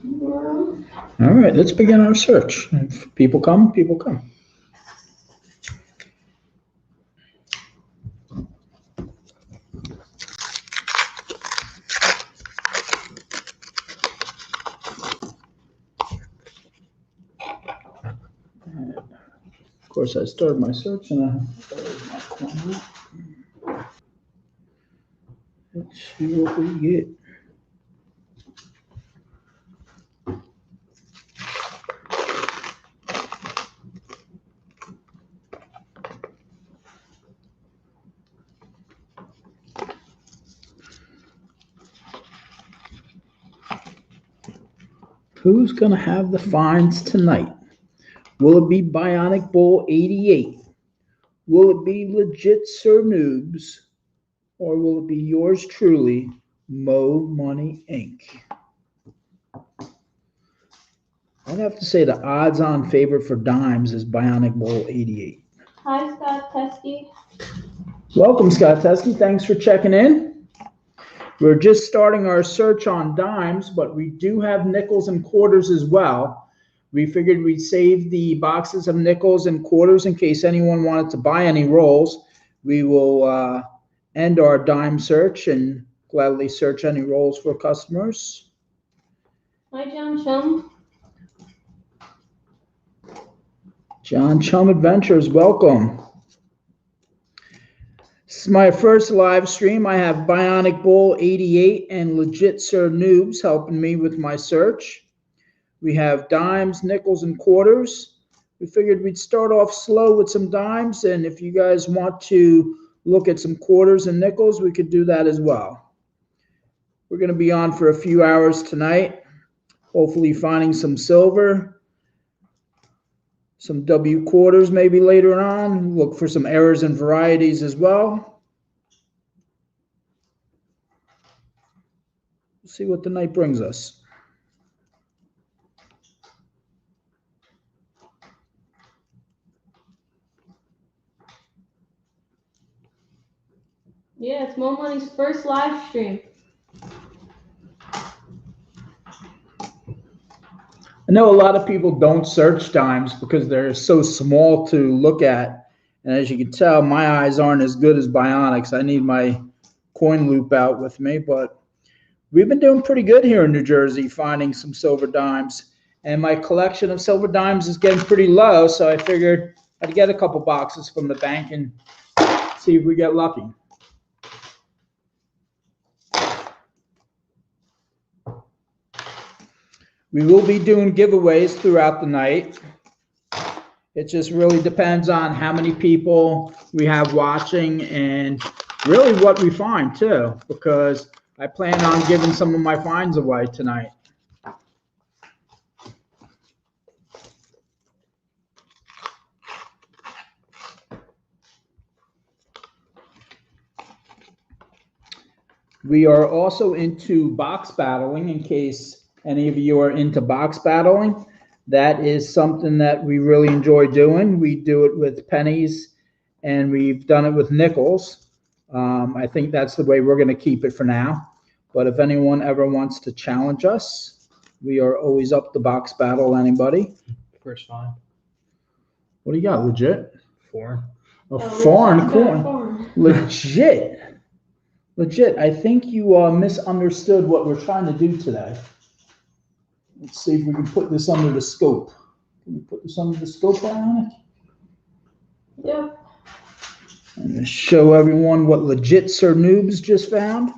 All right, let's begin our search. If people come, people come. Of course, I started my search and my corner. Let's see what we get. Who's going to have the finds tonight? Will it be Bionicbull88? Will it be Legit SirNoobs? Or will it be yours truly, Mo Money Inc.? I'd have to say the odds-on favorite for dimes is Bionicbull88. Hi, Scott Teskey. Welcome, Scott Teskey. Thanks for checking in. We're just starting our search on dimes, but we do have nickels and quarters as well. We figured we'd save the boxes of nickels and quarters in case anyone wanted to buy any rolls. We will end our dime search and gladly search any rolls for customers. Hi, John Chum. John Chum Adventures, welcome. This is my first live stream. I have Bionicbull88 and Legit SirNoobs helping me with my search. We have dimes, nickels, and quarters. We figured we'd start off slow with some dimes, and if you guys want to look at some quarters and nickels, we could do that as well. We're going to be on for a few hours tonight, hopefully finding some silver, some W quarters maybe later on. Look for some errors and varieties as well. We'll see what the night brings us. Yeah, it's Mo Money's first live stream. I know a lot of people don't search dimes because they're so small to look at. And as you can tell, my eyes aren't as good as Bionic's. I need my coin loop out with me, but we've been doing pretty good here in New Jersey, finding some silver dimes. And my collection of silver dimes is getting pretty low, so I figured I'd get a couple boxes from the bank and see if we get lucky. We will be doing giveaways throughout the night. It just really depends on how many people we have watching and really what we find too, because I plan on giving some of my finds away tonight. We are also into box battling in case any of you are into box battling. That is something that we really enjoy doing. We do it with pennies and we've done it with nickels. I think that's the way we're going to keep it for now. But if anyone ever wants to challenge us, we are always up to box battle anybody. First find. What do you got, Legit? Foreign. A foreign coin. Legit. Legit, I think you misunderstood what we're trying to do today. Let's see if we can put this under the scope. Can we put this under the scope, Bionic? Yep. I'm going to show everyone what Legit SirNoobs just found.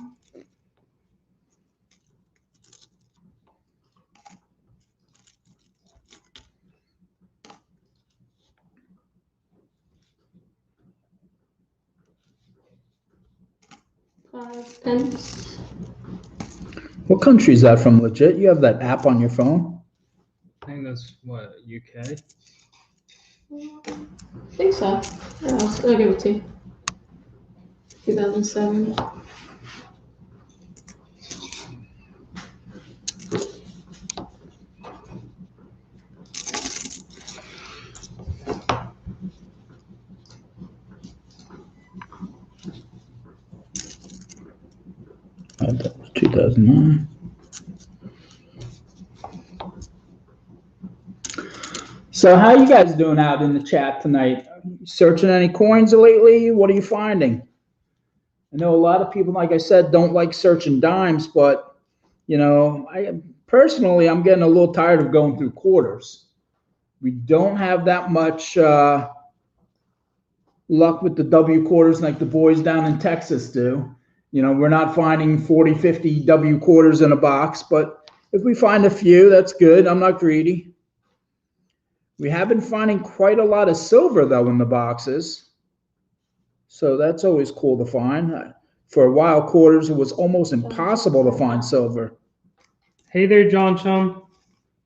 Pence. What country is that from, Legit? You have that app on your phone? I think that's what, UK? I think so. Yeah, I'll give it to you. 2007. That was 2009. So how you guys doing out in the chat tonight? Searching any coins lately? What are you finding? I know a lot of people, like I said, don't like searching dimes, but you know, I'm getting a little tired of going through quarters. We don't have that much luck with the W quarters like the boys down in Texas do. You know, we're not finding 40, 50 W quarters in a box, but if we find a few, that's good. I'm not greedy. We have been finding quite a lot of silver, though, in the boxes. So that's always cool to find. For a while, quarters, it was almost impossible to find silver. Hey there, John Chum.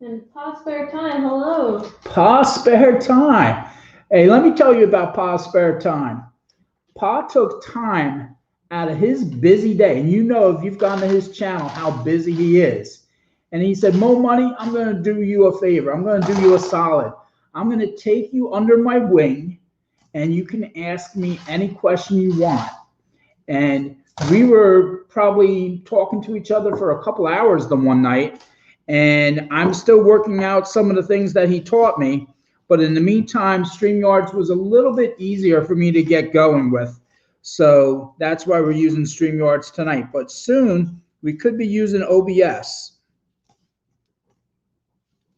And Pa Spare Time, hello. Pa Spare Time. Hey, let me tell you about Pa Spare Time. Pa took time out of his busy day, and you know if you've gone to his channel how busy he is. And he said, Mo Money, I'm going to do you a favor. I'm going to do you a solid. I'm going to take you under my wing, and you can ask me any question you want. And we were probably talking to each other for a couple hours the one night, and I'm still working out some of the things that he taught me. But in the meantime, StreamYards was a little bit easier for me to get going with. So that's why we're using StreamYards tonight. But soon, we could be using OBS.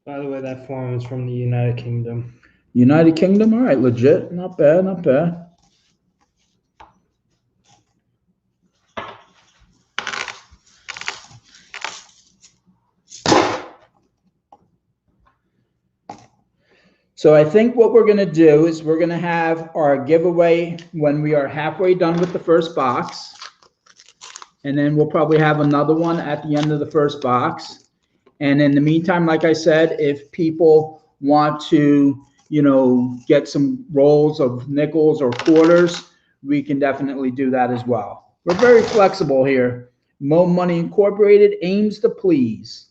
By the way, that form is from the United Kingdom. United Kingdom? All right, legit. Not bad, not bad. So I think what we're going to do is we're going to have our giveaway when we are halfway done with the first box. And then we'll probably have another one at the end of the first box. And in the meantime, like I said, if people want to, you know, get some rolls of nickels or quarters, we can definitely do that as well. We're very flexible here. Mo Money Incorporated aims to please.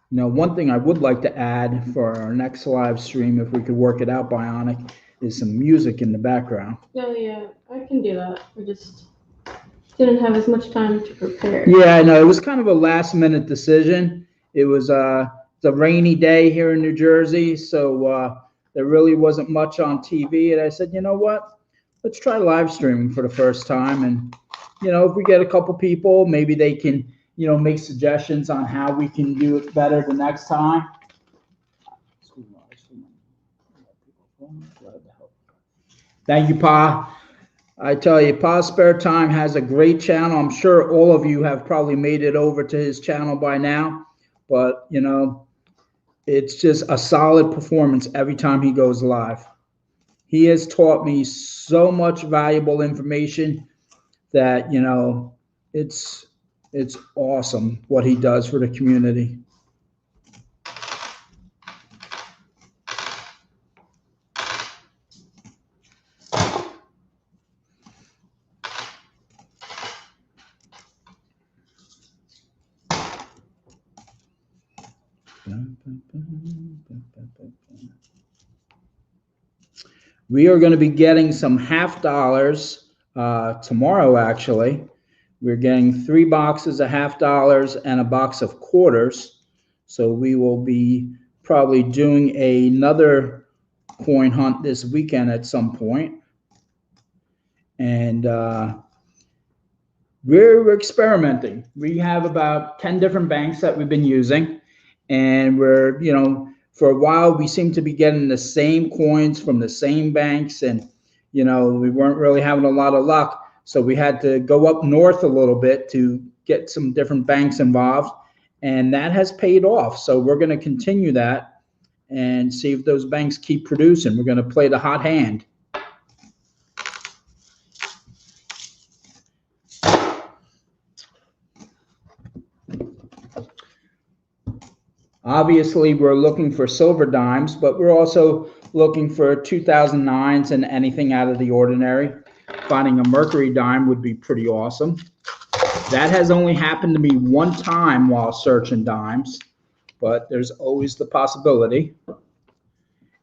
Now, one thing I would like to add for our next live stream, if we could work it out, Bionic, is some music in the background. Oh yeah, I can do that. I just didn't have as much time to prepare. Yeah, I know. It was kind of a last-minute decision. It was it's a rainy day here in New Jersey, so there really wasn't much on TV. And I said, you know what? Let's try live streaming for the first time. And, you know, if we get a couple people, maybe they can, you know, make suggestions on how we can do it better the next time. Thank you, Pa. I tell you, Pa Spare Time has a great channel. I'm sure all of you have probably made it over to his channel by now, but you know, it's just a solid performance every time he goes live. He has taught me so much valuable information that, you know, it's awesome what he does for the community. We are going to be getting some half dollars tomorrow, actually. We're getting 3 boxes of half dollars and a box of quarters. So we will be probably doing another coin hunt this weekend at some point. And we're experimenting. We have about 10 different banks that we've been using. And we're, you know, for a while, we seem to be getting the same coins from the same banks. And, you know, we weren't really having a lot of luck. So we had to go up north a little bit to get some different banks involved. And that has paid off. So we're going to continue that and see if those banks keep producing. We're going to play the hot hand. Obviously, we're looking for silver dimes, but we're also looking for 2009s and anything out of the ordinary. Finding a mercury dime would be pretty awesome. That has only happened to me one time while searching dimes, but there's always the possibility.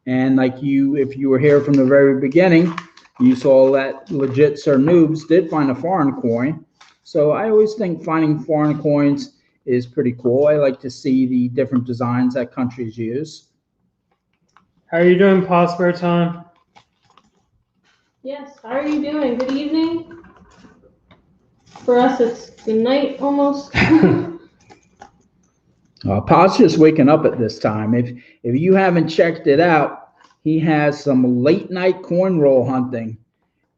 And like you, if you were here from the very beginning, you saw that Legit SirNoobs did find a foreign coin. So I always think finding foreign coins is pretty cool. I like to see the different designs that countries use. How are you doing, Pa Spare Time? Yes, how are you doing? Good evening. For us, it's good night almost. Pa's just waking up at this time. If you haven't checked it out, he has some late night coin roll hunting.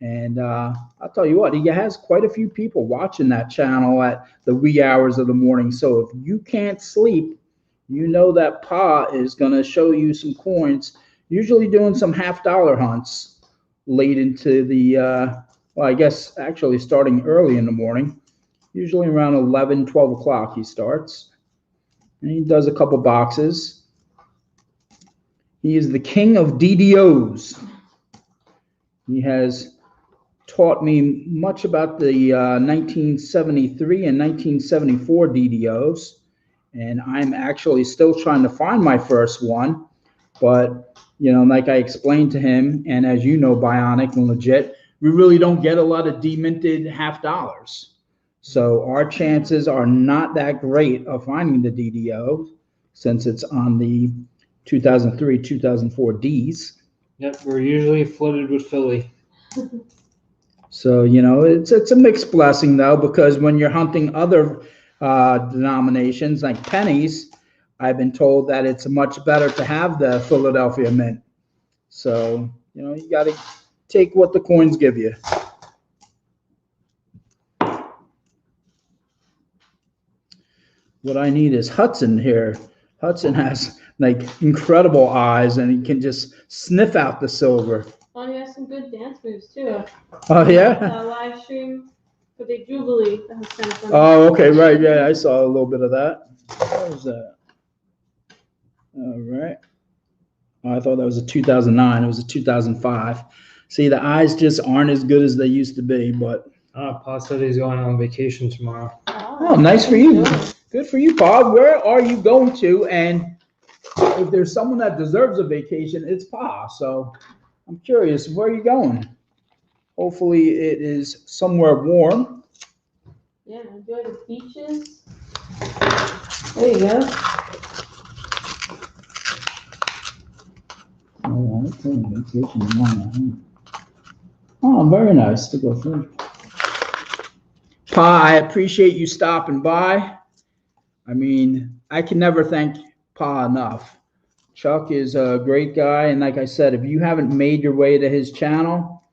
And I'll tell you what, he has quite a few people watching that channel at the wee hours of the morning. So if you can't sleep, you know that Pa is going to show you some coins, usually doing some $50 hunts late into the, well, I guess actually starting early in the morning, usually around 11, 12 o'clock he starts. And he does a couple boxes. He is the king of DDOs. He has taught me much about the 1973 and 1974 DDOs, and I'm actually still trying to find my first one. But you know, like I explained to him, and as you know, Bionic and Legit, we really don't get a lot of deminted $50. So our chances are not that great of finding the DDO since it's on the 2003, 2004 Ds. Yep, we're usually flooded with Philly. So, you know, it's a mixed blessing, though, because when you're hunting other denominations like pennies, I've been told that it's much better to have the Philadelphia Mint. So, you know, you got to take what the coins give you. What I need is Hudson here. Hudson has like incredible eyes, and he can just sniff out the silver. Oh, he has some good dance moves too. Oh yeah. Live stream for the Jubilee. That was kind of fun. Oh, okay, right. Yeah, I saw a little bit of that. What was that? All right. Oh, I thought that was a 2009. It was a 2005. See, the eyes just aren't as good as they used to be, but. Pa said he's going on vacation tomorrow. Oh, nice for you. Good for you, Pa. Where are you going to? And if there's someone that deserves a vacation, it's Pa. So I'm curious, where are you going? Hopefully it is somewhere warm. Yeah, enjoy the beaches. There you go. Oh, very nice to go through. Pa, I appreciate you stopping by. I mean, I can never thank Pa enough. Chuck is a great guy, and like I said, if you haven't made your way to his channel,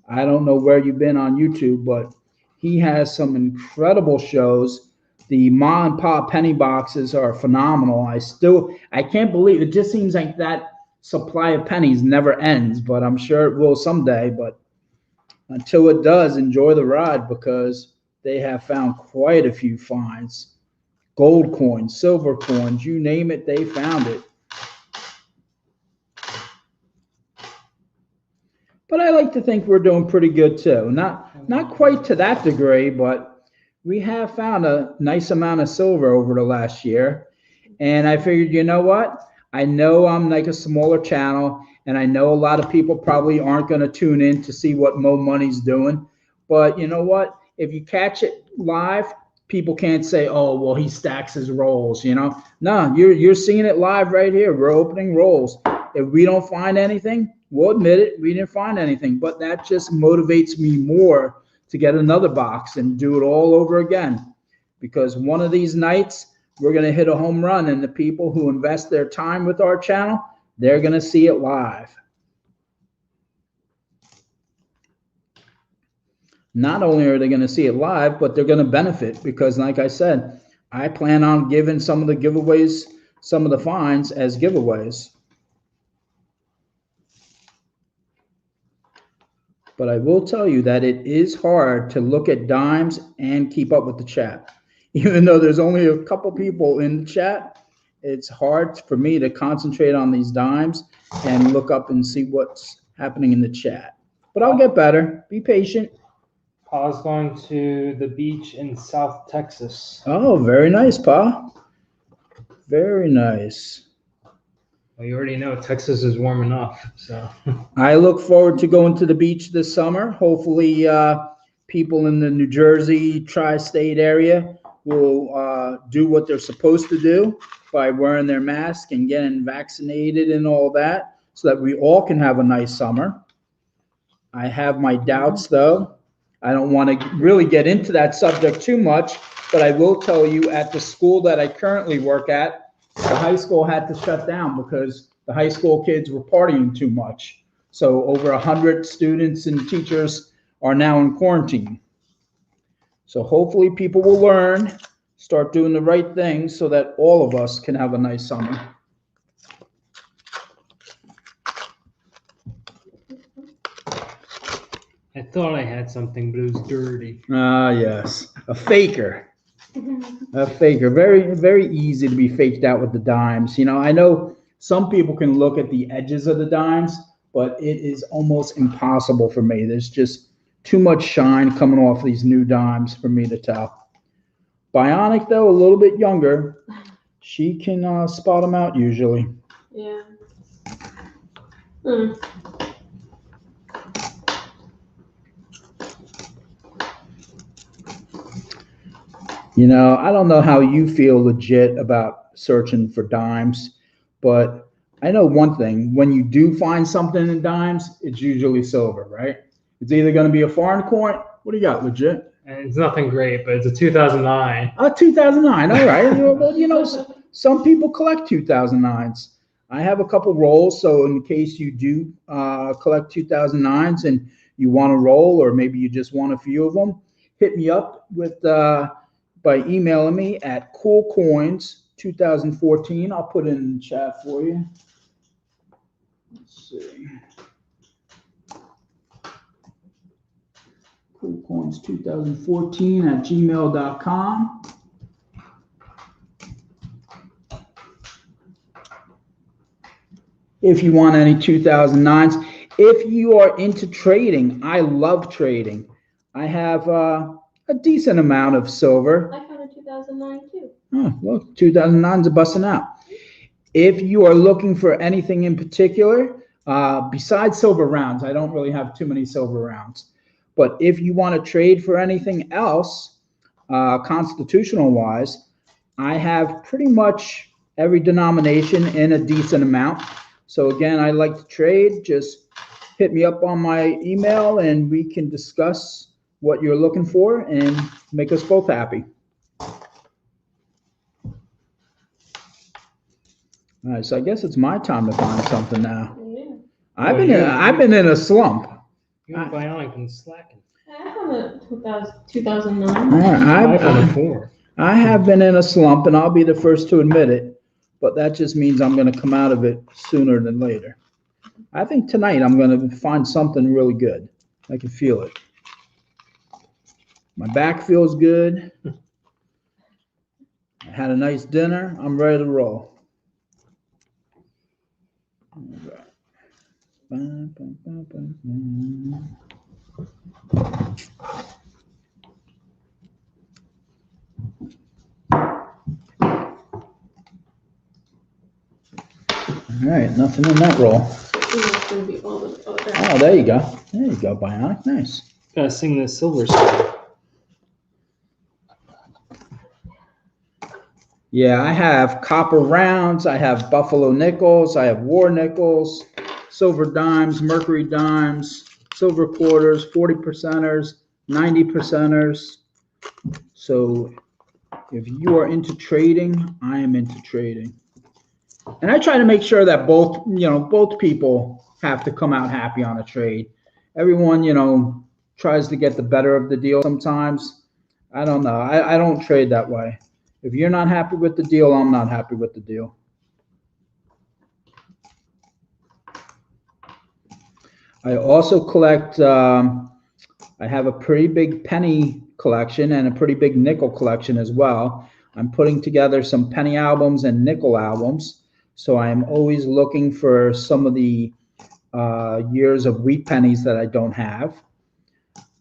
I don't know where you've been on YouTube, but he has some incredible shows. The Ma and Pa penny boxes are phenomenal. I can't believe it. Just seems like that supply of pennies never ends, but I'm sure it will someday. But until it does, enjoy the ride, because they have found quite a few finds. Gold coins, silver coins, you name it, they found it. But I like to think we're doing pretty good too. Not quite to that degree, but we have found a nice amount of silver over the last year. And I figured, you know what? I know I'm like a smaller channel, and I know a lot of people probably aren't going to tune in to see what Mo Money's doing. But you know what? If you catch it live, people can't say, oh, well, he stacks his rolls, you know? No, you're seeing it live right here. We're opening rolls. If we don't find anything, we'll admit it. We didn't find anything, but that just motivates me more to get another box and do it all over again. Because one of these nights, we're going to hit a home run, and the people who invest their time with our channel, they're going to see it live. Not only are they going to see it live, but they're going to benefit, because like I said, I plan on giving some of the giveaways, some of the finds as giveaways. But I will tell you that it is hard to look at dimes and keep up with the chat. Even though there's only a couple people in the chat, it's hard for me to concentrate on these dimes and look up and see what's happening in the chat. But I'll get better. Be patient. Pa's going to the beach in South Texas. Oh, very nice, Pa. Very nice. Well, you already know Texas is warm enough, so. I look forward to going to the beach this summer. Hopefully, people in the New Jersey tri-state area will do what they're supposed to do by wearing their mask and getting vaccinated and all that, so that we all can have a nice summer. I have my doubts, though. I don't want to really get into that subject too much, but I will tell you, at the school that I currently work at, the high school had to shut down because the high school kids were partying too much. So over 100 students and teachers are now in quarantine. So hopefully people will learn, start doing the right things so that all of us can have a nice summer. I thought I had something, but it was dirty. Ah, yes, a faker. A faker. Very, very easy to be faked out with the dimes. You know, I know some people can look at the edges of the dimes, but it is almost impossible for me. There's just too much shine coming off these new dimes for me to tell. Bionic, though, a little bit younger, she can spot them out usually. Yeah. You know, I don't know how you feel legit about searching for dimes, but I know one thing. When you do find something in dimes, it's usually silver, right? It's either going to be a foreign coin. What do you got, legit? And it's nothing great, but it's a 2009. 2009. All right. Well, you know, some people collect 2009s. I have a couple rolls, so in case you do collect 2009s and you want to roll, or maybe you just want a few of them, hit me up with by emailing me at coolcoins2014. I'll put it in the chat for you. Let's see. coolcoins2014@gmail.com. If you want any 2009s. If you are into trading, I love trading. I have a decent amount of silver. I found a 2009 too. Oh, look, 2009s are busting out. If you are looking for anything in particular, besides silver rounds, I don't really have too many silver rounds. But if you want to trade for anything else, constitutional-wise, I have pretty much every denomination in a decent amount. So again, I like to trade. Just hit me up on my email and we can discuss what you're looking for and make us both happy. All right, so I guess it's my time to find something now. Yeah. I've been in a slump. You and Bionic been slacking. I found a 2009. I found a 4. I have been in a slump, and I'll be the first to admit it, but that just means I'm going to come out of it sooner than later. I think tonight I'm going to find something really good. I can feel it. My back feels good. I had a nice dinner. I'm ready to roll. All right, nothing in that roll. It's gonna be all the other. Oh, there you go. There you go, Bionic. Nice. Gotta sing the silver song. Yeah, I have copper rounds. I have buffalo nickels. I have war nickels, silver dimes, mercury dimes, silver quarters, 40 percenters, 90 percenters. So if you are into trading, I am into trading. And I try to make sure that both people have to come out happy on a trade. Everyone, tries to get the better of the deal sometimes. I don't know. I don't trade that way. If you're not happy with the deal, I'm not happy with the deal. I also collect, I have a pretty big penny collection and a pretty big nickel collection as well. I'm putting together some penny albums and nickel albums. So I am always looking for some of the years of wheat pennies that I don't have.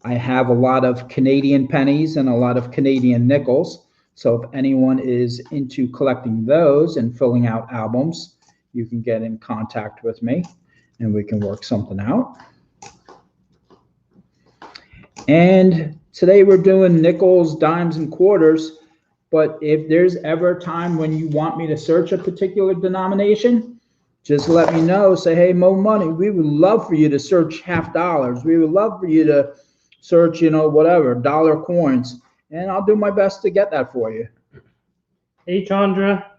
I have a lot of Canadian pennies and a lot of Canadian nickels. So if anyone is into collecting those and filling out albums, you can get in contact with me and we can work something out. And today we're doing nickels, dimes, and quarters. But if there's ever a time when you want me to search a particular denomination, just let me know. Say, hey, Mo Money, we would love for you to search half dollars. We would love for you to search, whatever, dollar coins. And I'll do my best to get that for you. Hey, Chandra.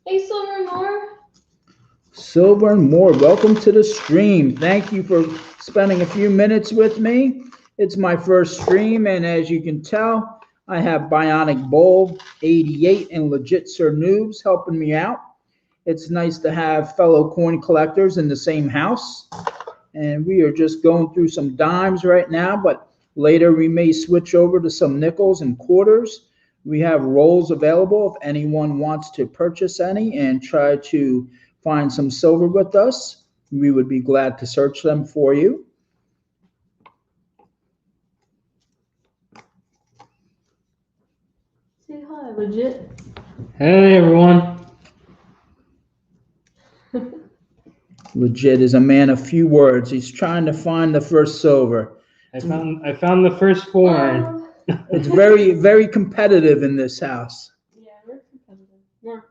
Hey, Silver and More. Silver and More, welcome to the stream. Thank you for spending a few minutes with me. It's my first stream, and as you can tell, I have Bionicbull88 and Legit SirNoobs helping me out. It's nice to have fellow coin collectors in the same house. And we are just going through some dimes right now, but later we may switch over to some nickels and quarters. We have rolls available if anyone wants to purchase any and try to find some silver with us. We would be glad to search them for you. Say hi, Legit. Hey, everyone. Legit is a man of few words. He's trying to find the first silver. I found the first foreign. It's very, very competitive in this house. Yeah, we're competitive. More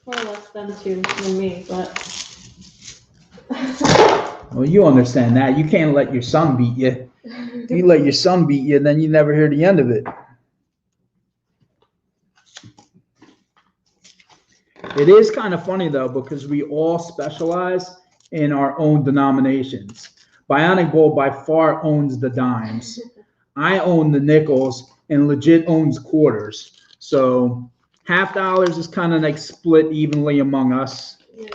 or less them two than me, but. Well, you understand that. You can't let your son beat you. If you let your son beat you, then you never hear the end of it. It is kind of funny, though, because we all specialize in our own denominations. Bionicbull by far owns the dimes. I own the nickels, and Legit owns quarters. So half dollars is kind of like split evenly among us. Yeah.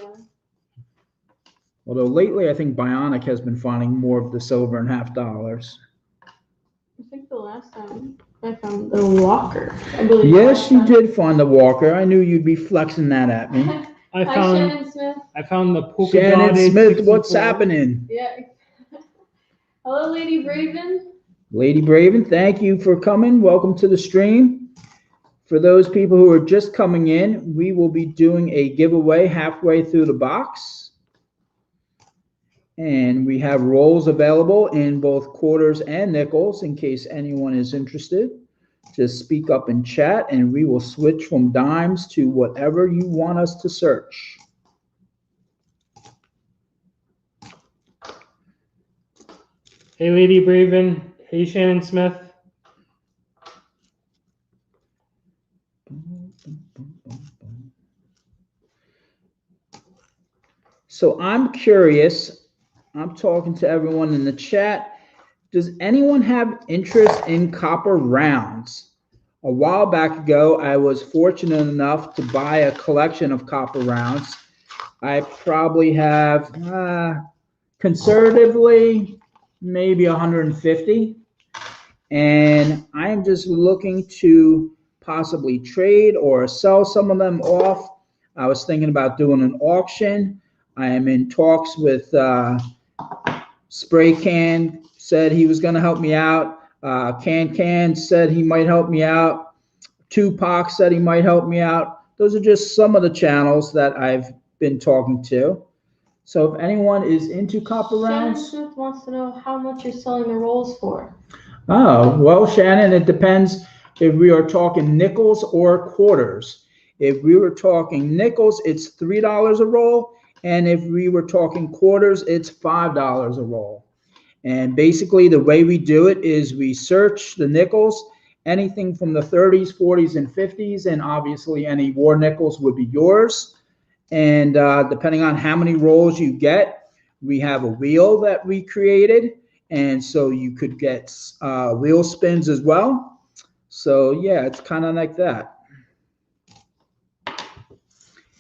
Although lately, I think Bionic has been finding more of the silver and half dollars. I think the last time I found the walker. I believe. Yes, you did find the walker. I knew you'd be flexing that at me. I Hi, found Shannon Smith. I found the polka Shannon dotted Smith, 64. what's happening? Yeah. Hello, Lady Braven. Lady Braven, thank you for coming. Welcome to the stream. For those people who are just coming in, we will be doing a giveaway halfway through the box. And we have rolls available in both quarters and nickels in case anyone is interested. Just speak up in chat and we will switch from dimes to whatever you want us to search. Hey, Lady Braven. Hey, Shannon Smith. So I'm curious, I'm talking to everyone in the chat. Does anyone have interest in copper rounds? A while back ago, I was fortunate enough to buy a collection of copper rounds. I probably have, conservatively, maybe 150. And I'm just looking to possibly trade or sell some of them off. I was thinking about doing an auction. I am in talks with Spray Can, said he was going to help me out. Can said he might help me out. Tupac said he might help me out. Those are just some of the channels that I've been talking to. So if anyone is into copper rounds. Shannon Smith wants to know how much you're selling the rolls for. Oh, well, Shannon, it depends if we are talking nickels or quarters. If we were talking nickels, it's $3 a roll. And if we were talking quarters, it's $5 a roll. And basically the way we do it is we search the nickels, anything from the 30s, 40s, and 50s, and obviously any war nickels would be yours. And depending on how many rolls you get, we have a wheel that we created. And so you could get wheel spins as well. So yeah, it's kind of like that.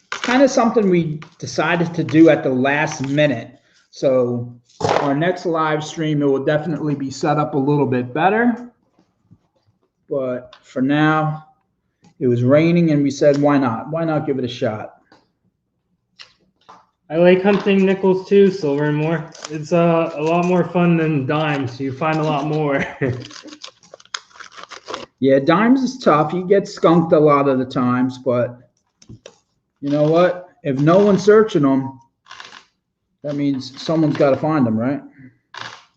Kind of something we decided to do at the last minute. So our next live stream, it will definitely be set up a little bit better. But for now, it was raining and we said, why not? Why not give it a shot? I like hunting nickels too, Silver and More. It's a lot more fun than dimes. You find a lot more. Yeah, dimes is tough. You get skunked a lot of the times, but You know what? If no one's searching them, that means someone's got to find them, right?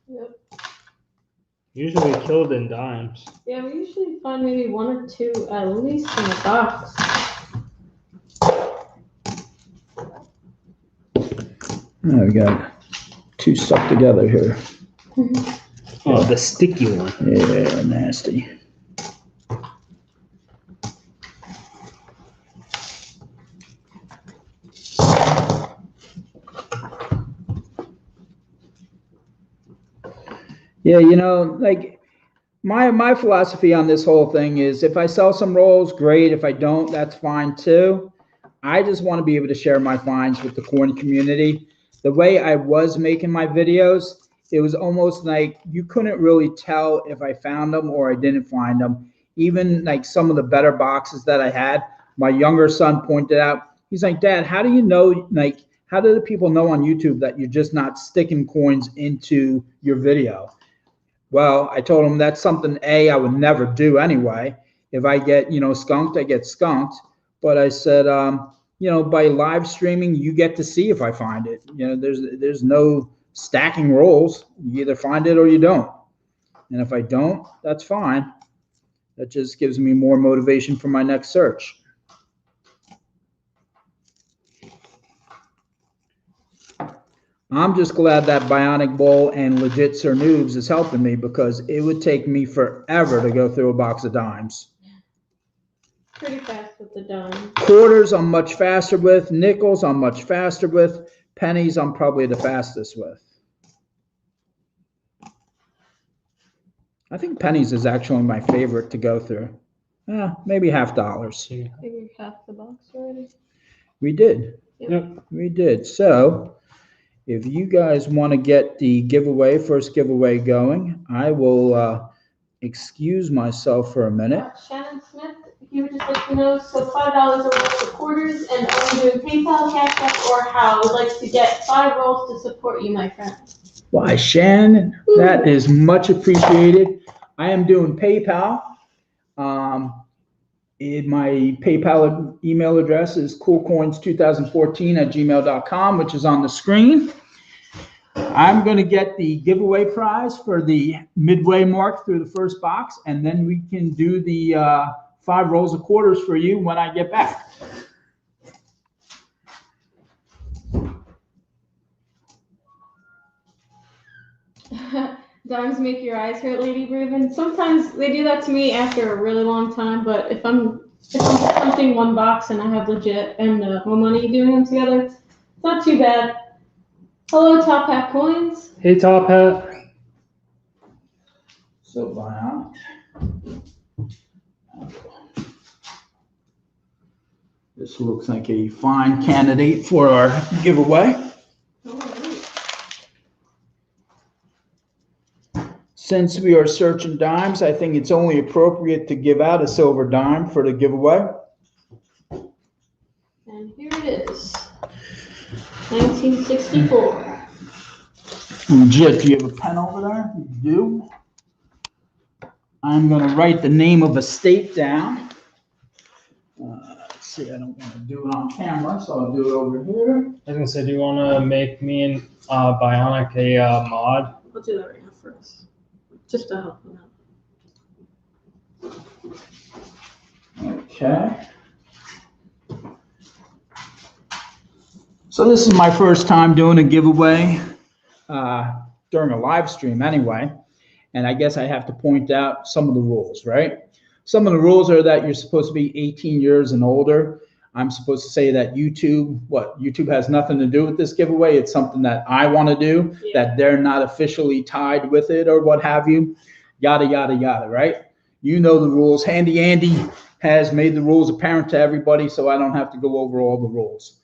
Yep. Usually killed in dimes. Yeah, we usually find maybe one or two at least in a box. Oh, we got two stuck together here. Oh, the sticky one. Yeah, nasty. Yeah, you know, like my philosophy on this whole thing is if I sell some rolls, great. If I don't, that's fine too. I just want to be able to share my finds with the coin community. The way I was making my videos, it was almost like you couldn't really tell if I found them or I didn't find them. Even like some of the better boxes that I had, my younger son pointed out, he's like, Dad, how do you know, like, how do the people know on YouTube that you're just not sticking coins into your video? Well, I told him that's something I would never do anyway. If I get, skunked, I get skunked. But I said, by live streaming, you get to see if I find it. There's no stacking rolls. You either find it or you don't. And if I don't, that's fine. That just gives me more motivation for my next search. I'm just glad that Bionicbull and Legit SirNoobs is helping me because it would take me forever to go through a box of dimes. Pretty fast with the dime. Quarters I'm much faster with. Nickels I'm much faster with. Pennies I'm probably the fastest with. I think pennies is actually my favorite to go through. Maybe $half. I think we half the box already. We did. Yep. We did. So if you guys want to get the first giveaway going, I will excuse myself for a minute. Shannon Smith, if you would just let me know, so $5 a roll for quarters, and are you doing PayPal, Cash App, or how? I would like to get 5 rolls to support you, my friend. Why, Shannon, that is much appreciated. I am doing PayPal. My PayPal email address is coolcoins2014@gmail.com, which is on the screen. I'm going to get the giveaway prize for the midway mark through the first box, and then we can do the 5 rolls of quarters for you when I get back. Dimes make your eyes hurt, Lady Braven. Sometimes they do that to me after a really long time, but if I'm hunting one box and I have Legit and Home Money doing them together, it's not too bad. Hello, Top Hat Coins. Hey, Top Hat. So, Bionic. This looks like a fine candidate for our giveaway. Since we are searching dimes, I think it's only appropriate to give out a silver dime for the giveaway. And here it is. 1964. Legit, do you have a pen over there? You do. I'm going to write the name of a state down. Let's see, I don't want to do it on camera, so I'll do it over here. I was going to say, do you want to make me and Bionic a mod? I'll do that right now first. Just to help them out. Okay. So this is my first time doing a giveaway during a live stream anyway. And I guess I have to point out some of the rules, right? Some of the rules are that you're supposed to be 18 years and older. I'm supposed to say that YouTube has nothing to do with this giveaway. It's something that I want to do, that they're not officially tied with it or what have you, yada, yada, yada, right? You know the rules. Handy Andy has made the rules apparent to everybody, so I don't have to go over all the rules.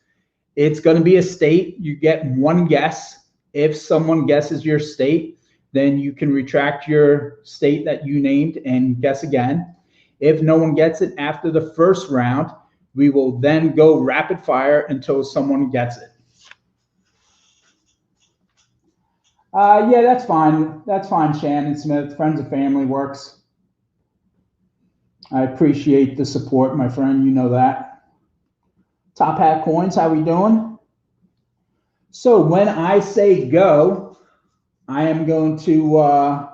It's going to be a state. You get one guess. If someone guesses your state, then you can retract your state that you named and guess again. If no one gets it after the first round, we will then go rapid fire until someone gets it. Yeah, that's fine. That's fine, Shannon Smith. Friends and family works. I appreciate the support, my friend. You know that. Top Hat Coins, how we doing? So when I say go, I am going to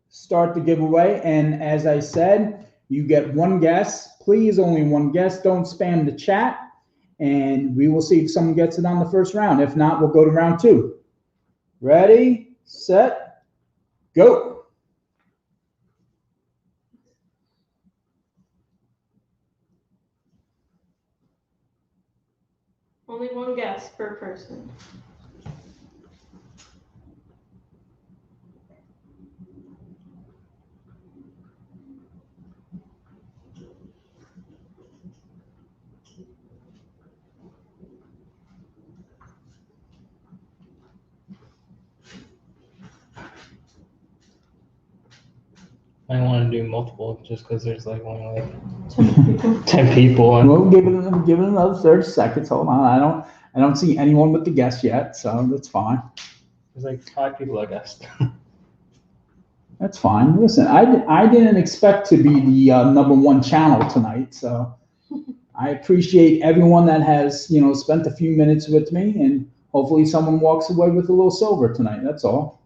start the giveaway. And as I said, you get one guess. Please, only one guess. Don't spam the chat. And we will see if someone gets it on the first round. If not, we'll go to round 2. Ready, set, go. Only one guess per person. I want to do multiple just because there's like only like 10 people. 10 people. And We'll give it another 30 seconds. Hold on. I don't see anyone with the guess yet, so that's fine. there's like 5 people, I guess. That's fine. Listen, I didn't expect to be the #1 channel tonight, so I appreciate everyone that has spent a few minutes with me, and hopefully someone walks away with a little silver tonight. That's all.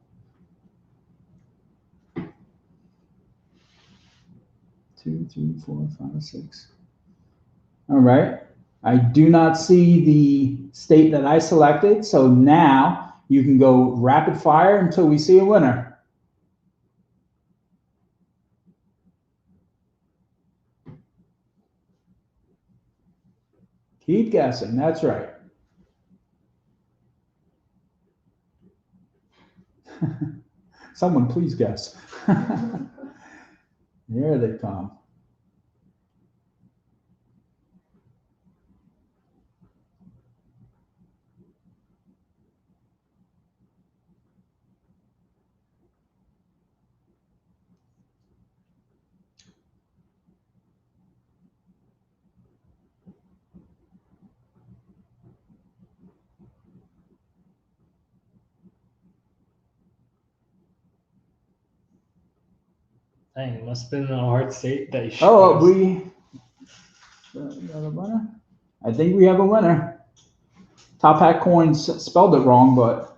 2, 3, 4, 5, 6. All right. I do not see the state that I selected, so now you can go rapid fire until we see a winner. Keep guessing. That's right. Someone please guess. Here they come. Dang, it must have been a hard state that you Oh, I think we have a winner. Top Hat Coins spelled it wrong, but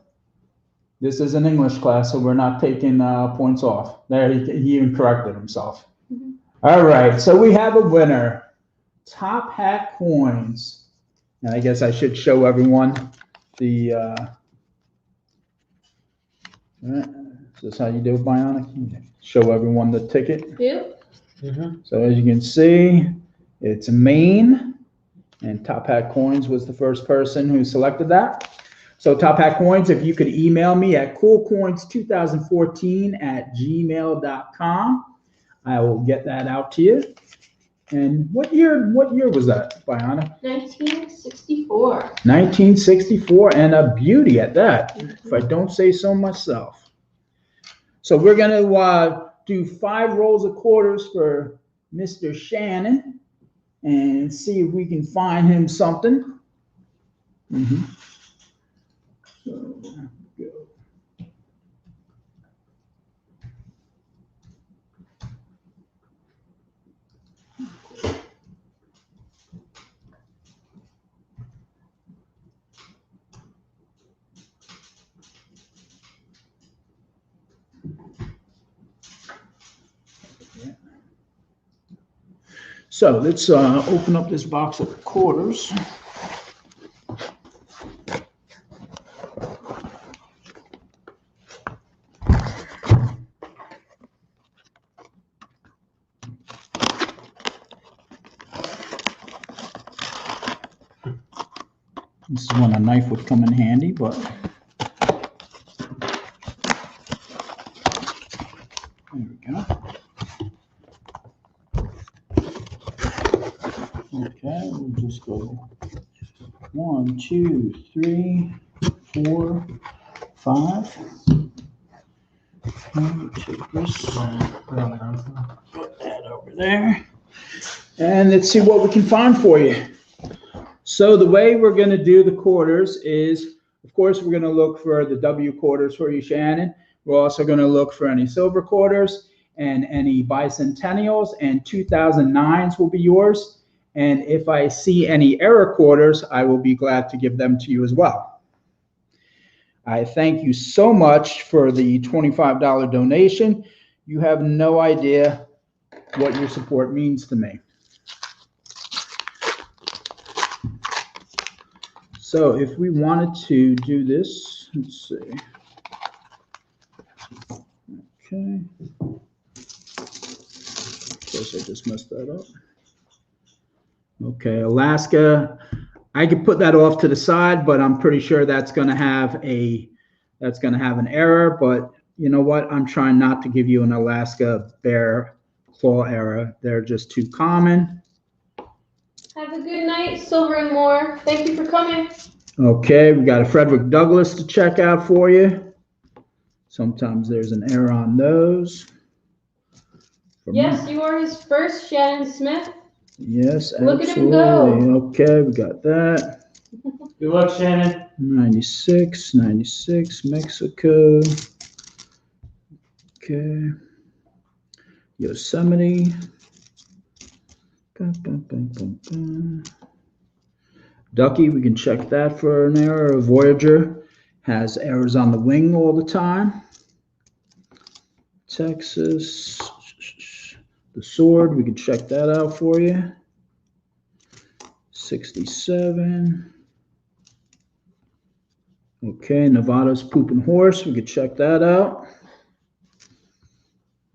this is an English class, so we're not taking points off. There, he even corrected himself. Mm-hmm. All right, so we have a winner. Top Hat Coins. And I guess I should show everyone the. Is this how you do it, Bionic? Show everyone the ticket. Yep. Mm-hmm. So as you can see, it's Maine, and Top Hat Coins was the first person who selected that. So Top Hat Coins, if you could email me at coolcoins2014@gmail.com, I will get that out to you. And what year was that, Bionic? 1964. 1964, and a beauty at that, if I don't say so myself. So we're going to do 5 rolls of quarters for Mr. Shannon and see if we can find him something. Mm-hmm. So, go. So let's open up this box of quarters. This is when a knife would come in handy, but there we go. Okay, we'll just go 1, 2, 3, 4, 5. Take this, Put it on the ground. put that over there, and let's see what we can find for you. So the way we're going to do the quarters is, of course, we're going to look for the W quarters for you, Shannon. We're also going to look for any silver quarters and any bicentennials, and 2009s will be yours. And if I see any error quarters, I will be glad to give them to you as well. I thank you so much for the $25 donation. You have no idea what your support means to me. So if we wanted to do this, let's see. Okay. Guess I just messed that up. Okay, Alaska. I could put that off to the side, but I'm pretty sure that's going to have an error. But you know what? I'm trying not to give you an Alaska bear claw error. They're just too common. Have a good night, Silver and More. Thank you for coming. Okay, we got a Frederick Douglass to check out for you. Sometimes there's an error on those. Yes, you are his first, Shannon Smith. Yes, Look absolutely. at him go. Okay, we got that. Good luck, Shannon. 96, Mexico. Okay. Yosemite. Ducky, we can check that for an error. Voyager has errors on the wing all the time. Texas. The Sword, we can check that out for you. 67. Okay, Nevada's Pooping Horse, we could check that out.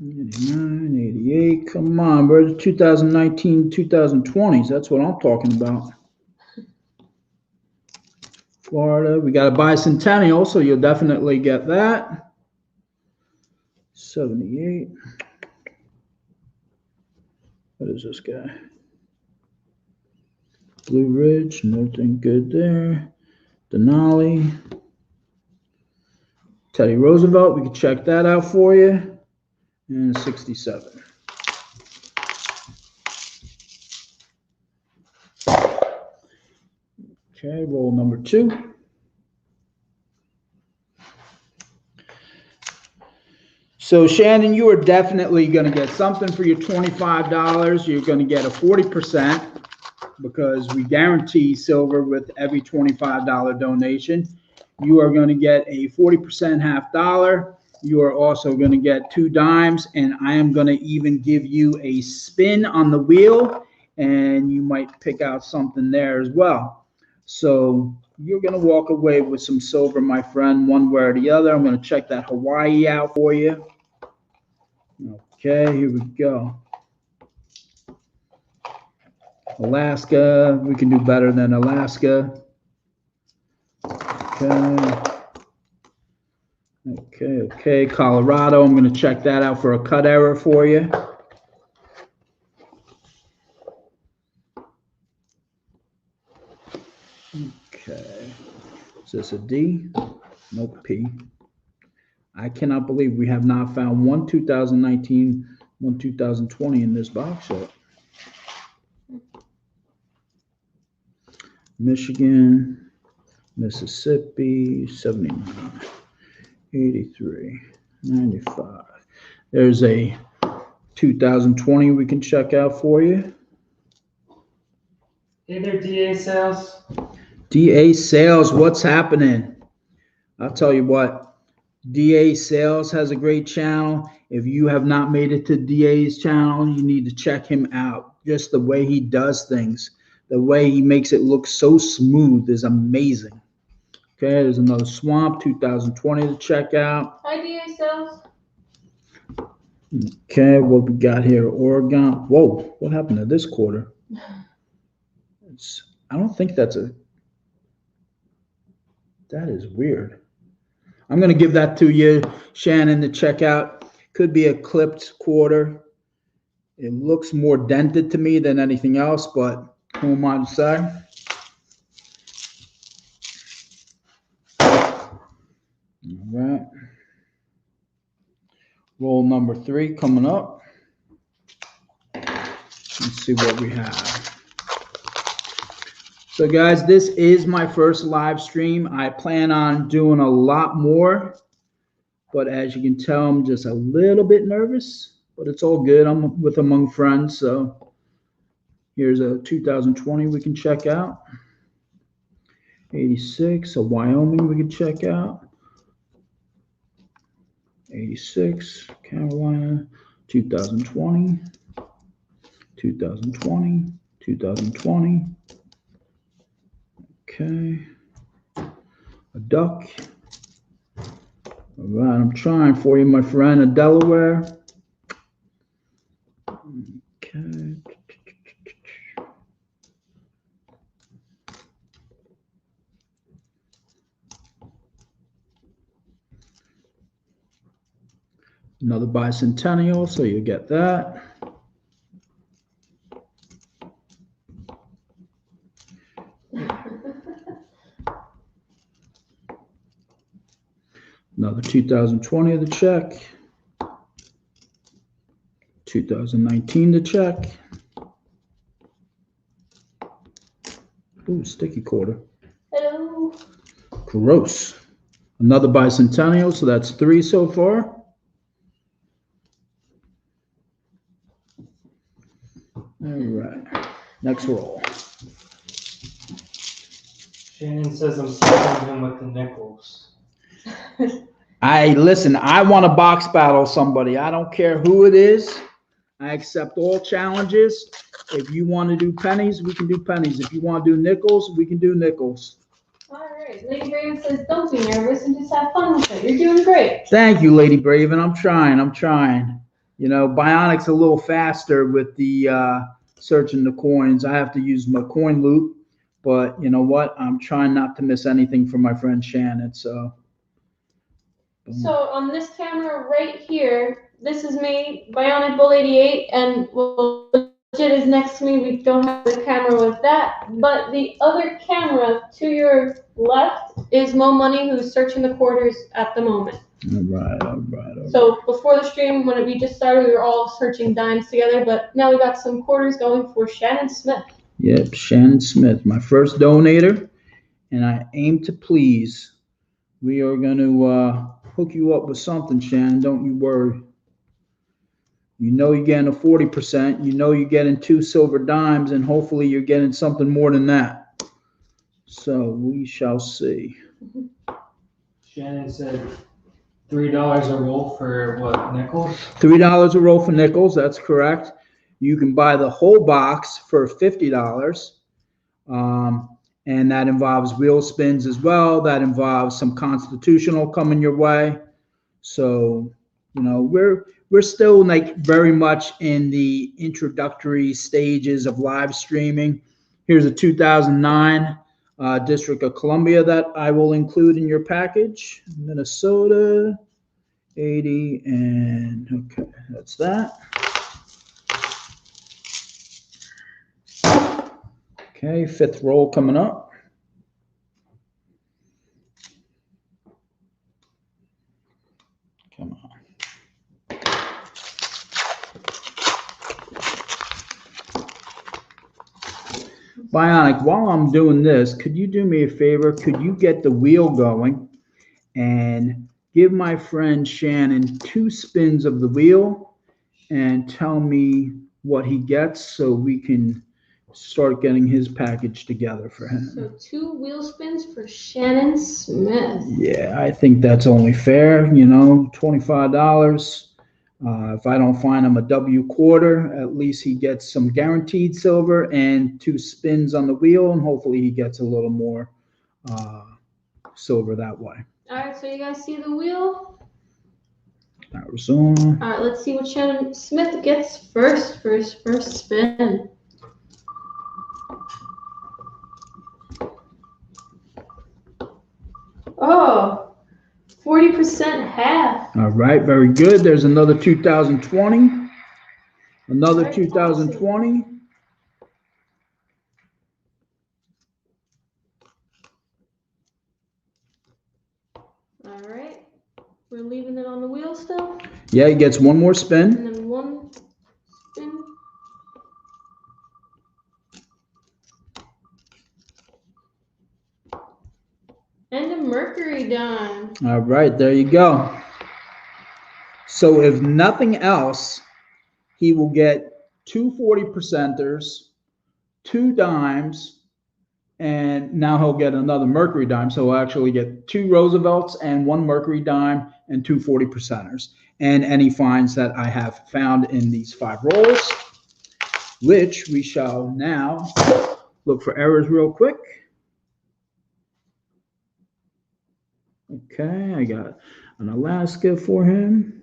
89, 88, come on, we're the 2019, 2020s, that's what I'm talking about. Florida, we got a bicentennial, so you'll definitely get that. 78. What is this guy? Blue Ridge, nothing good there. Denali. Teddy Roosevelt, we can check that out for you. And 67. Okay, roll number 2. So Shannon, you are definitely going to get something for your $25. You're going to get a 40% because we guarantee silver with every $25 donation. You are going to get a 40% half dollar. You are also going to get 2 dimes, and I am going to even give you a spin on the wheel, and you might pick out something there as well. So you're going to walk away with some silver, my friend, one way or the other. I'm going to check that Hawaii out for you. Okay, here we go. Alaska, we can do better than Alaska. Okay, Colorado, I'm going to check that out for a cut error for you. Okay, is this a D? Nope, P. I cannot believe we have not found one 2019, one 2020 in this box yet. Michigan, Mississippi, 79, 83, 95. There's a 2020 we can check out for you. Hey there, DA Sales. DA Sales, what's happening? I'll tell you what. DA Sales has a great channel. If you have not made it to DA's channel, you need to check him out. Just the way he does things, the way he makes it look so smooth is amazing. Okay, there's another Swamp 2020 to check out. Hi, DA Sales. Okay, what we got here? Oregon. Whoa, what happened to this quarter? I don't think that's a. That is weird. I'm going to give that to you, Shannon, to check out. Could be a clipped quarter. It looks more dented to me than anything else, but who am I to say? All right. Roll number 3 coming up. Let's see what we have. So guys, this is my first live stream. I plan on doing a lot more, but as you can tell, I'm just a little bit nervous, but it's all good. I'm with among friends, so Here's a 2020 we can check out. 86, a Wyoming we can check out. 86, Carolina, 2020, 2020, 2020. Okay. A duck. All right, I'm trying for you, my friend. A Delaware. Okay. Another bicentennial, so you get that. Another 2020 of the check. 2019 to check. Ooh, sticky quarter. Hello. Gross. Another bicentennial, so that's 3 so far. All right, next roll. Shannon says I'm stumping him with the nickels. Listen, I want to box battle somebody. I don't care who it is. I accept all challenges. If you want to do pennies, we can do pennies. If you want to do nickels, we can do nickels. All right. Lady Brave says, don't be nervous and just have fun with it. You're doing great. Thank you, Lady Brave, and I'm trying. You know, Bionic's a little faster with the searching the coins. I have to use my coin loop, but you know what? I'm trying not to miss anything from my friend Shannon. So on this camera right here, this is me, Bionicbull88, and Legit is next to me. We don't have the camera with that, but the other camera to your left is Mo Money, who's searching the quarters at the moment. All right. So before the stream, when we just started, we were all searching dimes together, but now we got some quarters going for Shannon Smith. Yep, Shannon Smith, my first donator, and I aim to please. We are going to hook you up with something, Shannon. Don't you worry. You know you're getting a 40%. You know you're getting 2 silver dimes, and hopefully you're getting something more than that. So we shall see. Shannon said $3 a roll for what, nickels? $3 a roll for nickels. That's correct. You can buy the whole box for $50. And that involves wheel spins as well. That involves some constitutional coming your way. So, you know, we're still like very much in the introductory stages of live streaming. Here's a 2009 District of Columbia that I will include in your package. Minnesota, 80, and okay, that's that. Okay, 5th roll coming up. Come on. Bionic, while I'm doing this, could you do me a favor? Could you get the wheel going and give my friend Shannon 2 spins of the wheel and tell me what he gets so we can start getting his package together for him. So 2 wheel spins for Shannon Smith. Yeah, I think that's only fair, you know, $25. If I don't find him a W quarter, at least he gets some guaranteed silver and 2 spins on the wheel, and hopefully he gets a little more silver that way. All right, so you guys see the wheel? Arizona. All right, let's see what Shannon Smith gets first for his first spin. Oh, 40% half. All right, very good. There's another 2020. Another Right, 2020. All right, we're leaving it on the wheel still. Yeah, he gets 1 more spin. And then 1 spin. And a Mercury dime. All right, there you go. So if nothing else, he will get 2 40%ers, 2 dimes, and now he'll get another Mercury dime. So he'll actually get 2 Roosevelts and 1 Mercury dime and 2 40%ers. And any finds that I have found in these 5 rolls, which we shall now look for errors real quick. Okay, I got an Alaska for him.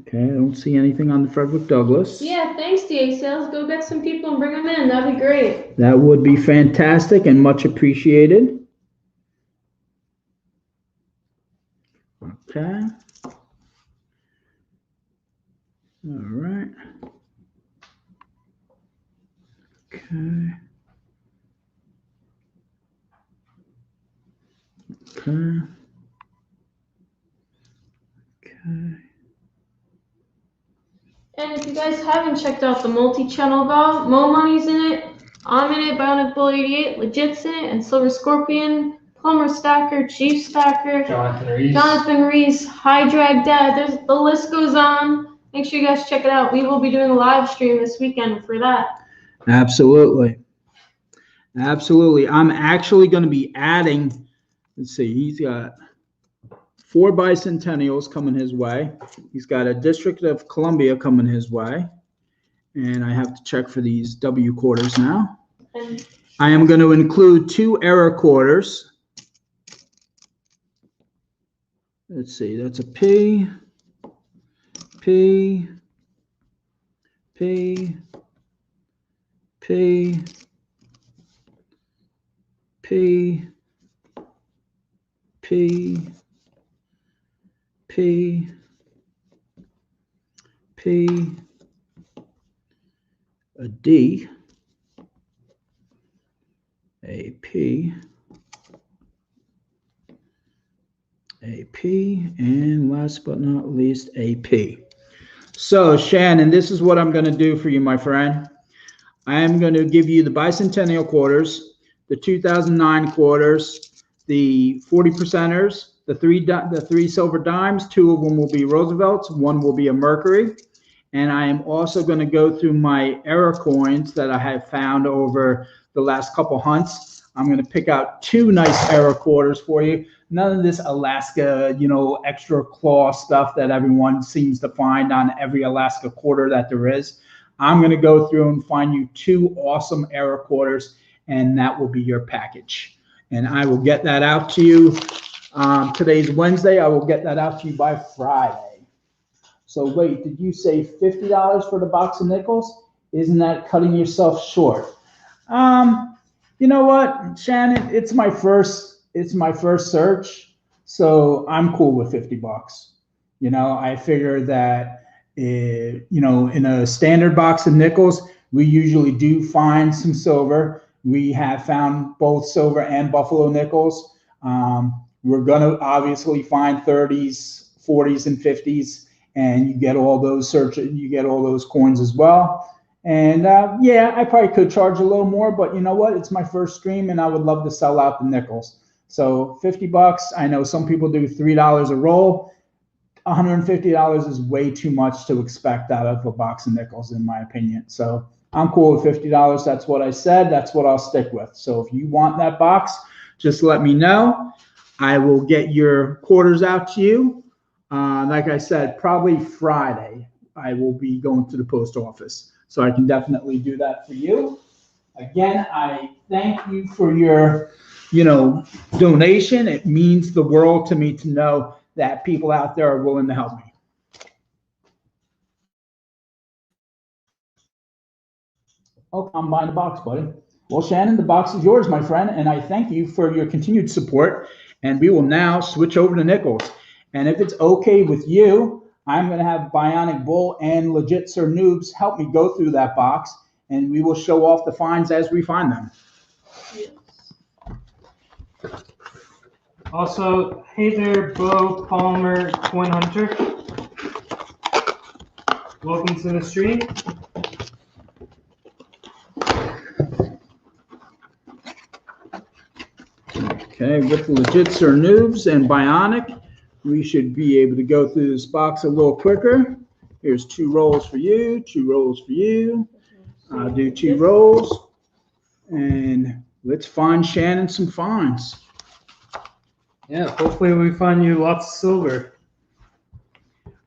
Okay, I don't see anything on the Frederick Douglass. Yeah, thanks, DA Sales. Go get some people and bring them in. That'd be great. That would be fantastic and much appreciated. Okay. All right. Okay. Okay. Okay. And if you guys haven't checked out the multi-channel ball, Mo Money's in it, I'm in it, Bionicbull88, Legit's in it, and Silver Scorpion, Plumber Stacker, Chief Stacker, Jonathan Reese, High Drag Dad. The list goes on. Make sure you guys check it out. We will be doing a live stream this weekend for that. Absolutely. Absolutely. I'm actually going to be adding, let's see, he's got 4 bicentennials coming his way. He's got a District of Columbia coming his way. And I have to check for these W quarters now. I am going to include 2 error quarters. Let's see, that's a P, P, P, P, P, P, P, P, a D, a P, a P, and last but not least, a P. So, Shannon, this is what I'm going to do for you, my friend. I am going to give you the bicentennial quarters, the 2009 quarters, the 40%ers, the three silver dimes. 2 of them will be Roosevelts. 1 will be a Mercury. And I am also going to go through my error coins that I have found over the last couple hunts. I'm going to pick out 2 nice error quarters for you. None of this Alaska, extra claw stuff that everyone seems to find on every Alaska quarter that there is. I'm going to go through and find you 2 awesome error quarters, and that will be your package. And I will get that out to you. Today's Wednesday. I will get that out to you by Friday. So wait, did you say $50 for the box of nickels? Isn't that cutting yourself short? You know what, Shannon? It's my first search, so I'm cool with $50. I figure that in a standard box of nickels, we usually do find some silver. We have found both silver and buffalo nickels. We're gonna obviously find 30s, 40s, and 50s. And you get all those coins as well. And yeah, I probably could charge a little more, but you know what? It's my first stream, and I would love to sell out the nickels. So $50. I know some people do $3 a roll. $150 is way too much to expect out of a box of nickels, in my opinion. So I'm cool with $50. That's what I said. That's what I'll stick with. So if you want that box, just let me know. I will get your quarters out to you. Like I said, probably Friday, I will be going to the post office. So I can definitely do that for you. Again, I thank you for your, donation. It means the world to me to know that people out there are willing to help me. Oh, I'm buying the box, buddy. Well, Shannon, the box is yours, my friend, and I thank you for your continued support. And we will now switch over to nickels. And if it's okay with you, I'm going to have Bionic Bull and Legit SirNoobs help me go through that box, and we will show off the finds as we find them. Yes. Also, hey there, Bo Palmer, Twin Hunter. Welcome to the stream. Okay, with Legit SirNoobs and Bionic, we should be able to go through this box a little quicker. Here's 2 rolls for you, 2 rolls for you. I'll do 2 rolls. And let's find Shannon some finds. Yeah, hopefully we find you lots of silver.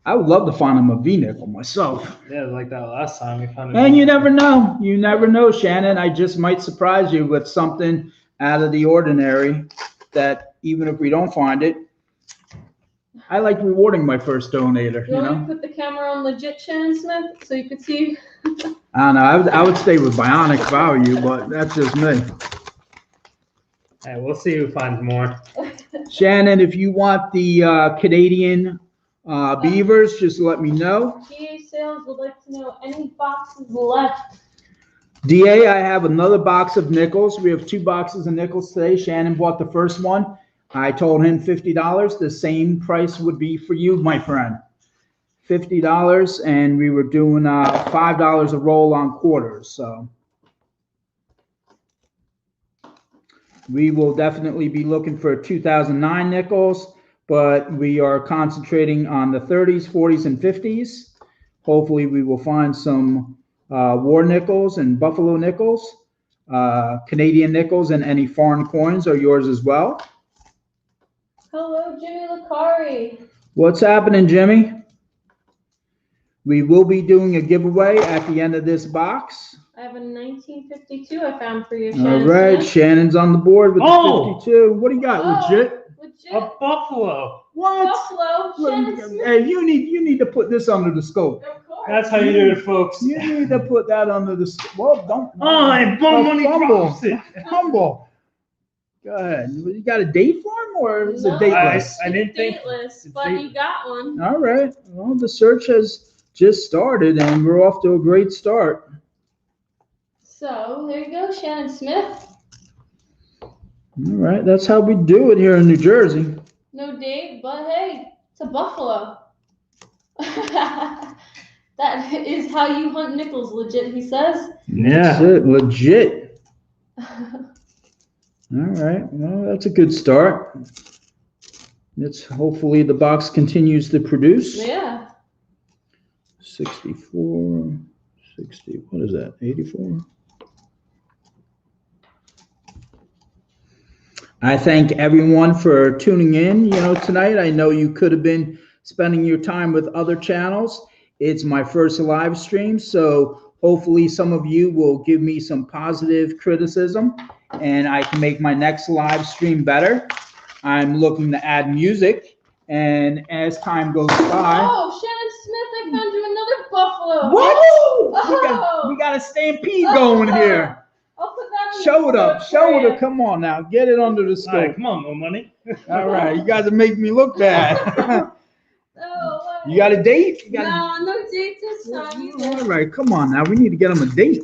I would love to find him a V-nickel myself. Yeah, like that last time we found it. And you never know. You never know, Shannon. I just might surprise you with something out of the ordinary that even if we don't find it, I like rewarding my first donator, You want me to put the camera on legit Shannon Smith so you could see? I don't know. I would stay with Bionic if I were you, but that's just me. Hey, we'll see who finds more. Shannon, if you want the Canadian beavers, just let me know. GA Sales would like to know any boxes left. DA, I have another box of nickels. We have 2 boxes of nickels today. Shannon bought the first one. I told him $50. The same price would be for you, my friend. $50, and we were doing $5 a roll on quarters. So we will definitely be looking for 2009 nickels, but we are concentrating on the 30s, 40s, and 50s. Hopefully we will find some war nickels and buffalo nickels. Canadian nickels and any foreign coins are yours as well. Hello, Jimmy Licari. What's happening, Jimmy? We will be doing a giveaway at the end of this box. I have a 1952 I found for you, Shannon. All right, Smith. Shannon's on the board with the 52. What do you got, Oh, legit? Legit. A buffalo. What? Buffalo, Shannon Smith. Hey, you need to put this under the scope. Of course. That's how you do it, folks. You need to put that under the scope. Well, don't. Oh, and bum money drops it. Humble. Go ahead. You got a date for him, or is it No, dateless? I didn't think. Dateless, it's but date- you got one. All right. Well, the search has just started, and we're off to a great start. So there you go, Shannon Smith. All right. That's how we do it here in New Jersey. No date, but hey, it's a buffalo. That is how you hunt nickels, legit, he says. That's Yeah. it. Legit. All right. Well, that's a good start. Let's hopefully the box continues to produce. Yeah. 64, 60. What is that? 84. I thank everyone for tuning in, tonight. I know you could have been spending your time with other channels. It's my first live stream, so hopefully some of you will give me some positive criticism and I can make my next live stream better. I'm looking to add music, and as time goes by. Oh, Shannon Smith, I found you another buffalo. What? Oh. We got a stampede going here. I'll put that in Show it the up. scope Show for it you. up. Come on now. Get it under the All scope. right, come on, more money. All right. You guys are making me look bad. No way. You got a date? You got No date this time either. All right. Come on now. We need to get them a date.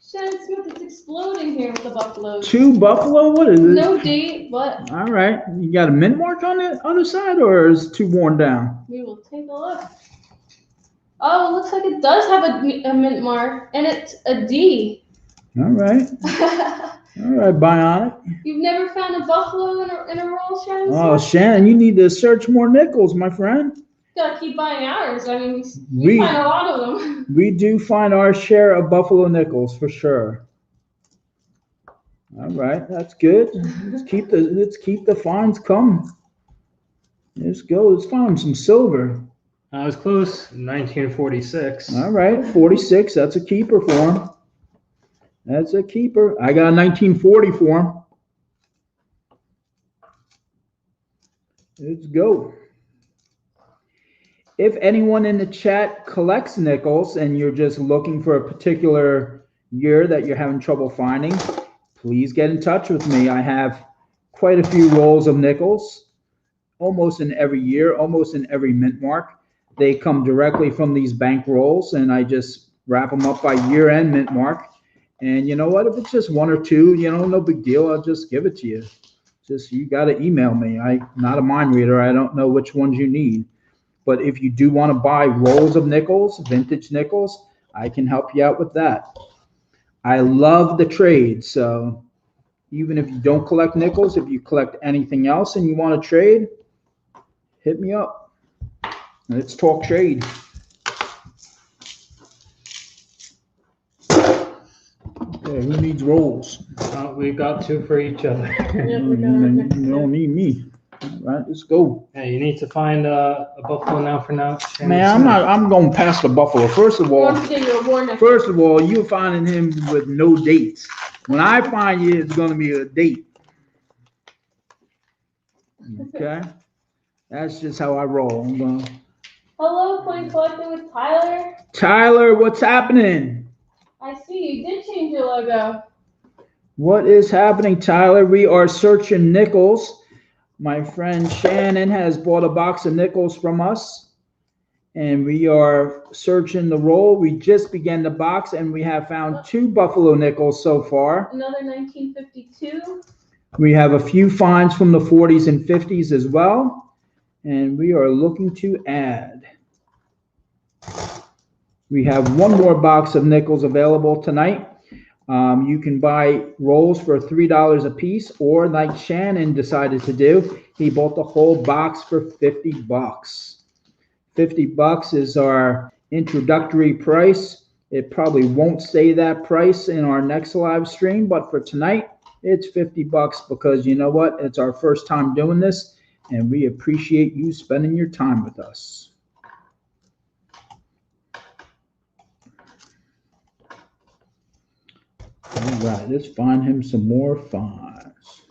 Shannon Smith, it's exploding here with the buffaloes. 2 buffalo? What is it? No date, but All right. You got a mint mark on the other side, or is it too worn down? we will take a look. Oh, it looks like it does have a mint mark, and it's a D. All right. All right, Bionic. You've never found a buffalo in a roll, Shannon Oh, Smith? Shannon, you need to search more nickels, my friend. Gotta keep buying ours. I mean, We- we find a lot of them. We do find our share of buffalo nickels for sure. All right, that's good. Let's keep the finds coming. Let's go. Let's find some silver. I was close. 1946. All right, 46. That's a keeper for him. That's a keeper. I got a 1940 for him. Let's go. If anyone in the chat collects nickels and you're just looking for a particular year that you're having trouble finding, please get in touch with me. I have quite a few rolls of nickels, almost in every year, almost in every mint mark. They come directly from these bank rolls, and I just wrap them up by year-end mint mark. And you know what? If it's just 1 or 2, no big deal. I'll just give it to you. Just you got to email me. I'm not a mind reader. I don't know which ones you need. But if you do want to buy rolls of nickels, vintage nickels, I can help you out with that. I love the trade. So even if you don't collect nickels, if you collect anything else and you want to trade, hit me up. Let's talk trade. Okay, who needs rolls? We got 2 for each other. Yep, we got You next don't need me. All right, let's go. Hey, you need to find a buffalo now for now. Man, I'm going past the buffalo. First of I all, want to get you a war necklace. you're finding him with no dates. When I find you, it's going to be a date. Okay, that's just how I roll. I'm going. Hello, Coin Collecting with Tyler. Tyler, what's happening? I see you did change your logo. What is happening, Tyler? We are searching nickels. My friend Shannon has bought a box of nickels from us, and we are searching the roll. We just began the box, and we have found 2 buffalo nickels so far. Another 1952. We have a few finds from the 40s and 50s as well, and we are looking to add. We have 1 more box of nickels available tonight. You can buy rolls for $3 a piece, or like Shannon decided to do, he bought the whole box for $50. $50 is our introductory price. It probably won't say that price in our next live stream, but for tonight, it's $50 because you know what? It's our first time doing this, and we appreciate you spending your time with us. All right, let's find him some more finds.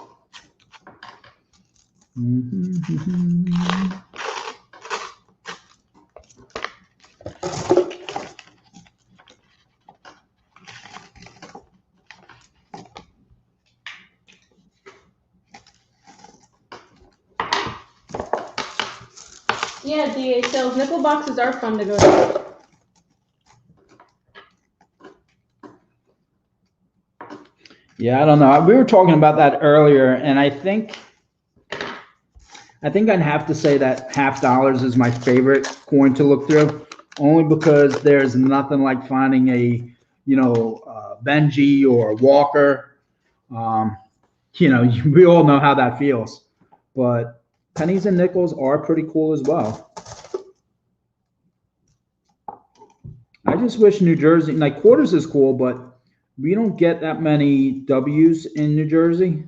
Yeah, DA sales. Nickel boxes are fun to go to. Yeah, I don't know. We were talking about that earlier, and I think I'd have to say that $50 is my favorite coin to look through, only because there's nothing like finding a, Benji or a Walker. We all know how that feels, but pennies and nickels are pretty cool as well. I just wish New Jersey, like quarters is cool, but we don't get that many W's in New Jersey,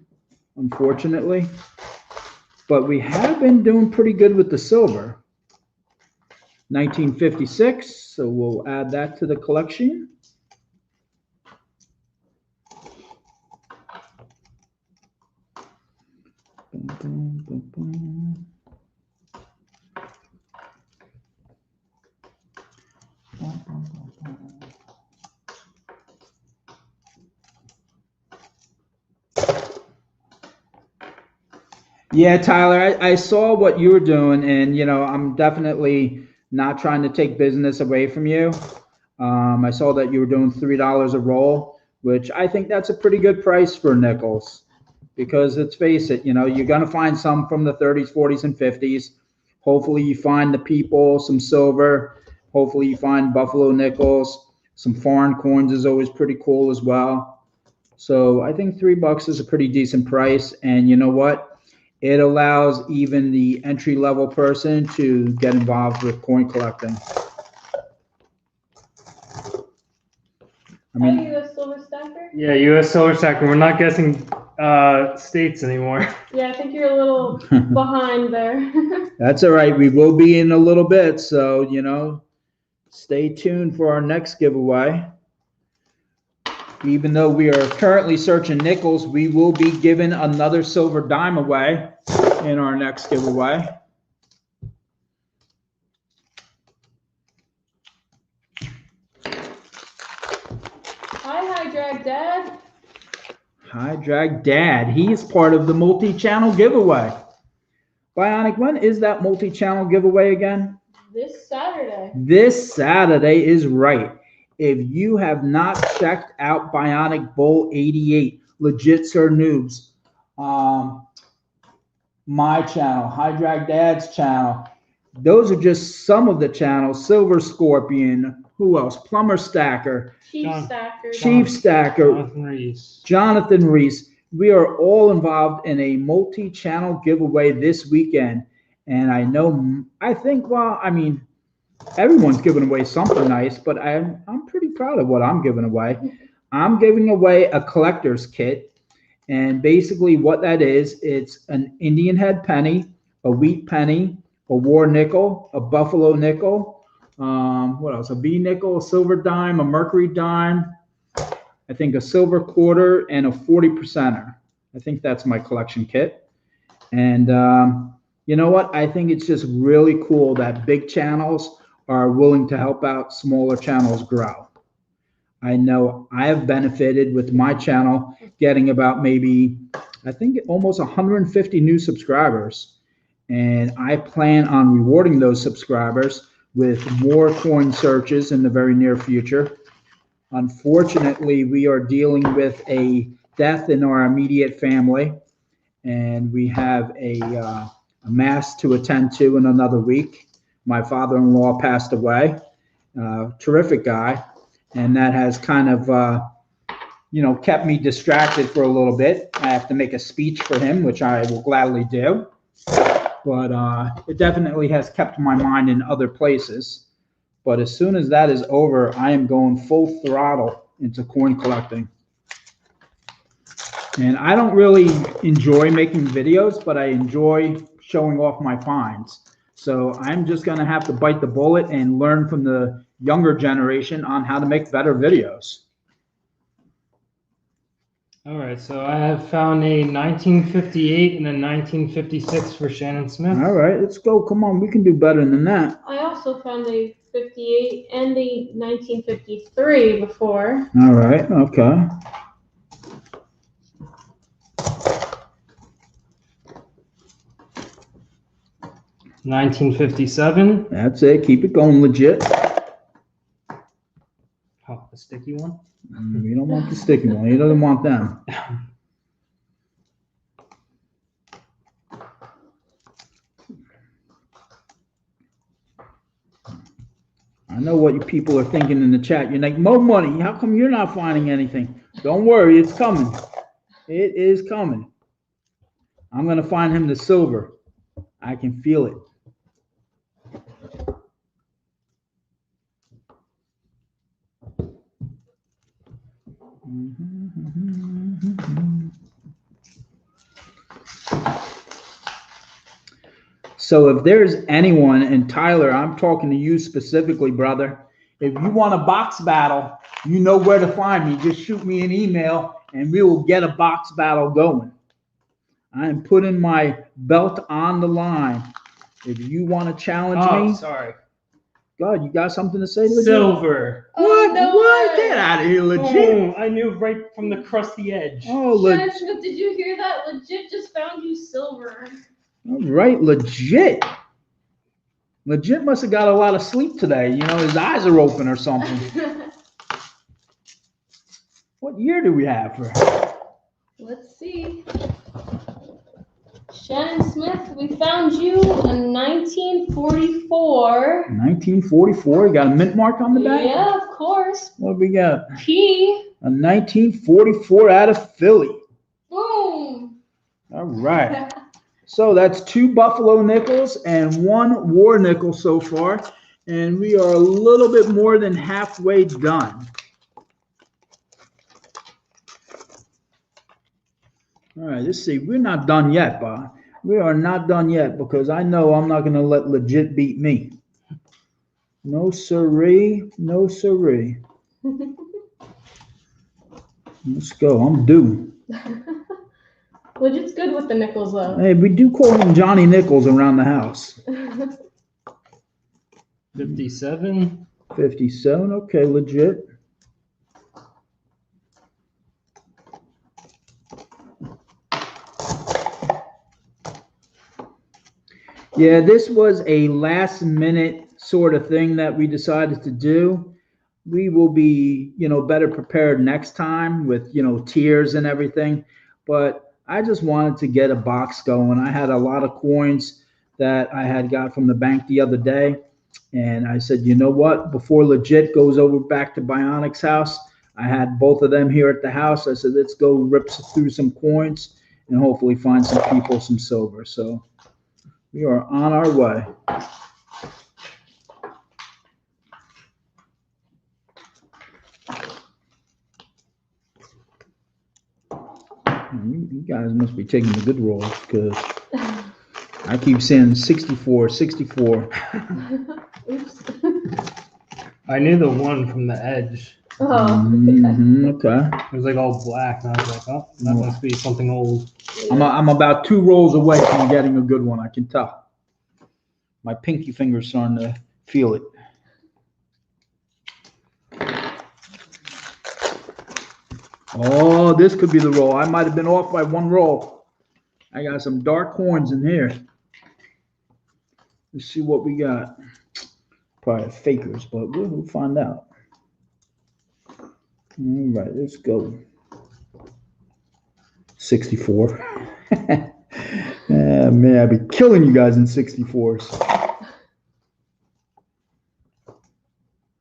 unfortunately. But we have been doing pretty good with the silver. 1956, so we'll add that to the collection. Yeah, Tyler, I saw what you were doing, and I'm definitely not trying to take business away from you. I saw that you were doing $3 a roll, which I think that's a pretty good price for nickels, because let's face it, you're gonna find some from the 30s, 40s, and 50s. Hopefully, you find the people, some silver. Hopefully, you find buffalo nickels. Some foreign coins is always pretty cool as well. So I think $3 is a pretty decent price, and you know what? It allows even the entry-level person to get involved with coin collecting. Are you a silver stacker? Yeah, U.S. Silver Stacker. We're not guessing states anymore. Yeah, I think you're a little behind there. That's all right. We will be in a little bit, so stay tuned for our next giveaway. Even though we are currently searching nickels, we will be giving another silver dime away in our next giveaway. Hi, Drag Dad. Hi, Drag Dad. He is part of the multi-channel giveaway. Bionic, when is that multi-channel giveaway again? This Saturday. This Saturday is right. If you have not checked out Bionicbull88, Legit SirNoobs, my channel, High Drag Dad's channel, those are just some of the channels. Silver Scorpion, who else? Plumber Stacker, Chief Stacker. Chief Stacker, Jonathan Reese. We are all involved in a multi-channel giveaway this weekend. And I think, well, I mean, everyone's giving away something nice, but I'm pretty proud of what I'm giving away. I'm giving away a collector's kit. And basically what that is, it's an Indian head penny, a wheat penny, a war nickel, a buffalo nickel, what else? A B nickel, a silver dime, a mercury dime, I think a silver quarter, and a 40%er. I think that's my collection kit. And you know what? I think it's just really cool that big channels are willing to help out smaller channels grow. I know I have benefited with my channel getting about maybe, I think almost 150 new subscribers. And I plan on rewarding those subscribers with more coin searches in the very near future. Unfortunately, we are dealing with a death in our immediate family, and we have a mass to attend to in another week. My father-in-law passed away, terrific guy, and that has kind of, kept me distracted for a little bit. I have to make a speech for him, which I will gladly do, but it definitely has kept my mind in other places. But as soon as that is over, I am going full throttle into coin collecting. And I don't really enjoy making videos, but I enjoy showing off my finds. So I'm just going to have to bite the bullet and learn from the younger generation on how to make better videos. All right, so I have found a 1958 and a 1956 for Shannon Smith. All right, let's go. Come on, we can do better than that. I also found a 58 and a 1953 before. All right, okay. $1957. That's it. Keep it going, legit. Oh, the sticky one? You don't want the sticky one. He doesn't want them. I know what you people are thinking in the chat. You're like, Mo Money, how come you're not finding anything? Don't worry, it's coming. It is coming. I'm going to find him the silver. I can feel it. So if there's anyone, and Tyler, I'm talking to you specifically, brother, if you want a box battle, you know where to find me. Just shoot me an email and we will get a box battle going. I am putting my belt on the line. If you want to challenge me. Sorry. God, you got something to say? Legit? Silver. What? Oh, no What? way. Get out of here, legit. Oh, I knew right from the crusty edge. Oh, Shannon legit. Smith, did you hear that? Legit just found you silver. All right, legit. Legit must have got a lot of sleep today. You know, his eyes are open or something. What year do we have for? Let's see. Shannon Smith, we found you in 1944. 1944. You got a mint mark on the back? Yeah, of course. What do we got? P. A 1944 out of Philly. Boom. All right. So that's 2 Buffalo nickels and 1 war nickel so far. And we are a little bit more than halfway done. All right, let's see. We're not done yet, Bob. We are not done yet because I know I'm not going to let legit beat me. No siree. No siree. Let's go. I'm due. Legit's good with the nickels, though. Hey, we do call him Johnny Nickels around the house. 57. 57. Okay, legit. Yeah, this was a last minute sort of thing that we decided to do. We will be, better prepared next time with, tiers and everything. But I just wanted to get a box going. I had a lot of coins that I had got from the bank the other day. And I said, you know what? Before legit goes over back to Bionic's house, I had both of them here at the house. I said, let's go rip through some coins and hopefully find some people some silver. So We are on our way. You guys must be taking the good rolls because I keep saying 64, 64. Oops. I knew the one from the edge. Oh, Okay. It was like all black, and I was like, oh, that must be something old. I'm about 2 rolls away from getting a good one. I can tell. My pinky finger's starting to feel it. Oh, this could be the roll. I might have been off by 1 roll. I got some dark coins in here. Let's see what we got. Probably fakers, but we'll find out. All right, let's go. 64. Man, I'd be killing you guys in 64s.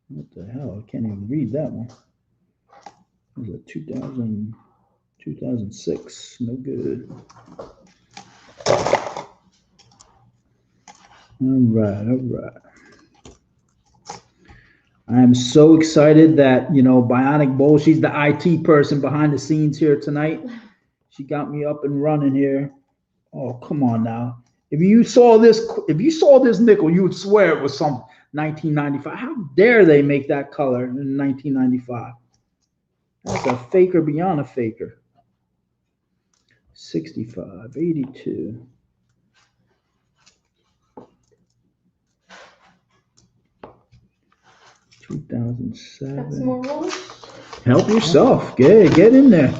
What the hell? I can't even read that one. Was it 2006? No good. All right. I am so excited that, Bionic Bull, she's the IT person behind the scenes here tonight. She got me up and running here. Oh, come on now. If you saw this nickel, you would swear it was some 1995. How dare they make that color in 1995? That's a faker beyond a faker. 65, 82. got some more rolls. Help yourself. Get in there.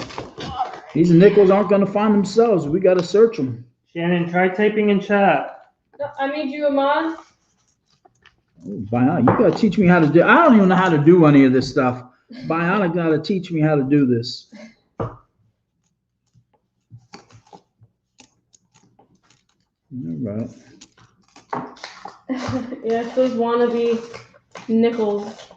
These nickels aren't going to find themselves. We got to search them. Shannon, try typing in chat. No, I made you a mod. Bionic, you got to teach me how to do. I don't even know how to do any of this stuff. Bionic got to teach me how to do this. All right. Yeah, it's those wannabe nickels.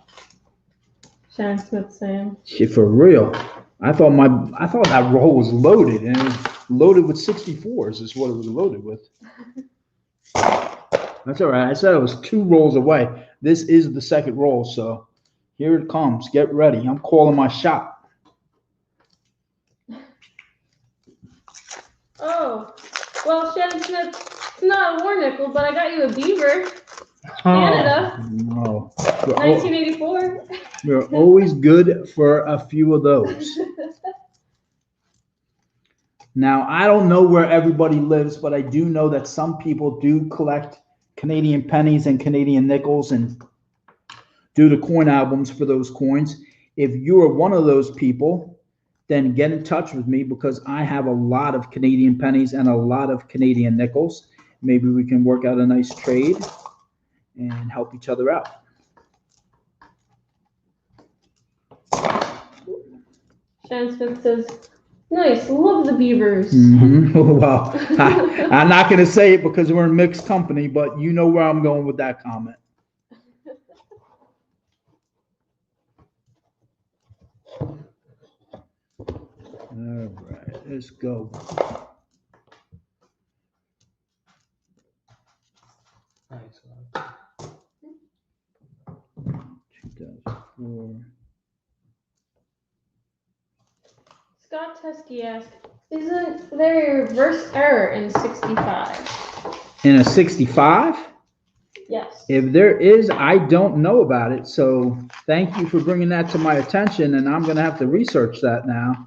Shannon Smith saying. Shit, for real. I thought that roll was loaded, and it was loaded with 64s. Is what it was loaded with. That's all right. I said it was 2 rolls away. This is the second roll, so here it comes. Get ready. I'm calling my shot. Oh, well, Shannon Smith, it's not a war nickel, but I got you a beaver. Canada. No. 1984. We're always good for a few of those. Now, I don't know where everybody lives, but I do know that some people do collect Canadian pennies and Canadian nickels and do the coin albums for those coins. If you are one of those people, then get in touch with me because I have a lot of Canadian pennies and a lot of Canadian nickels. Maybe we can work out a nice trade and help each other out. Shannon Smith says, nice, love the beavers. Well, I'm not going to say it because we're in mixed company, but you know where I'm going with that comment. All right, let's go. Nice. 2004. Scott Teskey asked, isn't there a reverse error in 65? In a 65? Yes. If there is, I don't know about it. So thank you for bringing that to my attention, and I'm going to have to research that now.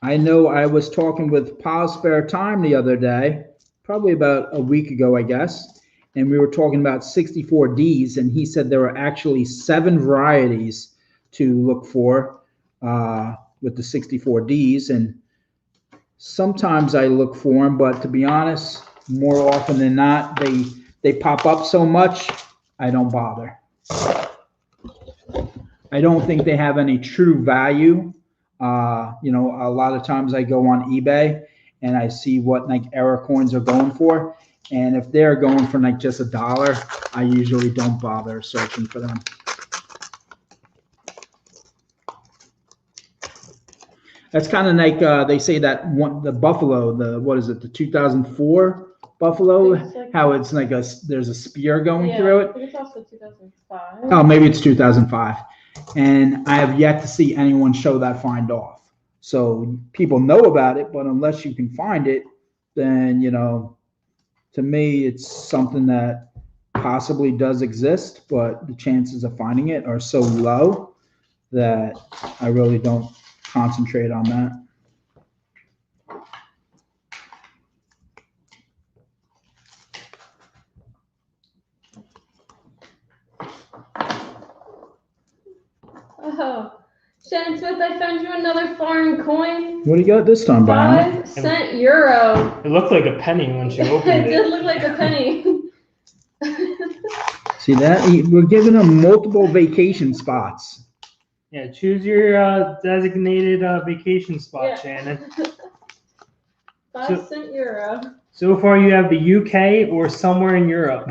I know I was talking with Pa's Spare Time the other day, probably about a week ago, I guess, and we were talking about 64Ds, and he said there were actually 7 varieties to look for with the 64Ds, and sometimes I look for them, but to be honest, more often than not, they pop up so much, I don't bother. I don't think they have any true value. A lot of times I go on eBay and I see what like error coins are going for, and if they're going for like just $1, I usually don't bother searching for them. That's kind of like they say that one, the Buffalo, what is it, the 2004 Buffalo? How it's like there's a spear going through it. I think it's also 2005. Oh, maybe it's 2005. And I have yet to see anyone show that find off. So people know about it, but unless you can find it, then, to me, it's something that possibly does exist, but the chances of finding it are so low that I really don't concentrate on that. Oh, Shannon Smith, I found you another foreign coin. What do you got this time, Brian? 5-cent euro. It looked like a penny when she It opened it. did look like a penny. See that? We're giving them multiple vacation spots. Yeah, choose your designated vacation spot, Shannon. 5-cent euro. So far, you have the UK or somewhere in Europe.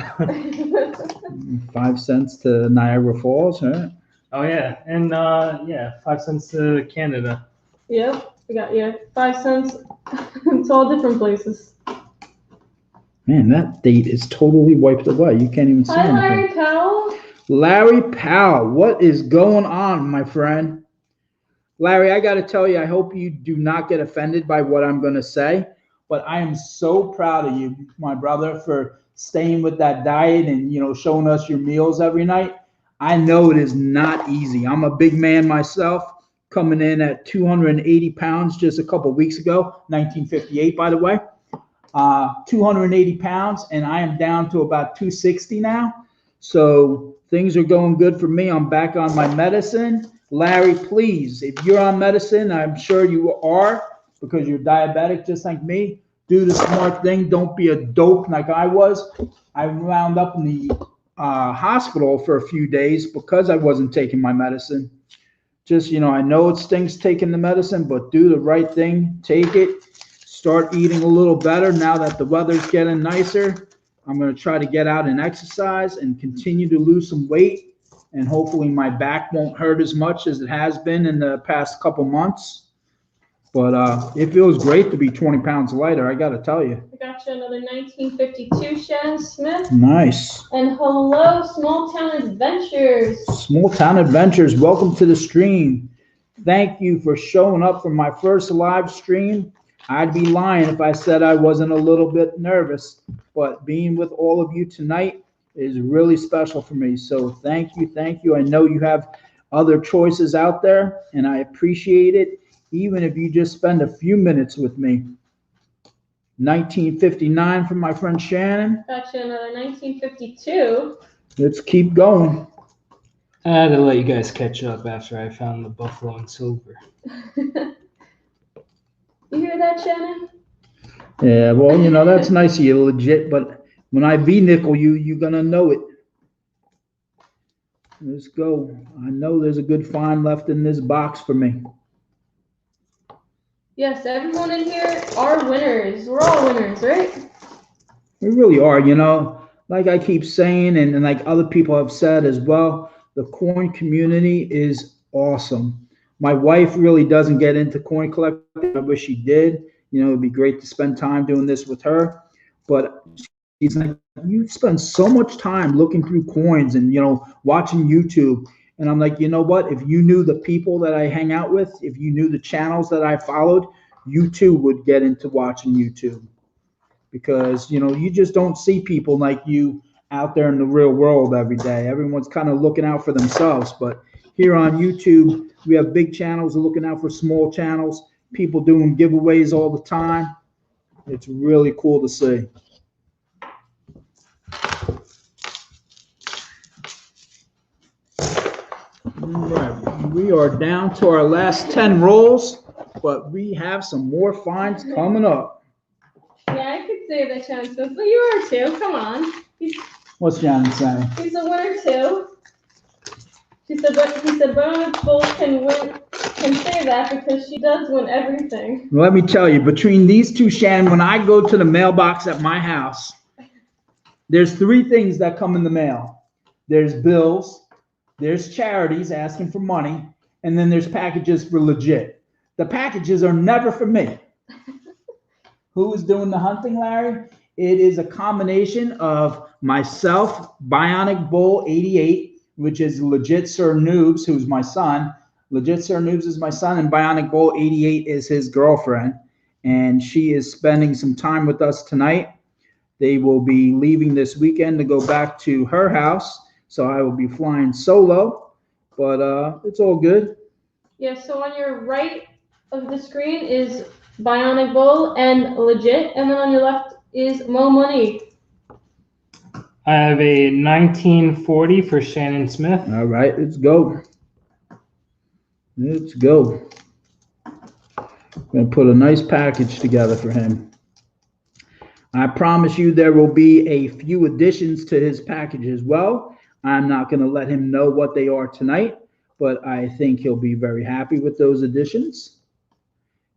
5 cents to Niagara Falls, right? Oh yeah, and 5 cents to Canada. Yep, we got 5 cents. It's all different places. Man, that date is totally wiped away. You can't even see Hi, anything. Larry Powell. Larry Powell, what is going on, my friend? Larry, I got to tell you, I hope you do not get offended by what I'm going to say, but I am so proud of you, my brother, for staying with that diet and, showing us your meals every night. I know it is not easy. I'm a big man myself, coming in at 280 pounds just a couple weeks ago, 1958, by the way. 280 pounds, and I am down to about 260 now. So things are going good for me. I'm back on my medicine. Larry, please, if you're on medicine, I'm sure you are because you're diabetic just like me, do the smart thing. Don't be a dope like I was. I wound up in the hospital for a few days because I wasn't taking my medicine. Just, I know it stinks taking the medicine, but do the right thing. Take it. Start eating a little better now that the weather's getting nicer. I'm going to try to get out and exercise and continue to lose some weight. And hopefully my back won't hurt as much as it has been in the past couple months. But it feels great to be 20 pounds lighter, I got to tell you. I got you another 1952 Shannon Smith. Nice. And hello, Small Town Adventures. Small Town Adventures, welcome to the stream. Thank you for showing up for my first live stream. I'd be lying if I said I wasn't a little bit nervous, but being with all of you tonight is really special for me. So thank you, thank you. I know you have other choices out there, and I appreciate it, even if you just spend a few minutes with me. 1959 from my friend Shannon. Got you another 1952. Let's keep going. I had to let you guys catch up after I found the Buffalo and Silver. You hear that, Shannon? Yeah, well, that's nice of you, legit, but when I V-nickel you, you're going to know it. Let's go. I know there's a good find left in this box for me. Yes, everyone in here are winners. We're all winners, right? We really are, like I keep saying, and like other people have said as well, the coin community is awesome. My wife really doesn't get into coin collecting. I wish she did. It'd be great to spend time doing this with her. But she's like, you spend so much time looking through coins and, watching YouTube. And I'm like, you know what? If you knew the people that I hang out with, if you knew the channels that I followed, you too would get into watching YouTube. Because, you just don't see people like you out there in the real world every day. Everyone's kind of looking out for themselves. But here on YouTube, we have big channels looking out for small channels, people doing giveaways all the time. It's really cool to see. All right, we are down to our last 10 rolls, but we have some more finds coming up. Yeah, I could say that, Shannon Smith, but you are too. Come on. What's Shannon saying? He's a winner too. He said Bionicbull can say that because she does win everything. Let me tell you, between these two, Shannon, when I go to the mailbox at my house, there's 3 things that come in the mail. There's bills, there's charities asking for money, and then there's packages for legit. The packages are never for me. Who is doing the hunting, Larry? It is a combination of myself, Bionicbull88, which is Legit SirNoobs, who's my son. Legit SirNoobs is my son, and Bionicbull88 is his girlfriend. And she is spending some time with us tonight. They will be leaving this weekend to go back to her house. So I will be flying solo, but it's all good. Yeah, so on your right of the screen is Bionicbull and Legit, and then on your left is Mo Money. I have a 1940 for Shannon Smith. All right, let's go. Let's go. I'm going to put a nice package together for him. I promise you there will be a few additions to his package as well. I'm not going to let him know what they are tonight, but I think he'll be very happy with those additions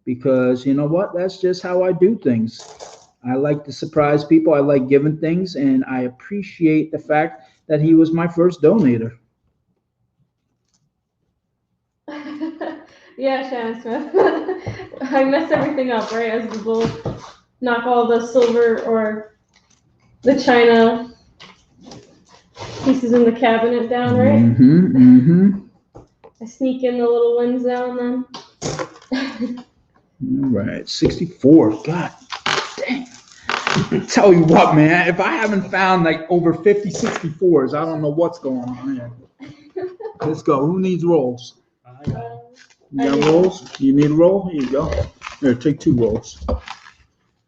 because you know what? That's just how I do things. I like to surprise people. I like giving things, and I appreciate the fact that he was my first donator. Yeah, Shannon Smith. I mess everything up, right? As the bull, knock all the silver or the china pieces in the cabinet down, right? I sneak in the little ones down then. All right, 64. God dang. Tell you what, man, if I haven't found like over 50 64s, I don't know what's going on here. Let's go. Who needs rolls? You got rolls? You need a roll? Here you go. Here, take 2 rolls.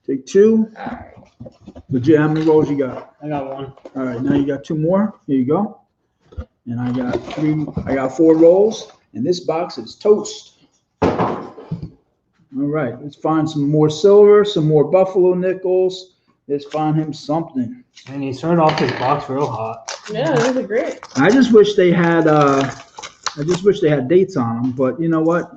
Take 2. All right. Legit, how many rolls you got? I got 1. All right, now you got 2 more. Here you go. And I got 3. I got 4 rolls, and this box is toast. All right, let's find some more silver, some more buffalo nickels. Let's find him something. And he started off his box real hot. Yeah, those are great. I just wish they had dates on them, but you know what?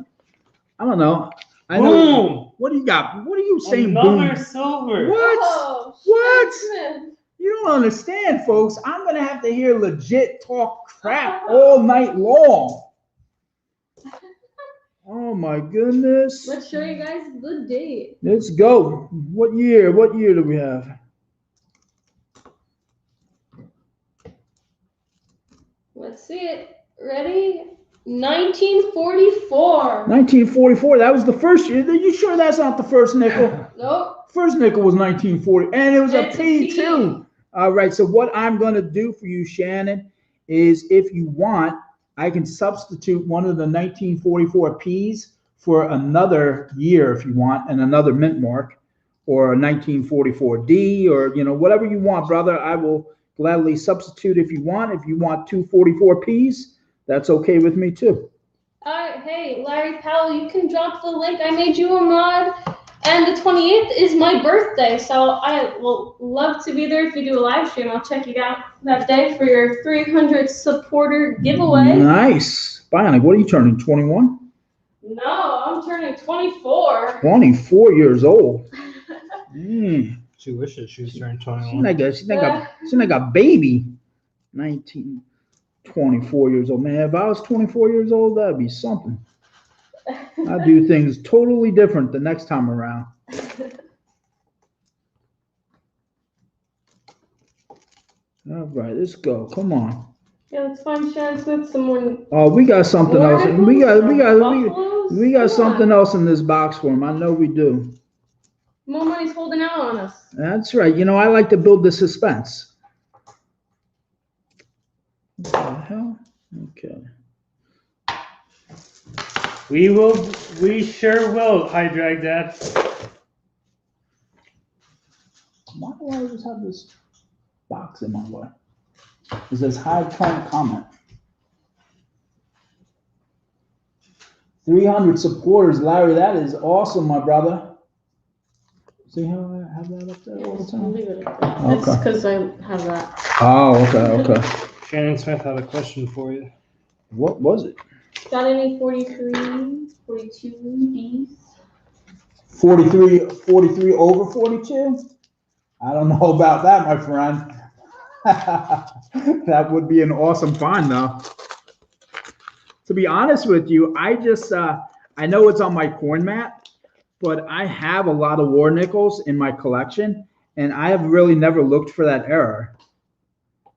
I don't know. I know. Boom! What do you got? What are you saying? Another Boom? silver. What? Oh, What? Smith. You don't understand, folks. I'm gonna have to hear Legit talk crap all night long. Oh my goodness. Let's show you guys the date. Let's go. What year? What year do we have? Let's see it. Ready? 1944. 1944. That was the first year. Are you sure that's not the first nickel? Nope. First nickel was 1940, and it was a It's a P P. too. All right. So what I'm gonna do for you, Shannon, is if you want, I can substitute one of the 1944 Ps for another year if you want, and another mint mark, or a 1944 D, or whatever you want, brother. I will gladly substitute if you want. If you want 244 Ps, that's okay with me too. Hey, Larry Powell, you can drop the link. I made you a mod. And the 28th is my birthday, so I will love to be there. If you do a live stream, I'll check you out that day for your 300 supporter giveaway. Nice. Bionic, what are you turning, 21? No, I'm turning 24. 24 years old. She wishes she was turning 21. She's like a baby. 19, 24 years old. Man, if I was 24 years old, that'd be something. I do things totally different the next time around. All right, let's go. Come on. Yeah, let's find Shannon Smith some more. Oh, we got something else. We got something else. else in this box for him. I know we do. More money's holding out on us. That's right. I like to build the suspense. What the hell? Okay. We sure will, High Drag Dad. Why do I always have this box in my way? It says high current comment. 300 supporters, Larry. That is awesome, my brother. See how I have that up there all the time? Leave it like that. That's because I have that. Oh, okay. Shannon Smith had a question for you. What was it? Got any 43, 42 Ds? 43 over 42? I don't know about that, my friend. That would be an awesome find, though. To be honest with you, I I know it's on my coin map, but I have a lot of war nickels in my collection, and I have really never looked for that error.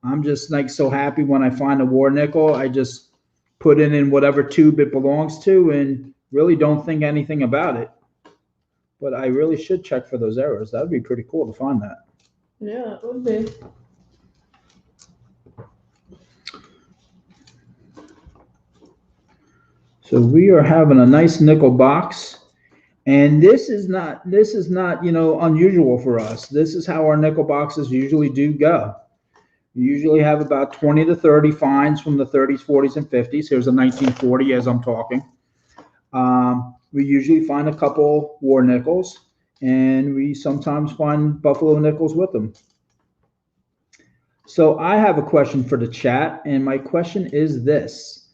I'm just like so happy when I find a war nickel. I just put it in whatever tube it belongs to and really don't think anything about it. But I really should check for those errors. That would be pretty cool to find that. Yeah, it would be. So we are having a nice nickel box. And this is not, unusual for us. This is how our nickel boxes usually do go. We usually have about 20 to 30 finds from the 30s, 40s, and 50s. Here's a 1940 as I'm talking. We usually find a couple war nickels, and we sometimes find buffalo nickels with them. So I have a question for the chat, and my question is this.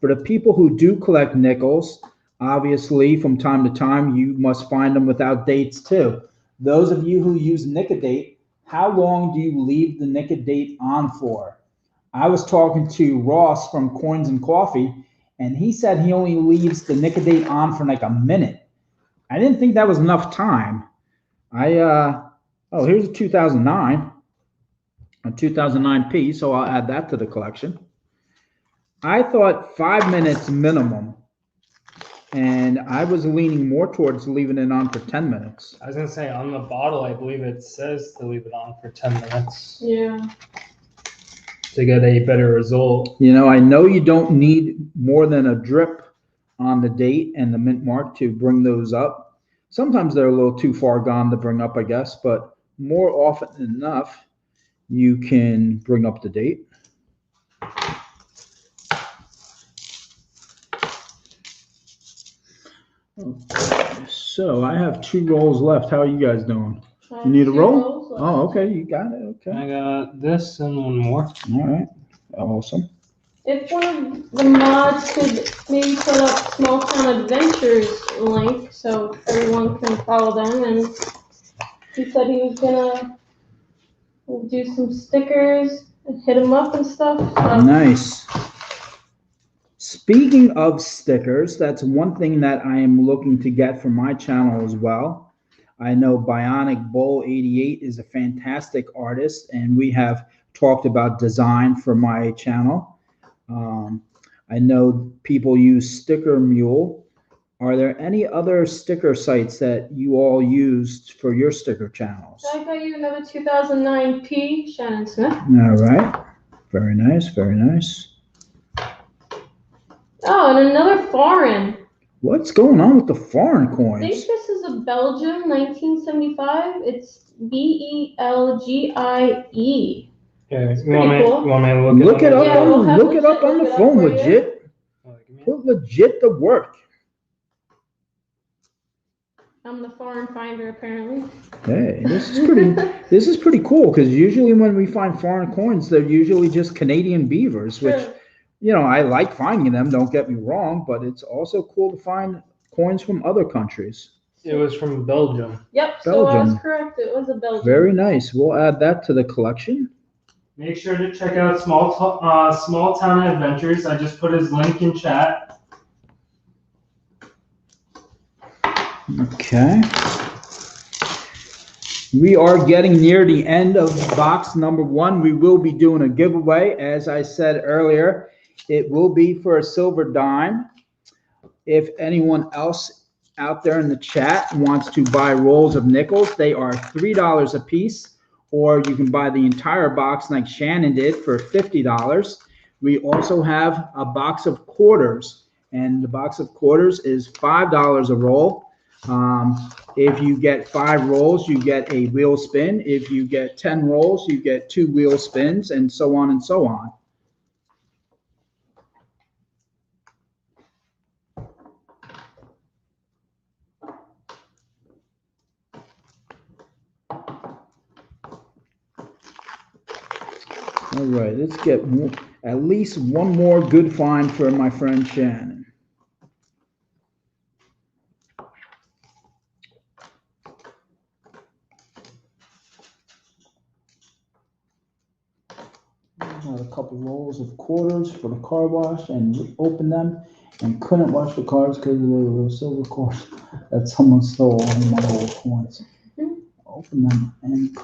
For the people who do collect nickels, obviously, from time to time, you must find them without dates too. Those of you who use Nick-A-Date, how long do you leave the Nick-A-Date on for? I was talking to Ross from Coins and Coffee, and he said he only leaves the Nick-A-Date on for like a minute. I didn't think that was enough time. Here's a 2009, a 2009P, so I'll add that to the collection. I thought 5 minutes minimum. And I was leaning more towards leaving it on for 10 minutes. I was gonna say on the bottle, I believe it says to leave it on for 10 minutes. Yeah. To get a better result. I know you don't need more than a drip on the date and the mint mark to bring those up. Sometimes they're a little too far gone to bring up, I guess, but more often than enough, you can bring up the date. Okay, so I have 2 rolls left. How are you guys doing? You need a roll? Oh, okay, you got it. Okay. I got this and one more. All right, awesome. If one of the mods could maybe put up Small Town Adventures link so everyone can follow them, and he said he was gonna do some stickers and hit them up and stuff. So. Nice. Speaking of stickers, that's one thing that I am looking to get for my channel as well. I know Bionicbull88 is a fantastic artist, and we have talked about design for my channel. I know people use Sticker Mule. Are there any other sticker sites that you all used for your sticker channels? I got you another 2009P, Shannon Smith. All right. Very nice, very nice. Oh, and another foreign. What's going on with the foreign coins? I think this is a Belgium 1975. It's BELGIE. Yeah, you want me to Look it up. Yeah, we'll have look it up on the look it up phone, for you. legit. Put legit to work. I'm the foreign finder, apparently. Hey, this is pretty. This is pretty cool because usually when we find foreign coins, they're usually just Canadian beavers, which, I like finding them. Don't get me wrong, but it's also cool to find coins from other countries. It was from Belgium. Yep. So I was correct. It was a Belgium. Very nice. We'll add that to the collection. Make sure to check out Small Town Adventures. I just put his link in chat. Okay. We are getting near the end of box number 1. We will be doing a giveaway. As I said earlier, it will be for a silver dime. If anyone else out there in the chat wants to buy rolls of nickels, they are $3 a piece. Or you can buy the entire box like Shannon did for $50. We also have a box of quarters, and the box of quarters is $5 a roll. If you get 5 rolls, you get a wheel spin. If you get 10 rolls, you get 2 wheel spins, and so on and so on. All right, let's get at least one more good find for my friend Shannon. How to couple rolls of quarters for the car wash and opened them and couldn't wash the cars because of the silver coins that someone stole in my old coins. Open them and,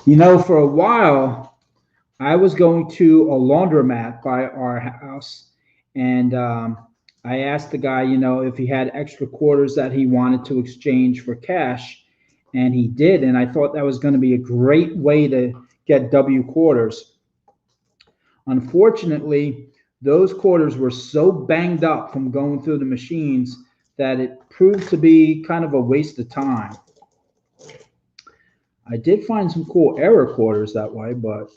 you know, for a while I was going to a laundromat by our house, and I asked the guy, you know, if he had extra quarters that he wanted to exchange for cash, and he did, and I thought that was going to be a great way to get W quarters. Unfortunately, those quarters were so banged up from going through the machines that it proved to be kind of a waste of time. I did find some cool error quarters that way, but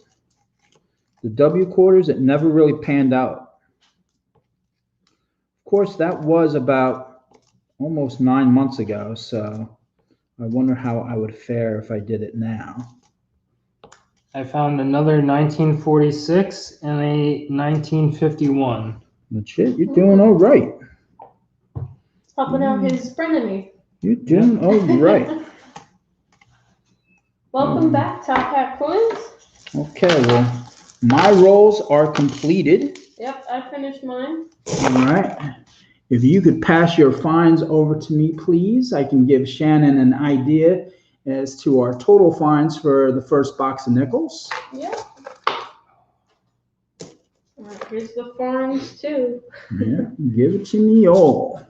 the W quarters, it never really panned out. Of course, that was about almost 9 months ago, so I wonder how I would fare if I did it now. I found another 1946 and a 1951. Legit, you're doing all right. Helping out his frenemy. You're doing all right. Welcome back, Top Hat Coins. Okay, well, my rolls are completed. Yep, I finished mine. All right. If you could pass your finds over to me, please, I can give Shannon an idea as to our total finds for the first box of nickels. Yep. All right, here's the farms too. Yeah, give it to me all.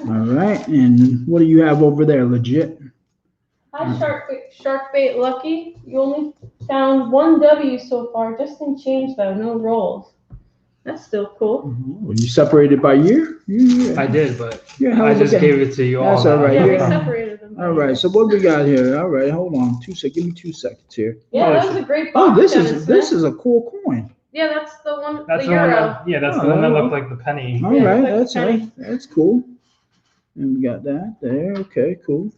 All right, and what do you have over there, Legit? Hi, Shark Bait Lucky. You only found 1 W so far, just in change though, no rolls. That's still cool. Were you separated by year? Yeah. I did, but Yeah, I just gave it to you all. That's all right. Yeah, we Yeah. separated them. All right, so what we got here? All right, hold on. 2 seconds. Give me 2 seconds here. Yeah, that was a great Oh, box. this Shannon is Smith. a cool coin. Yeah, that's the one. That's the the one euro. that, yeah, that's the one that looked like the penny. All Yeah, right, like that's penny. right. That's cool. And we got that there. Okay, cool.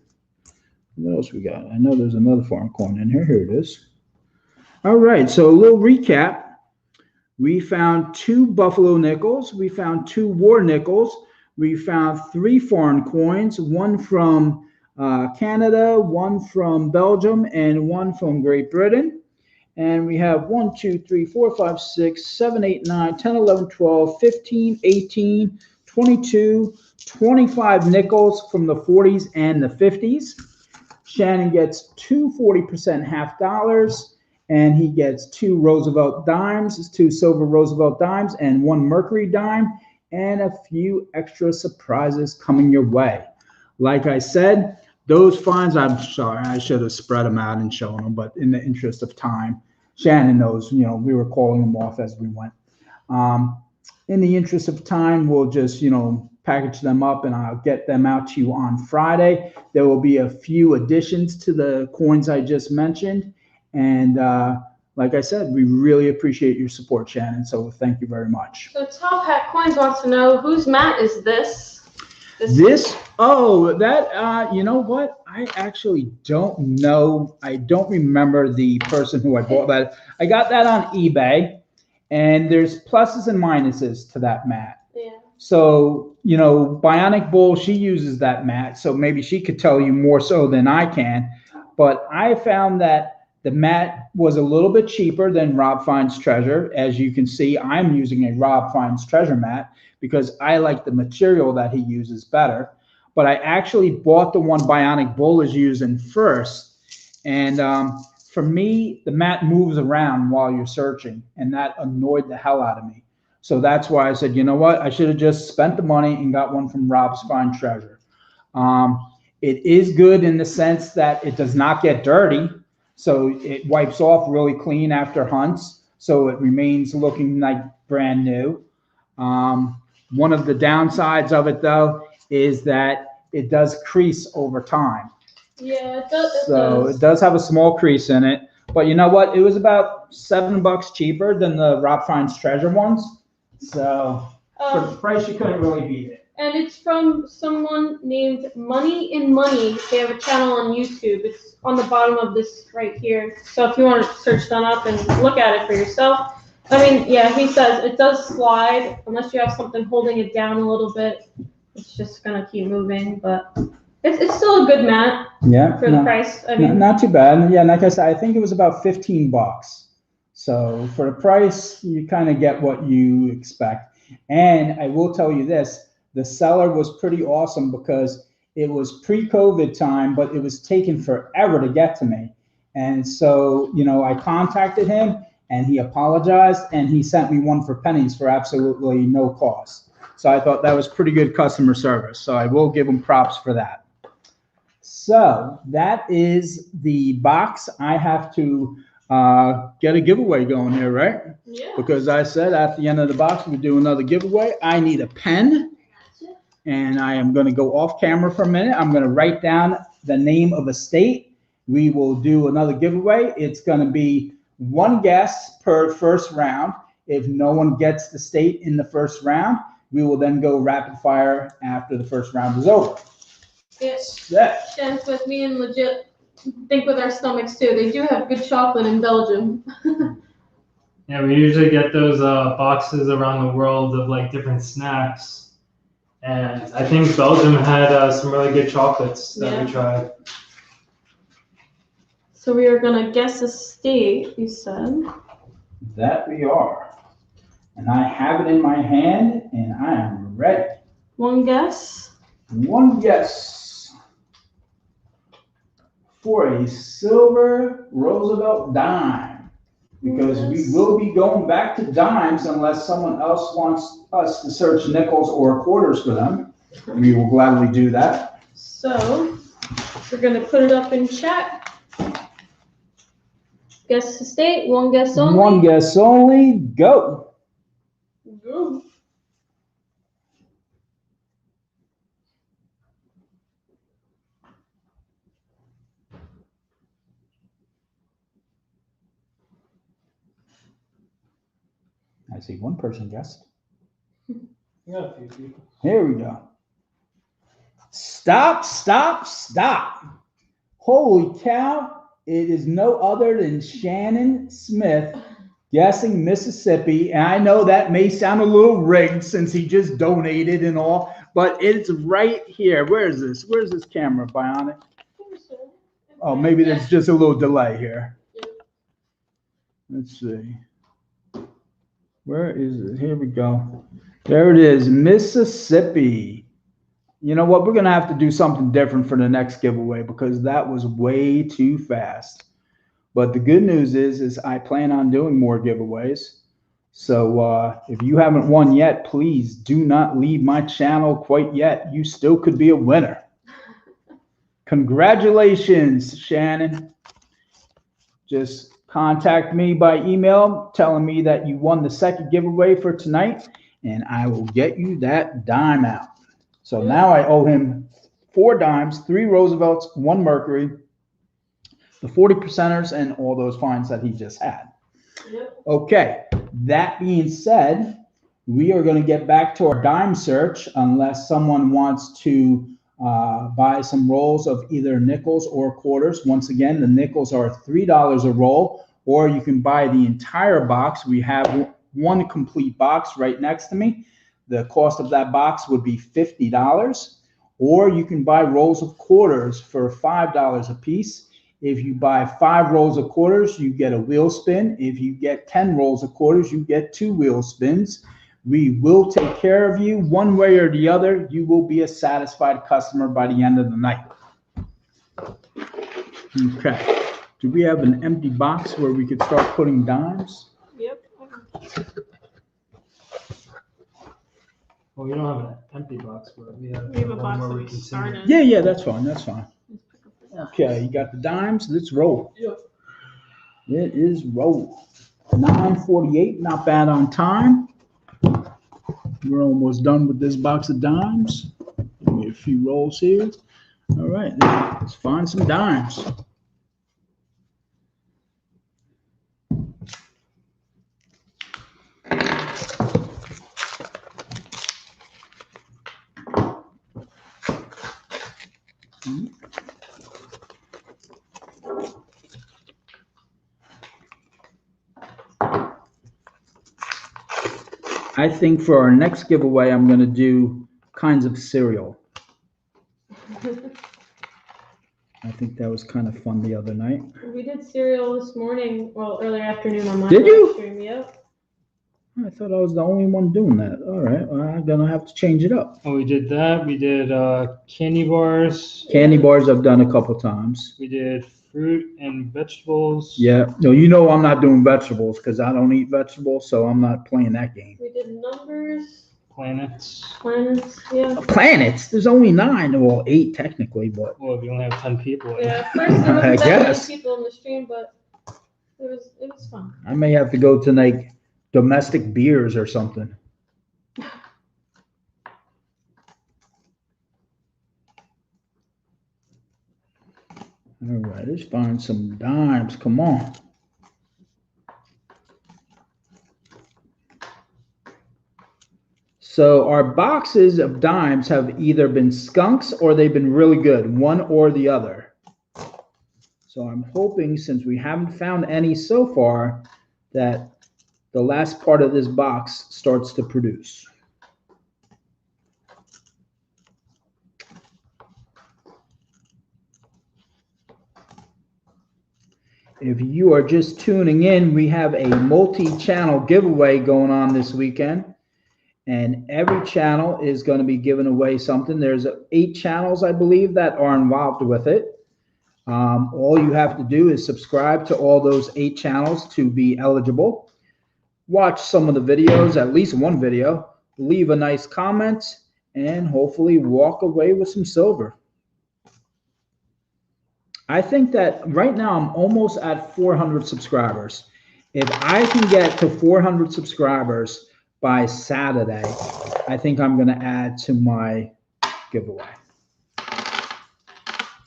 What else we got? I know there's another foreign coin in here. Here it is. All right, so a little recap. We found 2 Buffalo nickels. We found 2 war nickels. We found 3 foreign coins, 1 from Canada, 1 from Belgium, and 1 from Great Britain. And we have 1, 2, 3, 4, 5, 6, 7, 8, 9, 10, 11, 12, 15, 18, 22, 25 nickels from the 40s and the 50s. Shannon gets 2 40% half dollars, and he gets 2 Roosevelt dimes, 2 silver Roosevelt dimes, and 1 Mercury dime, and a few extra surprises coming your way. Like I said, those finds, I'm sorry, I should have spread them out and shown them, but in the interest of time, Shannon knows, you know, we were calling them off as we went. In the interest of time, we'll just, you know, package them up and I'll get them out to you on Friday. There will be a few additions to the coins I just mentioned. And like I said, we really appreciate your support, Shannon. So thank you very much. So Top Hat Coins wants to know whose mat is this? Oh, that, you know what? I actually don't know. I don't remember the person who I bought that. I got that on eBay, and there's pluses and minuses to that mat. Yeah. So, you know, Bionic Bull, she uses that mat, so maybe she could tell you more so than I can. But I found that the mat was a little bit cheaper than Rob Finds Treasure. As you can see, I'm using a Rob Finds Treasure mat because I like the material that he uses better. But I actually bought the one Bionic Bull is using first. And for me, the mat moves around while you're searching, and that annoyed the hell out of me. So that's why I said, you know what? I should have just spent the money and got one from Rob's Find Treasure. It is good in the sense that it does not get dirty. So it wipes off really clean after hunts. So it remains looking like brand new. One of the downsides of it, though, is that it does crease over time. Yeah, it does. So it does have a small crease in it. But you know what? It was about $7 cheaper than the Rob Finds Treasure ones. So for the price, you couldn't really beat it. And it's from someone named Money in Money. They have a channel on YouTube. It's on the bottom of this right here. So if you want to search that up and look at it for yourself. I mean, yeah, he says it does slide unless you have something holding it down a little bit. It's just going to keep moving, but it's still a good mat for the price. I mean, not too bad. Yeah, like I said, I think it was about $15. So for the price, you kind of get what you expect. And I will tell you this, the seller was pretty awesome because it was pre-COVID time, but it was taking forever to get to me. And so, you know, I contacted him and he apologized and he sent me one for pennies for absolutely no cost. So I thought that was pretty good customer service. So I will give him props for that. So that is the box. I have to get a giveaway going here, right? Yeah. Because I said at the end of the box, we do another giveaway. I need a pen. And I am going to go off camera for a minute. I'm going to write down the name of a state. We will do another giveaway. It's going to be one guess per first round. If no one gets the state in the first round, we will then go rapid fire after the first round is over. Yeah. Chance with me and Legit think with our stomachs too. They do have good chocolate in Belgium. Yeah, we usually get those boxes around the world of like different snacks. And I think Belgium had some really good chocolates that we tried. So we are going to guess a state, you said. That we are. And I have it in my hand and I am ready. One guess? One guess for a silver Roosevelt dime. Because we will be going back to dimes unless someone else wants us to search nickels or quarters for them. We will gladly do that. So we're going to put it up in chat. Guess the state, one guess only. One guess only, go. Go. I see one person guessed. Yeah, a few people. Here we go. Stop, stop, stop. Holy cow. It is no other than Shannon Smith guessing Mississippi. And I know that may sound a little rigged since he just donated and all, but it's right here. Where is this? Where's this camera, Bionic? Oh, maybe there's just a little delay here. Let's see. Where is it? Here we go. There it is, Mississippi. You know what? We're going to have to do something different for the next giveaway because that was way too fast. But the good news is I plan on doing more giveaways. So if you haven't won yet, please do not leave my channel quite yet. You still could be a winner. Congratulations, Shannon. Just contact me by email telling me that you won the second giveaway for tonight, and I will get you that dime out. So now I owe him 4 dimes, 3 Roosevelts, 1 Mercury, the 40%ers, and all those fines that he just had. Yep. Okay, that being said, we are going to get back to our dime search unless someone wants to buy some rolls of either nickels or quarters. Once again, the nickels are $3 a roll, or you can buy the entire box. We have one complete box right next to me. The cost of that box would be $50, or you can buy rolls of quarters for $5 a piece. If you buy 5 rolls of quarters, you get a wheel spin. If you get 10 rolls of quarters, you get 2 wheel spins. We will take care of you one way or the other. You will be a satisfied customer by the end of the night. Okay. Do we have an empty box where we could start putting dimes? Yep. Well, we don't have an empty box, but we have a one box where that we we can started. Yeah, that's fine. That's fine. Okay, you got the dimes. Let's roll. Yep. It is roll. 9:48, not bad on time. We're almost done with this box of dimes. Give me a few rolls here. All right, let's find some dimes. I think for our next giveaway, I'm going to do kinds of cereal. I think that was kind of fun the other night. We did cereal this morning, well, early afternoon on my Did you? live stream. Yep. I thought I was the only one doing that. All right, well, I'm gonna have to change it up. Oh, we did that. We did candy bars. Candy bars I've done a couple times. We did fruit and vegetables. Yeah, no, you know I'm not doing vegetables because I don't eat vegetables, so I'm not playing that game. We did numbers. Planets. Planets, yeah. Planets? There's only 9, well 8 technically, but Well, if you only have 10 people. Yeah, at first there I wasn't that many guess. people in the stream, but it was fun. I may have to go to like domestic beers or something. All right, let's find some dimes. Come on. So our boxes of dimes have either been skunks or they've been really good, one or the other. So I'm hoping, since we haven't found any so far, that the last part of this box starts to produce. If you are just tuning in, we have a multi-channel giveaway going on this weekend. And every channel is going to be giving away something. There's 8 channels, I believe, that are involved with it. All you have to do is subscribe to all those 8 channels to be eligible. Watch some of the videos, at least one video. Leave a nice comment, and hopefully walk away with some silver. I think that right now I'm almost at 400 subscribers. If I can get to 400 subscribers by Saturday, I think I'm going to add to my giveaway.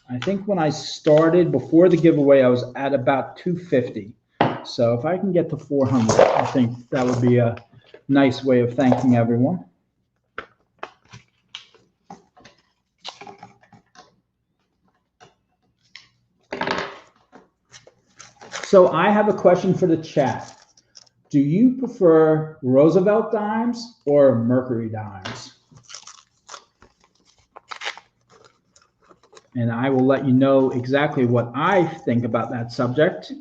I think when I started before the giveaway, I was at about 250. So if I can get to 400, I think that would be a nice way of thanking everyone. So I have a question for the chat. Do you prefer Roosevelt dimes or Mercury dimes? And I will let you know exactly what I think about that subject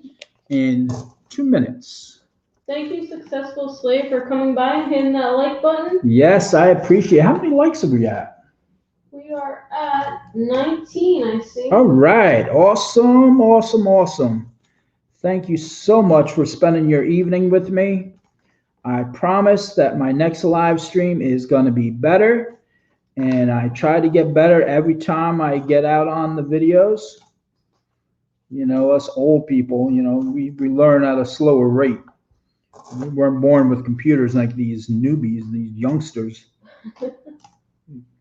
in 2 minutes. Thank you, Successful Slave, for coming by and hitting that like button. Yes, I appreciate it. How many likes have we at? We are at 19, I see. All right. Awesome, awesome, awesome. Thank you so much for spending your evening with me. I promise that my next live stream is going to be better, and I try to get better every time I get out on the videos. You know, us old people, you know, we learn at a slower rate. We weren't born with computers like these newbies, these youngsters,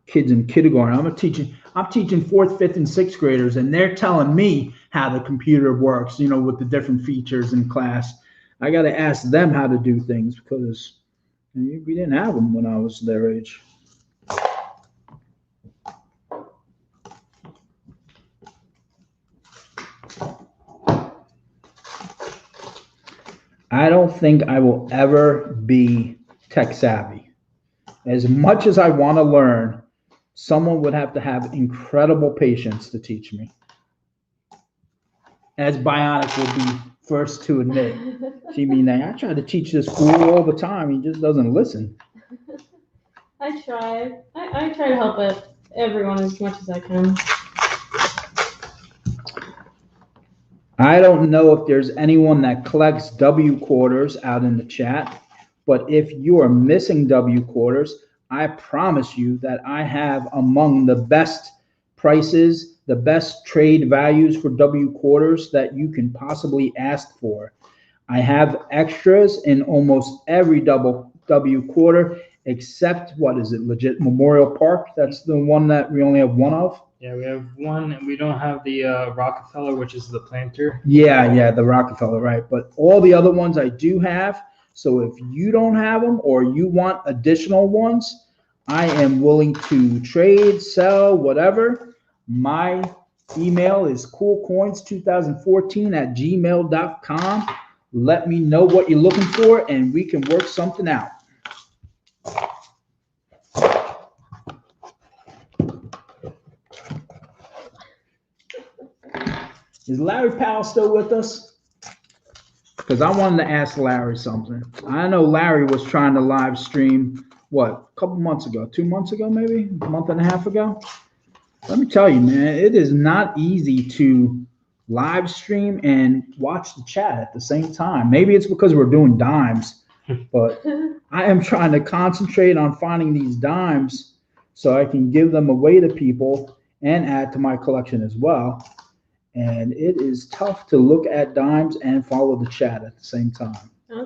kids in kindergarten. I'm teaching 4th, 5th, and 6th graders, and they're telling me how the computer works, you know, with the different features in class. I got to ask them how to do things because we didn't have them when I was their age. I don't think I will ever be tech savvy. As much as I want to learn, someone would have to have incredible patience to teach me. As Bionic will be first to admit. She mean, I try to teach this fool all the time. He just doesn't listen. I try. I try to help everyone as much as I can. I don't know if there's anyone that collects W quarters out in the chat, but if you are missing W quarters, I promise you that I have among the best prices, the best trade values for W quarters that you can possibly ask for. I have extras in almost every W quarter, except, what is it, Legit Memorial Park? That's the one that we only have one of. Yeah, we have one, and we don't have the Rockefeller, which is the planter. Yeah, the Rockefeller, right. But all the other ones I do have. So if you don't have them or you want additional ones, I am willing to trade, sell, whatever. My email is coolcoins2014@gmail.com. Let me know what you're looking for, and we can work something out. Is Larry Powell still with us? Because I wanted to ask Larry something. I know Larry was trying to live stream, what, a couple months ago, 2 months ago, maybe a month and a half ago. Let me tell you, man, it is not easy to live stream and watch the chat at the same time. Maybe it's because we're doing dimes, but I am trying to concentrate on finding these dimes so I can give them away to people and add to my collection as well. And it is tough to look at dimes and follow the chat at the same time. I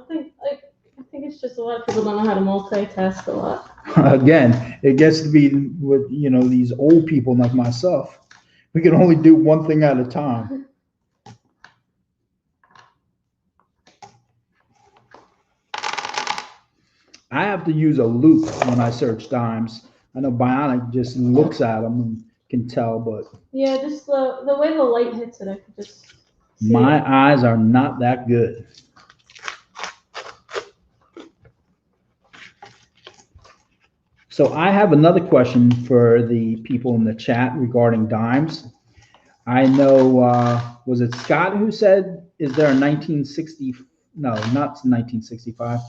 think it's just a lot of people don't know how to multitask a lot. Again, it gets to be with, you know, these old people like myself. We can only do one thing at a time. I have to use a loop when I search dimes. I know Bionic just looks at them and can tell, but yeah, just the way the light hits it, I could just see my it. eyes are not that good. So I have another question for the people in the chat regarding dimes. I know, was it Scott who said, is there a 1960? No, not 1965.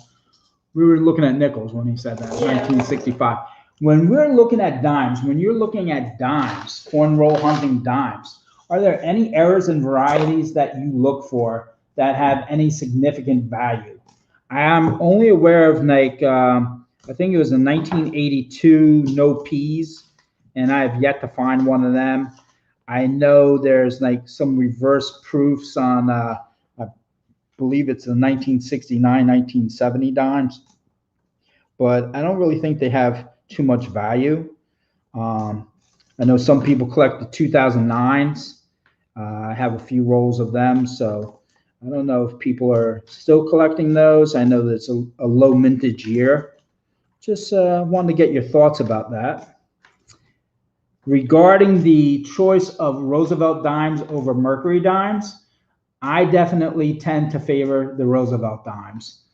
We were looking at nickels when he said that, Yeah. 1965. When we're looking at dimes, when you're looking at dimes, cornrow hunting dimes, are there any errors and varieties that you look for that have any significant value? I am only aware of like, I think it was a 1982 no peas, and I have yet to find one of them. I know there's like some reverse proofs on, I believe it's the 1969, 1970 dimes, but I don't really think they have too much value. I know some people collect the 2009s. I have a few rolls of them, so I don't know if people are still collecting those. I know that it's a low mintage year. Just wanted to get your thoughts about that. Regarding the choice of Roosevelt dimes over Mercury dimes, I definitely tend to favor the Roosevelt dimes.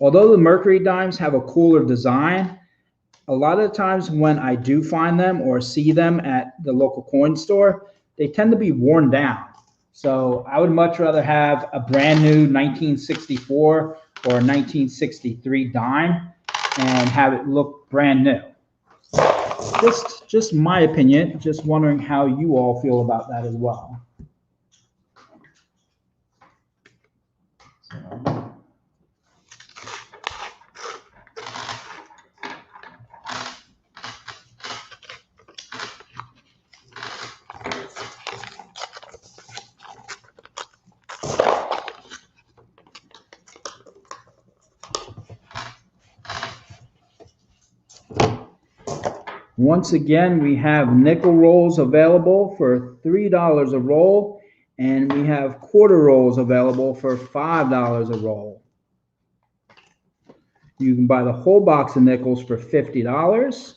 Although the Mercury dimes have a cooler design, a lot of the times when I do find them or see them at the local coin store, they tend to be worn down. So I would much rather have a brand new 1964 or a 1963 dime and have it look brand new. Just my opinion, just wondering how you all feel about that as well. Once again, we have nickel rolls available for $3 a roll, and we have quarter rolls available for $5 a roll. You can buy the whole box of nickels for $50.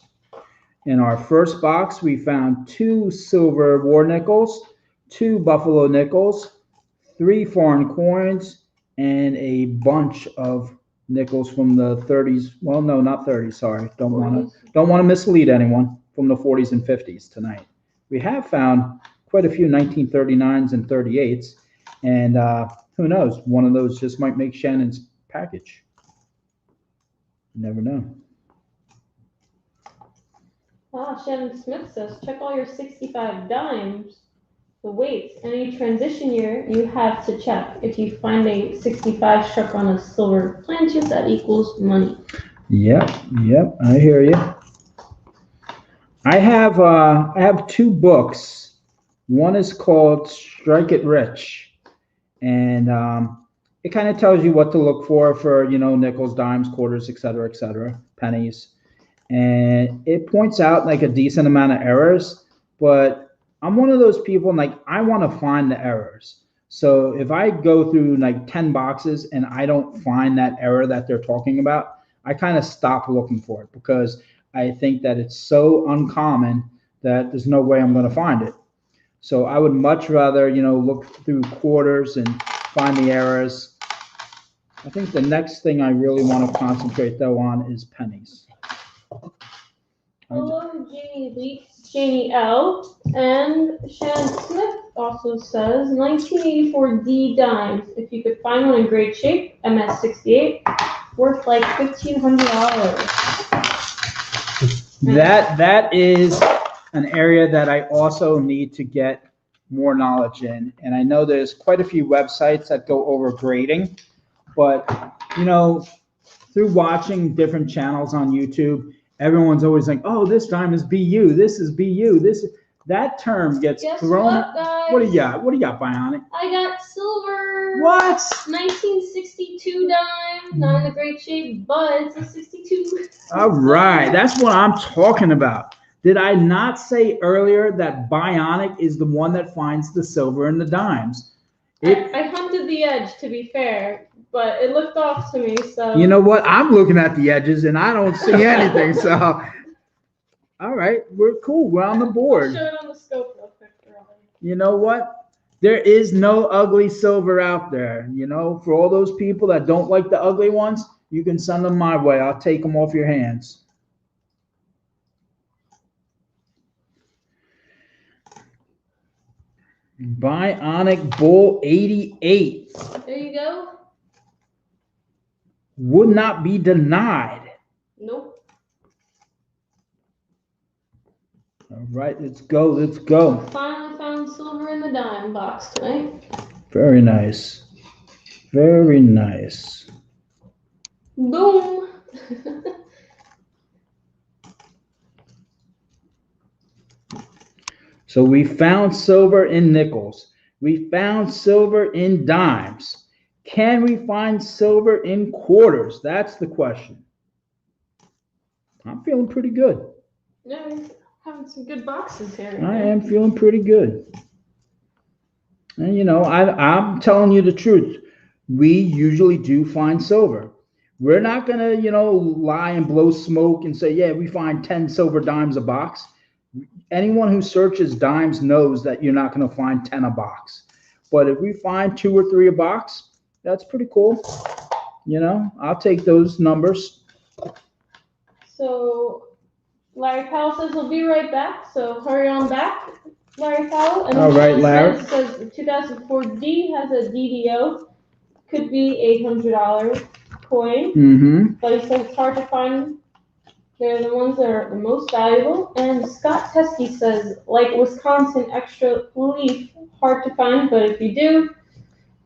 In our first box, we found 2 silver war nickels, 2 buffalo nickels, 3 foreign coins, and a bunch of nickels from the 30s. Well, no, not 30s. Sorry, don't want to mislead anyone. From the 40s and 50s tonight. We have found quite a few 1939s and 38s, and who knows? One of those just might make Shannon's package. You never know. Wow, Shannon Smith says, check all your 65 dimes, the weights, any transition year you have to check. If you find a 65 struck on a silver planchet, that equals money. Yep, I hear you. I have 2 books. One is called Strike It Rich, and it kind of tells you what to look for, you know, nickels, dimes, quarters, etc., pennies. And it points out like a decent amount of errors, but I'm one of those people, like, I want to find the errors. So if I go through like 10 boxes and I don't find that error that they're talking about, I kind of stop looking for it because I think that it's so uncommon that there's no way I'm going to find it. So I would much rather, you know, look through quarters and find the errors. I think the next thing I really want to concentrate though on is pennies. Hello, Janie Lee, Janie L. And Shannon Smith also says 1984 D dimes. If you could find one in great shape, MS68, worth like $1,500. That is an area that I also need to get more knowledge in. And I know there's quite a few websites that go over grading, but you know, through watching different channels on YouTube, everyone's always like, oh, this dime is BU, this is BU, that term gets thrown. What, guys? What do you got? What do you got, Bionic? I got silver. What? 1962 dime, not in the great shape, but it's a 62. All right, that's what I'm talking about. Did I not say earlier that Bionic is the one that finds the silver in the dimes? I hunted the edge, to be fair, but it looked off to me, so. You know what? I'm looking at the edges and I don't see anything, so. All right, we're cool. We're on the board. I'll show it on the scope real quick. You know what? There is no ugly silver out there. You know, for all those people that don't like the ugly ones, you can send them my way. I'll take them off your hands. Bionicbull88. There you go. Would not be denied. Nope. All right, let's go. Let's go. Finally found silver in the dime box tonight. Very nice. Very nice. Boom. So we found silver in nickels. We found silver in dimes. Can we find silver in quarters? That's the question. I'm feeling pretty good. Yeah, we're having some good boxes here. I am feeling pretty good. And you know, I'm telling you the truth. We usually do find silver. We're not gonna, you know, lie and blow smoke and say, yeah, we find 10 silver dimes a box. Anyone who searches dimes knows that you're not gonna find 10 a box. But if we find 2 or 3 a box, that's pretty cool. You know, I'll take those numbers. So Larry Powell says he'll be right back. So hurry on back, Larry Powell. And all right, Larry. Says the 2004 D has a DDO. Could be $800 coin. Mm-hmm. But he says it's hard to find. They're the ones that are the most valuable. And Scott Teskey says, like Wisconsin extra leaf, hard to find, but if you do,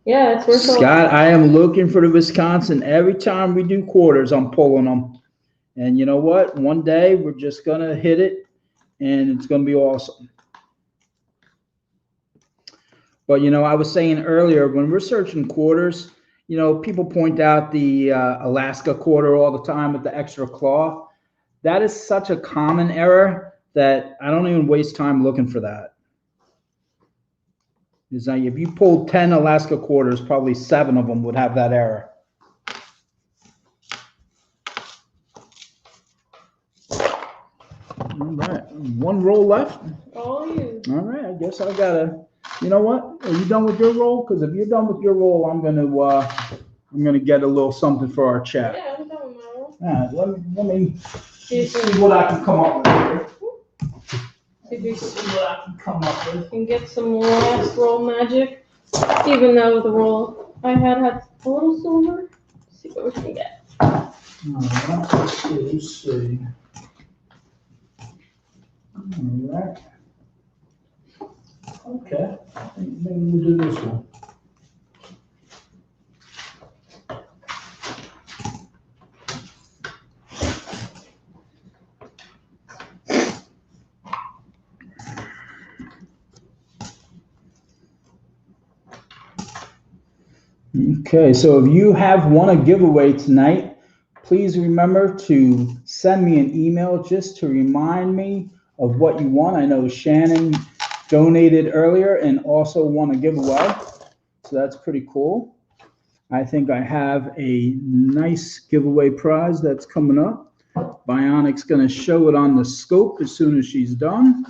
yeah, it's worth it. Scott, I am looking for the Wisconsin. Every time we do quarters, I'm pulling them. And you know what? One day we're just going to hit it, and it's going to be awesome. But, you know, I was saying earlier, when we're searching quarters, you know, people point out the Alaska quarter all the time with the extra claw. That is such a common error that I don't even waste time looking for that. It's like if you pulled 10 Alaska quarters, probably 7 of them would have that error. All right, 1 roll left. All you. All right, I guess I gotta. You know what? Are you done with your roll? Because if you're done with your roll, I'm gonna get a little something for our chat. Yeah, I'm done with my roll. All right, let me see what I can come up with here. See what I can come up with. And get some last roll magic. Even though the roll I had a little silver. Let's see what we can get. All right, let's see. All right. Okay, I think maybe we'll do this one. Okay, so if you have won a giveaway tonight, please remember to send me an email just to remind me of what you won. I know Shannon donated earlier and also won a giveaway, so that's pretty cool. I think I have a nice giveaway prize that's coming up. Bionic's going to show it on the scope as soon as she's done.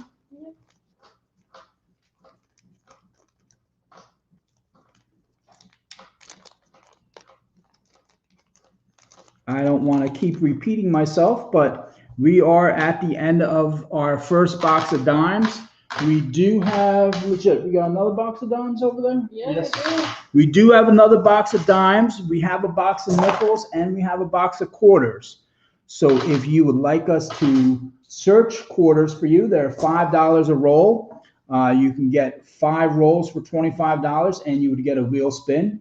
I don't want to keep repeating myself, but We are at the end of our first box of dimes. We do have, legit, we got another box of dimes over there? Yes. We do have another box of dimes. We have a box of nickels, and we have a box of quarters. So if you would like us to search quarters for you, they're $5 a roll. You can get 5 rolls for $25, and you would get a wheel spin.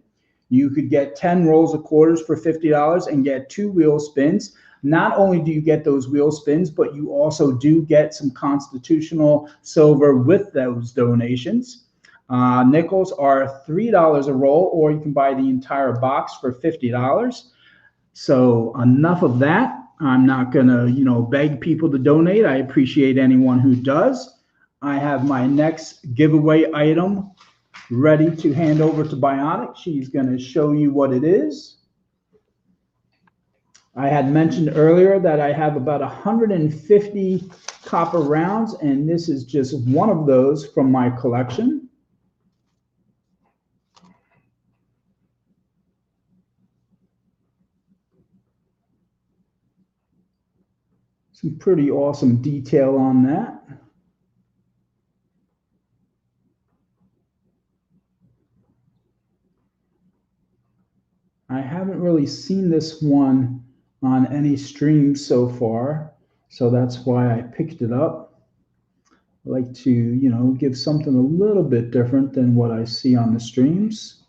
You could get 10 rolls of quarters for $50 and get 2 wheel spins. Not only do you get those wheel spins, but you also do get some constitutional silver with those donations. Nickels are $3 a roll, or you can buy the entire box for $50. So enough of that. I'm not going to, beg people to donate. I appreciate anyone who does. I have my next giveaway item ready to hand over to Bionic. She's going to show you what it is. I had mentioned earlier that I have about 150 copper rounds, and this is just one of those from my collection. Some pretty awesome detail on that. I haven't really seen this one on any streams so far, so that's why I picked it up. I like to, give something a little bit different than what I see on the streams.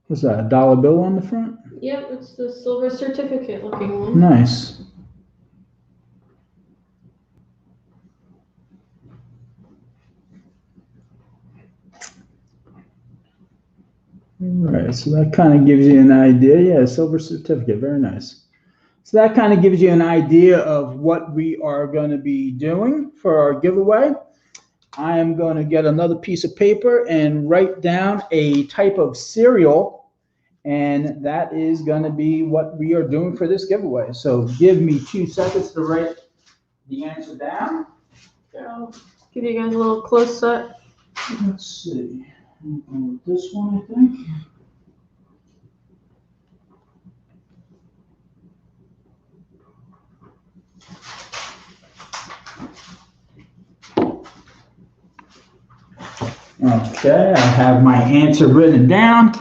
What's that, a dollar bill on the front? Yep, it's the silver certificate looking one. Nice. All right, so that kind of gives you an idea. Yeah, silver certificate, very nice. So that kind of gives you an idea of what we are going to be doing for our giveaway. I am going to get another piece of paper and write down a type of cereal, and that is going to be what we are doing for this giveaway. So give me 2 seconds to write the answer down. I'll give you guys a little close up. Let's see. This one, I think. Okay, I have my answer written down.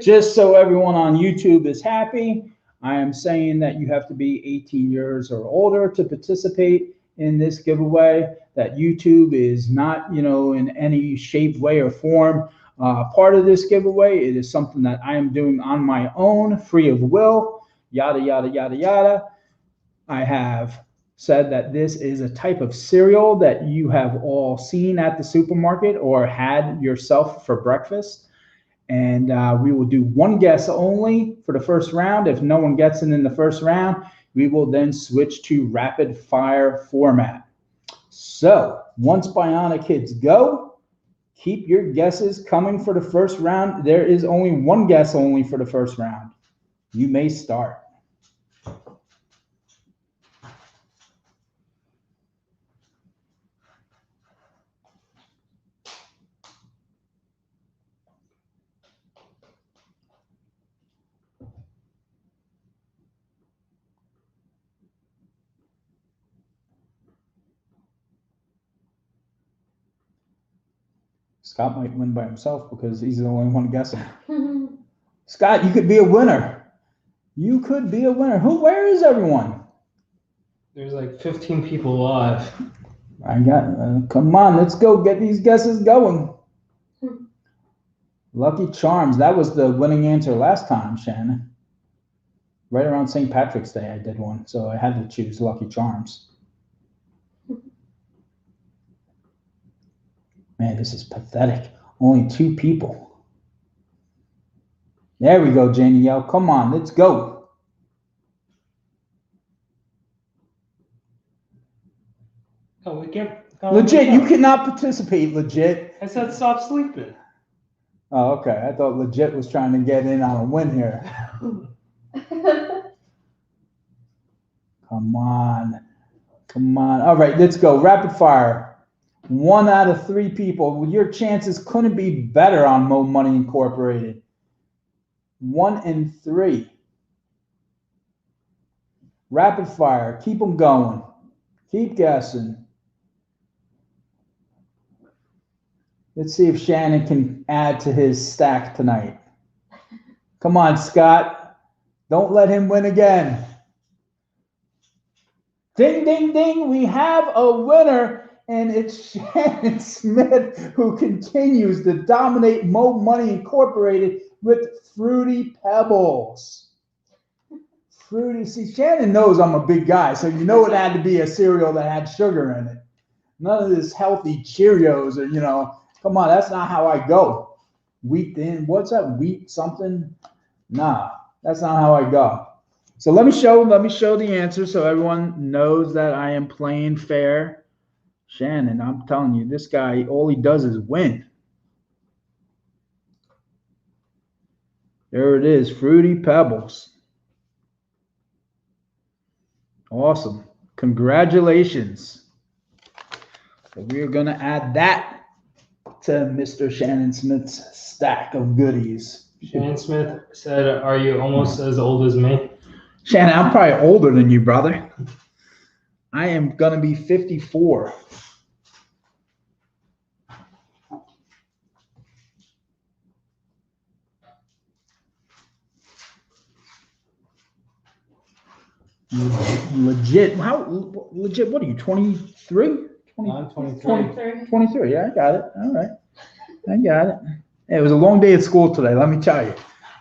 Just so everyone on YouTube is happy, I am saying that you have to be 18 years or older to participate in this giveaway, that YouTube is not, in any shape, way, or form part of this giveaway. It is something that I am doing on my own, free of will, yada, yada, yada, yada. I have said that this is a type of cereal that you have all seen at the supermarket or had yourself for breakfast. And we will do one guess only for the first round. If no one gets it in the first round, we will then switch to rapid fire format. So once Bionic hits go, keep your guesses coming for the first round. There is only one guess only for the first round. You may start. Scott might win by himself because he's the only one guessing. Scott, you could be a winner. You could be a winner. Where is everyone? There's like 15 people live. Come on, let's go get these guesses going. Lucky Charms, that was the winning answer last time, Shannon. Right around St. Patrick's Day, I did one, so I had to choose Lucky Charms. Man, this is pathetic. Only 2 people. There we go, Janie. Come on, let's go. Oh, we can't. Legit, you cannot participate, legit. I said stop sleeping. Oh, okay. I thought legit was trying to get in on a win here. Come on. Come on. All right, let's go. Rapid fire. 1 out of 3 people. Your chances couldn't be better on Mo Money Incorporated. 1 in 3. Rapid fire. Keep them going. Keep guessing. Let's see if Shannon can add to his stack tonight. Come on, Scott. Don't let him win again. Ding, ding, ding. We have a winner, and it's Shannon Smith, who continues to dominate Mo Money Incorporated with Fruity Pebbles. Fruity. See, Shannon knows I'm a big guy, so you know it had to be a cereal that had sugar in it. None of this healthy Cheerios or, you know, come on, that's not how I go. Wheat thin, what's that? Wheat something? Nah, that's not how I go. So let me show the answer so everyone knows that I am playing fair. Shannon, I'm telling you, this guy, all he does is win. There it is, Fruity Pebbles. Awesome. Congratulations. So we are going to add that to Mr. Shannon Smith's stack of goodies. Shannon Smith said, "Are you almost as old as me?" Shannon, I'm probably older than you, brother. I am going to be 54. Legit. How legit? What are you, 23? I'm 23. 23. Yeah, I got it. All right. I got it. Yeah, it was a long day at school today, let me tell you.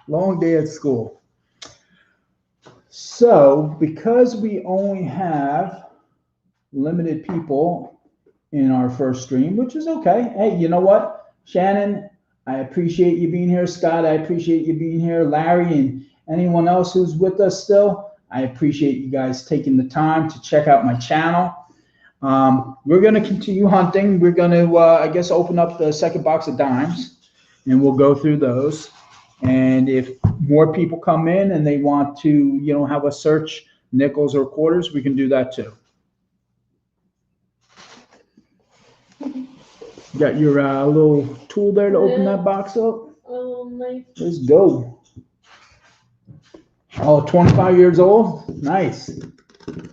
Long day at school. So, because we only have limited people in our first stream, which is okay. Hey, you know what? Shannon, I appreciate you being here. Scott, I appreciate you being here. Larry and anyone else who's with us still, I appreciate you guys taking the time to check out my channel. We're going to continue hunting. We're going to, I guess, open up the second box of dimes, and we'll go through those. And if more people come in and they want to, you know, have us search nickels or quarters, we can do that too. You got your little tool there to open that box up? A little knife. Let's go. Oh, 25 years old? Nice.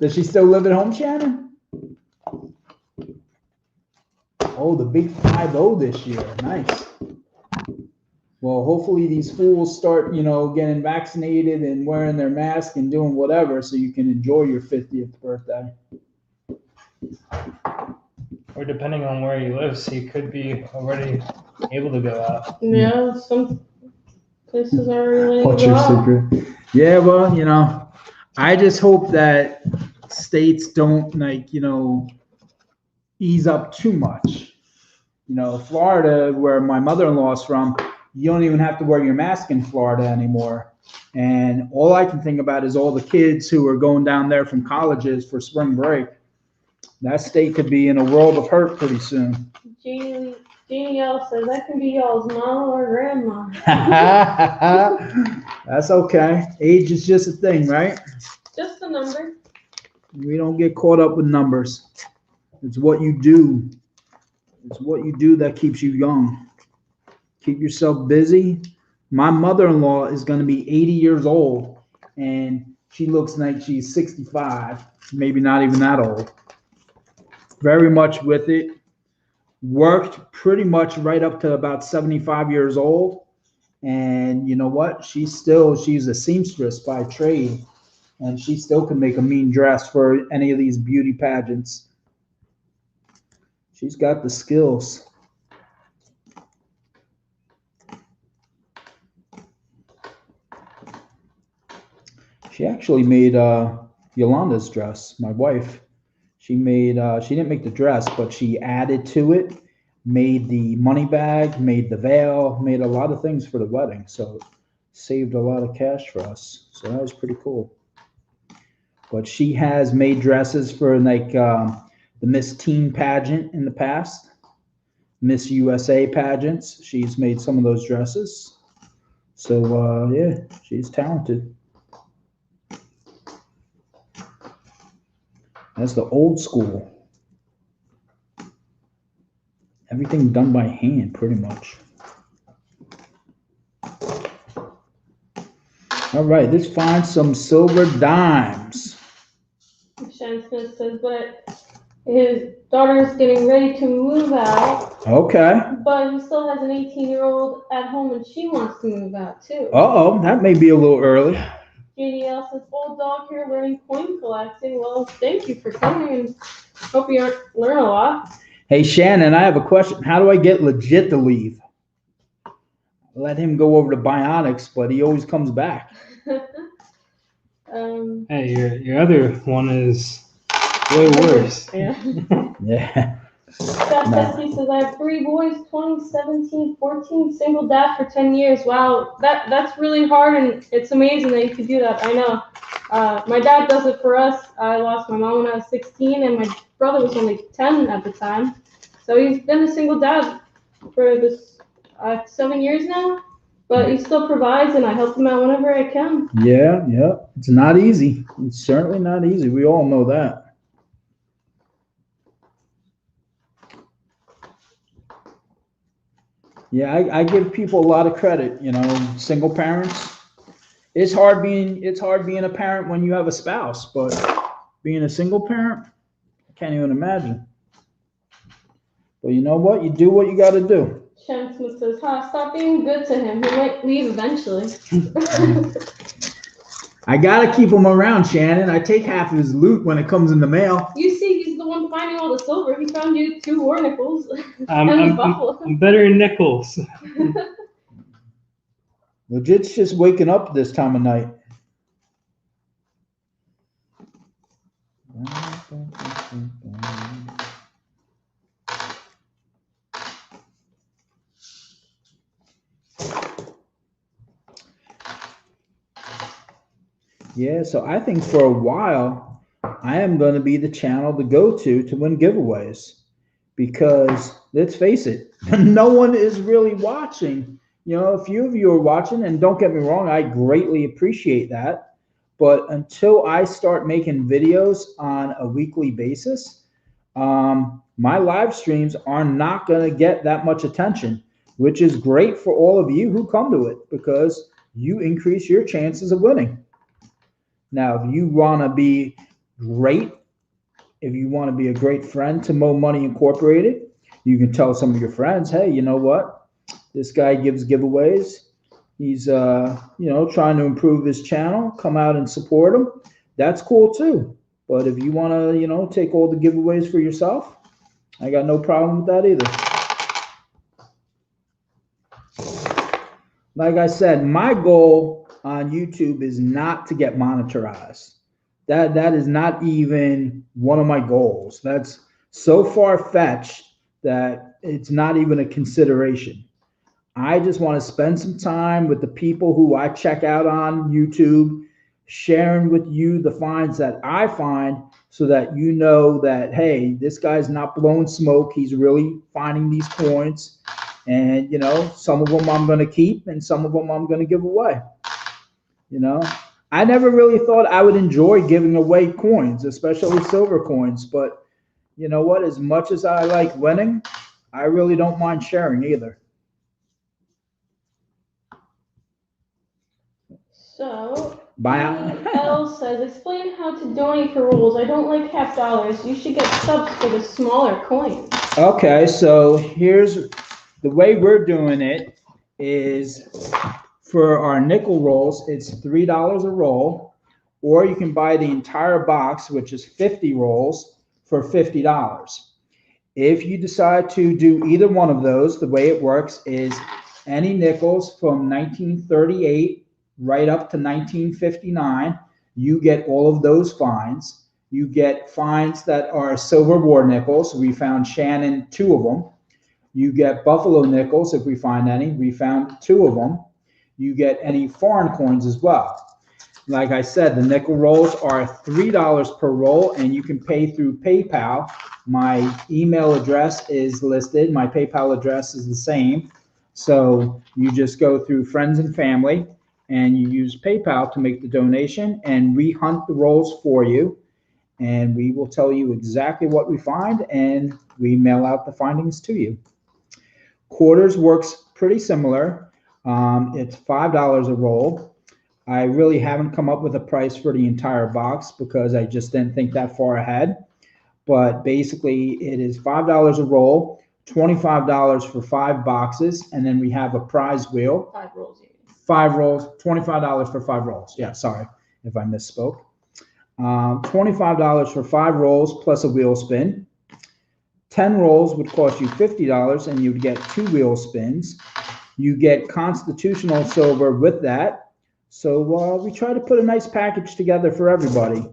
Does she still live at home, Shannon? Oh, the big 5-0 this year. Nice. Well, hopefully these fools start, you know, getting vaccinated and wearing their mask and doing whatever so you can enjoy your 50th birthday. Or depending on where you live, so you could be already able to go out. Yeah, some places are really. What's your secret? Yeah, well, you know, I just hope that states don't, like, you know, ease up too much. You know, Florida, where my mother-in-law is from, you don't even have to wear your mask in Florida anymore. And all I can think about is all the kids who are going down there from colleges for spring break. That state could be in a world of hurt pretty soon. Jeannie L says that can be y'all's mom or grandma. That's okay. Age is just a thing, right? Just a number. We don't get caught up with numbers. It's what you do. It's what you do that keeps you young. Keep yourself busy. My mother-in-law is going to be 80 years old, and she looks like she's 65, maybe not even that old. Very much with it. Worked pretty much right up to about 75 years old. And you know what? She's a seamstress by trade, and she still can make a mean dress for any of these beauty pageants. She's got the skills. She actually made Yolanda's dress, my wife. She didn't make the dress, but she added to it, made the money bag, made the veil, made a lot of things for the wedding. So saved a lot of cash for us. So that was pretty cool. But she has made dresses for like the Miss Teen pageant in the past, Miss USA pageants. She's made some of those dresses. So yeah, she's talented. That's the old school. everything done by hand, pretty much. All right, let's find some silver dimes. Shannon Smith says, but his daughter's getting ready to move out. Okay. But he still has an 18-year-old at home, and she wants to move out too. Uh-oh, that may be a little early. JDL says, old dog here learning coin collecting. Well, thank you for coming, and hope you learn a lot. Hey, Shannon, I have a question. How do I get Legit to leave? Let him go over to Bionics, but he always comes back. Hey, your other one is way worse. Yeah. Yeah. Scott Pesky says, I have 3 boys, 20, 17, 14, single dad for 10 years. Wow, that's really hard, and it's amazing that you could do that. I know. My dad does it for us. I lost my mom when I was 16, and my brother was only 10 at the time. So he's been a single dad for this 7 years now, but he still provides, and I help him out whenever I can. Yeah. It's not easy. It's certainly not easy. We all know that. Yeah, I give people a lot of credit, single parents. It's hard being a parent when you have a spouse, but being a single parent, I can't even imagine. But you know what? You do what you got to do. Shannon Smith says, stop being good to him. He might leave eventually. I got to keep him around, Shannon. I take half of his loot when it comes in the mail. You see, he's the one finding all the silver. He found you 2 war nickels and a buffalo. I'm better in nickels. Legit's just waking up this time of night. Yeah, so I think for a while, I am going to be the channel to go to win giveaways. Because, let's face it, no one is really watching. A few of you are watching, and don't get me wrong, I greatly appreciate that. But until I start making videos on a weekly basis, my live streams are not going to get that much attention, which is great for all of you who come to it, because you increase your chances of winning. Now, if you want to be great, if you want to be a great friend to Mo Money Incorporated, you can tell some of your friends, hey, you know what? This guy gives giveaways. He's, trying to improve his channel. Come out and support him. That's cool too. But if you want to, take all the giveaways for yourself, I got no problem with that either. Like I said, my goal on YouTube is not to get monetized. That is not even one of my goals. That's so far-fetched that it's not even a consideration. I just want to spend some time with the people who I check out on YouTube, sharing with you the finds that I find, so that you know that, hey, this guy's not blowing smoke. He's really finding these coins. And, some of them I'm going to keep, and some of them I'm going to give away. I never really thought I would enjoy giving away coins, especially silver coins. But you know what? As much as I like winning, I really don't mind sharing either. So, Bye. L says, explain how to donate for rolls. I don't like $50. You should get subs for the smaller coins. Okay, so here's the way we're doing it is for our nickel rolls, it's $3 a roll, or you can buy the entire box, which is 50 rolls, for $50. If you decide to do either one of those, the way it works is any nickels from 1938 right up to 1959, you get all of those finds. You get finds that are silver war nickels. We found Shannon 2 of them. You get buffalo nickels if we find any. We found 2 of them. You get any foreign coins as well. Like I said, the nickel rolls are $3 per roll, and you can pay through PayPal. My email address is listed. My PayPal address is the same. So you just go through friends and family, and you use PayPal to make the donation, and we hunt the rolls for you, and we will tell you exactly what we find, and we mail out the findings to you. Quarters works pretty similar. It's $5 a roll. I really haven't come up with a price for the entire box because I just didn't think that far ahead. But basically, it is $5 a roll, $25 for 5 boxes, and then we have a prize wheel. 5 rolls. 5 rolls, $25 for 5 rolls. Yeah, sorry if I misspoke. $25 for 5 rolls plus a wheel spin. 10 rolls would cost you $50, and you'd get 2 wheel spins. You get constitutional silver with that. So we try to put a nice package together for everybody.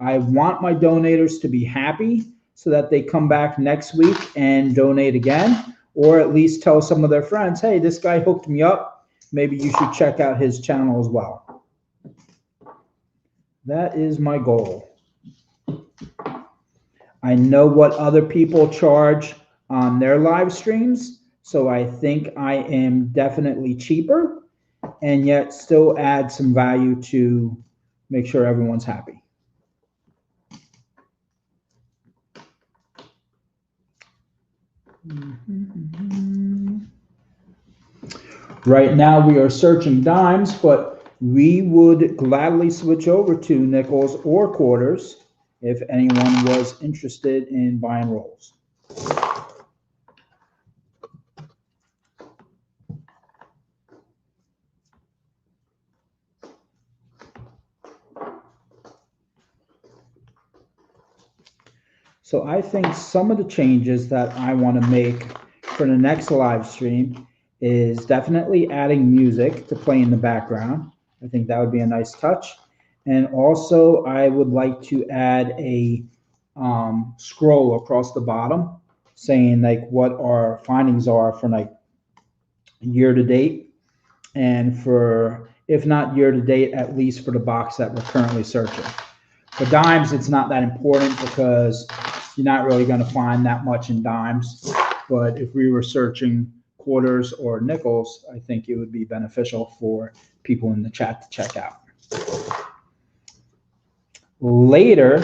I want my donators to be happy so that they come back next week and donate again, or at least tell some of their friends, hey, this guy hooked me up. Maybe you should check out his channel as well. That is my goal. I know what other people charge on their live streams, so I think I am definitely cheaper and yet still add some value to make sure everyone's happy. Right now we are searching dimes, but we would gladly switch over to nickels or quarters if anyone was interested in buying rolls. So I think some of the changes that I want to make for the next live stream is definitely adding music to play in the background. I think that would be a nice touch. And also I would like to add a scroll across the bottom saying like what our findings are for like year to date, and for, if not year to date, at least for the box that we're currently searching. For dimes, it's not that important because you're not really going to find that much in dimes. But if we were searching quarters or nickels, I think it would be beneficial for people in the chat to check out. Later,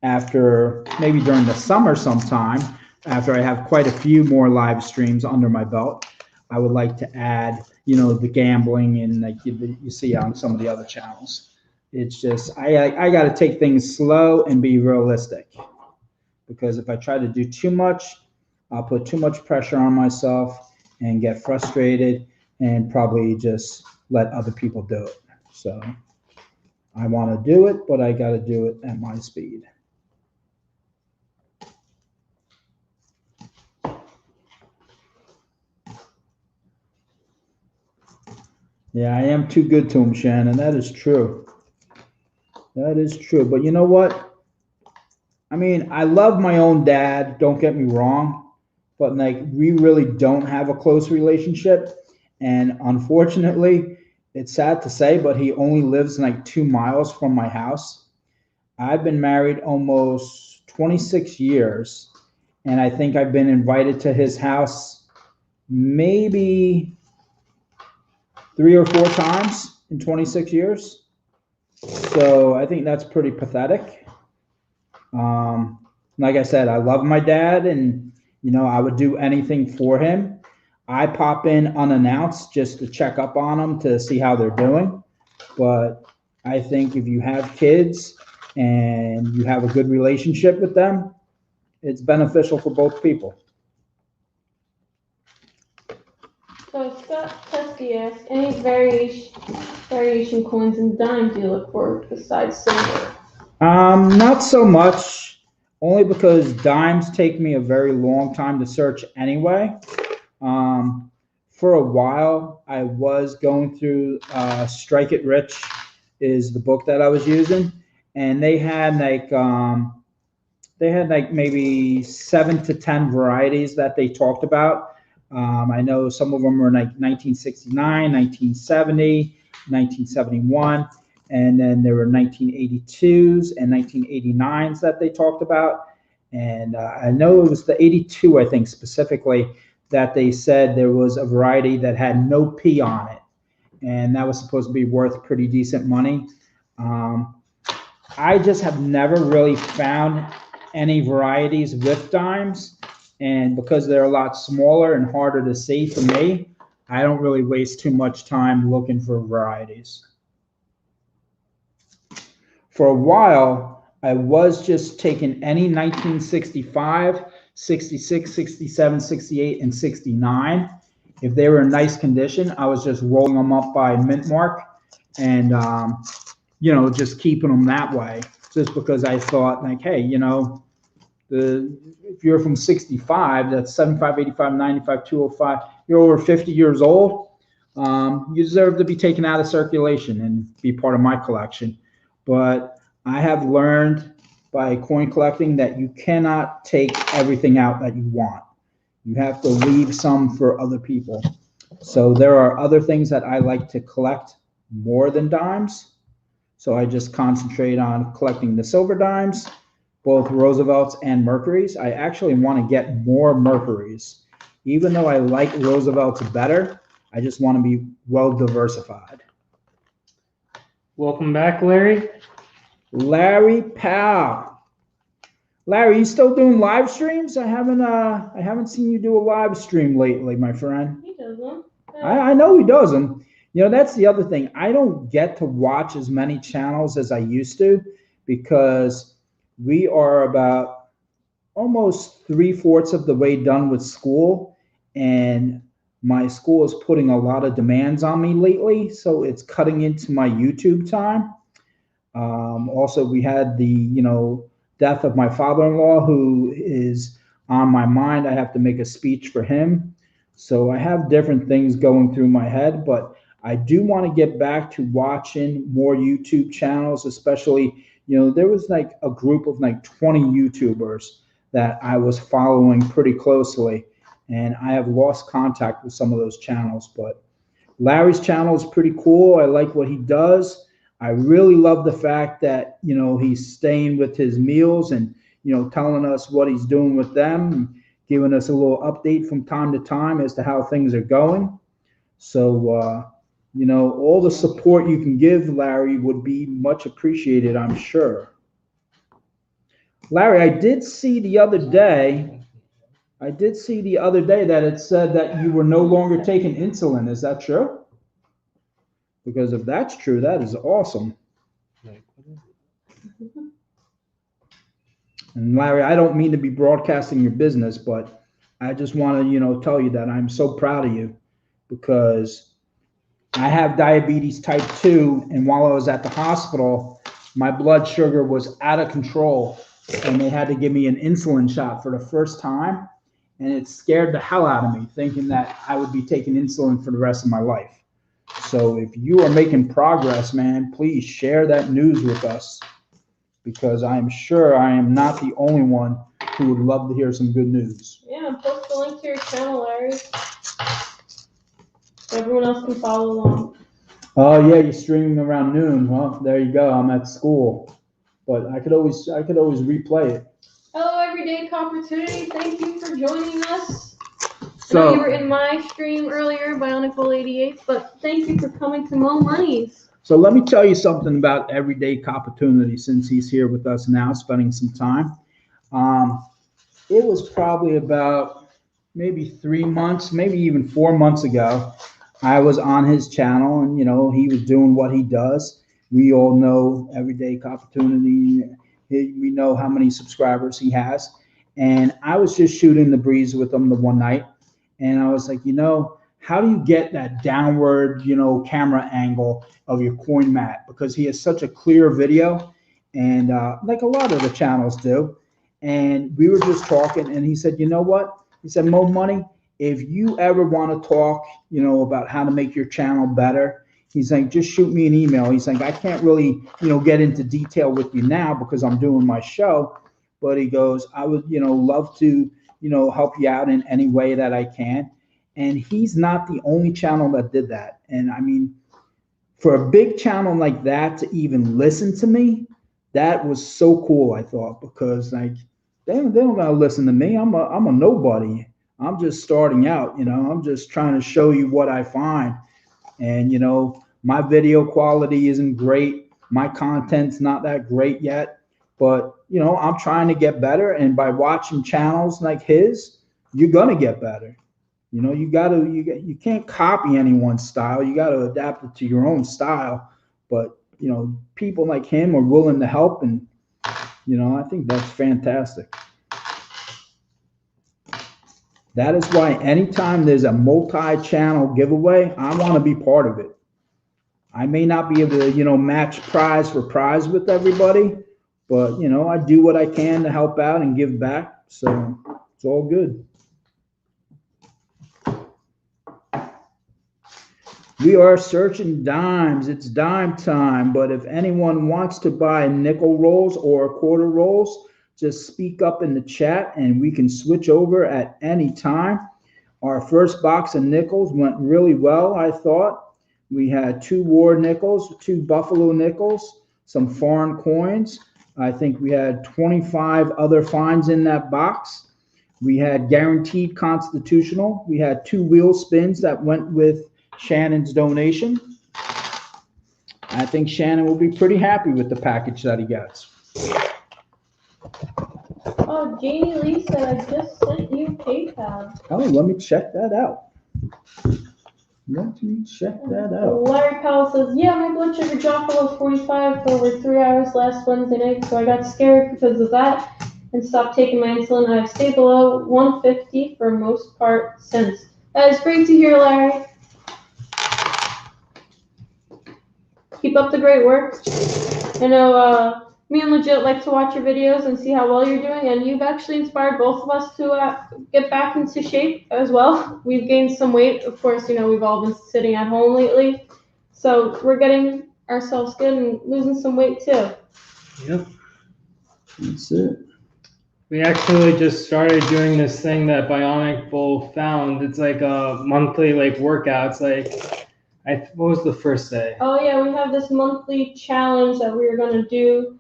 after maybe during the summer sometime, after I have quite a few more live streams under my belt, I would like to add, you know, the gambling and like you see on some of the other channels. It's just, I got to take things slow and be realistic, because if I try to do too much, I'll put too much pressure on myself and get frustrated and probably just let other people do it. So I want to do it, but I got to do it at my speed. Yeah, I am too good to him, Shannon. That is true. That is true. But you know what? I mean, I love my own dad, don't get me wrong, but like we really don't have a close relationship. And unfortunately, it's sad to say, but he only lives like 2 miles from my house. I've been married almost 26 years, and I think I've been invited to his house maybe 3 or 4 times in 26 years. So I think that's pretty pathetic. Like I said, I love my dad, and you know, I would do anything for him. I pop in unannounced just to check up on them to see how they're doing. But I think if you have kids and you have a good relationship with them, it's beneficial for both people. So Scott Pesky asked, any variation coins and dimes you look for besides silver? Not so much, only because dimes take me a very long time to search anyway. For a while, I was going through Strike It Rich is the book that I was using, and they had like maybe 7 to 10 varieties that they talked about. I know some of them were like 1969, 1970, 1971, and then there were 1982s and 1989s that they talked about. And I know it was the 82, I think specifically, that they said there was a variety that had no P on it, and that was supposed to be worth pretty decent money. I just have never really found any varieties with dimes And because they're a lot smaller and harder to see for me, I don't really waste too much time looking for varieties. For a while, I was just taking any 1965, 66, 67, 68, and 69. If they were in nice condition, I was just rolling them up by mint mark and, you know, just keeping them that way. Just because I thought, like, hey, you know, if you're from 65, that's 75, 85, 95, 205, you're over 50 years old, you deserve to be taken out of circulation and be part of my collection. But I have learned by coin collecting that you cannot take everything out that you want. You have to leave some for other people. So there are other things that I like to collect more than dimes. So I just concentrate on collecting the silver dimes, both Roosevelts and Mercuries. I actually want to get more Mercuries. Even though I like Roosevelts better, I just want to be well diversified. Welcome back, Larry. Larry Powell. Larry, you still doing live streams? I haven't seen you do a live stream lately, my friend. He does them. I know he does them. You know, that's the other thing. I don't get to watch as many channels as I used to because we are about almost 3/4 of the way done with school, and my school is putting a lot of demands on me lately, so it's cutting into my YouTube time. Also, we had the, you know, death of my father-in-law, who is on my mind. I have to make a speech for him. So I have different things going through my head, but I do want to get back to watching more YouTube channels, especially, you know, there was like a group of like 20 YouTubers that I was following pretty closely, and I have lost contact with some of those channels. But Larry's channel is pretty cool. I like what he does. I really love the fact that, you know, he's staying with his meals and, you know, telling us what he's doing with them, giving us a little update from time to time as to how things are going. So, you know, all the support you can give Larry would be much appreciated, I'm sure. Larry, I did see the other day that it said that you were no longer taking insulin. Is that true? Because if that's true, that is awesome. And Larry, I don't mean to be broadcasting your business, but I just want to, you know, tell you that I'm so proud of you, because I have diabetes type 2, and while I was at the hospital, my blood sugar was out of control, and they had to give me an insulin shot for the first time, and it scared the hell out of me, thinking that I would be taking insulin for the rest of my life. So if you are making progress, man, please share that news with us, because I'm sure I am not the only one who would love to hear some good news. Yeah, post the link to your channel, Larry. So everyone else can follow along. Oh yeah, you're streaming around noon. Well, there you go. I'm at school, but I could always replay it. Hello, Everyday Opportunity. Thank you for joining us. So I know you were in my stream earlier, Bionicbull88, but thank you for coming to Mo Money's. So let me tell you something about Everyday Opportunity, since he's here with us now, spending some time. It was probably about maybe 3 months, maybe even 4 months ago. I was on his channel, and, you know, he was doing what he does. We all know Everyday Opportunity. We know how many subscribers he has. And I was just shooting the breeze with him the one night. And I was like, you know, how do you get that downward, you know, camera angle of your coin mat? Because he has such a clear video, and like a lot of the channels do. And we were just talking, and he said, you know what? He said, Mo Money, if you ever want to talk, you know, about how to make your channel better, he's like, just shoot me an email. He's like, I can't really, you know, get into detail with you now because I'm doing my show. But he goes, I would, you know, love to, you know, help you out in any way that I can. And he's not the only channel that did that. And I mean, for a big channel like that to even listen to me, that was so cool, I thought, because like they don't gotta listen to me. I'm a nobody. I'm just starting out, you know. I'm just trying to show you what I find. And, you know, my video quality isn't great. My content's not that great yet. But, you know, I'm trying to get better. And by watching channels like his, you're gonna get better. You know, you can't copy anyone's style. You got to adapt it to your own style. But you know, people like him are willing to help, and you know, I think that's fantastic. That is why anytime there's a multi-channel giveaway, I want to be part of it. I may not be able to, you know, match prize for prize with everybody, but you know, I do what I can to help out and give back. So it's all good. We are searching dimes. It's dime time. But if anyone wants to buy nickel rolls or quarter rolls, just speak up in the chat and we can switch over at any time. Our first box of nickels went really well, I thought. We had 2 war nickels, 2 buffalo nickels, some foreign coins. I think we had 25 other finds in that box. We had guaranteed constitutional. We had 2 wheel spins that went with Shannon's donation. I think Shannon will be pretty happy with the package that he gets. Oh, Jamie Lee said I just sent you PayPal. Oh, let me check that out. Let me check that out. Larry Powell says, yeah, my blood sugar dropped below 45 for over 3 hours last Wednesday night, so I got scared because of that and stopped taking my insulin. I've stayed below 150 for most part since. That is great to hear, Larry. Keep up the great work. I know me and Legit like to watch your videos and see how well you're doing, and you've actually inspired both of us to get back into shape as well. We've gained some weight. Of course, you know, we've all been sitting at home lately. So we're getting ourselves good and losing some weight too. Yep. That's it. We actually just started doing this thing that Bionic Bull found. It's like a monthly workout. It's like, what was the first day? Oh yeah, we have this monthly challenge that we're gonna do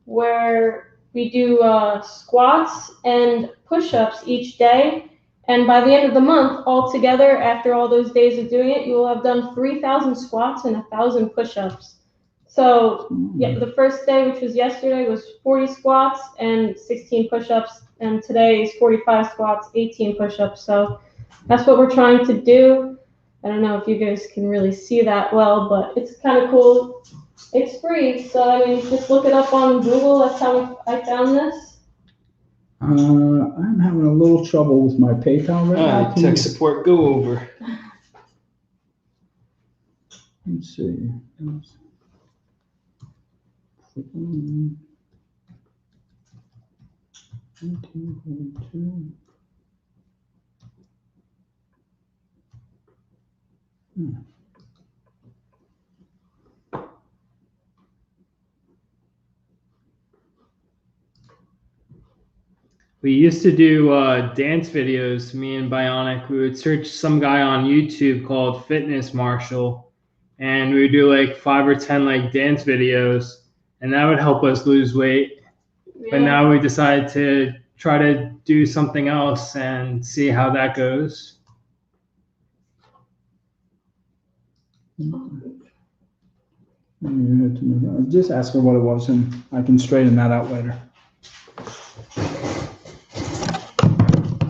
where we do squats and push-ups each day. And by the end of the month, all together, after all those days of doing it, you will have done 3,000 squats and 1,000 push-ups. So yeah, the first day, which was yesterday, was 40 squats and 16 push-ups. And today is 45 squats, 18 push-ups. So that's what we're trying to do. I don't know if you guys can really see that well, but it's kind of cool. It's free, so I mean, just look it up on Google. That's how I found this. I'm having a little trouble with my PayPal right now. Tech support, go over. Let's see. 1942. We used to do dance videos, me and Bionic. We would search some guy on YouTube called Fitness Marshall, and we would do like 5 or 10 dance videos, and that would help us lose weight. Yeah. But now we decided to try to do something else and see how that goes. Just ask her what it was, and I can straighten that out later.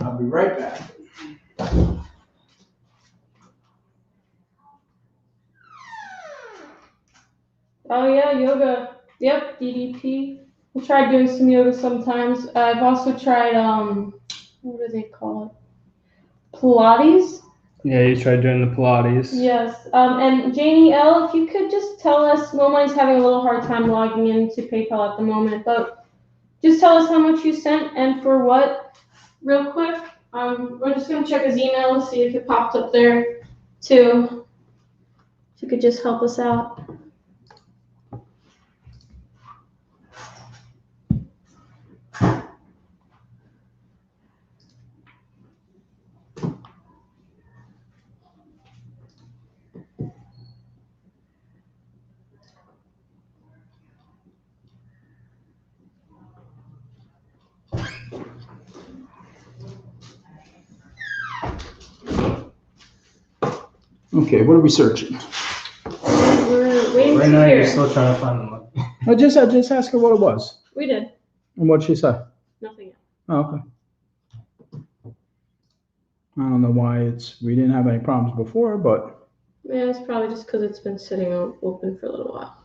I'll be right back. Oh yeah, yoga. Yep, DDP. I tried doing some yoga sometimes. I've also tried what do they call it? Pilates. Yeah, you tried doing the Pilates. Yes. And Janie L, if you could just tell us, Wilmine's having a little hard time logging into PayPal at the moment, but just tell us how much you sent and for what, real quick. We're just gonna check his email to see if it popped up there too. If you could just help us out. Okay, what are we searching? We're waiting right to now, hear. you're still trying to find them. I just asked her what it was. We did. And what'd she say? Nothing yet. Oh, okay. I don't know why we didn't have any problems before, but Yeah, it's probably just because it's been sitting open for a little while.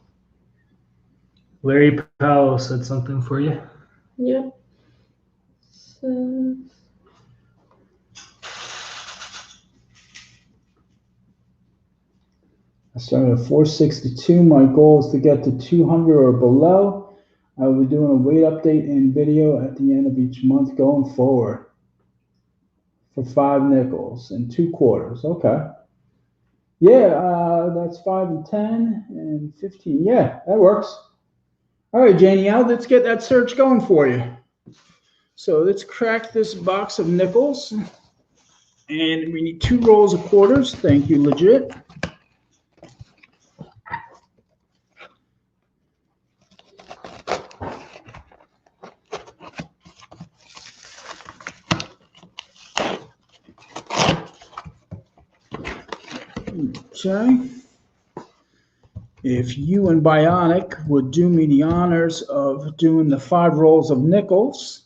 Larry Powell said something for you. Yep. So. I started at 462. My goal is to get to 200 or below. I will be doing a weight update and video at the end of each month going forward for 5 nickels and 2 quarters. Okay. Yeah, that's 5 and 10 and 15. Yeah, that works. All right, Janie, let's get that search going for you. So let's crack this box of nickels. And we need 2 rolls of quarters. Thank you, Legit. Okay. If you and Bionic would do me the honors of doing the 5 rolls of nickels,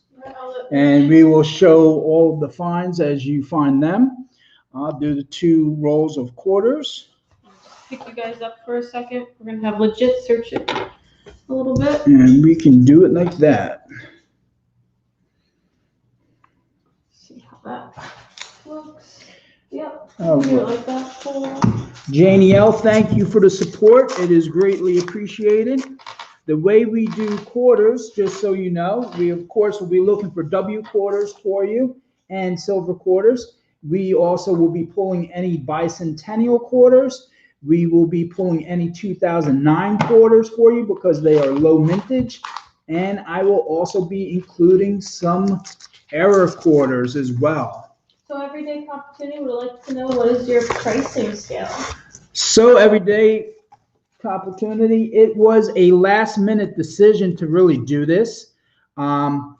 and we will show all of the finds as you find them. I'll do the 2 rolls of quarters. Pick you guys up for a second. We're going to have Legit search it a little bit. And we can do it like that. See how that looks. Yep. Oh, Do it like that. Cool. Janie L., thank you for the support. It is greatly appreciated. The way we do quarters, just so you know, we of course will be looking for W quarters for you and silver quarters. We also will be pulling any bicentennial quarters. We will be pulling any 2009 quarters for you because they are low mintage. And I will also be including some error quarters as well. So Everyday Opportunity would like to know, what is your pricing scale? So Everyday Opportunity, it was a last minute decision to really do this. Because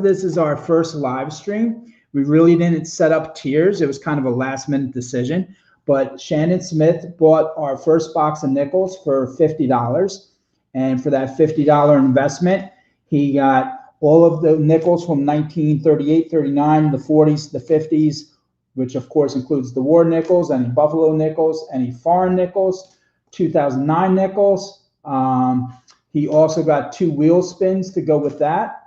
this is our first live stream, we really didn't set up tiers. It was kind of a last minute decision. But Shannon Smith bought our first box of nickels for $50. And for that $50 investment, he got all of the nickels from 1938, 39, the 40s, the 50s, which of course includes the war nickels, any Buffalo nickels, any foreign nickels, 2009 nickels. He also got 2 wheel spins to go with that.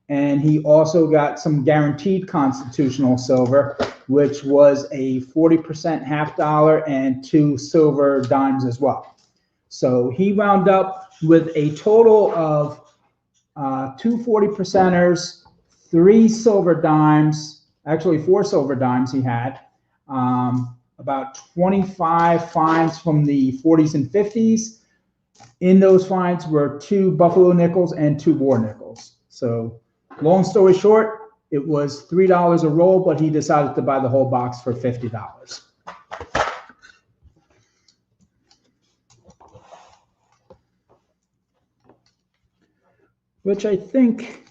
And he also got some guaranteed constitutional silver, which was a 40% $50 and 2 silver dimes as well. So he wound up with a total of 2 40%ers, 3 silver dimes, actually 4 silver dimes he had, about 25 finds from the 40s and 50s. In those finds were 2 Buffalo nickels and 2 war nickels. So long story short, it was $3 a roll, but he decided to buy the whole box for $50. Which I think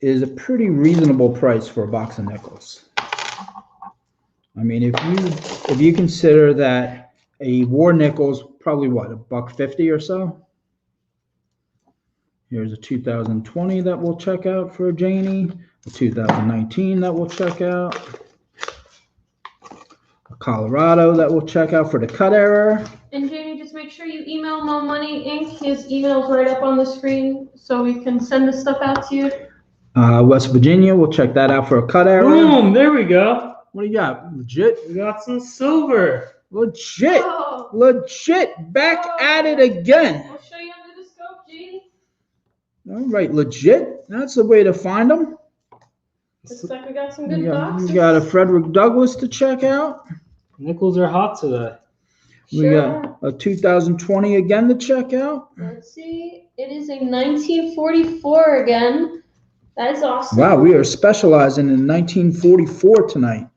is a pretty reasonable price for a box of nickels. I mean, if you consider that a war nickel's probably what, $1.50 or so. Here's a 2020 that we'll check out for Janie, a 2019 that we'll check out, a Colorado that we'll check out for the cut error. And Janie, just make sure you email Mo Money Inc. His email's right up on the screen so we can send this stuff out to you. West Virginia, we'll check that out for a cut error. Boom, there we go. What do you got? Legit? We got some silver. Legit. Oh. Legit. Back at it again. I'll show you under the scope, Janie. All right, legit. That's the way to find them. Looks like we got some good boxes. We got a Frederick Douglass to check out. Nickels are hot today. We got a 2020 again to check out. Let's see. It is a 1944 again. That is awesome. Wow, we are specializing in 1944 tonight.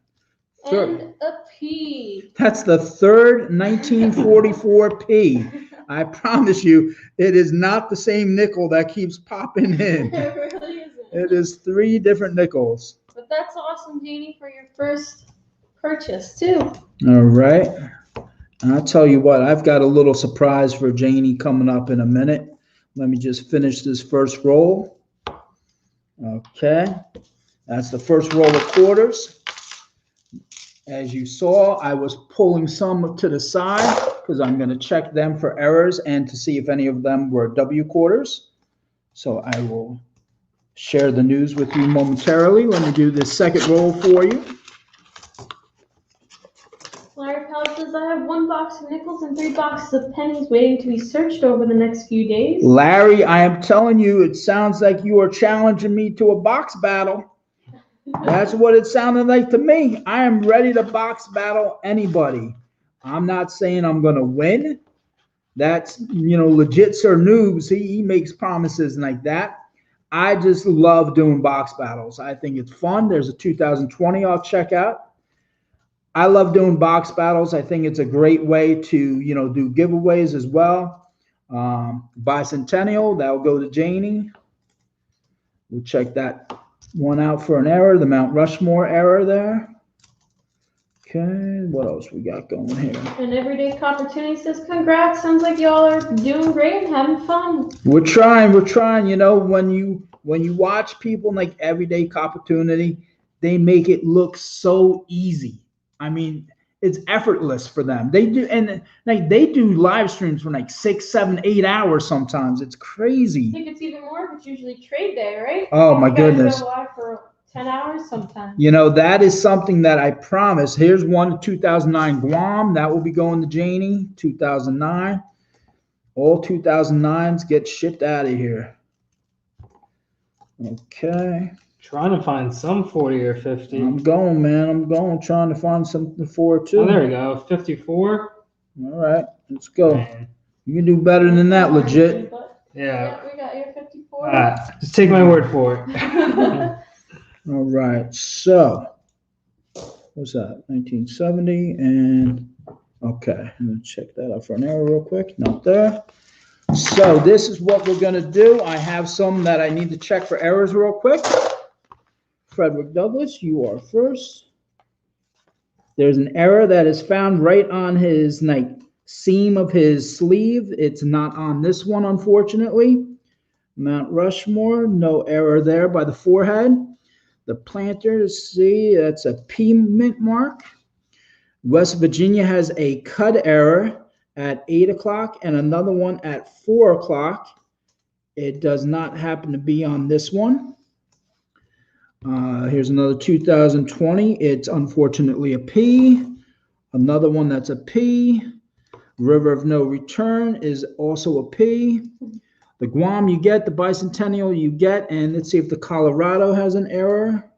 And a P. That's the third 1944 P. I promise you, it is not the same nickel that keeps popping in. It really isn't. It is 3 different nickels. But that's awesome, Janie, for your first purchase, too. All right. And I'll tell you what, I've got a little surprise for Janie coming up in a minute. Let me just finish this first roll. Okay. That's the first roll of quarters. As you saw, I was pulling some to the side because I'm going to check them for errors and to see if any of them were W quarters. So I will share the news with you momentarily. Let me do the second roll for you. Larry Powell says, I have 1 box of nickels and 3 boxes of pennies waiting to be searched over the next few days. Larry, I am telling you, it sounds like you are challenging me to a box battle. That's what it sounded like to me. I am ready to box battle anybody. I'm not saying I'm going to win. That's, legit SirNoobs. He makes promises like that. I just love doing box battles. I think it's fun. There's a 2020 I'll check out. I love doing box battles. I think it's a great way to, do giveaways as well. Bicentennial, that'll go to Janie. We'll check that one out for an error, the Mount Rushmore error there. Okay, what else we got going here? And Everyday Opportunity says, congrats. Sounds like y'all are doing great and having fun. We're trying. When you watch people like Everyday Opportunity, they make it look so easy. I mean, it's effortless for them. They do, and they do live streams for 6, 7, 8 hours sometimes. It's crazy. I think it's even more if it's usually trade day, right? Oh my goodness. Go live for 10 hours sometimes. That is something that I promise. Here's one 2009 Guam. That will be going to Janie. 2009. All 2009s get shipped out of here. Okay. Trying to find some 40 or 50. I'm going, man. I'm going. Trying to find something for it, too. Oh, there we go. 54. All right. Let's go. Man. You can do better than that, legit. Yeah. We got your 54. All right. Just take my word for it. All right. So, what's that? 1970. And, okay. I'm going to check that out for an error real quick. Not there. So, this is what we're going to do. I have some that I need to check for errors real quick. Frederick Douglass, you are first. There's an error that is found right on his seam of his sleeve. It's not on this one, unfortunately. Mount Rushmore, no error there by the forehead. The planters, see, that's a P mint mark. West Virginia has a cut error at 8 o'clock and another one at 4 o'clock. It does not happen to be on this one. Here's another 2020. It's unfortunately a P. Another one that's a P. River of No Return is also a P. The Guam you get, the Bicentennial you get, and let's see if the Colorado has an error.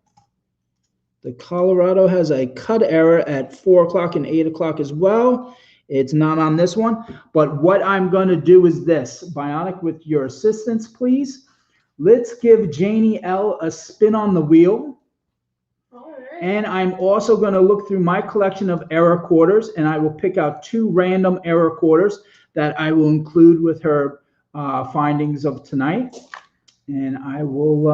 The Colorado has a cut error at 4 o'clock and 8 o'clock as well. It's not on this one. But what I'm going to do is this. Bionic, with your assistance, please. Let's give Janie L a spin on the wheel. All right. And I'm also going to look through my collection of error quarters, and I will pick out 2 random error quarters that I will include with her findings of tonight. And I will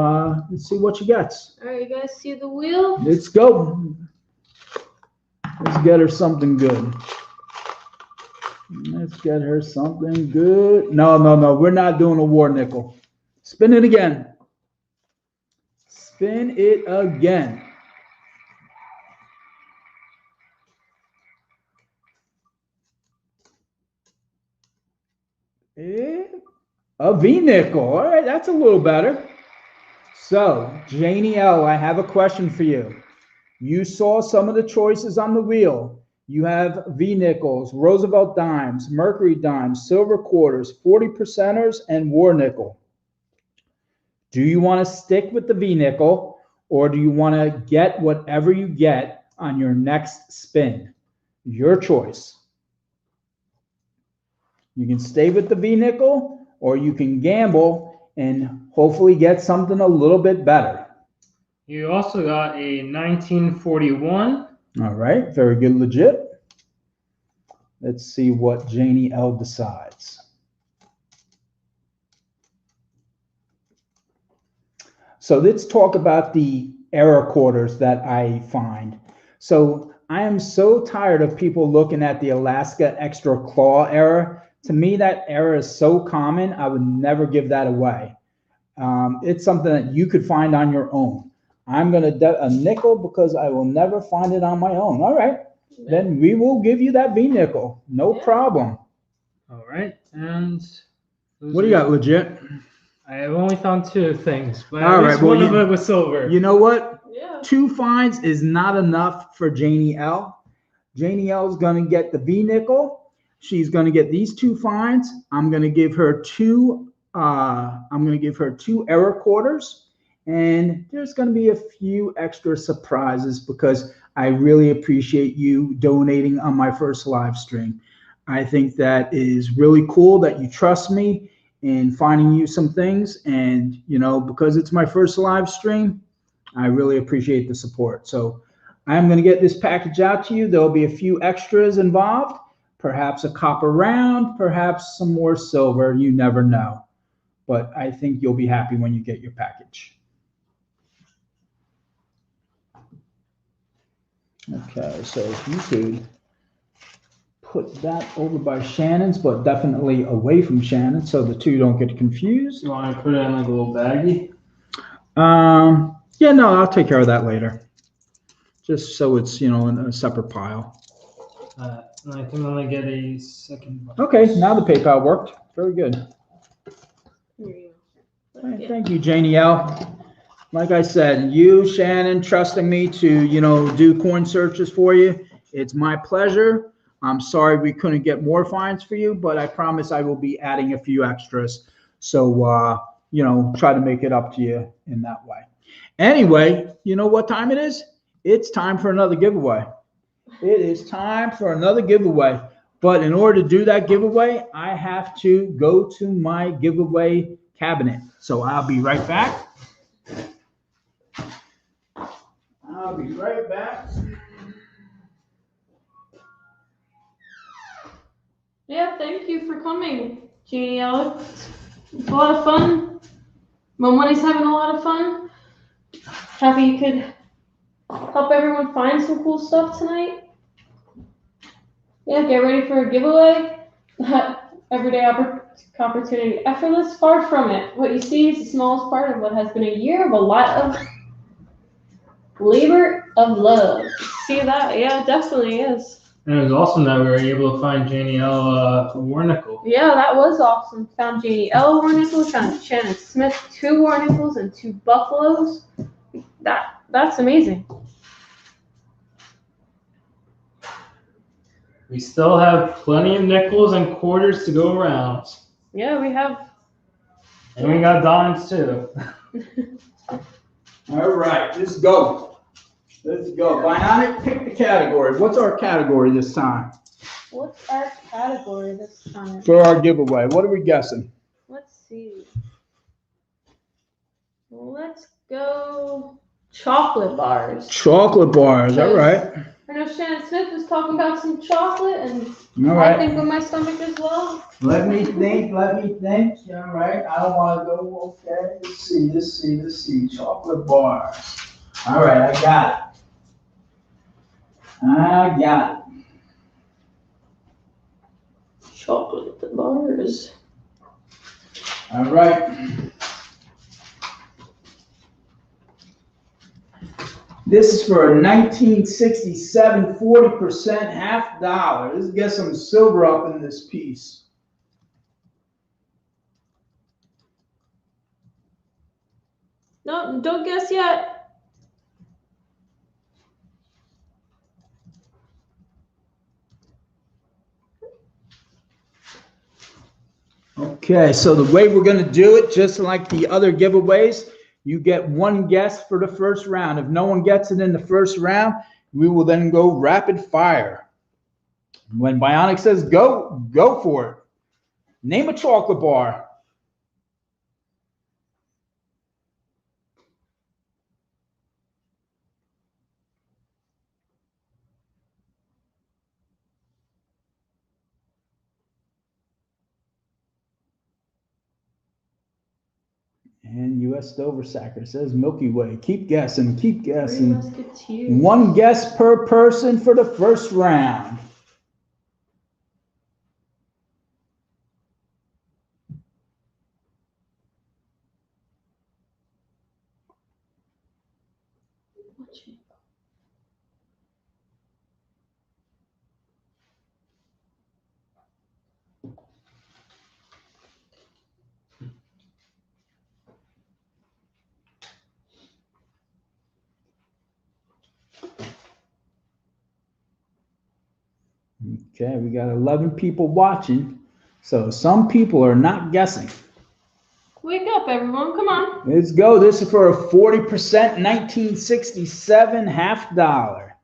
let's see what she gets. All right, you guys see the wheel? Let's go. Let's get her something good. Let's get her something good. No. We're not doing a war nickel. Spin it again. Spin it again. A V nickel. All right, that's a little better. So, Janie L, I have a question for you. You saw some of the choices on the wheel. You have V nickels, Roosevelt dimes, Mercury dimes, silver quarters, 40%ers, and war nickel. Do you want to stick with the V nickel, or do you want to get whatever you get on your next spin? Your choice. You can stay with the V nickel, or you can gamble and hopefully get something a little bit better. You also got a 1941. All right, very good, legit. Let's see what Janie L decides. So let's talk about the error quarters that I find. So I am so tired of people looking at the Alaska extra claw error. To me, that error is so common, I would never give that away. It's something that you could find on your own. I'm going to a nickel because I will never find it on my own. All right. Then we will give you that V-nickel. No problem. All right. And what do you got, legit? I have only found 2 things, but all at right, least one of it was silver. You know what? Yeah. 2 finds is not enough for Janie L. Janie L is going to get the V-nickel. She's going to get these 2 finds. I'm going to give her 2. I'm going to give her 2 error quarters. And there's going to be a few extra surprises because I really appreciate you donating on my first live stream. I think that is really cool that you trust me in finding you some things. And, you know, because it's my first live stream, I really appreciate the support. So I'm going to get this package out to you. There'll be a few extras involved, perhaps a copper round, perhaps some more silver. You never know. But I think you'll be happy when you get your package. Okay, so if you could put that over by Shannon's, but definitely away from Shannon so the 2 don't get confused. You want to put it in like a little baggie? Yeah, no, I'll take care of that later. Just so it's, you know, in a separate pile. And I think I'm going to get a second box. Okay, now the PayPal worked. Very good. Thank you, Janie L. Like I said, you, Shannon, trusting me to, you know, do coin searches for you. It's my pleasure. I'm sorry we couldn't get more finds for you, but I promise I will be adding a few extras. So, you know, try to make it up to you in that way. Anyway, you know what time it is? It's time for another giveaway. It is time for another giveaway. But in order to do that giveaway, I have to go to my giveaway cabinet. So I'll be right back. I'll be right back. Yeah, thank you for coming, Janie L. It's a lot of fun. My money's having a lot of fun. Happy you could help everyone find some cool stuff tonight. Yeah, get ready for a giveaway. Everyday opportunity, effortless, far from it. What you see is the smallest part of what has been a year of a lot of labor of love. See that? Yeah, it definitely is. And it was awesome that we were able to find Janie L. A Warnickel. Yeah, that was awesome. Found Janie L. Warnickel, found Shannon Smith 2 Warnickels and 2 Buffaloes. That's amazing. We still have plenty of nickels and quarters to go around. Yeah, we have. And we got dimes too. All right, let's go. Let's go. Bionic, pick the category. What's our category this time? What's our category this time? For our giveaway. What are we guessing? Let's see. Let's go chocolate bars. Chocolate bars. All right. I know Shannon Smith was talking about some chocolate, and All right. I think with my stomach as well. Let me think. All right. I don't want to go. Okay. Let's see. Chocolate bars. All right. I got it. Chocolate bars. All right. This is for a 1967 40% half dollar. Let's get some silver up in this piece. No, don't guess yet. Okay, so the way we're going to do it, just like the other giveaways, you get 1 guess for the first round. If no one gets it in the first round, we will then go rapid fire. When Bionic says go, go for it. Name a chocolate bar. And U.S. Dover Sacker says Milky Way. Keep guessing. 1 guess per person for the first round. Okay, we got 11 people watching, so some people are not guessing. Wake up, everyone. Come on. Let's go. This is for a 40% 1967 half dollar.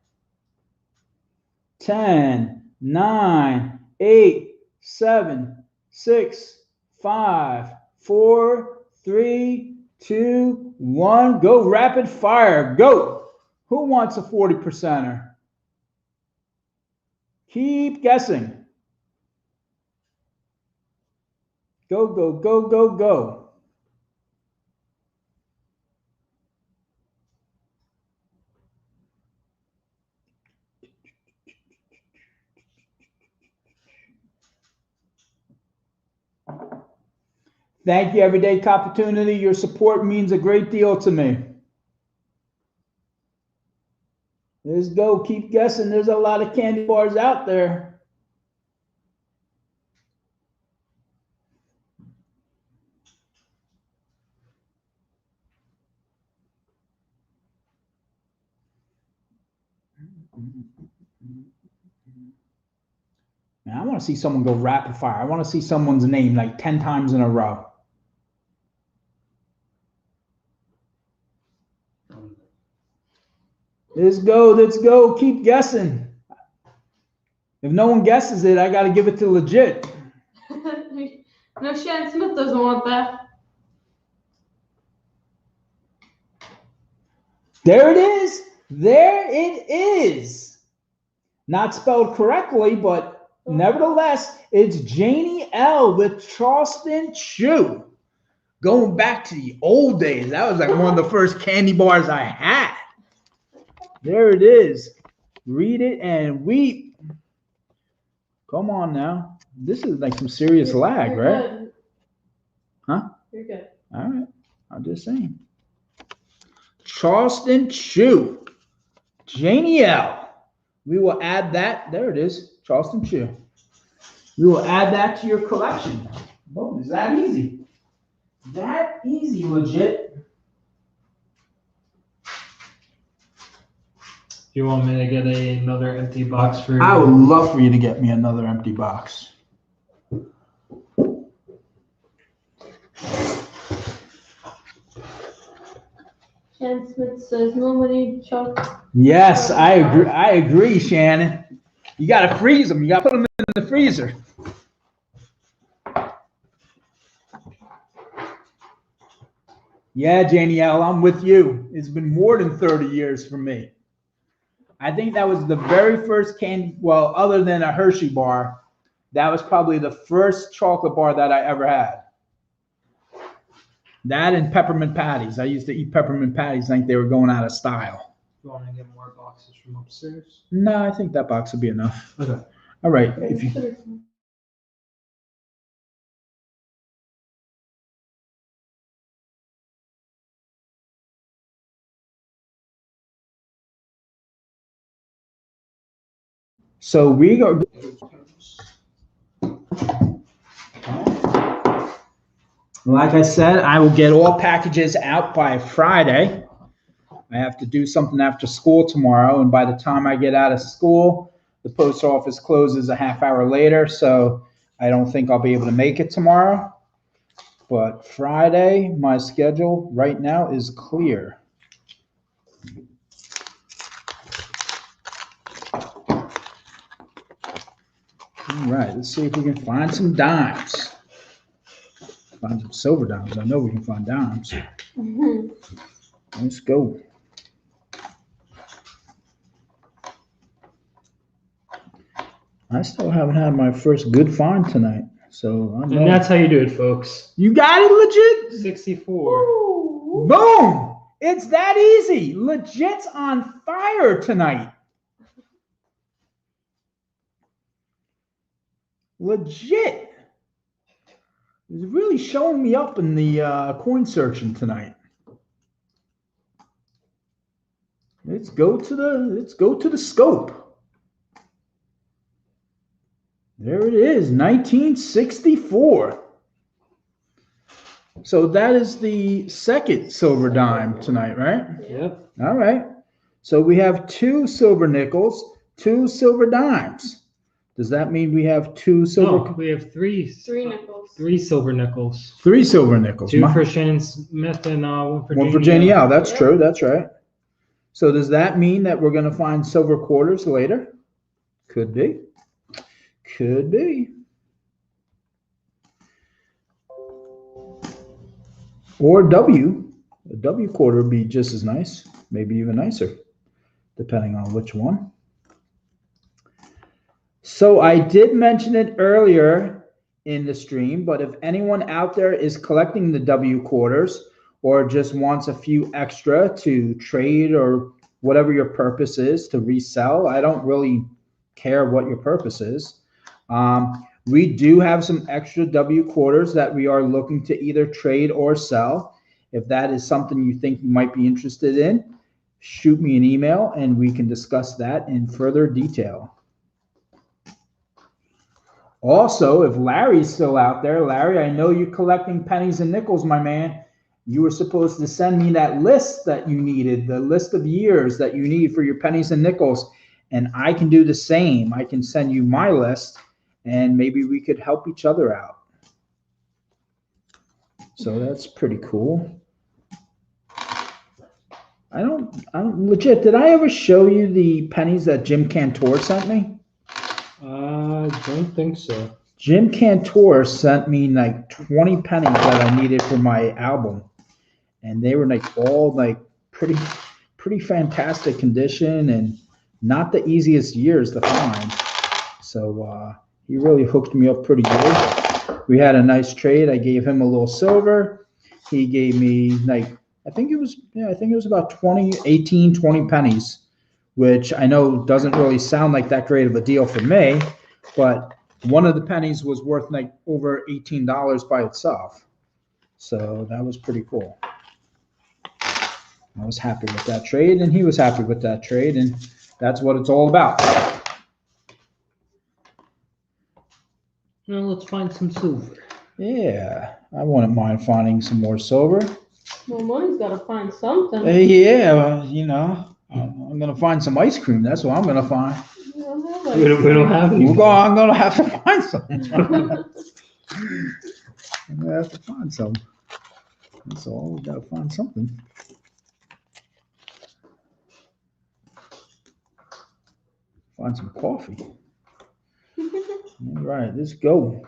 10, 9, 8, 7, 6, 5, 4, 3, 2, 1. Go rapid fire. Go. Who wants a 40%er? Keep guessing. Go, go, go, go, go. Thank you, Everyday Opportunity. Your support means a great deal to me. Let's go. Keep guessing. There's a lot of candy bars out there. Man, I want to see someone go rapid fire. I want to see someone's name like 10 times in a row. Let's go. Let's go. Keep guessing. If no one guesses it, I got to give it to Legit. No, Shannon Smith doesn't want that. There it is. There it is. Not spelled correctly, but nevertheless, it's Janie L with Charleston Chew. Going back to the old days, that was like one of the first candy bars I had. There it is. Read it and weep. Come on now. This is like some serious lag, You're right? Good. Huh? You're good. All right. I'm just saying. Charleston Chew. Janie L. We will add that. There it is. Charleston Chew. We will add that to your collection. Boom. Is that easy? That easy, Legit. You want me to get another empty box for you? I would love for you to get me another empty box. Shannon Smith says nobody chuck. Yes, I agree. I agree, Shannon. You got to freeze them. You got to put them in the freezer. Yeah, Janie L, I'm with you. It's been more than 30 years for me. I think that was the very first candy, well, other than a Hershey bar, that was probably the first chocolate bar that I ever had. That and peppermint patties. I used to eat peppermint patties like they were going out of style. You want to get more boxes from upstairs? No, I think that box will be enough. Okay. All right. If you, so we go. Like I said, I will get all packages out by Friday. I have to do something after school tomorrow, and by the time I get out of school, the post office closes a half hour later, so I don't think I'll be able to make it tomorrow. But Friday, my schedule right now is clear. All right, let's see if we can find some dimes. Find some silver dimes. I know we can find dimes. Let's go. I still haven't had my first good find tonight. So I'm And that's how you do it, folks. You got it, Legit? 64. Ooh. Boom! It's that easy. Legit's on fire tonight. Legit is really showing me up in the coin searching tonight. let's go to the scope. There it is, 1964. So that is the second silver dime tonight, right? Yep. All right. So we have 2 silver nickels, 2 silver dimes. Does that mean we have 2 silver? No, we have 3 nickels. 3 silver nickels. 3 silver nickels. 2 for Shannon Smith and 1 for One for Janie L. That's Yep. true. That's right. So does that mean that we're going to find silver quarters later? Could be. Could be. Or W. A W quarter would be just as nice, maybe even nicer, depending on which one. So I did mention it earlier in the stream, but if anyone out there is collecting the W quarters or just wants a few extra to trade or whatever your purpose is to resell, I don't really care what your purpose is. We do have some extra W quarters that we are looking to either trade or sell. If that is something you think you might be interested in, shoot me an email and we can discuss that in further detail. Also, if Larry's still out there, Larry, I know you're collecting pennies and nickels, my man. You were supposed to send me that list that you needed, the list of years that you need for your pennies and nickels. And I can do the same. I can send you my list and maybe we could help each other out. So that's pretty cool. I don't legit, did I ever show you the pennies that Jim Cantor sent me? I don't think so. Jim Cantor sent me like 20 pennies that I needed for my album. And they were like all like pretty fantastic condition and not the easiest years to find. So he really hooked me up pretty good. We had a nice trade. I gave him a little silver. He gave me like, I think it was about 20 pennies, which I know doesn't really sound like that great of a deal for me, but one of the pennies was worth like over $18 by itself. So that was pretty cool. I was happy with that trade and he was happy with that trade, and that's what it's all about. Now let's find some silver. Yeah, I wouldn't mind finding some more silver. Well, money's got to find something. Yeah, well, you know, I'm going to find some ice cream. That's what I'm going to find. We don't have We don't have any. I'm going to have to find some. I'm going to have to find some. That's all. We've got to find something. Find some coffee. All right, let's go.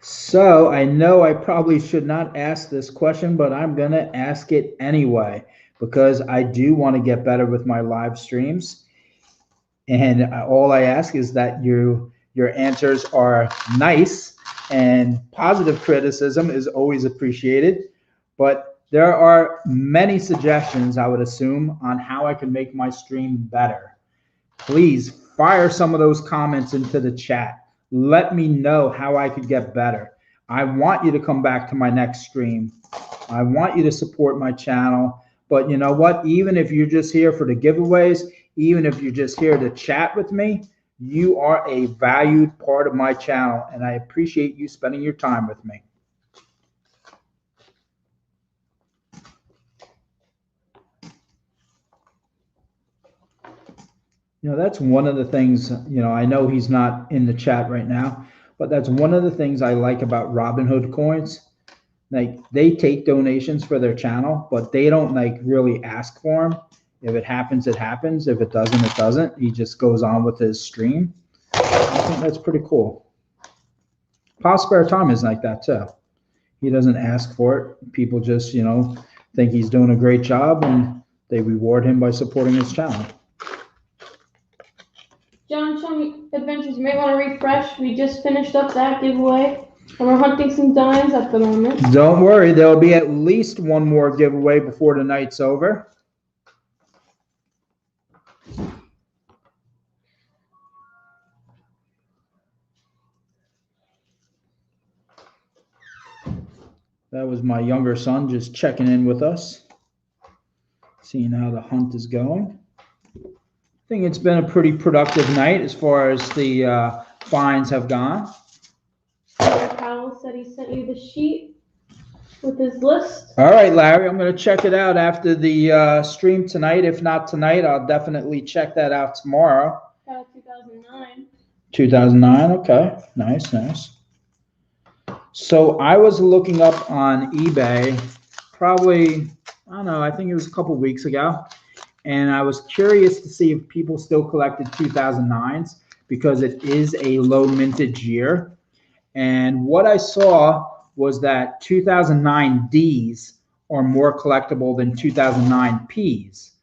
So I know I probably should not ask this question, but I'm going to ask it anyway, because I do want to get better with my live streams. And all I ask is that your answers are nice, and positive criticism is always appreciated. But there are many suggestions, I would assume, on how I can make my stream better. Please fire some of those comments into the chat. Let me know how I could get better. I want you to come back to my next stream. I want you to support my channel. But you know what? Even if you're just here for the giveaways, even if you're just here to chat with me, you are a valued part of my channel, and I appreciate you spending your time with me. You know, that's one of the things, you know, I know he's not in the chat right now, but that's one of the things I like about Robinhood coins. Like, they take donations for their channel, but they don't like really ask for them. If it happens, it happens. If it doesn't, it doesn't. He just goes on with his stream. I think that's pretty cool. Paul Spare Time is like that too. He doesn't ask for it. People just, you know, think he's doing a great job and they reward him by supporting his channel. John, show me adventures. You may want to refresh. We just finished up that giveaway, and we're hunting some dimes at the moment. Don't worry, there'll be at least one more giveaway before the night's over. That was my younger son just checking in with us, seeing how the hunt is going. I think it's been a pretty productive night as far as the finds have gone. Powell said he sent you the sheet with his list. All right, Larry, I'm going to check it out after the stream tonight. If not tonight, I'll definitely check that out tomorrow. 2009. 2009, okay. Nice, nice. So I was looking up on eBay probably, I don't know, I think it was a couple weeks ago. And I was curious to see if people still collected 2009s because it is a low mintage year. And what I saw was that 2009 Ds are more collectible than 2009 Ps.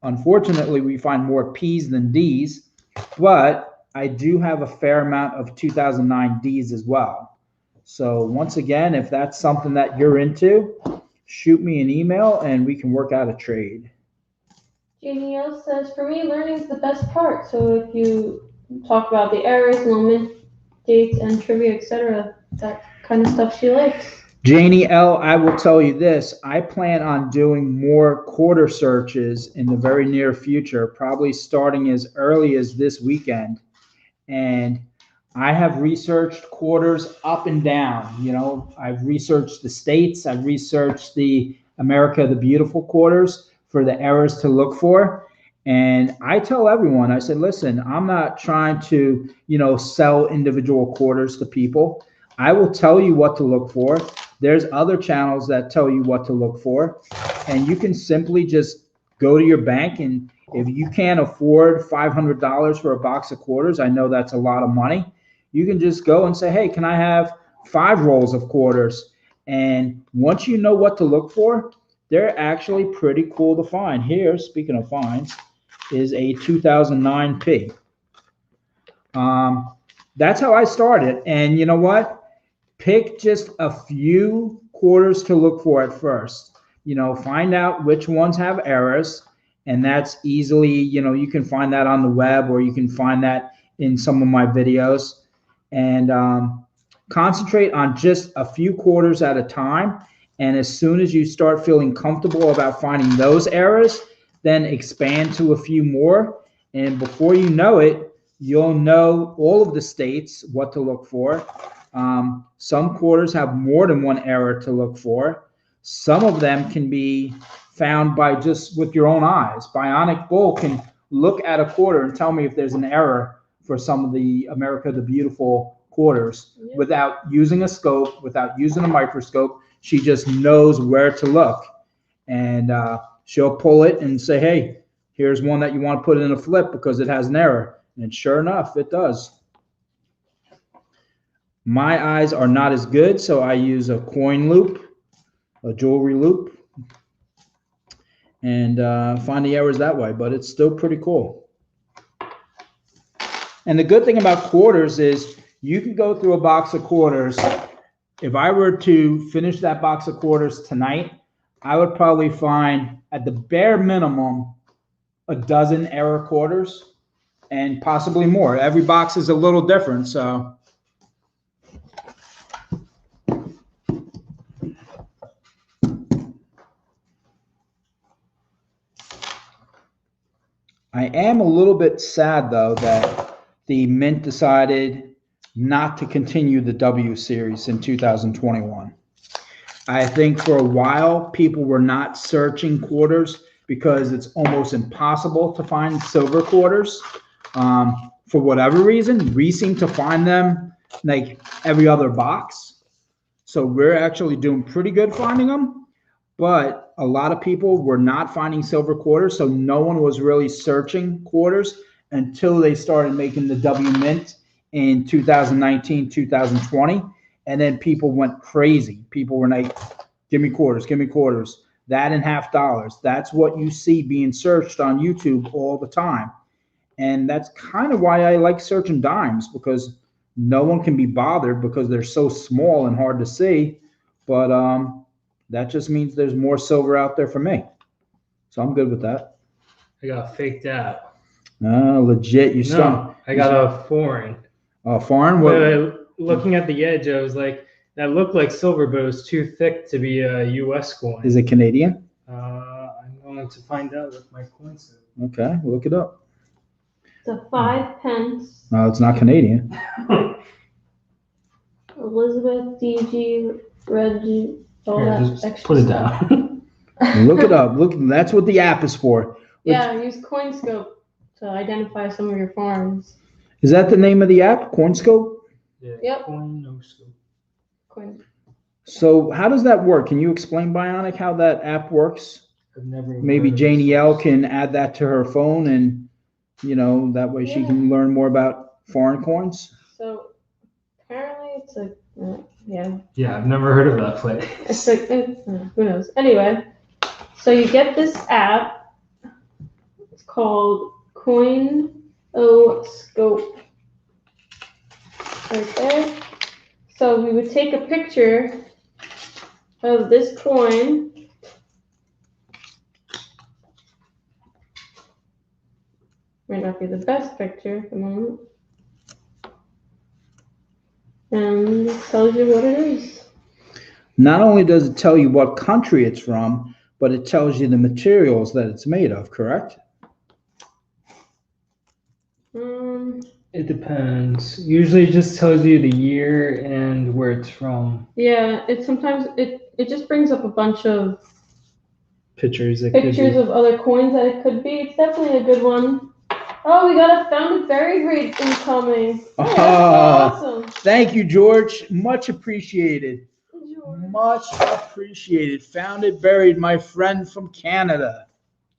Unfortunately, we find more Ps than Ds, but I do have a fair amount of 2009 Ds as well. So once again, if that's something that you're into, shoot me an email and we can work out a trade. Janie O says, for me, learning is the best part. So if you talk about the errors, moment dates, and trivia, etc., that kind of stuff she likes. Janie L., I will tell you this. I plan on doing more quarter searches in the very near future, probably starting as early as this weekend. And I have researched quarters up and down. You know, I've researched the states. I've researched the America the Beautiful quarters for the errors to look for. And I tell everyone, I said, listen, I'm not trying to, you know, sell individual quarters to people. I will tell you what to look for. There's other channels that tell you what to look for. And you can simply just go to your bank, and if you can't afford $500 for a box of quarters, I know that's a lot of money. You can just go and say, hey, can I have 5 rolls of quarters? And once you know what to look for, they're actually pretty cool to find. Here, speaking of finds, is a 2009 P. That's how I started. And you know what? Pick just a few quarters to look for at first. You know, find out which ones have errors. And that's easily, you know, you can find that on the web, or you can find that in some of my videos. And concentrate on just a few quarters at a time. And as soon as you start feeling comfortable about finding those errors, then expand to a few more. And before you know it, you'll know all of the states what to look for. Some quarters have more than one error to look for. Some of them can be found by just with your own eyes. Bionic Bull can look at a quarter and tell me if there's an error for some of the America the Beautiful quarters without using a scope, without using a microscope. She just knows where to look. And she'll pull it and say, hey, here's one that you want to put in a flip because it has an error. And sure enough, it does. My eyes are not as good, so I use a coin loop, a jewelry loop, and find the errors that way. But it's still pretty cool. And the good thing about quarters is you can go through a box of quarters. If I were to finish that box of quarters tonight, I would probably find at the bare minimum a dozen error quarters and possibly more. Every box is a little different, so. I am a little bit sad, though, that the Mint decided not to continue the W series in 2021. I think for a while, people were not searching quarters because it's almost impossible to find silver quarters. For whatever reason, we seem to find them like every other box. So we're actually doing pretty good finding them. But a lot of people were not finding silver quarters, so no one was really searching quarters until they started making the W Mint in 2019, 2020. And then people went crazy. People were like, give me quarters, give me quarters. That and $50. That's what you see being searched on YouTube all the time. And that's kind of why I like searching dimes, because no one can be bothered because they're so small and hard to see. But that just means there's more silver out there for me. So I'm good with that. I got faked out. Legit. You No, I got a foreign. A foreign? What? Looking at the edge, I was like, that looked like silver, but it was too thick to be a U.S. coin. Is it Canadian? I'm going to find out with my coin set. Okay, look it up. It's a 5 pence. No, it's not Canadian. Elizabeth D.G. Reggie. All Here, that just extra put it stuff. down. Look it up. Look, that's what the app is for. Yeah, use CoinScope to identify some of your farms. Is that the name of the app? CoinScope? Yeah, Yep. Coin. So how does that work? Can you explain, Bionic, how that app works? I've never. Maybe Janie L can add that to her phone, and that way she can learn more about foreign coins. So apparently it's a yeah. Yeah, I've never heard of that play. It's like who knows. Anyway, so you get this app. It's called CoinScope. Right there. So we would take a picture of this coin. Might not be the best picture at the moment. And it tells you what it is. Not only does it tell you what country it's from, but it tells you the materials that it's made of, correct? It depends. Usually it just tells you the year and where it's from. Yeah, sometimes it just brings up a bunch of Pictures of other coins that it could be. It's definitely a good one. Oh, we got a found and buried raid incoming. Hey, that's so awesome. Thank you, George. Much appreciated. George. Much appreciated. Found it buried, my friend from Canada.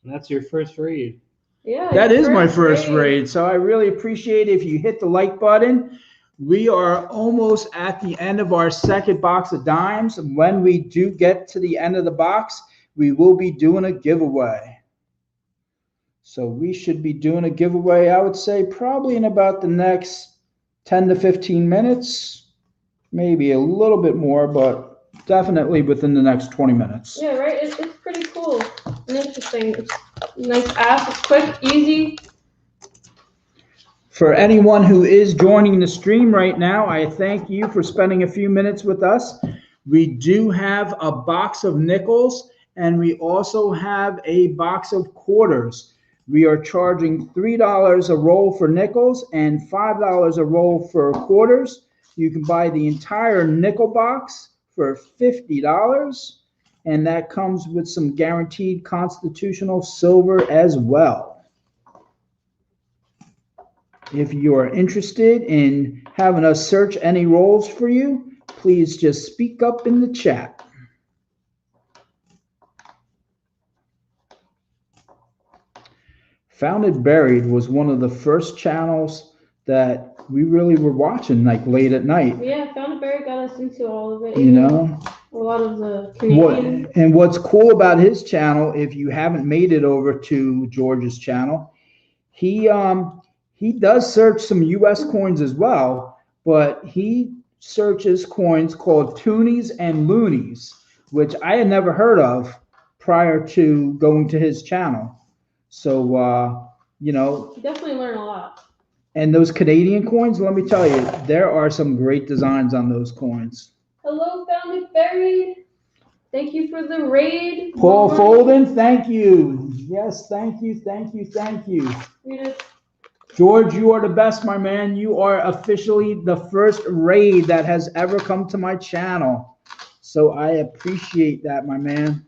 And that's your first raid. Yeah, that is my first raid. So I really appreciate it if you hit the like button. We are almost at the end of our second box of dimes. When we do get to the end of the box, we will be doing a giveaway. So we should be doing a giveaway, I would say, probably in about the next 10 to 15 minutes, maybe a little bit more, but definitely within the next 20 minutes. Yeah, right? It's pretty cool and interesting. It's a nice app. It's quick, easy. For anyone who is joining the stream right now, I thank you for spending a few minutes with us. We do have a box of nickels, and we also have a box of quarters. We are charging $3 a roll for nickels and $5 a roll for quarters. You can buy the entire nickel box for $50, and that comes with some guaranteed constitutional silver as well. If you are interested in having us search any rolls for you, please just speak up in the chat. Found It Buried was one of the first channels that we really were watching, like late at night. Yeah, Found It Buried got us into all of it. A lot of the Canadian. And what's cool about his channel, if you haven't made it over to George's channel, he does search some U.S. coins as well, but he searches coins called toonies and loonies, which I had never heard of prior to going to his channel. So, You definitely learn a lot. And those Canadian coins, let me tell you, there are some great designs on those coins. Hello, Found It Buried. Thank you for the raid. Paul Folden, thank you. Yes, thank you, thank you, thank you. George, you are the best, my man. You are officially the first raid that has ever come to my channel. So I appreciate that, my man.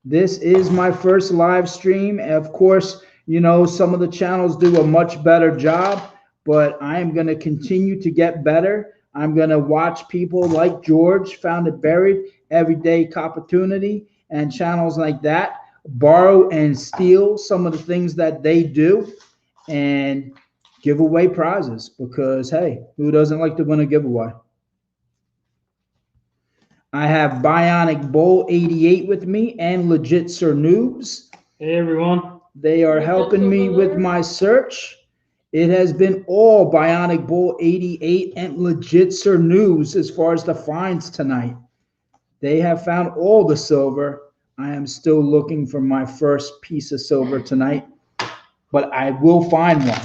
This is my first live stream. Of course, some of the channels do a much better job, but I am going to continue to get better. I'm going to watch people like George, Found It Buried, Everyday Opportunity, and channels like that borrow and steal some of the things that they do and give away prizes because, hey, who doesn't like to win a giveaway? I have Bionicbull88 with me and Legit SirNoobs. Hey, everyone. They are helping me with my search. It has been all Bionicbull88 and Legit SirNoobs as far as the finds tonight. They have found all the silver. I am still looking for my first piece of silver tonight, but I will find one.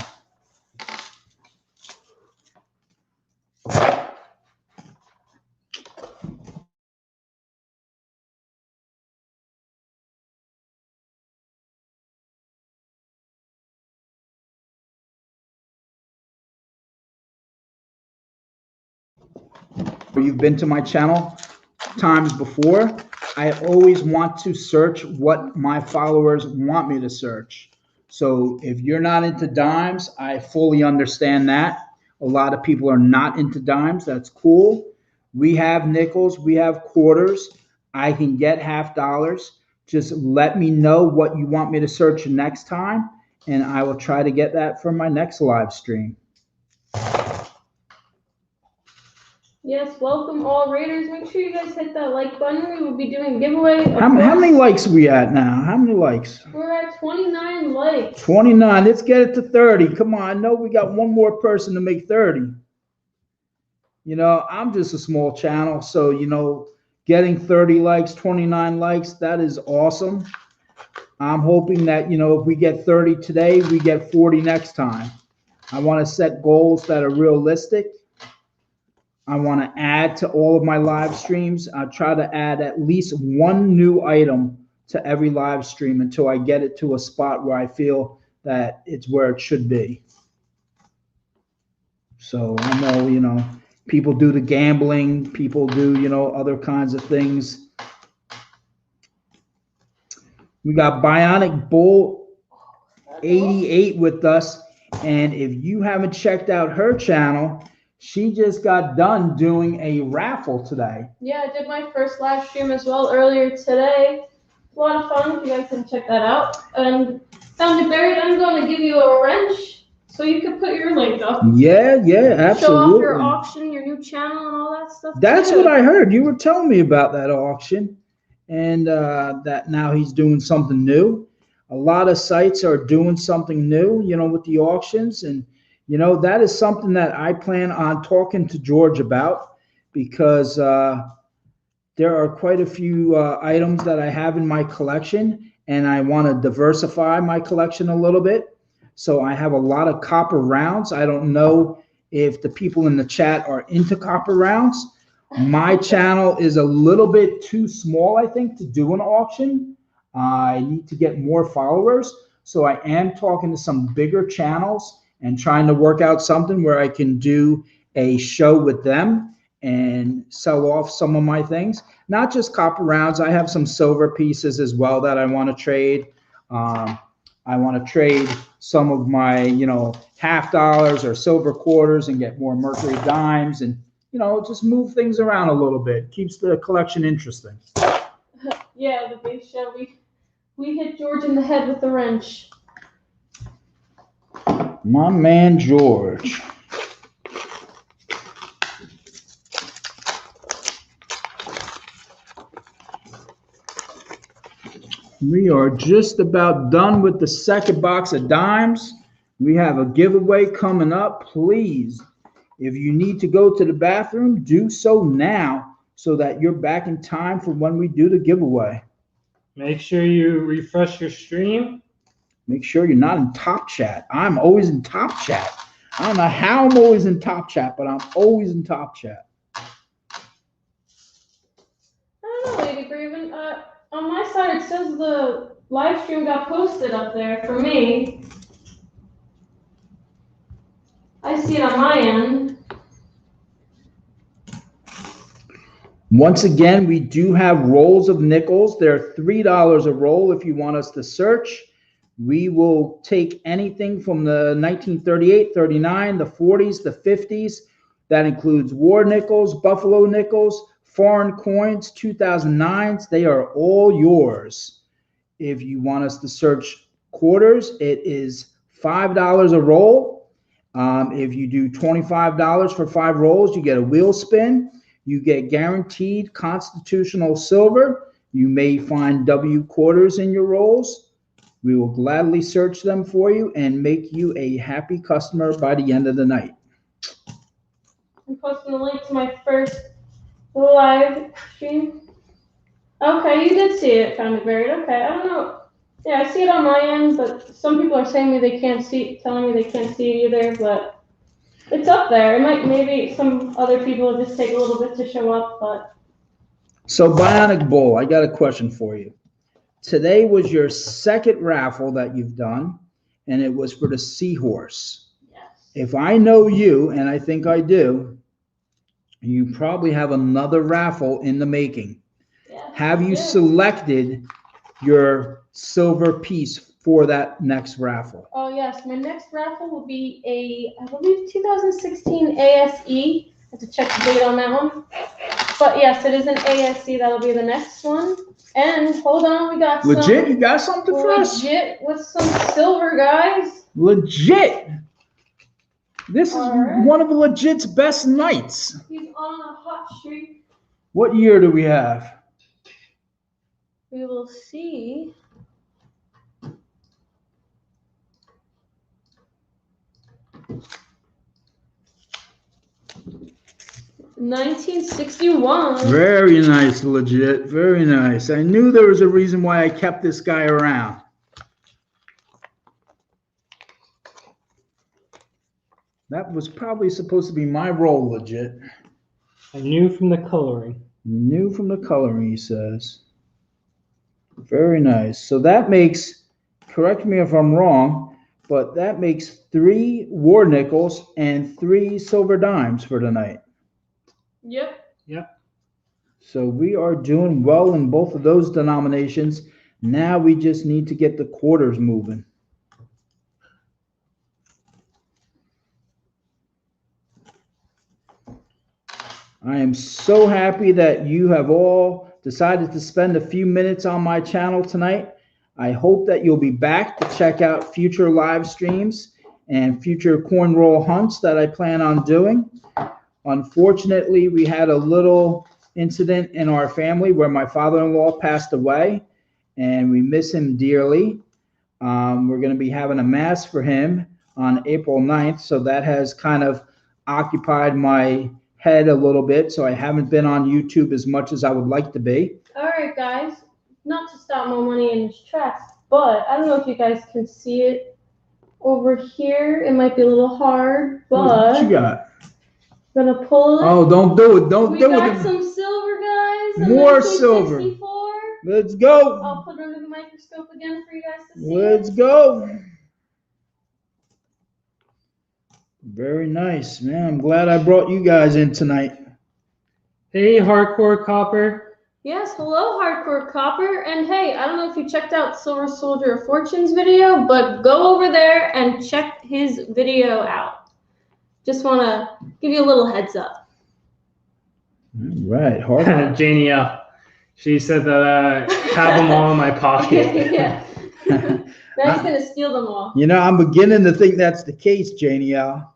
you've been to my channel times before, I always want to search what my followers want me to search. So if you're not into dimes, I fully understand that. A lot of people are not into dimes. That's cool. We have nickels. We have quarters. I can get half dollars. Just let me know what you want me to search next time, and I will try to get that for my next live stream. Yes, welcome all raiders. Make sure you guys hit that like button. We will be doing a giveaway. How many likes are we at now? How many likes? We're at 29 likes. 29. Let's get it to 30. Come on. I know we got one more person to make 30. You know, I'm just a small channel, so, you know, getting 30 likes, 29 likes, that is awesome. I'm hoping that, you know, if we get 30 today, we get 40 next time. I want to set goals that are realistic. I want to add to all of my live streams. I try to add at least one new item to every live stream until I get it to a spot where I feel that it's where it should be. So I know, you know, people do the gambling, people do, you know, other kinds of things. We got Bionicbull88 with us. And if you haven't checked out her channel, she just got done doing a raffle today. Yeah, I did my first live stream as well earlier today. A lot of fun. You guys can check that out. And Found It Buried, I'm going to give you a wrench so you can put your link up. Yeah, absolutely. Show off your auction, your new channel, and all that stuff. That's what I heard. You were telling me about that auction, and that now he's doing something new. A lot of sites are doing something new, you know, with the auctions. And, you know, that is something that I plan on talking to George about, because there are quite a few items that I have in my collection, and I want to diversify my collection a little bit. So I have a lot of copper rounds. I don't know if the people in the chat are into copper rounds. My channel is a little bit too small, I think, to do an auction. I need to get more followers. So I am talking to some bigger channels and trying to work out something where I can do a show with them and sell off some of my things. Not just copper rounds. I have some silver pieces as well that I want to trade. I want to trade some of my, you know, half dollars or silver quarters and get more mercury dimes, and, you know, just move things around a little bit. Keeps the collection interesting. Yeah, the big show. We hit George in the head with the wrench. My man George. We are just about done with the second box of dimes. We have a giveaway coming up. Please, if you need to go to the bathroom, do so now so that you're back in time for when we do the giveaway. Make sure you refresh your stream. Make sure you're not in top chat. I'm always in top chat. I don't know how I'm always in top chat, but I'm always in top chat. I don't know, Lady Graven. On my side, it says the live stream got posted up there for me. I see it on my end. Once again, we do have rolls of nickels. They're $3 a roll if you want us to search. We will take anything from the 1938, 39, the 40s, the 50s. That includes war nickels, buffalo nickels, foreign coins, 2009s. They are all yours. If you want us to search quarters, it is $5 a roll. If you do $25 for 5 rolls, you get a wheel spin. You get guaranteed constitutional silver. You may find W quarters in your rolls. We will gladly search them for you and make you a happy customer by the end of the night. I'm posting the link to my first live stream. Okay, you did see it, Found It Buried. Okay, I don't know. Yeah, I see it on my end, but some people are saying they can't see, telling me they can't see it either, but it's up there. It might, maybe some other people just take a little bit to show up, but. So Bionic Bull, I got a question for you. Today was your second raffle that you've done, and it was for the seahorse. Yes. If I know you, and I think I do, you probably have another raffle in the making. Yeah, Have you yeah. selected your silver piece for that next raffle? Oh yes, my next raffle will be a, I believe 2016 ASE. I have to check the date on that one. But yes, it is an ASE. That'll be the next one. And hold on, we got Legit? You got something for us? Legit with some silver, guys. Legit. This is Alright. one of Legit's best nights. He's on a hot streak. What year do we have? We will see. $1961. Very nice, Legit. Very nice. I knew there was a reason why I kept this guy around. That was probably supposed to be my role, Legit. I knew from the coloring. Knew from the coloring, he says. Very nice. So that makes, correct me if I'm wrong, but that makes 3 war nickels and 3 silver dimes for tonight. Yep. Yep. So we are doing well in both of those denominations. Now we just need to get the quarters moving. I am so happy that you have all decided to spend a few minutes on my channel tonight. I hope that you'll be back to check out future live streams and future coin roll hunts that I plan on doing. Unfortunately, we had a little incident in our family where my father-in-law passed away, and we miss him dearly. We're going to be having a mass for him on April 9th, so that has kind of occupied my head a little bit, so I haven't been on YouTube as much as I would like to be. All right, guys. Not to stop more money in his tracks, but I don't know if you guys can see it over here. It might be a little hard, but What you got? I'm gonna pull it. Oh, don't do it. Don't we do got it. some silver, guys. More silver. 1964. Let's go. I'll put it under the microscope again for you guys to see. Let's go. Very nice, man. I'm glad I brought you guys in tonight. Hey, Hardcore Copper. Yes, hello, Hardcore Copper. And hey, I don't know if you checked out Silver Soldier of Fortune's video, but go over there and check his video out. Just want to give you a little heads up. All right, hard. Janie, she said that have them all in my pocket. Yeah. Now he's going to steal them all. You know, I'm beginning to think that's the case, Janie. All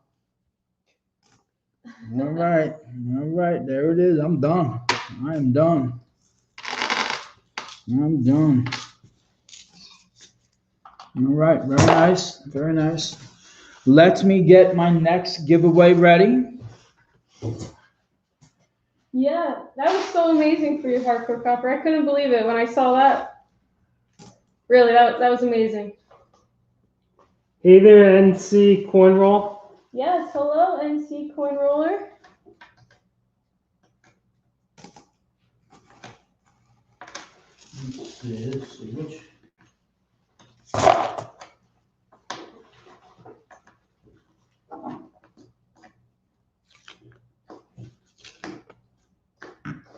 right. All right. There it is. I'm done. I am done. I'm done. All right. Very nice. Very nice. Let me get my next giveaway ready. Yeah, that was so amazing for you, Hardcore Copper. I couldn't believe it when I saw that. Really, that was amazing. Hey there, NC Coin Roll. Yes, hello, NC Coin Roller. Let's see which.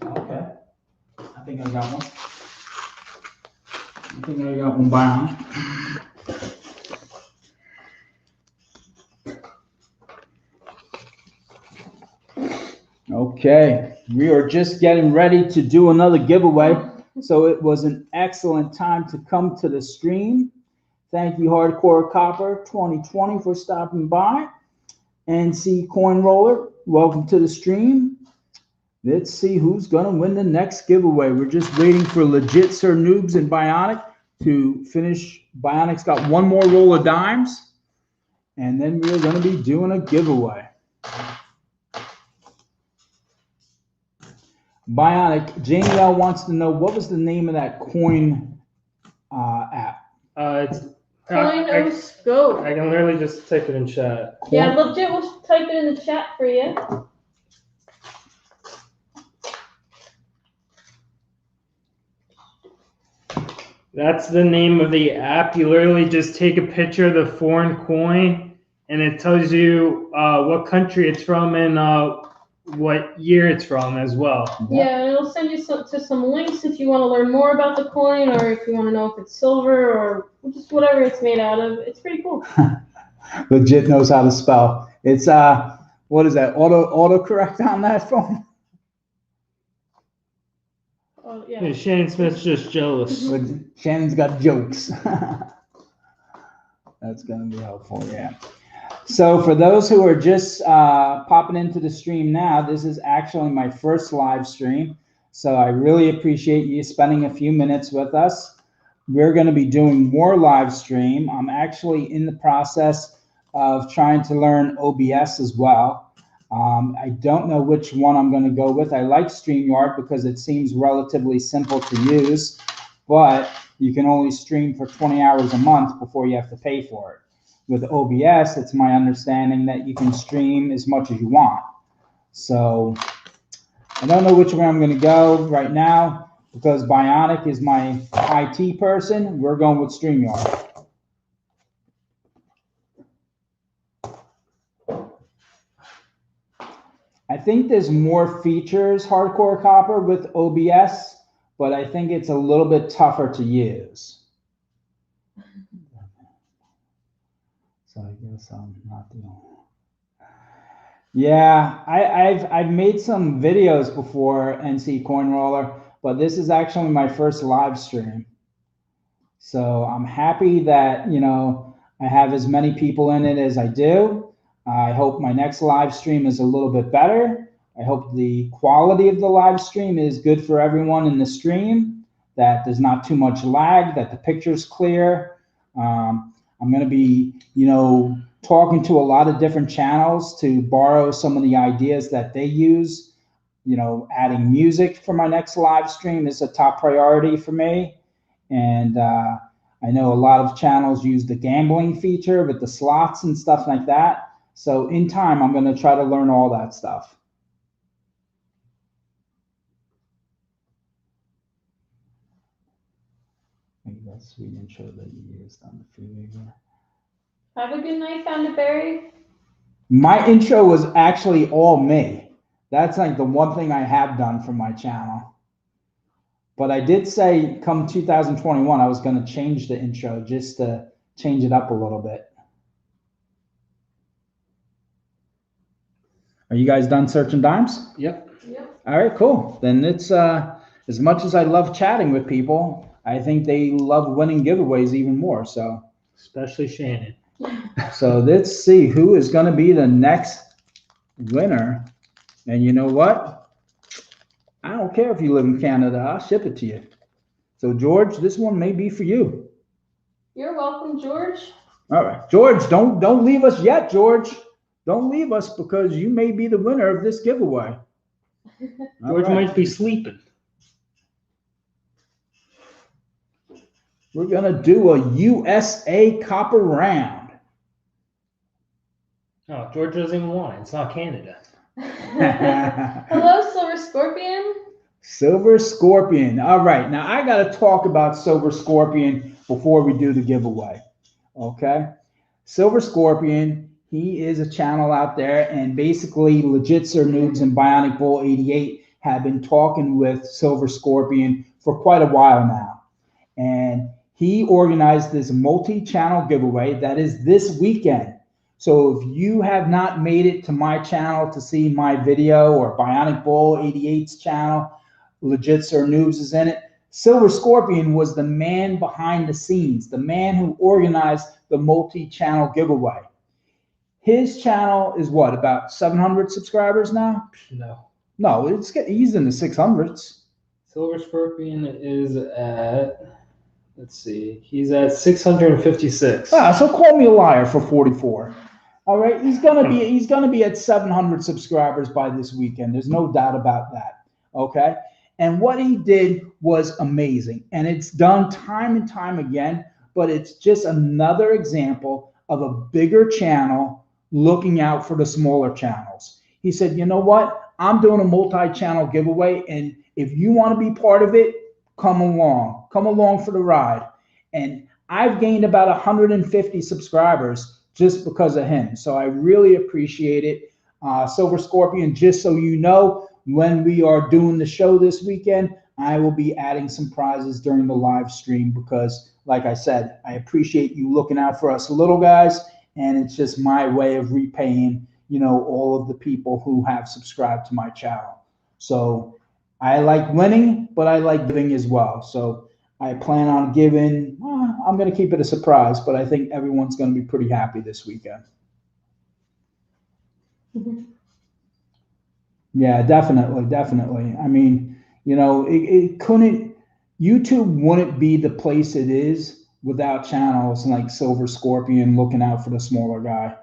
Okay. I think I got one. I think I got one bound. Okay, we are just getting ready to do another giveaway. So it was an excellent time to come to the stream. Thank you, Hardcore Copper 2020, for stopping by. NC Coin Roller, welcome to the stream. Let's see who's going to win the next giveaway. We're just waiting for Legit SirNoobs and Bionic to finish. Bionic's got one more roll of dimes, and then we're going to be doing a giveaway. Bionic, Janie L wants to know, what was the name of that coin app? It's Coinoscope. I can literally just type it in chat. Yeah, Legit will type it in the chat for you. That's the name of the app. You literally just take a picture of the foreign coin, and it tells you what country it's from and what year it's from as well. Yeah, and it'll send you to some links if you want to learn more about the coin, or if you want to know if it's silver or just whatever it's made out of. It's pretty cool. Legit knows how to spell. It's what is that? Autocorrect on that phone? Oh, Yeah, yeah. Shannon Smith's just jealous. Shannon's got jokes. That's gonna be helpful, yeah. So for those who are just popping into the stream now, this is actually my first live stream. So I really appreciate you spending a few minutes with us. We're going to be doing more live stream. I'm actually in the process of trying to learn OBS as well. I don't know which one I'm going to go with. I like StreamYard because it seems relatively simple to use, but you can only stream for 20 hours a month before you have to pay for it. With OBS, it's my understanding that you can stream as much as you want. So I don't know which way I'm going to go right now because Bionic is my IT person. We're going with StreamYard. I think there's more features, Hardcore Copper, with OBS, but I think it's a little bit tougher to use. So I guess I'm not the only. Yeah, I've made some videos before, NC Coin Roller, but this is actually my first live stream. So I'm happy that, you know, I have as many people in it as I do. I hope my next live stream is a little bit better. I hope the quality of the live stream is good for everyone in the stream, that there's not too much lag, that the picture's clear. I'm going to be, you know, talking to a lot of different channels to borrow some of the ideas that they use. You know, adding music for my next live stream is a top priority for me. And I know a lot of channels use the gambling feature with the slots and stuff like that. So in time, I'm going to try to learn all that stuff. Maybe that's sweet intro that you used on the freeway here. Have a good night, Found It Berry. My intro was actually all me. That's like the one thing I have done for my channel. But I did say come 2021, I was going to change the intro just to change it up a little bit. Are you guys done searching dimes? Yep. Yep. All right, cool. Then it's as much as I love chatting with people, I think they love winning giveaways even more. So Especially Shannon. So let's see who is going to be the next winner. And you know what? I don't care if you live in Canada. I'll ship it to you. So George, this one may be for you. You're welcome, George. All right, George, don't leave us yet, George. Don't leave us because you may be the winner of this giveaway. George might be sleeping. We're going to do a USA copper round. Oh, George doesn't even want it. It's not Canada. Hello, Silver Scorpion. Silver Scorpion. All right, now I got to talk about Silver Scorpion before we do the giveaway. Okay? Silver Scorpion, he is a channel out there, and basically Legit SirNoobs and Bionicbull88 have been talking with Silver Scorpion for quite a while now. And he organized this multi-channel giveaway that is this weekend. So if you have not made it to my channel to see my video, or Bionicbull88's channel, Legit SirNoobs is in it. Silver Scorpion was the man behind the scenes, the man who organized the multi-channel giveaway. His channel is what, about 700 subscribers now? No, he's in the 600s. Silver Scorpion is at, let's see, he's at 656. So call me a liar for 44. All right, he's gonna be at 700 subscribers by this weekend. There's no doubt about that. Okay, and what he did was amazing, and it's done time and time again. But it's just another example of a bigger channel looking out for the smaller channels. He said, you know what? I'm doing a multi-channel giveaway, and if you want to be part of it, come along for the ride. And I've gained about 150 subscribers just because of him. So I really appreciate it. Silver Scorpion, just so you know, when we are doing the show this weekend, I will be adding some prizes during the live stream because, like I said, I appreciate you looking out for us little guys, and it's just my way of repaying, all of the people who have subscribed to my channel. So I like winning, but I like giving as well. So I plan on giving. I'm going to keep it a surprise, but I think everyone's going to be pretty happy this weekend. Mm-hmm. Yeah, definitely. I mean, it couldn't, YouTube wouldn't be the place it is without channels like Silver Scorpion looking out for the smaller guy.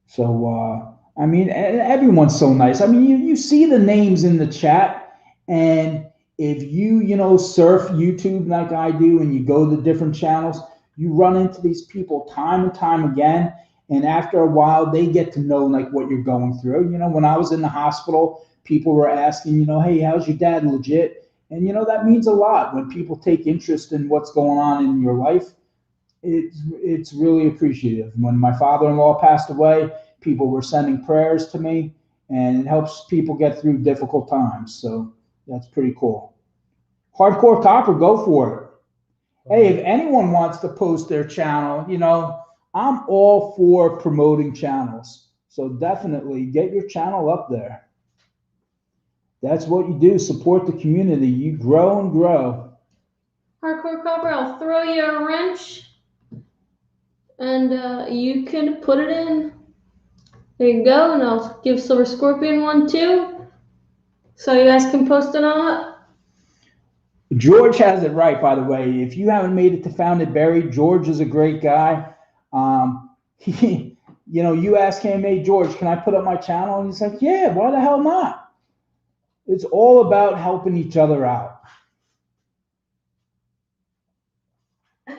So, I mean, everyone's so nice. I mean, you see the names in the chat, and if you, surf YouTube like I do and you go to different channels, you run into these people time and time again. And after a while, they get to know like what you're going through. When I was in the hospital, people were asking, hey, how's your dad, legit? And, that means a lot when people take interest in what's going on in your life. It's really appreciative. When my father-in-law passed away, people were sending prayers to me, and it helps people get through difficult times. So that's pretty cool. Hardcore Copper, go for it. Hey, if anyone wants to post their channel, I'm all for promoting channels. So definitely get your channel up there. That's what you do. Support the community. You grow and grow. Hardcore Copper, I'll throw you a wrench, and you can put it in. There you go, and I'll give Silver Scorpion one too, so you guys can post it on it. George has it right, by the way. If you haven't made it to Found It Buried, George is a great guy. You ask him, hey, George, can I put up my channel? And he's like, yeah, why the hell not? It's all about helping each other out.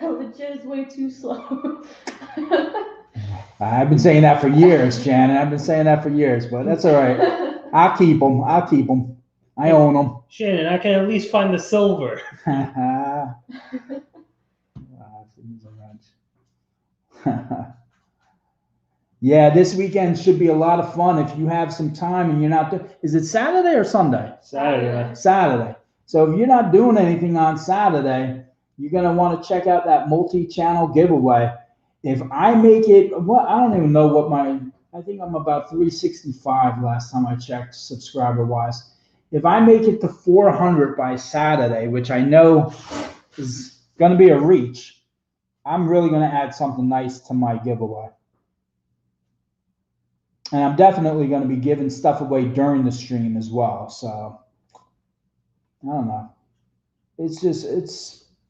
Legit is way too slow. I've been saying that for years, Shannon. I've been saying that for years, but that's all right. I'll keep them. I own them. Shannon, I can at least find the silver. Yeah, this weekend should be a lot of fun if you have some time and you're not is it Saturday or Sunday? Saturday. So if you're not doing anything on Saturday, you're going to want to check out that multi-channel giveaway. If I make it, I don't even know what I think I'm about 365 last time I checked subscriber-wise. If I make it to 400 by Saturday, which I know is going to be a reach, I'm really going to add something nice to my giveaway. And I'm definitely going to be giving stuff away during the stream as well. So, I don't know. It's just,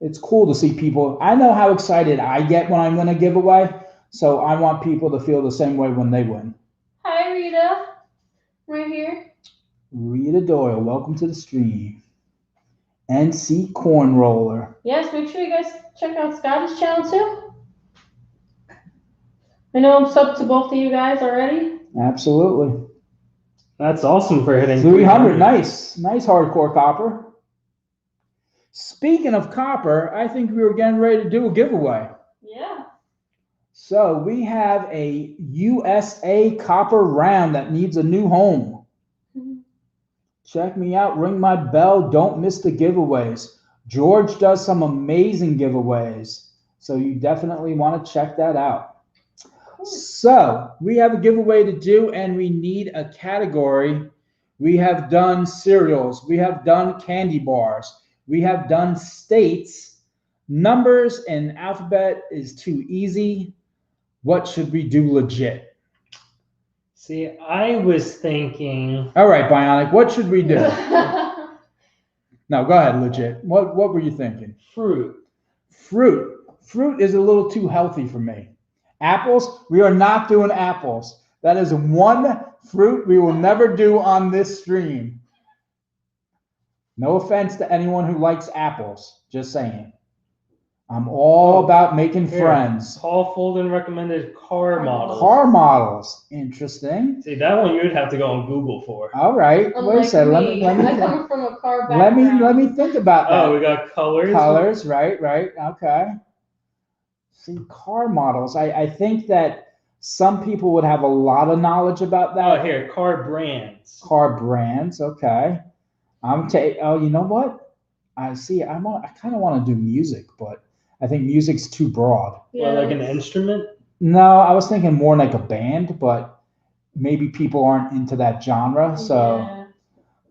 it's cool to see people. I know how excited I get when I'm going to give away. So I want people to feel the same way when they win. Hi, Rita. Right here. Rita Doyle, welcome to the stream. NC Corn Roller. Yes, make sure you guys check out Scotty's channel too. I know I'm subbed to both of you guys already. Absolutely. That's awesome for hitting 300. Nice Hardcore Copper. Speaking of copper, I think we were getting ready to do a giveaway. Yeah. So we have a USA copper round that needs a new home. Check me out, ring my bell, don't miss the giveaways. George does some amazing giveaways, so you definitely want to check that out. So we have a giveaway to do, and we need a category. We have done cereals, we have done candy bars, we have done states. Numbers and alphabet is too easy. What should we do legit? See, I was thinking. All right, Bionic, what should we do? No, go ahead, legit. What were you thinking? Fruit. Fruit is a little too healthy for me. Apples, we are not doing apples. That is one fruit we will never do on this stream. No offense to anyone who likes apples, just saying. I'm all about making friends. Paul Folden recommended car models. Car models, interesting. See, that one you would have to go on Google for. All right, wait a second. Let me I come from a car background. let me think about that. Oh, we got colors. Right. Okay. See, car models. I think that Some people would have a lot of knowledge about that. Oh, here, car brands. Car brands, okay. Oh, you know what? I see. I kind of want to do music, but I think music's too broad. Yeah, Or like an instrument? No, I was thinking more like a band, but maybe people aren't into that genre. So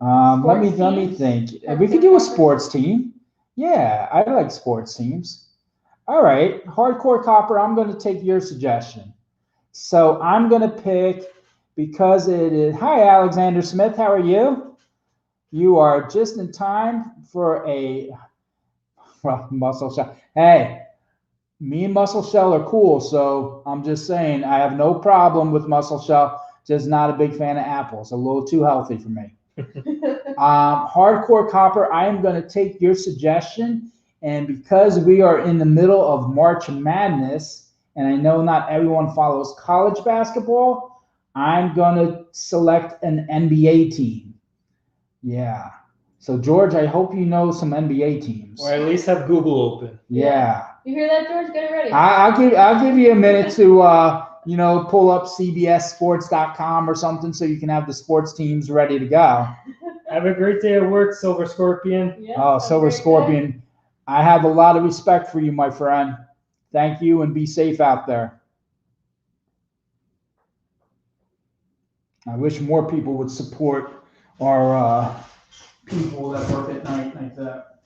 let me think. We could do a sports team. Yeah, I like sports teams. All right, Hardcore Copper, I'm going to take your suggestion. So I'm going to pick, because it is, hi, Alexander Smith, how are you? You are just in time for a Muscle Shell. Hey, me and Muscle Shell are cool, so I'm just saying I have no problem with Muscle Shell, just not a big fan of apples. A little too healthy for me. Hardcore Copper, I am going to take your suggestion, and because we are in the middle of March Madness, and I know not everyone follows college basketball, I'm going to select an NBA team. Yeah. So George, I hope you know some NBA teams. Or at least have Google open. Yeah. You hear that, George? Get it ready. I'll give you a minute to pull up CBSSports.com or something so you can have the sports teams ready to go. Have a great day at work, Silver Scorpion. Yeah, Oh, Silver Scorpion. I have a lot of respect for you, my friend. Thank you, and be safe out there. I wish more people would support our people that work at night like that.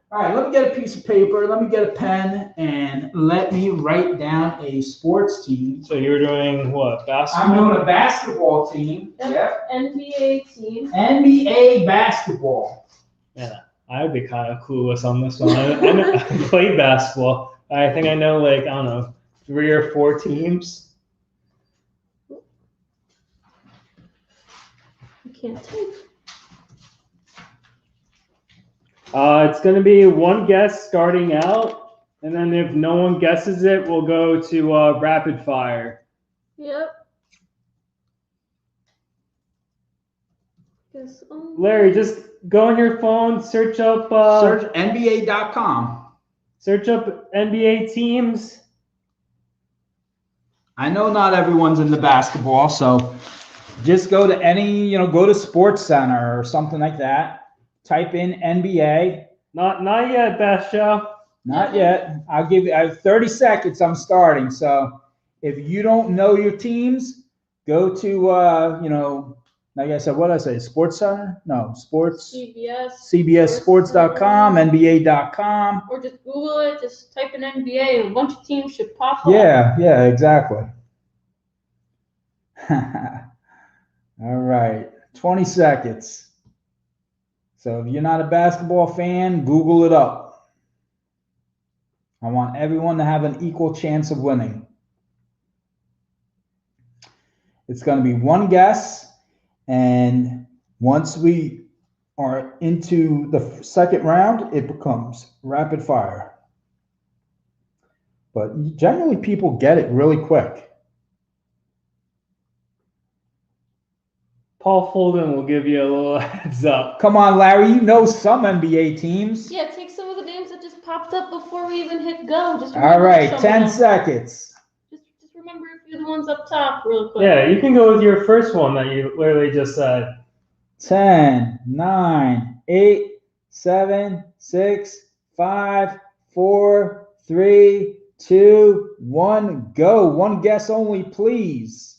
All right, let me get a piece of paper, let me get a pen, and let me write down a sports team. So you're doing what, basketball? I'm doing a basketball team. Yep. NBA team. NBA basketball. Yeah, I would be kind of clueless on this one. I played basketball. I think I know, like, I don't know, 3 or 4 teams. I can't type. It's going to be one guess starting out, and then if no one guesses it, we'll go to rapid fire. Yep. Larry, just go on your phone, search up search NBA.com. Search up NBA teams. I know not everyone's into basketball, so just go to any, go to Sports Center or something like that. Type in NBA. Not yet, Best Show. Not yet. I have 30 seconds. I'm starting. So if you don't know your teams, go to like I said, what did I say? Sports Center? No, sports. CBSSports.com, NBA.com. Or just Google it. Just type in NBA, and a bunch of teams should pop up. Yeah, exactly. All right, 20 seconds. So if you're not a basketball fan, Google it up. I want everyone to have an equal chance of winning. It's going to be one guess, and once we are into the second round, it becomes rapid fire. But generally, people get it really quick. Paul Folden will give you a little heads up. Come on, Larry, you know some NBA teams. Yeah, take some of the names that just popped up before we even hit go. All right, 10 seconds. Just remember a few of the ones up top real quick. Yeah, you can go with your first one that you literally just said. 10, 9, 8, 7, 6, 5, 4, 3, 2, 1, go. One guess only, please.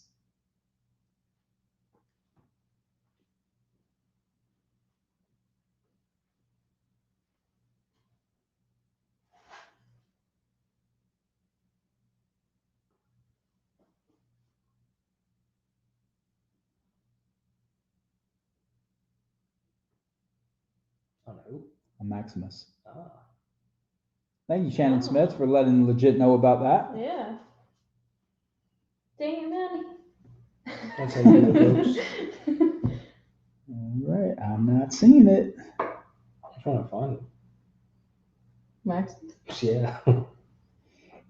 A Maximus. Thank you, Shannon Smith, for letting Legit know about that. Yeah. Dang it, Manny. That's how you do the jokes. All right, I'm not seeing it. I'm trying to find it. Maximus? Yeah.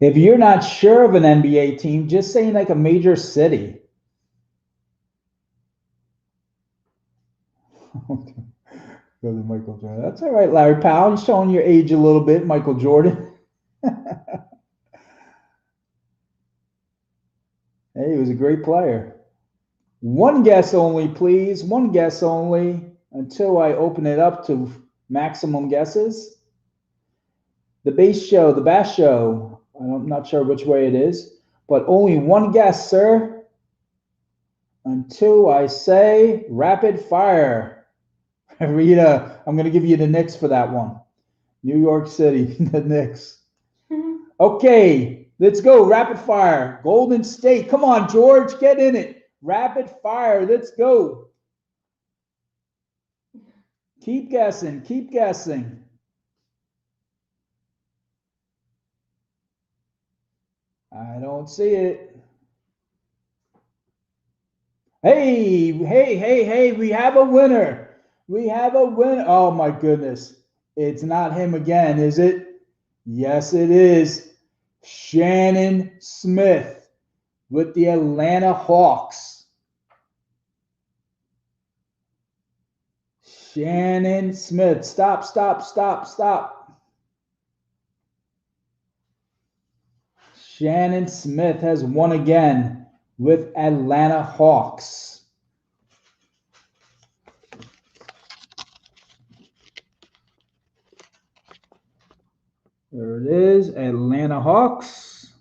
If you're not sure of an NBA team, just say like a major city. Brother Michael Jordan. That's all right, Larry Powell. You're showing your age a little bit, Michael Jordan. Hey, he was a great player. One guess only, please. One guess only until I open it up to maximum guesses. The base show, the bass show. I'm not sure which way it is, but only one guess, sir. Until I say rapid fire. Rita, I'm going to give you the Knicks for that one. New York City, the Knicks. Okay, let's go. Rapid fire. Golden State. Come on, George, get in it. Rapid fire. Let's go. Keep guessing. Keep guessing. I don't see it. Hey, hey, hey, hey, we have a winner. We have a winner. Oh, my goodness. It's not him again, is it? Yes, it is. Shannon Smith with the Atlanta Hawks. Shannon Smith. Stop, stop, stop, stop. Shannon Smith has won again with Atlanta Hawks. There it is, Atlanta Hawks.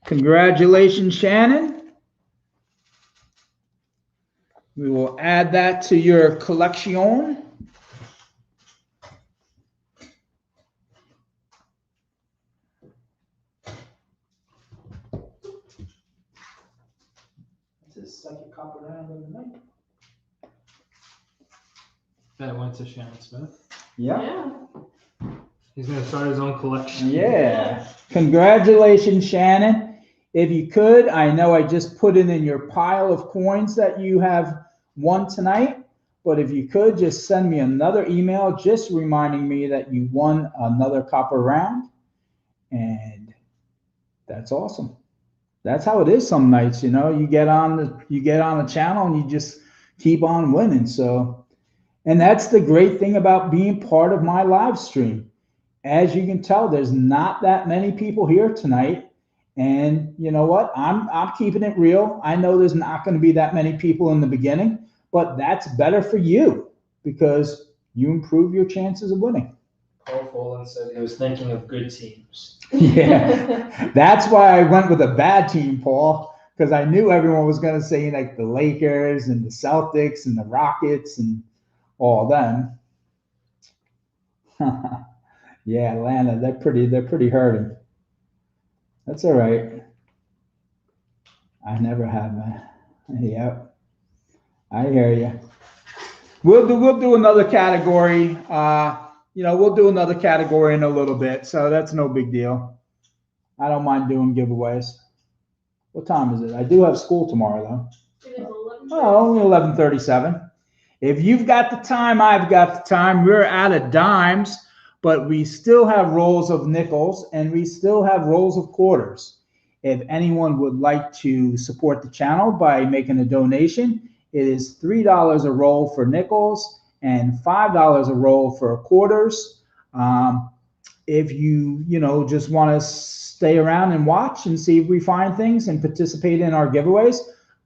Congratulations, Shannon. We will add that to your collection. That's his second copper round of the night. That went to Shannon Smith. Yeah. He's going to start his own collection. Yeah. Congratulations, Shannon. If you could, I know I just put it in your pile of coins that you have won tonight, but if you could just send me another email just reminding me that you won another copper round. And that's awesome. That's how it is some nights, you know. You get on the channel and you just keep on winning. So, and that's the great thing about being part of my live stream. As you can tell, there's not that many people here tonight. And you know what? I'm keeping it real. I know there's not going to be that many people in the beginning, but that's better for you because you improve your chances of winning. Paul Folan said he was thinking of good teams. Yeah, that's why I went with a bad team, Paul, because I knew everyone was going to say like the Lakers and the Celtics and the Rockets and all them. Yeah, Atlanta, they're pretty hurting. That's all right. I never have, man. Yep. I hear you. We'll do another category. We'll do another category in a little bit, so that's no big deal. I don't mind doing giveaways. What time is it? I do have school tomorrow, though. It is 11:30. Oh, only 11:37. If you've got the time, I've got the time. We're out of dimes, but we still have rolls of nickels and we still have rolls of quarters. If anyone would like to support the channel by making a donation, it is $3 a roll for nickels and $5 a roll for quarters. If you just want to stay around and watch and see if we find things and participate in our giveaways,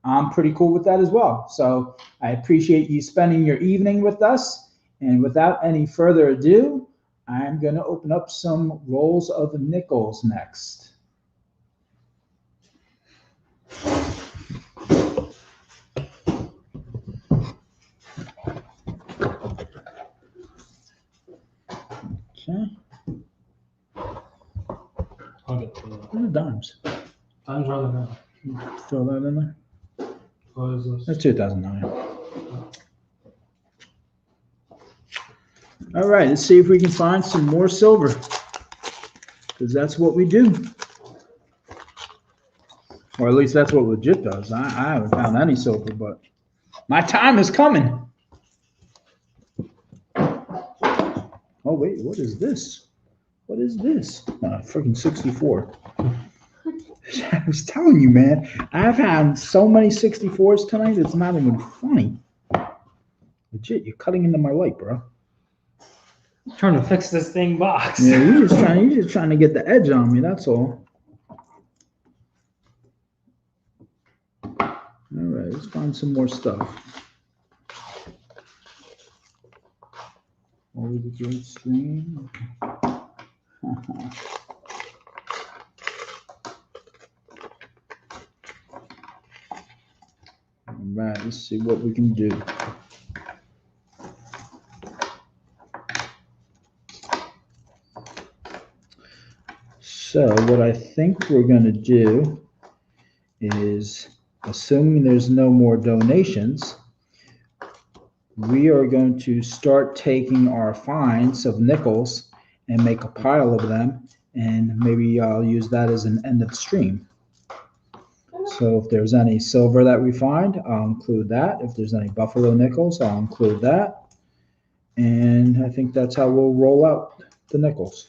I'm pretty cool with that as well. So I appreciate you spending your evening with us. And without any further ado, I'm going to open up some rolls of nickels next. Okay. I'll get to What are the dimes? Time's running out. Throw that in there. What is this? That's 2009. All right, let's see if we can find some more silver, because that's what we do. Or at least that's what Legit does. I haven't found any silver, but my time is coming. Oh, wait, what is this? What is this? Freaking 64. I was telling you, man, I've had so many 64s tonight, it's not even funny. Legit, you're cutting into my light, bro. I'm trying to fix this thing box. Yeah, you're just trying to get the edge on me, that's all. All right, let's find some more stuff. Over the great stream. All right, let's see what we can do. So what I think we're going to do is, assuming there's no more donations, we are going to start taking our finds of nickels and make a pile of them, and maybe I'll use that as an end of stream. So if there's any silver that we find, I'll include that. If there's any buffalo nickels, I'll include that. And I think that's how we'll roll out the nickels.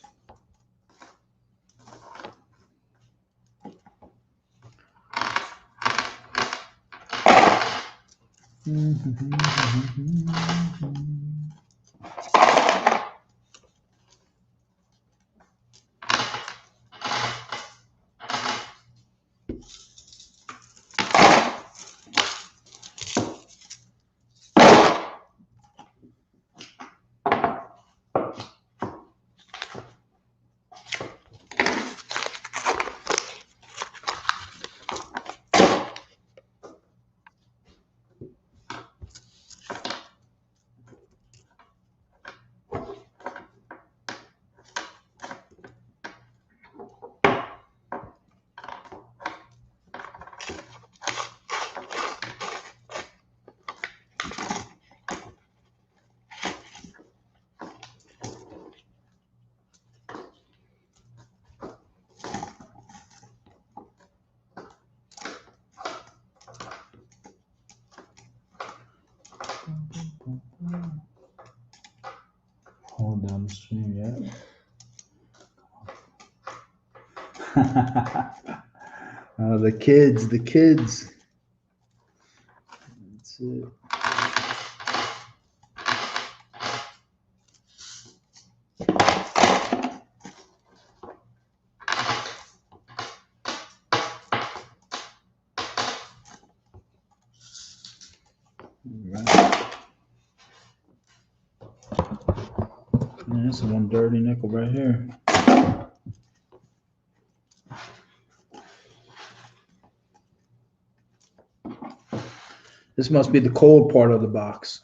Hold down the stream, yeah. Oh, the kids. That's it. That's one dirty nickel right here. This must be the cold part of the box.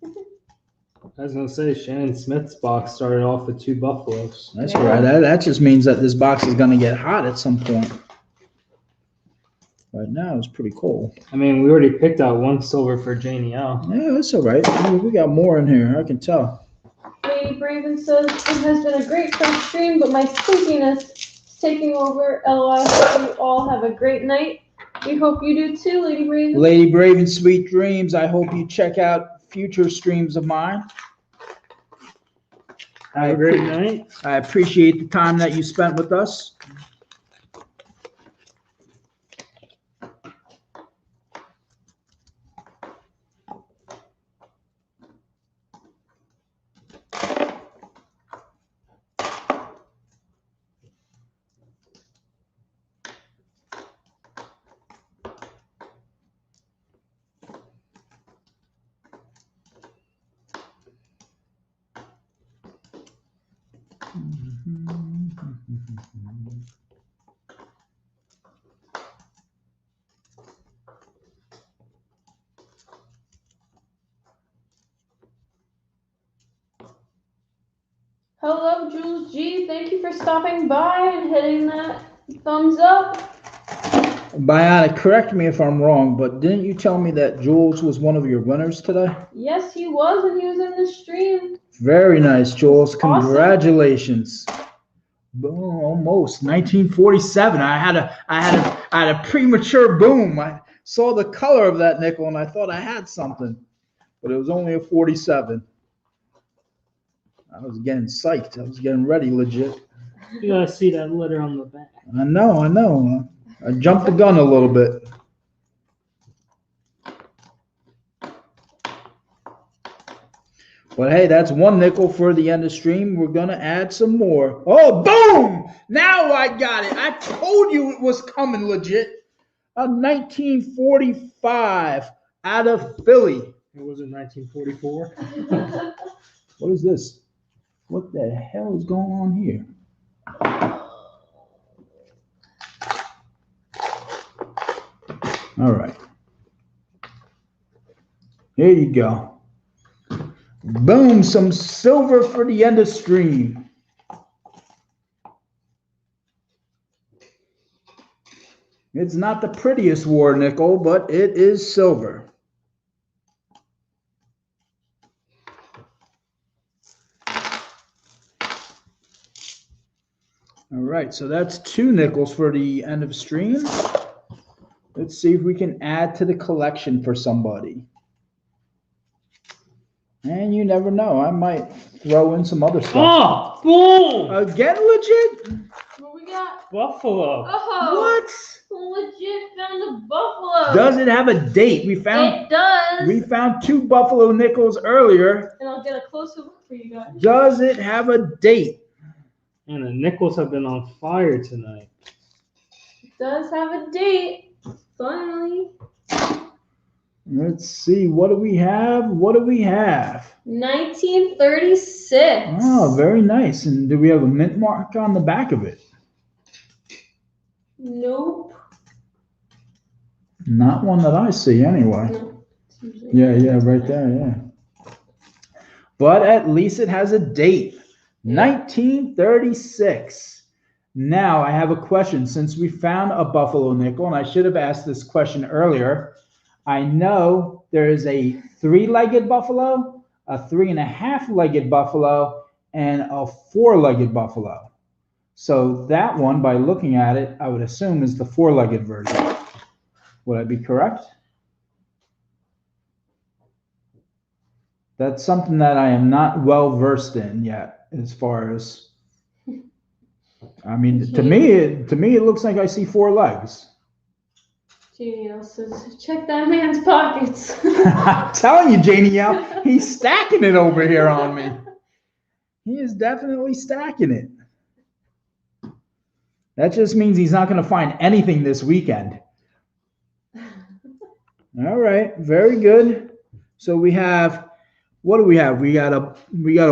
I was gonna say Shannon Smith's box started off with 2 buffaloes. That's right. That just means that this box is gonna get hot at some point. Right now it's pretty cold. I mean, we already picked out 1 silver for Janie L. Yeah, that's all right. We got more in here. I can tell. Lady Braven says, it has been a great first stream, but my sleepiness is taking over. LOL, hope you all have a great night. We hope you do too, Lady Braven. Lady Braven, sweet dreams. I hope you check out future streams of mine. Have a great night. I appreciate the time that you spent with us. Hello, Jules G. Thank you for stopping by and hitting that thumbs up. Bionic, correct me if I'm wrong, but didn't you tell me that Jules was one of your winners today? Yes, he was, and he was in the stream. Very nice, Jules. Awesome. Congratulations. Oh, almost 1947. I had a premature boom. I saw the color of that nickel and I thought I had something, but it was only a 47. I was getting psyched. I was getting ready, legit. You gotta see that letter on the back. I know. I jumped the gun a little bit. But hey, that's 1 nickel for the end of stream. We're gonna add some more. Oh, boom! Now I got it. I told you it was coming, legit. a 1945 out of Philly. It wasn't 1944. What is this? What the hell is going on here? All right. Here you go. Boom, some silver for the end of stream. It's not the prettiest war nickel, but it is silver. All right, so that's 2 nickels for the end of stream. Let's see if we can add to the collection for somebody. And you never know, I might throw in some other stuff. Oh, boom! Again, legit? What we got? Buffalo. Oh, What? legit found a buffalo. Does it have a date? We found It does. We found 2 buffalo nickels earlier. And I'll get a closer look for you guys. Does it have a date? And the nickels have been on fire tonight. It does have a date. Finally. Let's see. What do we have? What do we have? 1936. Oh, very nice. And do we have a mint mark on the back of it? Nope. Not one that I see anyway. No. Yeah, right there, yeah. But at least it has a date. 1936. Now I have a question. Since we found a buffalo nickel, and I should have asked this question earlier, I know there is a 3-legged buffalo, a 3.5-legged buffalo, and a 4-legged buffalo. So that one, by looking at it, I would assume is the 4-legged version. Would I be correct? That's something that I am not well versed in yet, as far as, I mean, to me it looks like I see 4 legs. Janie says, check that man's pockets. I'm telling you, Janie, he's stacking it over here on me. He is definitely stacking it. That just means he's not going to find anything this weekend. All right, very good. So we have, what do we have? We got a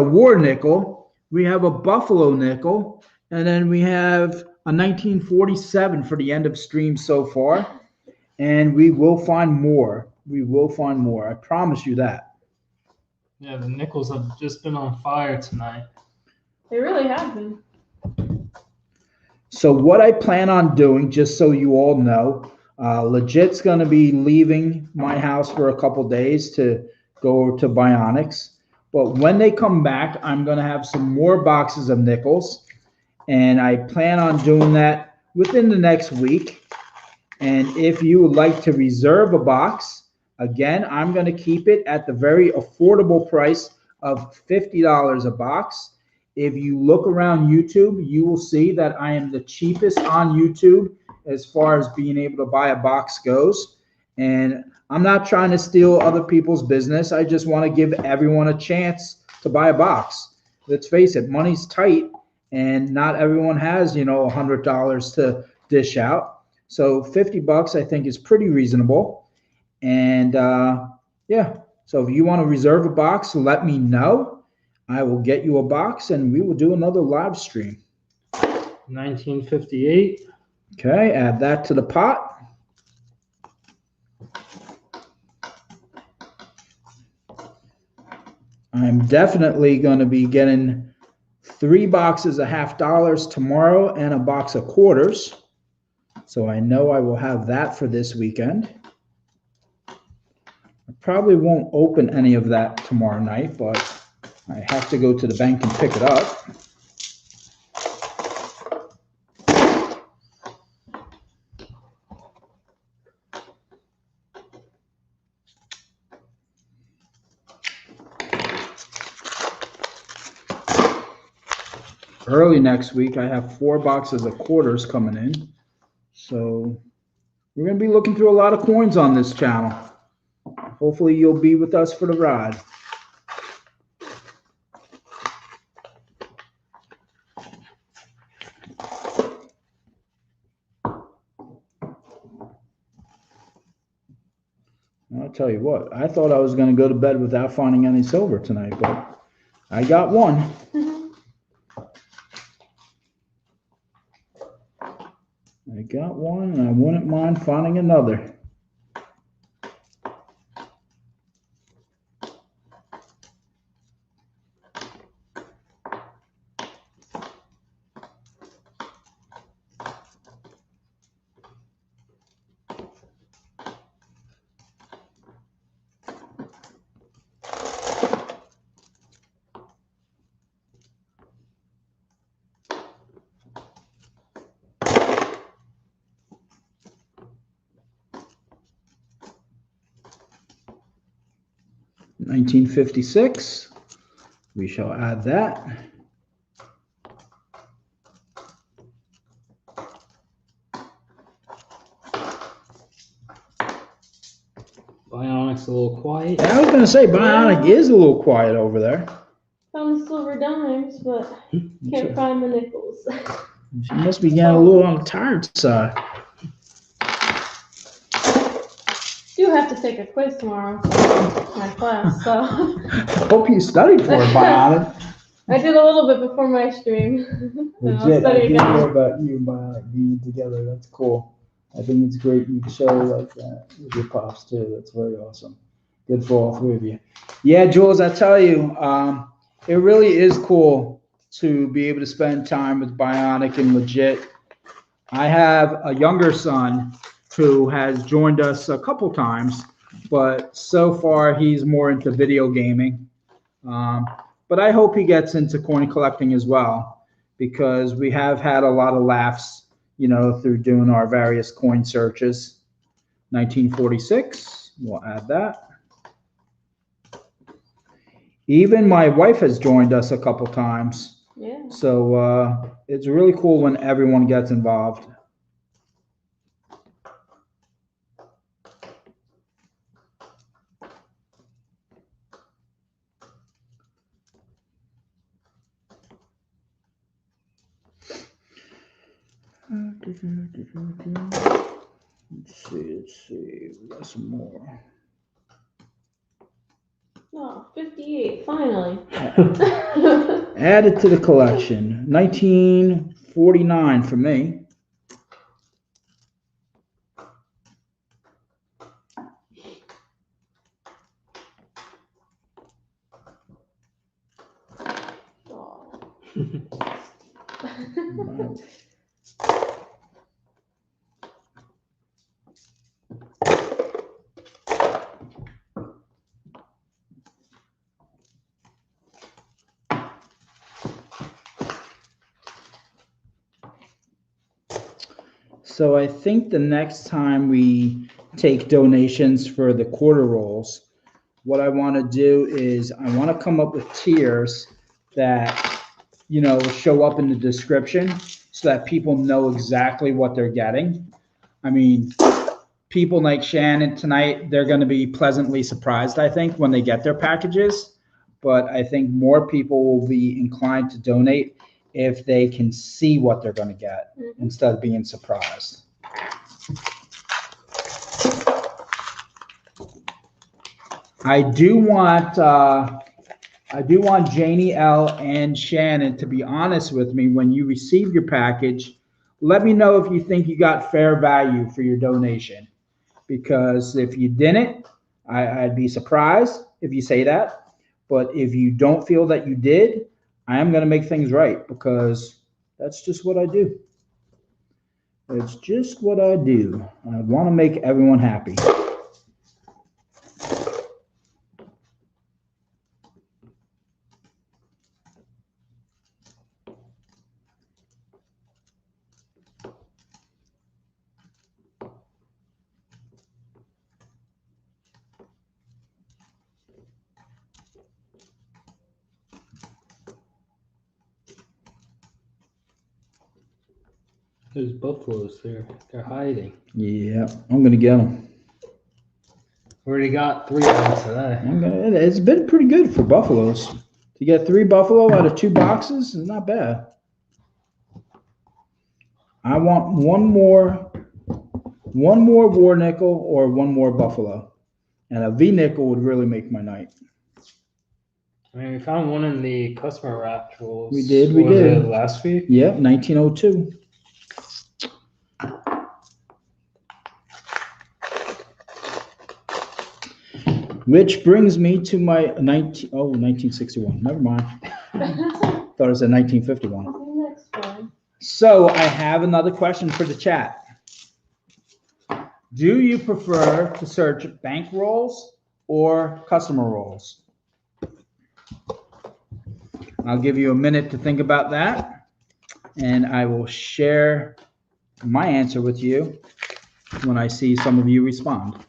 war nickel, we have a buffalo nickel, and then we have a 1947 for the end of stream so far. And we will find more. We will find more. I promise you that. Yeah, the nickels have just been on fire tonight. They really have been. So what I plan on doing, just so you all know, Legit's going to be leaving my house for a couple days to go over to Bionics. But when they come back, I'm going to have some more boxes of nickels. And I plan on doing that within the next week. And if you would like to reserve a box, again, I'm going to keep it at the very affordable price of $50 a box. If you look around YouTube, you will see that I am the cheapest on YouTube as far as being able to buy a box goes. And I'm not trying to steal other people's business. I just want to give everyone a chance to buy a box. Let's face it, money's tight, and not everyone has, $100 to dish out. So $50 I think is pretty reasonable. And yeah, so if you want to reserve a box, let me know. I will get you a box and we will do another live stream. 1958. Okay, add that to the pot. I'm definitely going to be getting 3 boxes of $50 tomorrow and a box of quarters. So I know I will have that for this weekend. I probably won't open any of that tomorrow night, but I have to go to the bank and pick it up. Early next week, I have 4 boxes of quarters coming in. So we're going to be looking through a lot of coins on this channel. Hopefully you'll be with us for the ride. I tell you what, I thought I was going to go to bed without finding any silver tonight, but I got one. I got one, and I wouldn't mind finding another. $19.56. We shall add that. Bionic's a little quiet. I was going to say Bionic is a little quiet over there. Found the silver dimes, but can't find the nickels. She must be getting a little on the tired side. Do have to take a quiz tomorrow for my class, so. Hope you studied for it, Bionic. I did a little bit before my stream. Legit, I did hear about you and Bionic being together. That's cool. I think it's great you can show like that with your pops too. That's very awesome. Good for all three of you. Yeah, Jules, I tell you, it really is cool to be able to spend time with Bionic and Legit. I have a younger son who has joined us a couple times, but so far he's more into video gaming. But I hope he gets into coin collecting as well, because we have had a lot of laughs, you know, through doing our various coin searches. 1946, we'll add that. Even my wife has joined us a couple times. Yeah. So it's really cool when everyone gets involved. Let's see, we got some more. Oh, 58, finally. Added to the collection. 1949 for me. So I think the next time we take donations for the quarter rolls, what I want to do is I want to come up with tiers that, you know, show up in the description so that people know exactly what they're getting. I mean, people like Shannon tonight, they're going to be pleasantly surprised, I think, when they get their packages. But I think more people will be inclined to donate if they can see what they're going to get instead of being surprised. I do want Janie L and Shannon to be honest with me when you receive your package. Let me know if you think you got fair value for your donation, because if you didn't, I'd be surprised if you say that. But if you don't feel that you did, I am going to make things right, because that's just what I do. It's just what I do. I want to make everyone happy. There's buffaloes there. They're hiding. Yeah, I'm going to get them. Already got 3 of them today. It's been pretty good for buffaloes. To get 3 buffalo out of 2 boxes is not bad. I want one more war nickel or one more buffalo. And a V-nickel would really make my night. I mean, we found one in the customer wrap tools. We did. Was it last week? Yep, 1902. Which brings me to my 1961. Never mind. Thought it was a 1951. So I have another question for the chat. Do you prefer to search bank rolls or customer rolls? I'll give you a minute to think about that, and I will share my answer with you when I see some of you respond.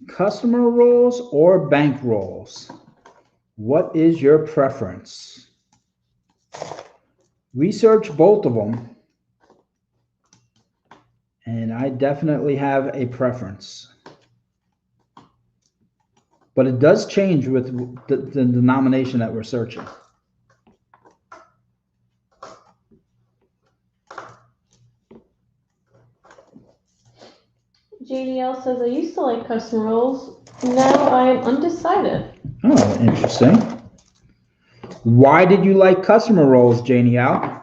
Customer rolls or bank rolls? What is your preference? We search both of them, and I definitely have a preference. But it does change with the denomination that we're searching. JDL says, I used to like customer rolls. Now I'm undecided. Oh, interesting. Why did you like customer rolls, JDL?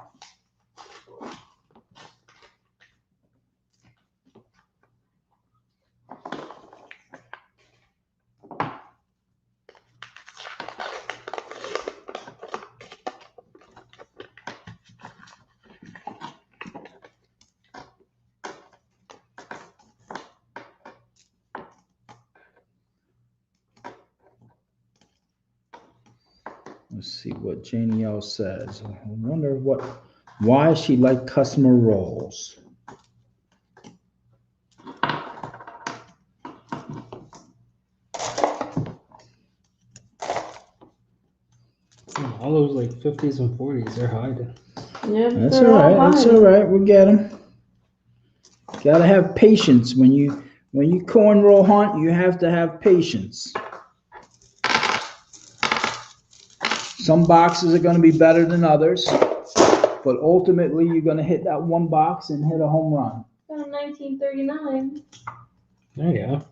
Let's see what Janie L says. I wonder why she liked customer rolls. All those like 50s and 40s, they're hiding. Yeah, That's all right. That's all right. We'll get them. Gotta have patience when you coin roll hunt. You have to have patience. Some boxes are going to be better than others, but ultimately you're going to hit that one box and hit a home run. 1939. There you go.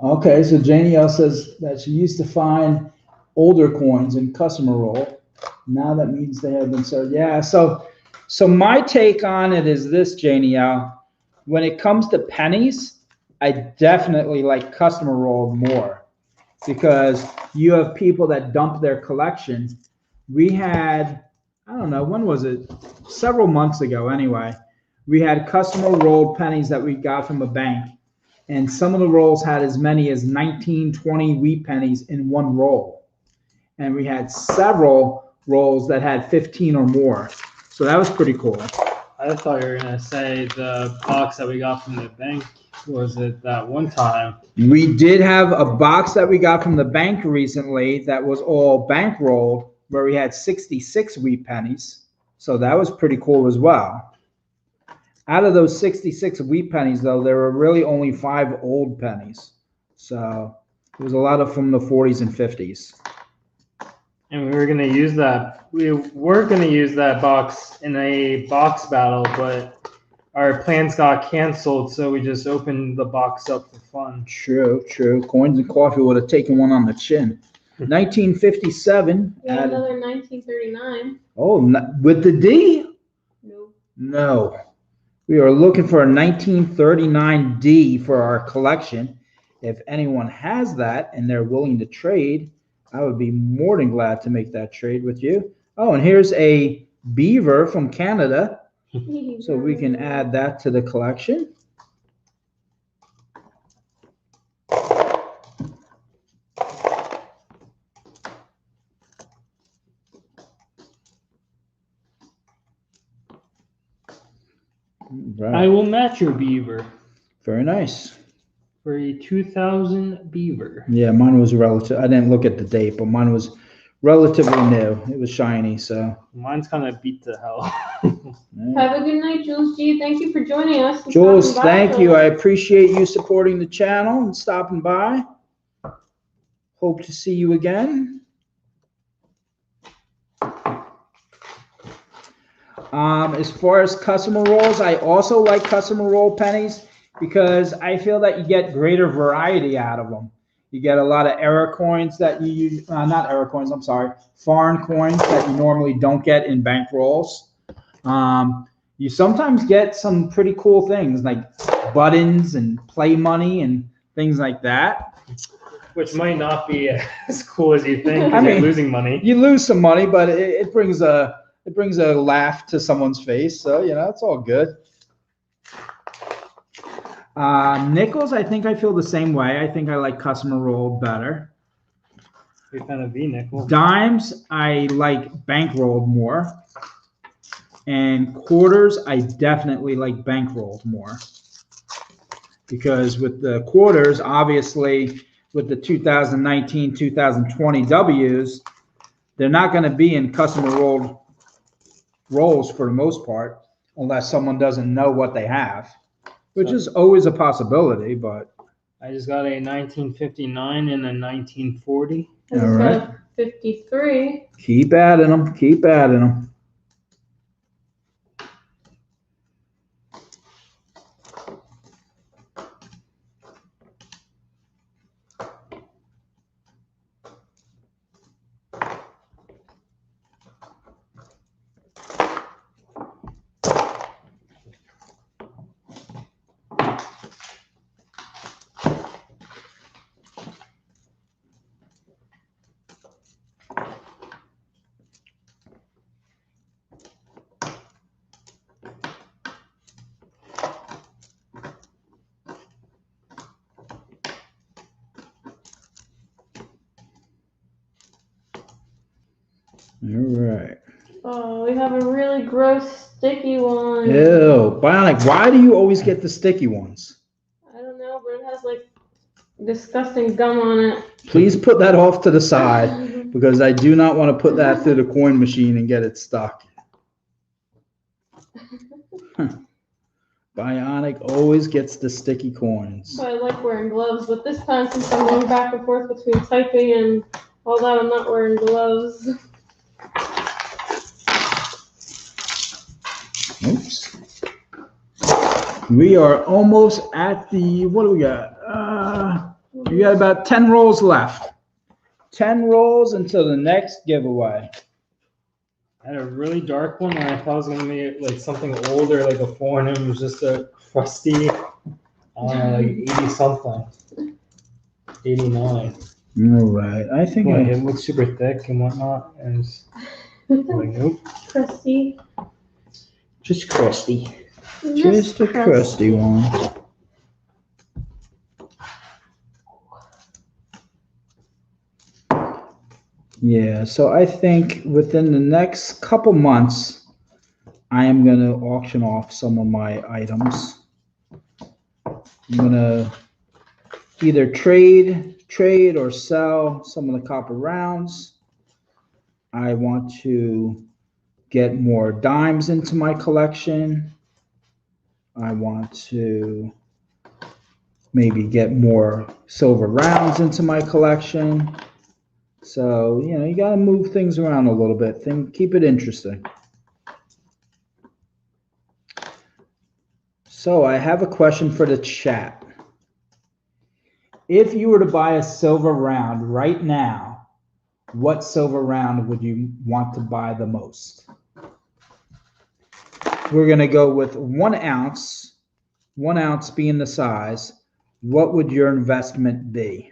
Okay, so Janie L says that she used to find older coins in customer roll. Now that means they have been sold. Yeah, so my take on it is this, Janie L. When it comes to pennies, I definitely like customer roll more, because you have people that dump their collections. We had, I don't know, when was it? Several months ago anyway. We had customer rolled pennies that we got from a bank. And some of the rolls had as many as 19, 20 wheat pennies in one roll. And we had several rolls that had 15 or more. So that was pretty cool. I thought you were going to say the box that we got from the bank. Was it that one time? We did have a box that we got from the bank recently that was all bankrolled, where we had 66 wheat pennies. So that was pretty cool as well. Out of those 66 wheat pennies, though, there were really only 5 old pennies. So there was a lot of from the 40s and 50s. And we were going to use that. We were going to use that box in a box battle, but our plans got canceled, so we just opened the box up for fun. True. Coins and Coffee would have taken one on the chin. 1957. We got another 1939. Oh, with the D? No. We are looking for a 1939 D for our collection. If anyone has that and they're willing to trade, I would be more than glad to make that trade with you. Oh, and here's a beaver from Canada. So we can add that to the collection. Right. I will match your beaver. Very nice. For a 2000 beaver. Yeah, mine was relative. I didn't look at the date, but mine was relatively new. It was shiny, so. Mine's kind of beat to hell. Have a good night, Jules G. Thank you for joining us. and Jules, stopping by thank for you. us. I appreciate you supporting the channel and stopping by. Hope to see you again. As far as customer rolls, I also like customer roll pennies because I feel that you get greater variety out of them. You get a lot of error coins that you use, not error coins, I'm sorry, foreign coins that you normally don't get in bank rolls. You sometimes get some pretty cool things like buttons and play money and things like that. Which might not be as cool as you think. I mean, you're losing money. You lose some money, but it brings a laugh to someone's face. So, you know, it's all good. Nickels, I think I feel the same way. I think I like customer roll better. You're kind of V-nickel. Dimes, I like bankrolled more. And quarters, I definitely like bankrolled more. Because with the quarters, obviously, with the 2019-2020 Ws, they're not going to be in customer rolled rolls for the most part, unless someone doesn't know what they have, which is always a possibility, but. I just got a 1959 and a 1940. I just got a 53. Keep adding them. Keep adding them. All right. Oh, we have a really gross sticky one. Ew, Bionic, why do you always get the sticky ones? I don't know, but it has like disgusting gum on it. Please put that off to the side because I do not want to put that through the coin machine and get it stuck. Bionic always gets the sticky coins. So I like wearing gloves, but this time since I'm going back and forth between typing and all that, I'm not wearing gloves. Oops. We are almost at the, what do we got? We got about 10 rolls left. 10 rolls until the next giveaway. I had a really dark one, and I thought it was gonna be like something older, like a 4, and it was just a crusty, I don't know, like 80 something, 89. All right, I think It looks super thick and whatnot, and it's like nope. Crusty. Just crusty. Just a crusty one. Yeah, so I think within the next couple months, I am going to auction off some of my items. I'm going to either trade or sell some of the copper rounds. I want to get more dimes into my collection. I want to maybe get more silver rounds into my collection. So, you know, you got to move things around a little bit. Keep it interesting. So I have a question for the chat. If you were to buy a silver round right now, what silver round would you want to buy the most? We're going to go with 1 ounce, 1 ounce being the size. What would your investment be?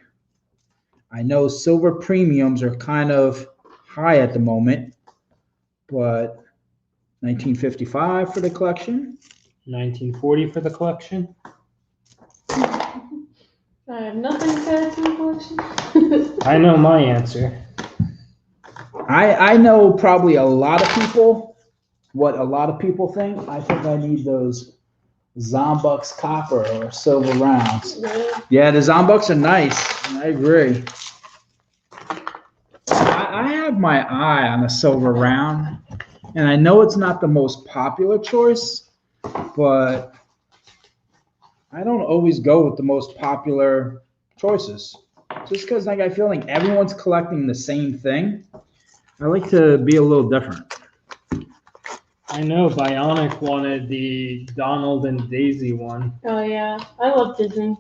I know silver premiums are kind of high at the moment, but 1955 for the collection. 1940 for the collection. I have nothing to add to the collection. I know my answer. I know probably a lot of people, what a lot of people think. I think I need those Zombucks copper or silver rounds. Yeah, the Zombucks are nice. I agree. I have my eye on a silver round, and I know it's not the most popular choice, but I don't always go with the most popular choices. Just because like I feel like everyone's collecting the same thing. I like to be a little different. I know Bionic wanted the Donald and Daisy one. Oh yeah, I love Disney.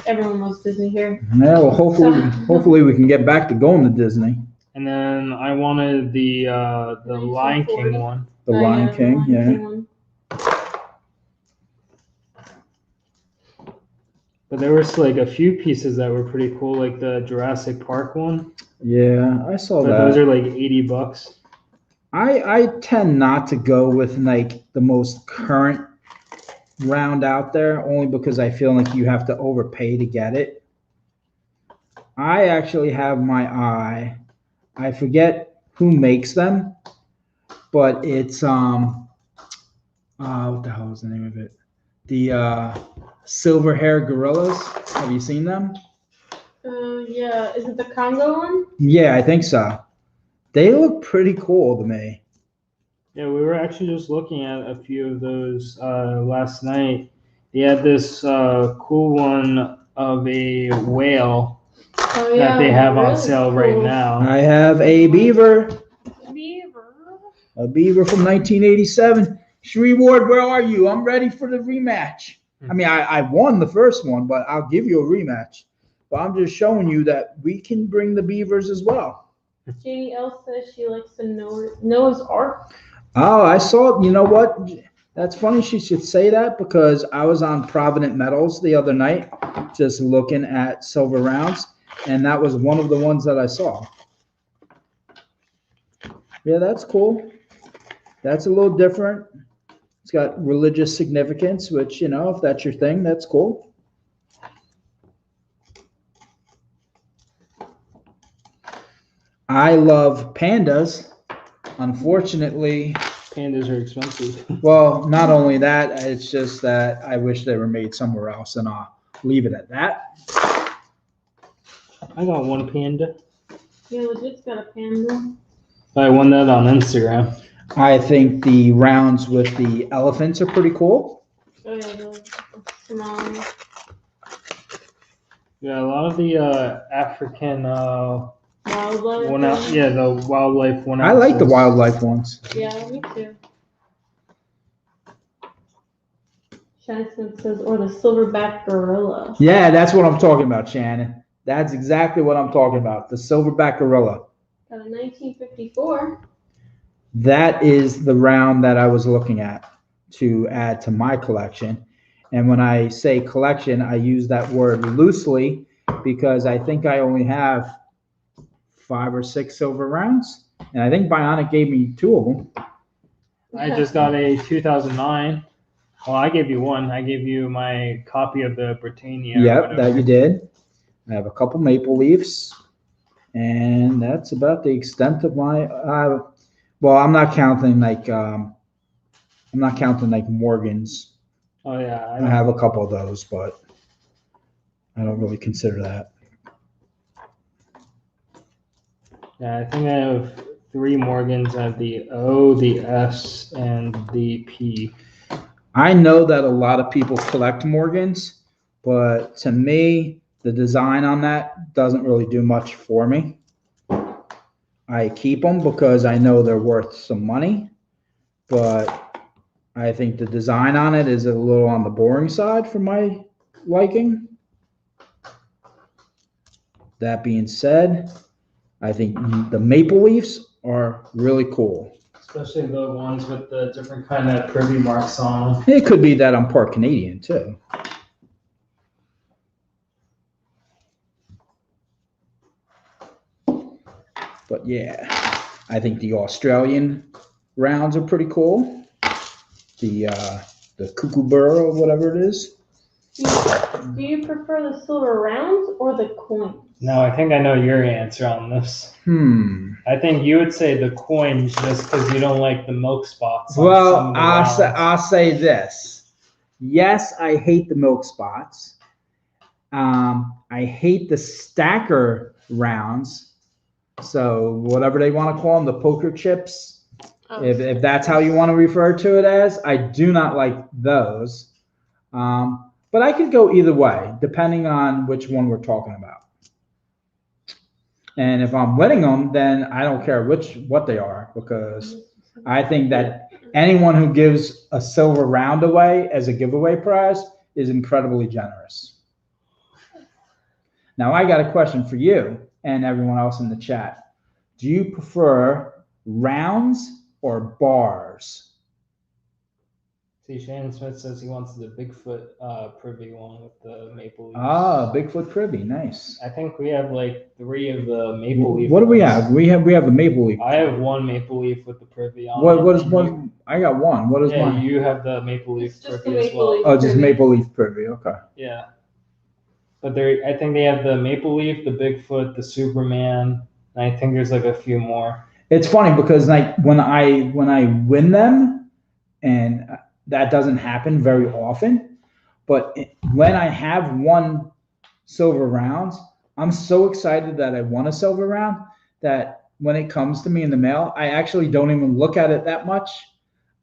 Everyone loves Disney here. Yeah, well, hopefully we can get back to going to Disney. And then I wanted the Lion King one. The Lion King, the Lion yeah. King one. But there was like a few pieces that were pretty cool, like the Jurassic Park one. Yeah, I saw But that. those are like $80. I tend not to go with like the most current round out there, only because I feel like you have to overpay to get it. I actually have my eye. I forget who makes them, but it's what the hell is the name of it? The silver hair gorillas. Have you seen them? Yeah. Is it the Congo one? Yeah, I think so. They look pretty cool to me. Yeah, we were actually just looking at a few of those last night. They had this cool one of a whale that they have on sale right now. I have a beaver. Beaver. A beaver from 1987. Shree Ward, where are you? I'm ready for the rematch. I mean, I won the first one, but I'll give you a rematch. But I'm just showing you that we can bring the beavers as well. Janie L says she likes the Noah's Ark. Oh, I saw, you know what? That's funny she should say that because I was on Provident Metals the other night just looking at silver rounds, and that was one of the ones that I saw. Yeah, that's cool. That's a little different. It's got religious significance, which, you know, if that's your thing, that's cool. I love pandas. Unfortunately, Pandas are expensive. well, not only that, it's just that I wish they were made somewhere else, and I'll leave it at that. I got one panda. Yeah, Legit's got a panda. I won that on Instagram. I think the rounds with the elephants are pretty cool. Oh yeah, the Somali. Yeah, a lot of the African Wildlife. one out. Yeah, the wildlife one. I like the wildlife ones. Yeah, me too. Shannon says, or the silverback gorilla. Yeah, that's what I'm talking about, Shannon. That's exactly what I'm talking about. The silverback gorilla. Got a 1954. That is the round that I was looking at to add to my collection. And when I say collection, I use that word loosely because I think I only have 5 or 6 silver rounds. And I think Bionic gave me 2 of them. I just got a 2009. Well, I gave you one. I gave you my copy of the Britannia. Yep, that you did. I have a couple maple leafs. And that's about the extent of my well, I'm not counting like Morgan's. Oh yeah, I have a couple of those, but I don't really consider that. Yeah, I think I have 3 Morgans. I have the O, the S, and the P. I know that a lot of people collect Morgans, but to me, the design on that doesn't really do much for me. I keep them because I know they're worth some money, but I think the design on it is a little on the boring side for my liking. That being said, I think the maple leafs are really cool. Especially the ones with the different kind of privy marks on them. It could be that I'm part Canadian too. But yeah, I think the Australian rounds are pretty cool. The kookaburra or whatever it is. Do you prefer the silver rounds or the coins? No, I think I know your answer on this. I think you would say the coins just because you don't like the milk spots. Well, I'll say this. Yes, I hate the milk spots. I hate the stacker rounds. So whatever they want to call them, the poker chips, Oh. if that's how you want to refer to it as, I do not like those. But I could go either way, depending on which one we're talking about. And if I'm winning them, then I don't care what they are, because I think that anyone who gives a silver round away as a giveaway prize is incredibly generous. Now, I got a question for you and everyone else in the chat. Do you prefer rounds or bars? See, Shannon Smith says he wants the Bigfoot privy one with the maple leaves. Ah, Bigfoot privy, nice. I think we have like 3 of the maple leaf. What do we have? We have a maple leaf. I have 1 maple leaf with the privy on. What is one? I got one. What is yeah, mine? you have the maple leaf It's just privy the as maple well. leaf. Oh, just maple leaf privy. Okay. Yeah. But I think they have the maple leaf, the Bigfoot, the Superman, and I think there's like a few more. It's funny because like when I win them, and that doesn't happen very often, but when I have won silver rounds, I'm so excited that I won a silver round that when it comes to me in the mail, I actually don't even look at it that much.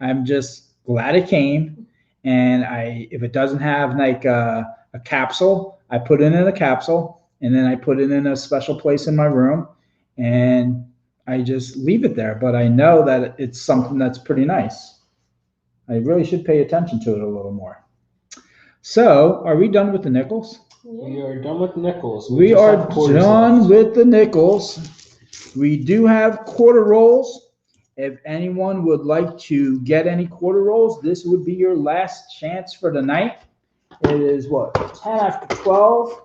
I'm just glad it came, and if it doesn't have like a capsule, I put it in a capsule, and then I put it in a special place in my room, and I just leave it there. But I know that it's something that's pretty nice. I really should pay attention to it a little more. So, are we done with the nickels? We are done with nickels. We are done with the nickels. We do have quarter rolls. If anyone would like to get any quarter rolls, this would be your last chance for the night. It is what, 10 after 12.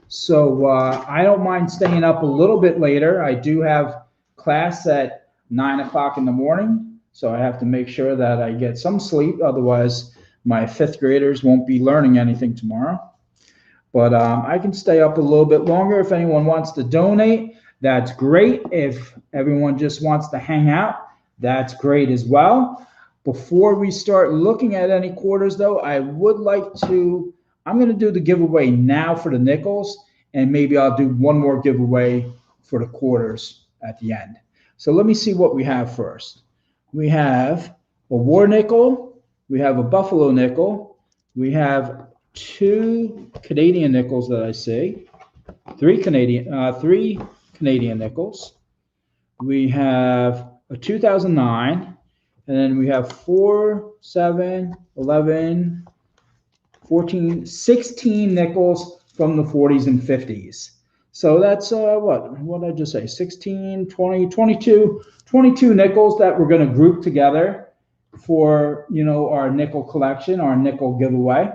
So I don't mind staying up a little bit later. I do have class at 9 o'clock in the morning, so I have to make sure that I get some sleep. Otherwise, my 5th graders won't be learning anything tomorrow. But I can stay up a little bit longer. If anyone wants to donate, that's great. If everyone just wants to hang out, that's great as well. Before we start looking at any quarters, though, I would like to, I'm going to do the giveaway now for the nickels, and maybe I'll do one more giveaway for the quarters at the end. So let me see what we have first. We have a war nickel. We have a buffalo nickel. We have 2 Canadian nickels that I see. 3 Canadian nickels. We have a 2009. And then we have 4, 7, 11, 14, 16 nickels from the 40s and 50s. So that's what did I just say? 16, 20, 22 nickels that we're going to group together for, our nickel collection, our nickel giveaway.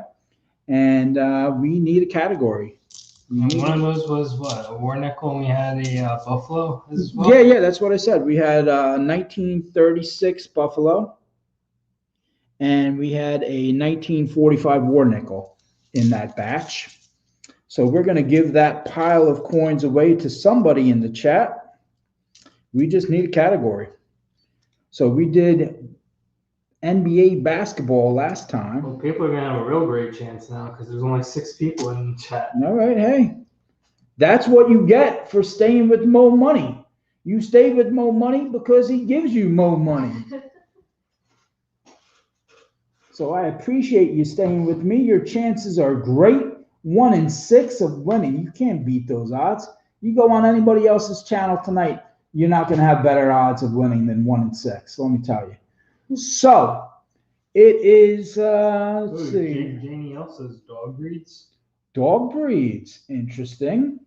And we need a category. One of those was what, a war nickel, and we had a buffalo as well? Yeah, that's what I said. We had 1936 buffalo, and we had a 1945 war nickel in that batch. So we're going to give that pile of coins away to somebody in the chat. We just need a category. So we did NBA basketball last time. Well, people are going to have a real great chance now because there's only 6 people in the chat. All right, hey. That's what you get for staying with Mo Money. You stay with Mo Money because he gives you Mo Money. So I appreciate you staying with me. Your chances are great. 1 in 6 of winning. You can't beat those odds. You go on anybody else's channel tonight, you're not going to have better odds of winning than 1 in 6. Let me tell you. So it is, let's see. Janie L says dog breeds. Dog breeds. Interesting.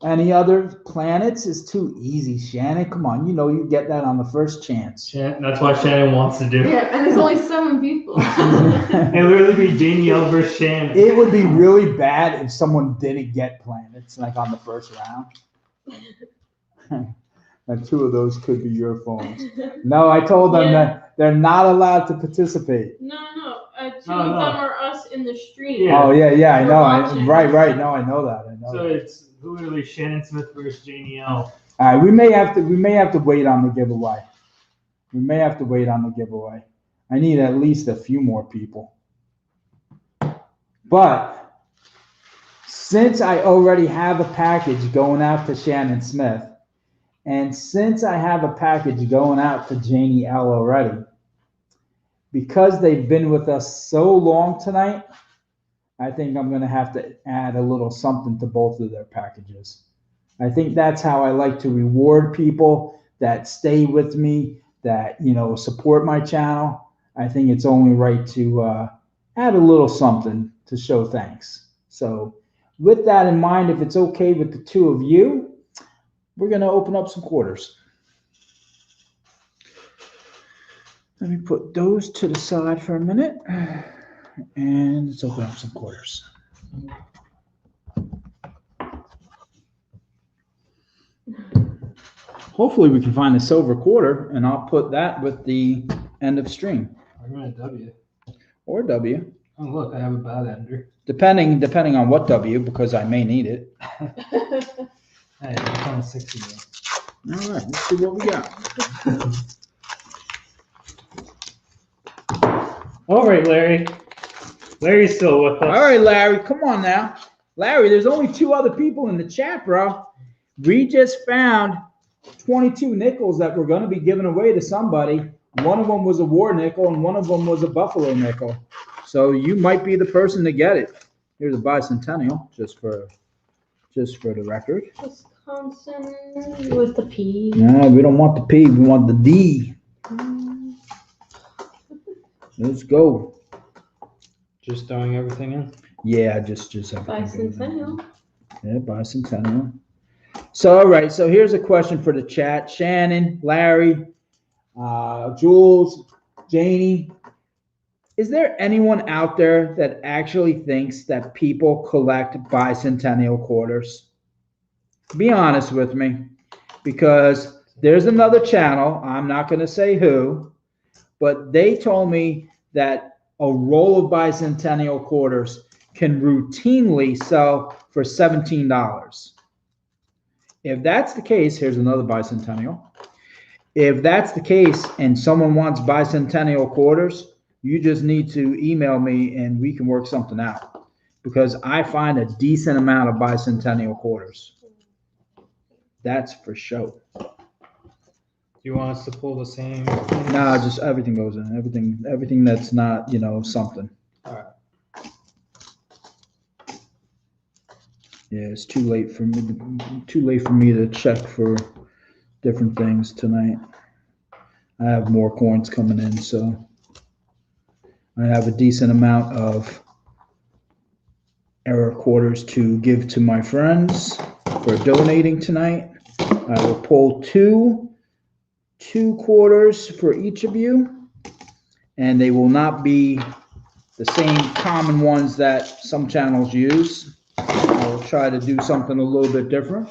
Any other planets is too easy, Shannon. Come on, you get that on the first chance. That's what Shannon wants to do. Yeah, and there's only 7 people. It literally be Janie L versus Shannon. It would be really bad if someone didn't get planets like on the first round. And 2 of those could be your phones. No, I told them that they're not allowed to participate. No. 2 of them are us in the stream. Yeah. Oh yeah, I know. Right. No, I know that. So it's literally Shannon Smith versus Janie L. All right, we may have to wait on the giveaway. I need at least a few more people. But since I already have a package going out to Shannon Smith, And since I have a package going out to Janie L already, because they've been with us so long tonight, I think I'm going to have to add a little something to both of their packages. I think that's how I like to reward people that stay with me, that, you know, support my channel. I think it's only right to add a little something to show thanks. So with that in mind, if it's okay with the two of you, we're going to open up some quarters. Let me put those to the side for a minute, and let's open up some quarters. Hopefully we can find a silver quarter, and I'll put that with the end of stream. I'm going to W. Or W. Oh, look, I have a bad ender. Depending on what W, because I may need it. Hey, I'm on 60 now. All right, let's see what we got. All right, Larry. Larry's still with us. All right, Larry, come on now. Larry, there's only 2 other people in the chat, bro. We just found 22 nickels that we're going to be giving away to somebody. One of them was a war nickel, and one of them was a buffalo nickel. So you might be the person to get it. Here's a bicentennial, just for the record. Wisconsin with the P. No, we don't want the P. We want the D. Let's go. Just throwing everything in? Yeah, just everything. Bicentennial. Yeah, bicentennial. So, all right. So here's a question for the chat. Shannon, Larry, Jules, Janie. Is there anyone out there that actually thinks that people collect bicentennial quarters? Be honest with me, because there's another channel, I'm not going to say who, but they told me that a roll of bicentennial quarters can routinely sell for $17. If that's the case, here's another bicentennial. If that's the case and someone wants bicentennial quarters, you just need to email me and we can work something out, because I find a decent amount of bicentennial quarters. That's for sure. Do you want us to pull the same? No, just everything goes in. Everything that's not, you know, something. All right. Yeah, it's too late for me to check for different things tonight. I have more coins coming in, so I have a decent amount of error quarters to give to my friends for donating tonight. I will pull two quarters for each of you, and they will not be the same common ones that some channels use. I will try to do something a little bit different.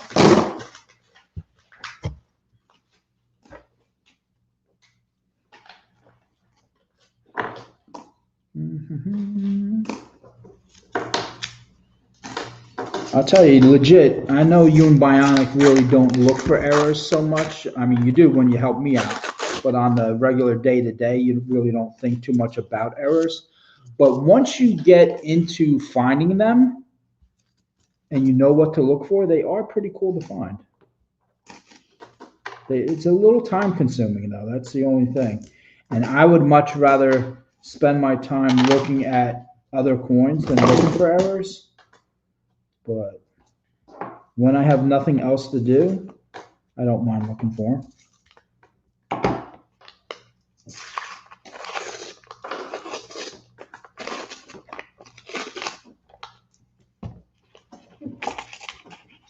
I'll tell you, legit, I know you and Bionic really don't look for errors so much. I mean, you do when you help me out, but on the regular day-to-day, you really don't think too much about errors. But once you get into finding them and you know what to look for, they are pretty cool to find. It's a little time-consuming, though. That's the only thing. And I would much rather spend my time looking at other coins than looking for errors. But when I have nothing else to do, I don't mind looking for them.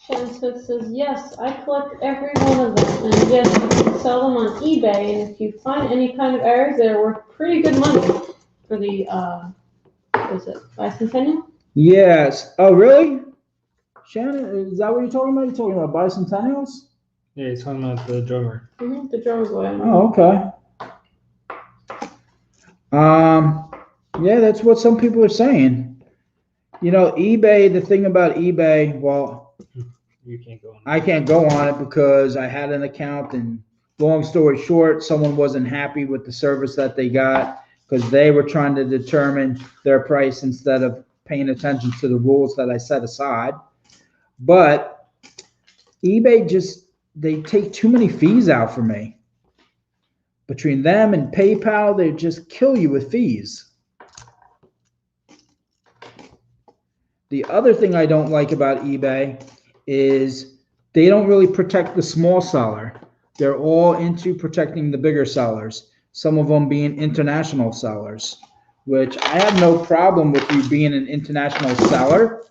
Shannon Smith says, yes, I collect every one of them. And yes, you can sell them on eBay. And if you find any kind of errors, they're worth pretty good money for the, what is it, bicentennial? Yes. Oh, really? Shannon, is that what you're talking about? You're talking about bicentennials? Yeah, he's talking about the drummer. Mm-hmm, the drummer boy. Oh, okay. Yeah, that's what some people are saying. You know, eBay, the thing about eBay, well, you can't go on. I can't go on it because I had an account, and long story short, someone wasn't happy with the service that they got because they were trying to determine their price instead of paying attention to the rules that I set aside. But eBay just they take too many fees out for me. Between them and PayPal, they just kill you with fees. The other thing I don't like about eBay is they don't really protect the small seller. They're all into protecting the bigger sellers, some of them being international sellers, which I have no problem with you being an international seller.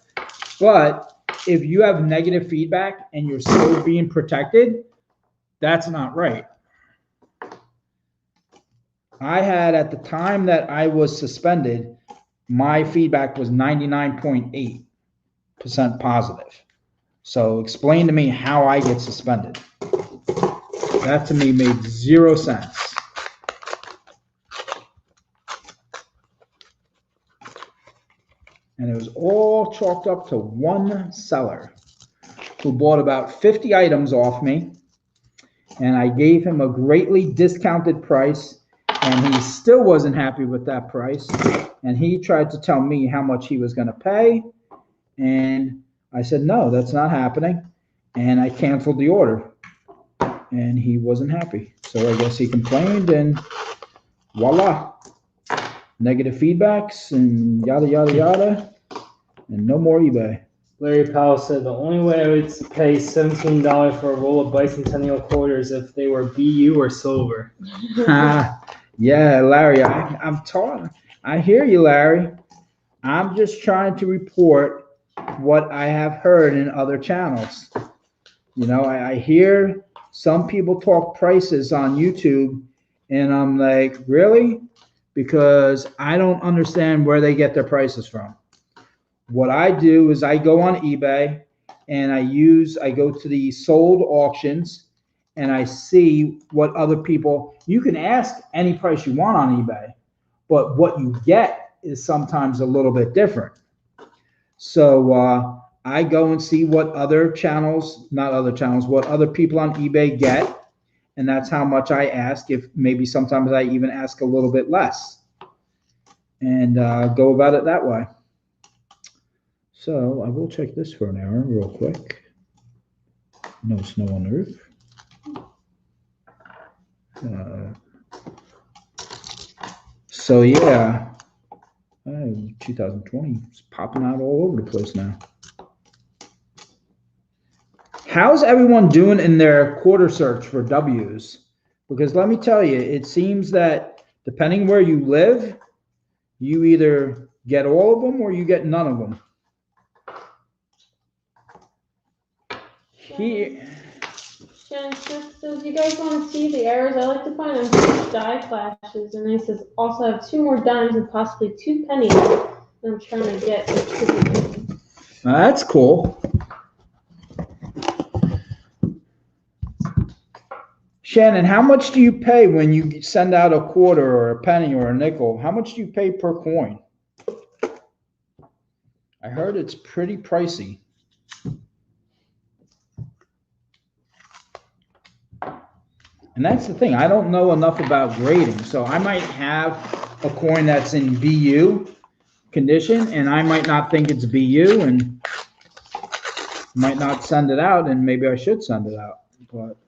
But if you have negative feedback and you're still being protected, that's not right. I had, at the time that I was suspended, my feedback was 99.8% positive. So explain to me how I get suspended. That to me made 0 sense. And it was all chalked up to one seller who bought about 50 items off me. And I gave him a greatly discounted price, and he still wasn't happy with that price. And he tried to tell me how much he was going to pay. And I said, no, that's not happening. And I canceled the order. And he wasn't happy. So I guess he complained, and voila. Negative feedbacks and yada, yada, yada. And no more eBay. Larry Powell said the only way I would pay $17 for a roll of bicentennial quarters if they were BU or silver. Yeah, Larry, I'm talking. I hear you, Larry. I'm just trying to report what I have heard in other channels. You know, I hear some people talk prices on YouTube, and I'm like, really? Because I don't understand where they get their prices from. What I do is I go on eBay and I go to the sold auctions and I see what other people, you can ask any price you want on eBay, but what you get is sometimes a little bit different. So I go and see what other channels, what other people on eBay get. And that's how much I ask. If maybe sometimes I even ask a little bit less, and go about it that way. So I will check this for an error real quick. No snow on the roof. 2020 is popping out all over the place now. How's everyone doing in their quarter search for W's? Because let me tell you, it seems that depending where you live, you either get all of them or you get none of them. Here. Shannon says, you guys want to see the errors I like to find on huge die flashes? And then he says, also have 2 more dimes and possibly 2 pennies that I'm trying to get. That's cool. Shannon, how much do you pay when you send out a quarter or a penny or a nickel? How much do you pay per coin? I heard it's pretty pricey. And that's the thing. I don't know enough about grading. So I might have a coin that's in BU condition, and I might not think it's BU and might not send it out, and maybe I should send it out. But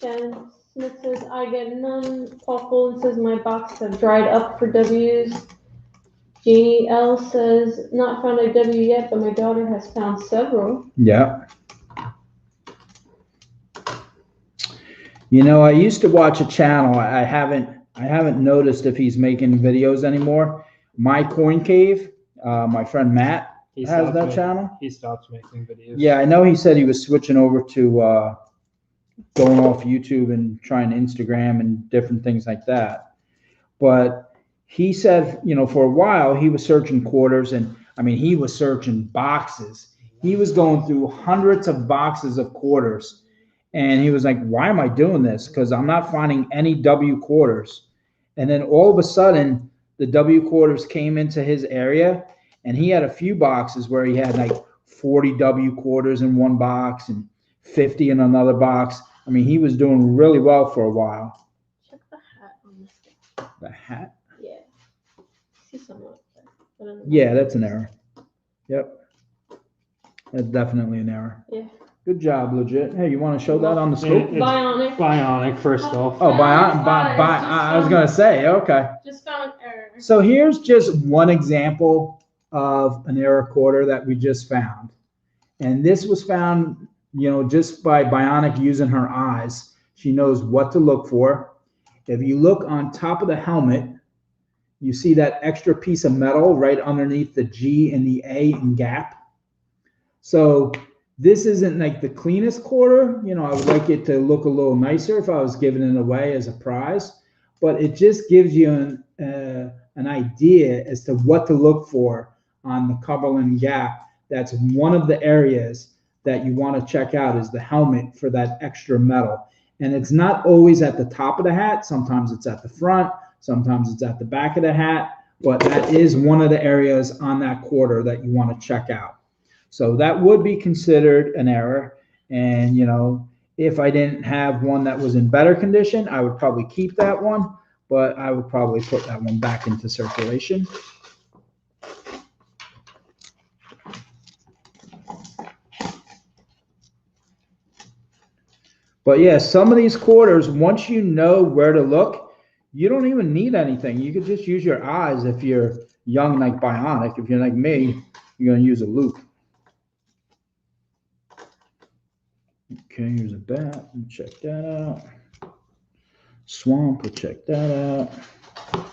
Shannon Smith says, I get none. Paul Folden says, my boxes have dried up for W's. Jeannie L says, not found a W yet, but my daughter has found several. yeah. You know, I used to watch a channel. I haven't noticed if he's making videos anymore. My Coin Cave, my friend Matt has that channel. He stopped making videos. Yeah, I know he said he was switching over to going off YouTube and trying Instagram and different things like that. But he said, you know, for a while he was searching quarters, and I mean, he was searching boxes. He was going through hundreds of boxes of quarters. And he was like, why am I doing this? Because I'm not finding any W quarters. And then all of a sudden, the W quarters came into his area, and he had a few boxes where he had like 40 W quarters in one box and 50 in another box. I mean, he was doing really well for a while. Check the hat on this thing. The hat? Yeah. See something like that. Yeah, that's an error. Yep. That's definitely an error. Yeah. Good job, Legit. Hey, you want to show that on the scope? It's Bionic. Bionic, first off. Oh, I was going to say, okay. Just found error. So here's just one example of an error quarter that we just found. And this was found, just by Bionic using her eyes. She knows what to look for. If you look on top of the helmet, you see that extra piece of metal right underneath the G and the A in gap. So this isn't like the cleanest quarter. I would like it to look a little nicer if I was giving it away as a prize. But it just gives you an idea as to what to look for on the Cumberland Gap. That's one of the areas that you want to check out, is the helmet for that extra metal. And it's not always at the top of the hat. Sometimes it's at the front. Sometimes it's at the back of the hat. But that is one of the areas on that quarter that you want to check out. So that would be considered an error. And, if I didn't have one that was in better condition, I would probably keep that one. But I would probably put that one back into circulation. But yeah, some of these quarters, once you know where to look, you don't even need anything. You could just use your eyes if you're young like Bionic. If you're like me, you're going to use a loop. Okay, here's a bat. We'll check that out. Swamp, we'll check that out.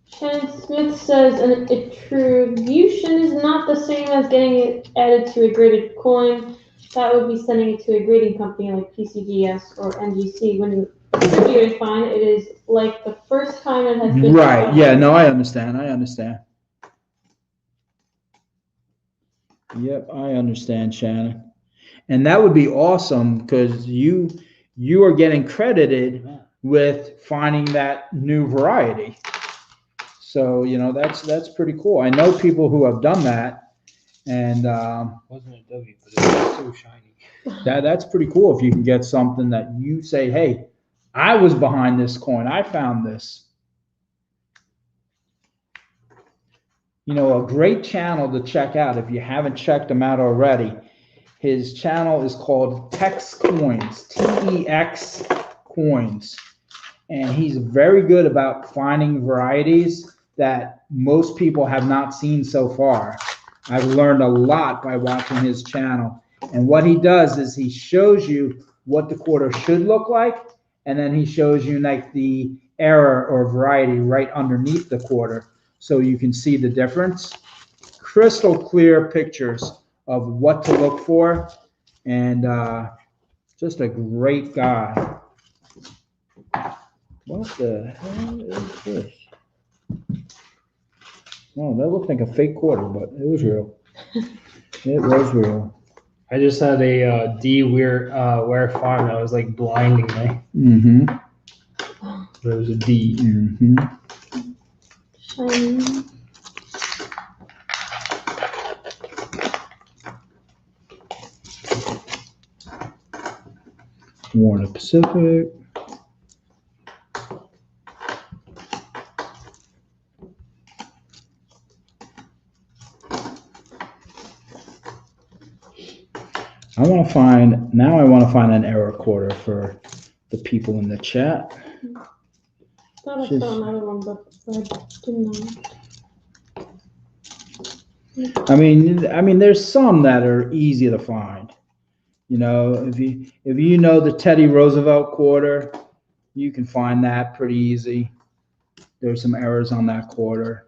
Shannon Smith says an attribution is not the same as getting it added to a graded coin. That would be sending it to a grading company like PCGS or NGC. When you attribute a fine, it is like the first time it has been. Right, yeah, no, I understand. Yep, I understand, Shannon. And that would be awesome because you are getting credited with finding that new variety. So, that's pretty cool. I know people who have done that, and Wasn't a W, but it was so shiny. that's pretty cool if you can get something that you say, hey, I was behind this coin. I found this. A great channel to check out if you haven't checked him out already. His channel is called Tex Coins, T-E-X Coins. And he's very good about finding varieties that most people have not seen so far. I've learned a lot by watching his channel. And what he does is he shows you what the quarter should look like, and then he shows you like the error or variety right underneath the quarter so you can see the difference. Crystal clear pictures of what to look for, and just a great guy. What the hell is this? Oh, that looked like a fake quarter, but it was real. It was real. I just had a D Ware farm that was like blinding me. Mm-hmm. There was a D. Mm-hmm. Shiny. Warner Pacific. I want to find an error quarter for the people in the chat. Thought I saw another one, but I didn't know. I mean, there's some that are easy to find. If you know the Teddy Roosevelt quarter, you can find that pretty easy. There's some errors on that quarter.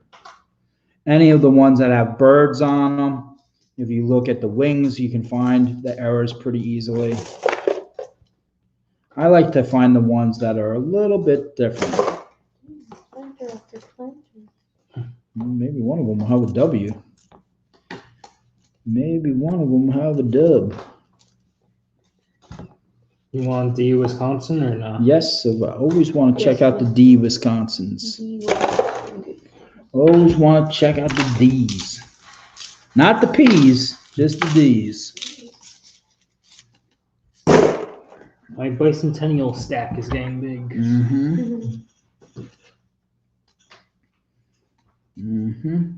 Any of the ones that have birds on them, if you look at the wings, you can find the errors pretty easily. I like to find the ones that are a little bit different. Maybe one of them will have a W. Maybe one of them will have a dub. You want D Wisconsin or not? Yes, so I always want to check out the D Wisconsins. Always want to check out the D's. Not the P's, just the D's. My bicentennial stack is getting big. Mm-hmm. Mm-hmm.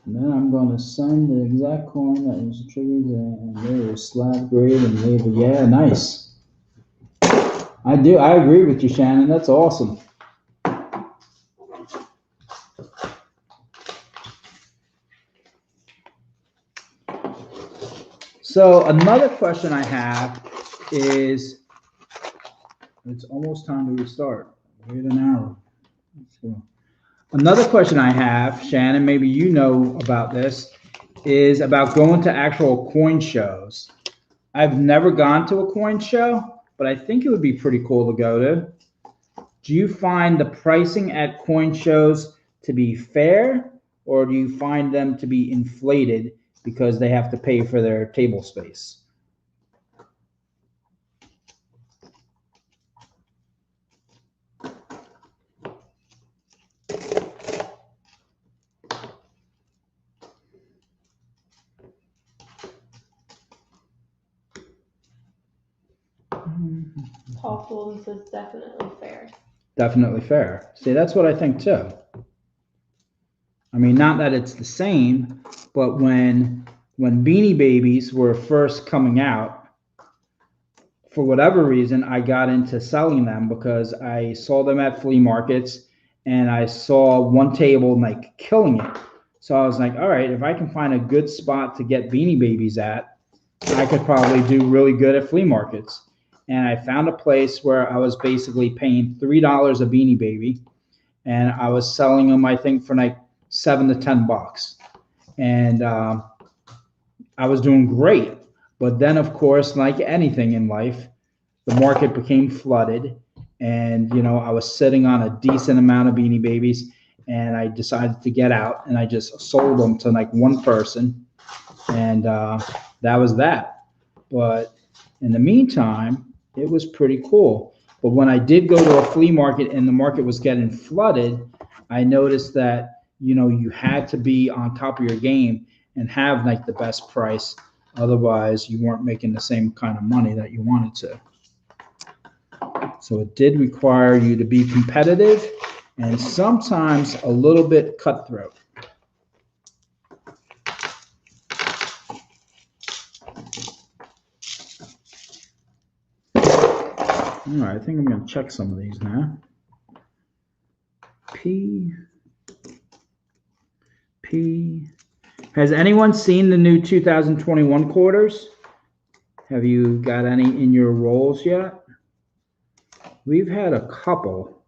And then I'm going to send the exact coin that was triggered, and they were slab grade and label. Yeah, nice. I agree with you, Shannon. That's awesome. So another question I have is, it's almost time to restart. Wait an hour. So another question I have, Shannon, maybe you know about this, is about going to actual coin shows. I've never gone to a coin show, but I think it would be pretty cool to go to. Do you find the pricing at coin shows to be fair, or do you find them to be inflated because they have to pay for their table space? Paul Fulton says definitely fair. Definitely fair. See, that's what I think too. I mean, not that it's the same, but when Beanie Babies were first coming out, for whatever reason, I got into selling them because I saw them at flea markets and I saw one table like killing it. So I was like, all right, if I can find a good spot to get Beanie Babies at, I could probably do really good at flea markets. And I found a place where I was basically paying $3 a Beanie Baby, and I was selling them, I think, for like $7 to $10. And I was doing great. But then, of course, like anything in life, the market became flooded. And, you know, I was sitting on a decent amount of Beanie Babies, and I decided to get out, and I just sold them to like one person. And that was that. But in the meantime, it was pretty cool. But when I did go to a flea market and the market was getting flooded, I noticed that, you know, you had to be on top of your game and have like the best price. Otherwise, you weren't making the same kind of money that you wanted to. So it did require you to be competitive and sometimes a little bit cutthroat. All right, I think I'm going to check some of these now. P. Has anyone seen the new 2021 quarters? Have you got any in your rolls yet? We've had a couple.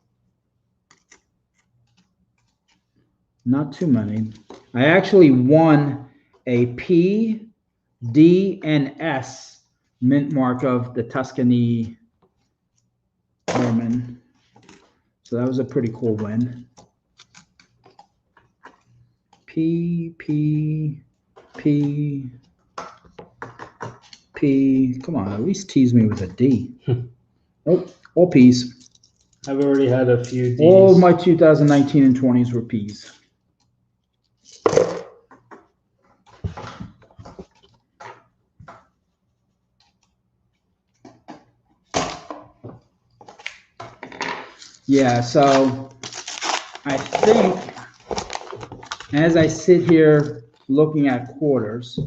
Not too many. I actually won a P, D, and S mint mark of the Tuscany Airman. So that was a pretty cool win. P. Come on, at least tease me with a D. Nope, all P's. I've already had a few D's. All of my 2019 and 20s were P's. Yeah, so I think as I sit here looking at quarters,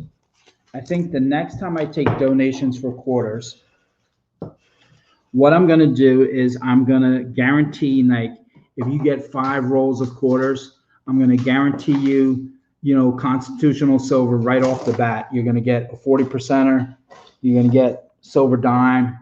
I think the next time I take donations for quarters, what I'm going to do is I'm going to guarantee, like, if you get 5 rolls of quarters, I'm going to guarantee you, you know, constitutional silver right off the bat. You're going to get a 40%er. You're going to get silver dime.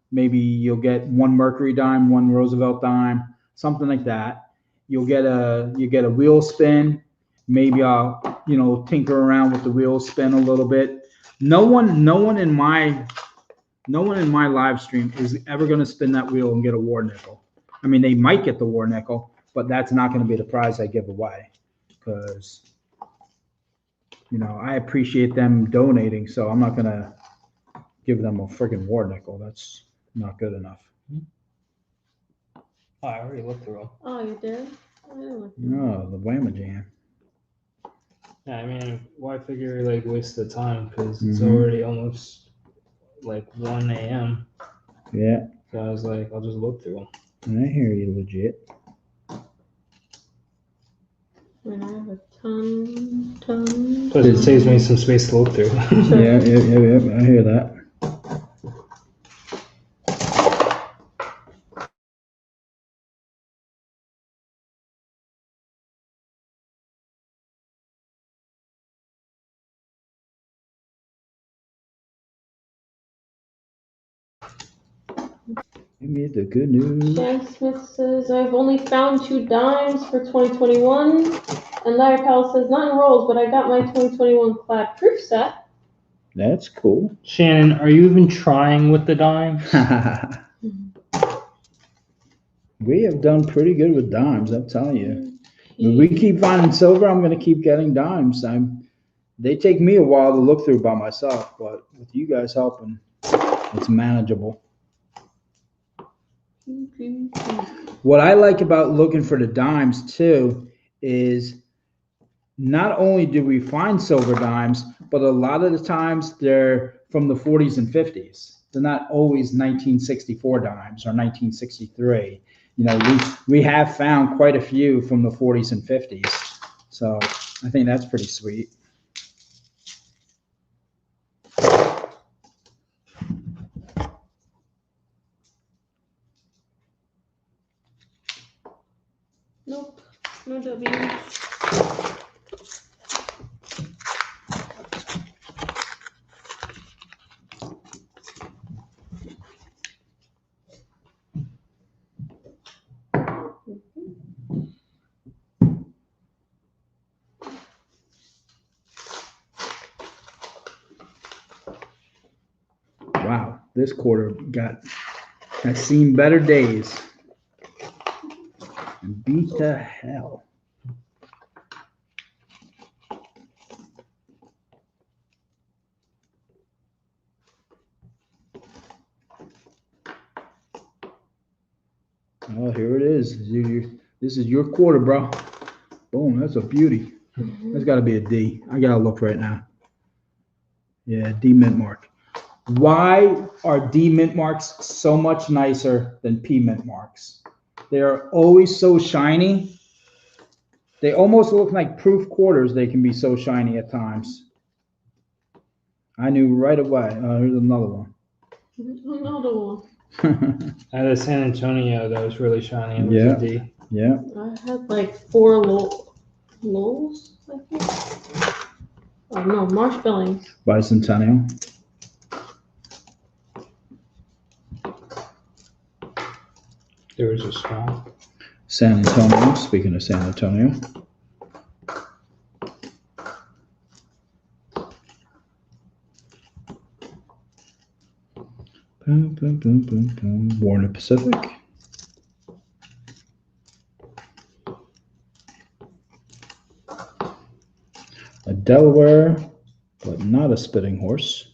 Maybe you'll get 1 Mercury dime, 1 Roosevelt dime, something like that. You get a wheel spin. Maybe I'll, you know, tinker around with the wheel spin a little bit. No one in my live stream is ever going to spin that wheel and get a war nickel. I mean, they might get the war nickel, but that's not going to be the prize I give away, because, you know, I appreciate them donating, so I'm not going to give them a friggin' war nickel. That's not good enough. Oh, I already looked through them. Oh, you did? No, the Whamma Jam. Yeah, I mean, why figure like waste the time, because it's Mhm. already almost like 1 a.m. Yeah, So I was like, I'll just look through them. I hear you, legit. I mean, I have a ton. But it saves me some space to look through. Yeah, I hear that. Give me the good news. Jan Smith says, I've only found 2 dimes for 2021. And Larry Powell says, not in rolls, but I got my 2021 clad proof set. That's cool. Shannon, are you even trying with the dime? We have done pretty good with dimes, I'm telling you. When we keep finding silver, I'm going to keep getting dimes. They take me a while to look through by myself, but with you guys helping, it's manageable. What I like about looking for the dimes too is not only do we find silver dimes, but a lot of the times they're from the 40s and 50s. They're not always 1964 dimes or 1963. You know, we have found quite a few from the 40s and 50s. So I think that's pretty sweet. Nope, no W. Wow, this quarter has seen better days. And beat the hell. Oh, here it is. This is your quarter, bro. Boom, that's a beauty. That's got to be a D. I got to look right now. Yeah, D mint mark. Why are D mint marks so much nicer than P mint marks? They are always so shiny. They almost look like proof quarters. They can be so shiny at times. I knew right away. Here's another one. Another one. I had a San Antonio that was really shiny. It was Yeah. a D. Yeah. I had like 4 lulls, I think. Oh no, Marsh Billings. Bicentennial. There was a small. San Antonio. Speaking of San Antonio. Boom, boom, boom, boom, boom. Warner Pacific. A Delaware, but not a spitting horse.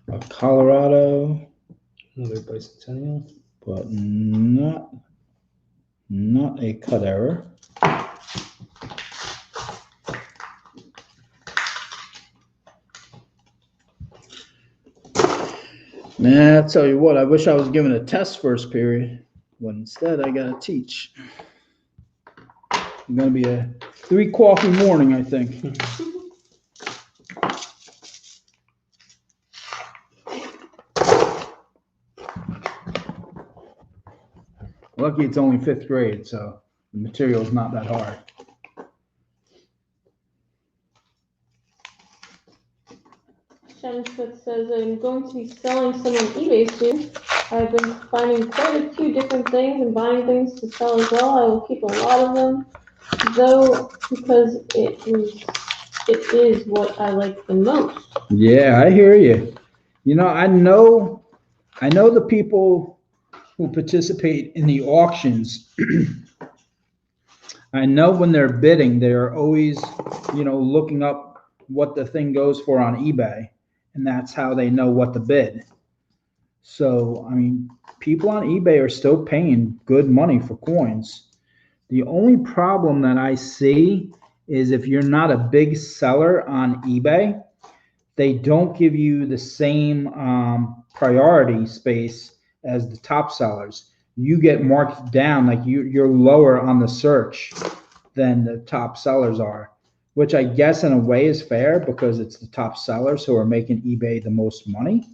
A Colorado. Another bicentennial. But not a cut error. Man, I tell you what, I wish I was given a test first period, but instead I gotta teach. It's gonna be a 3 coffee morning, I think. Lucky it's only 5th grade, so the material is not that hard. Shannon Smith says, I'm going to be selling some on eBay soon. I've been finding quite a few different things and buying things to sell as well. I will keep a lot of them, though, because it is what I like the most. Yeah, I hear you. You know, I know the people who participate in the auctions. I know when they're bidding, they're always, looking up what the thing goes for on eBay, and that's how they know what to bid. So, I mean, people on eBay are still paying good money for coins. The only problem that I see is if you're not a big seller on eBay, they don't give you the same priority space as the top sellers. You get marked down, like you're lower on the search than the top sellers are, which I guess in a way is fair because it's the top sellers who are making eBay the most money.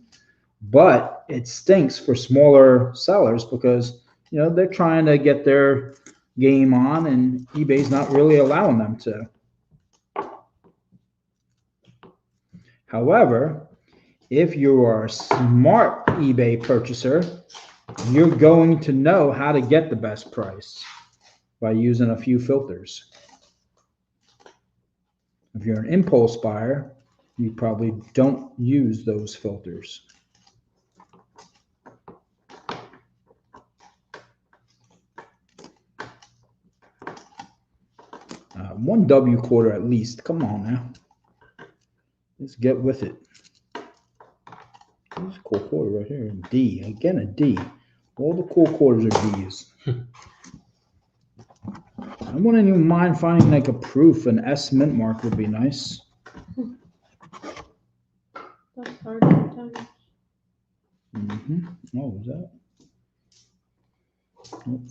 But it stinks for smaller sellers because, you know, they're trying to get their game on and eBay's not really allowing them to. However, if you are a smart eBay purchaser, you're going to know how to get the best price by using a few filters. If you're an impulse buyer, you probably don't use those filters. One W quarter at least. Come on now. Let's get with it. This is a cool quarter right here. D. Again, a D. All the cool quarters are Ds. I wouldn't even mind finding like a proof. An S mint mark would be nice. That's hard sometimes. Oh, was that? Nope.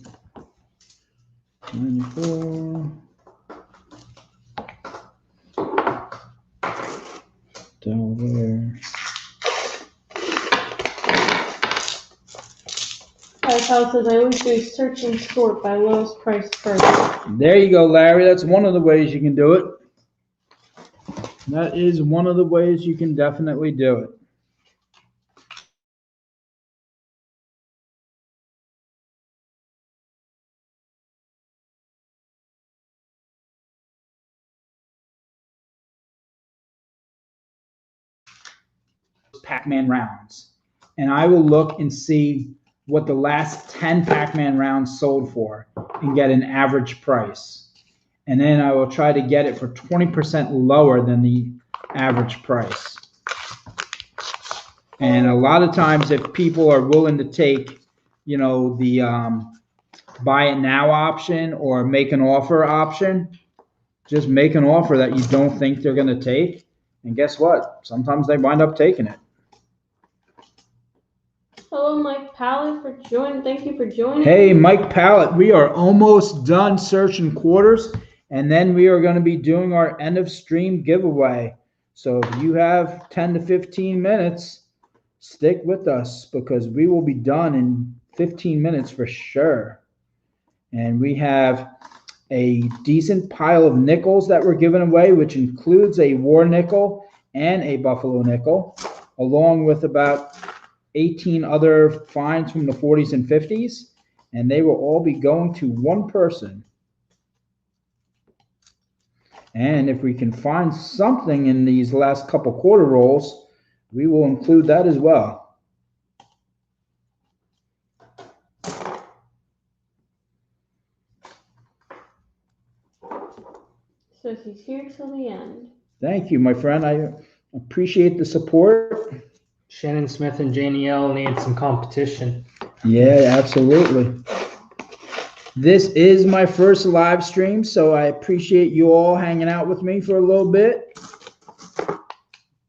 94. Delaware. Kyle says I always do search and sort by lowest price first. There you go, Larry. That's one of the ways you can do it. That is one of the ways you can definitely do it. Pac-Man rounds, and I will look and see what the last 10 Pac-Man rounds sold for and get an average price, and then I will try to get it for 20% lower than the average price. And a lot of times if people are willing to take, you know, the buy it now option or make an offer option, just make an offer that you don't think they're going to take, and guess what, sometimes they wind up taking it. Hello, Mike Pallet, for joining. Thank you for joining. Hey, Mike Pallet, we are almost done searching quarters, and then we are going to be doing our end of stream giveaway. So if you have 10 to 15 minutes, stick with us because we will be done in 15 minutes for sure. And we have a decent pile of nickels that we're giving away, which includes a war nickel and a buffalo nickel, along with about 18 other finds from the 40s and 50s, and they will all be going to one person. And if we can find something in these last couple quarter rolls, we will include that as well. So he's here till the end. Thank you, my friend. I appreciate the support. Shannon Smith and Janie L need some competition. Yeah, absolutely. This is my first live stream, so I appreciate you all hanging out with me for a little bit.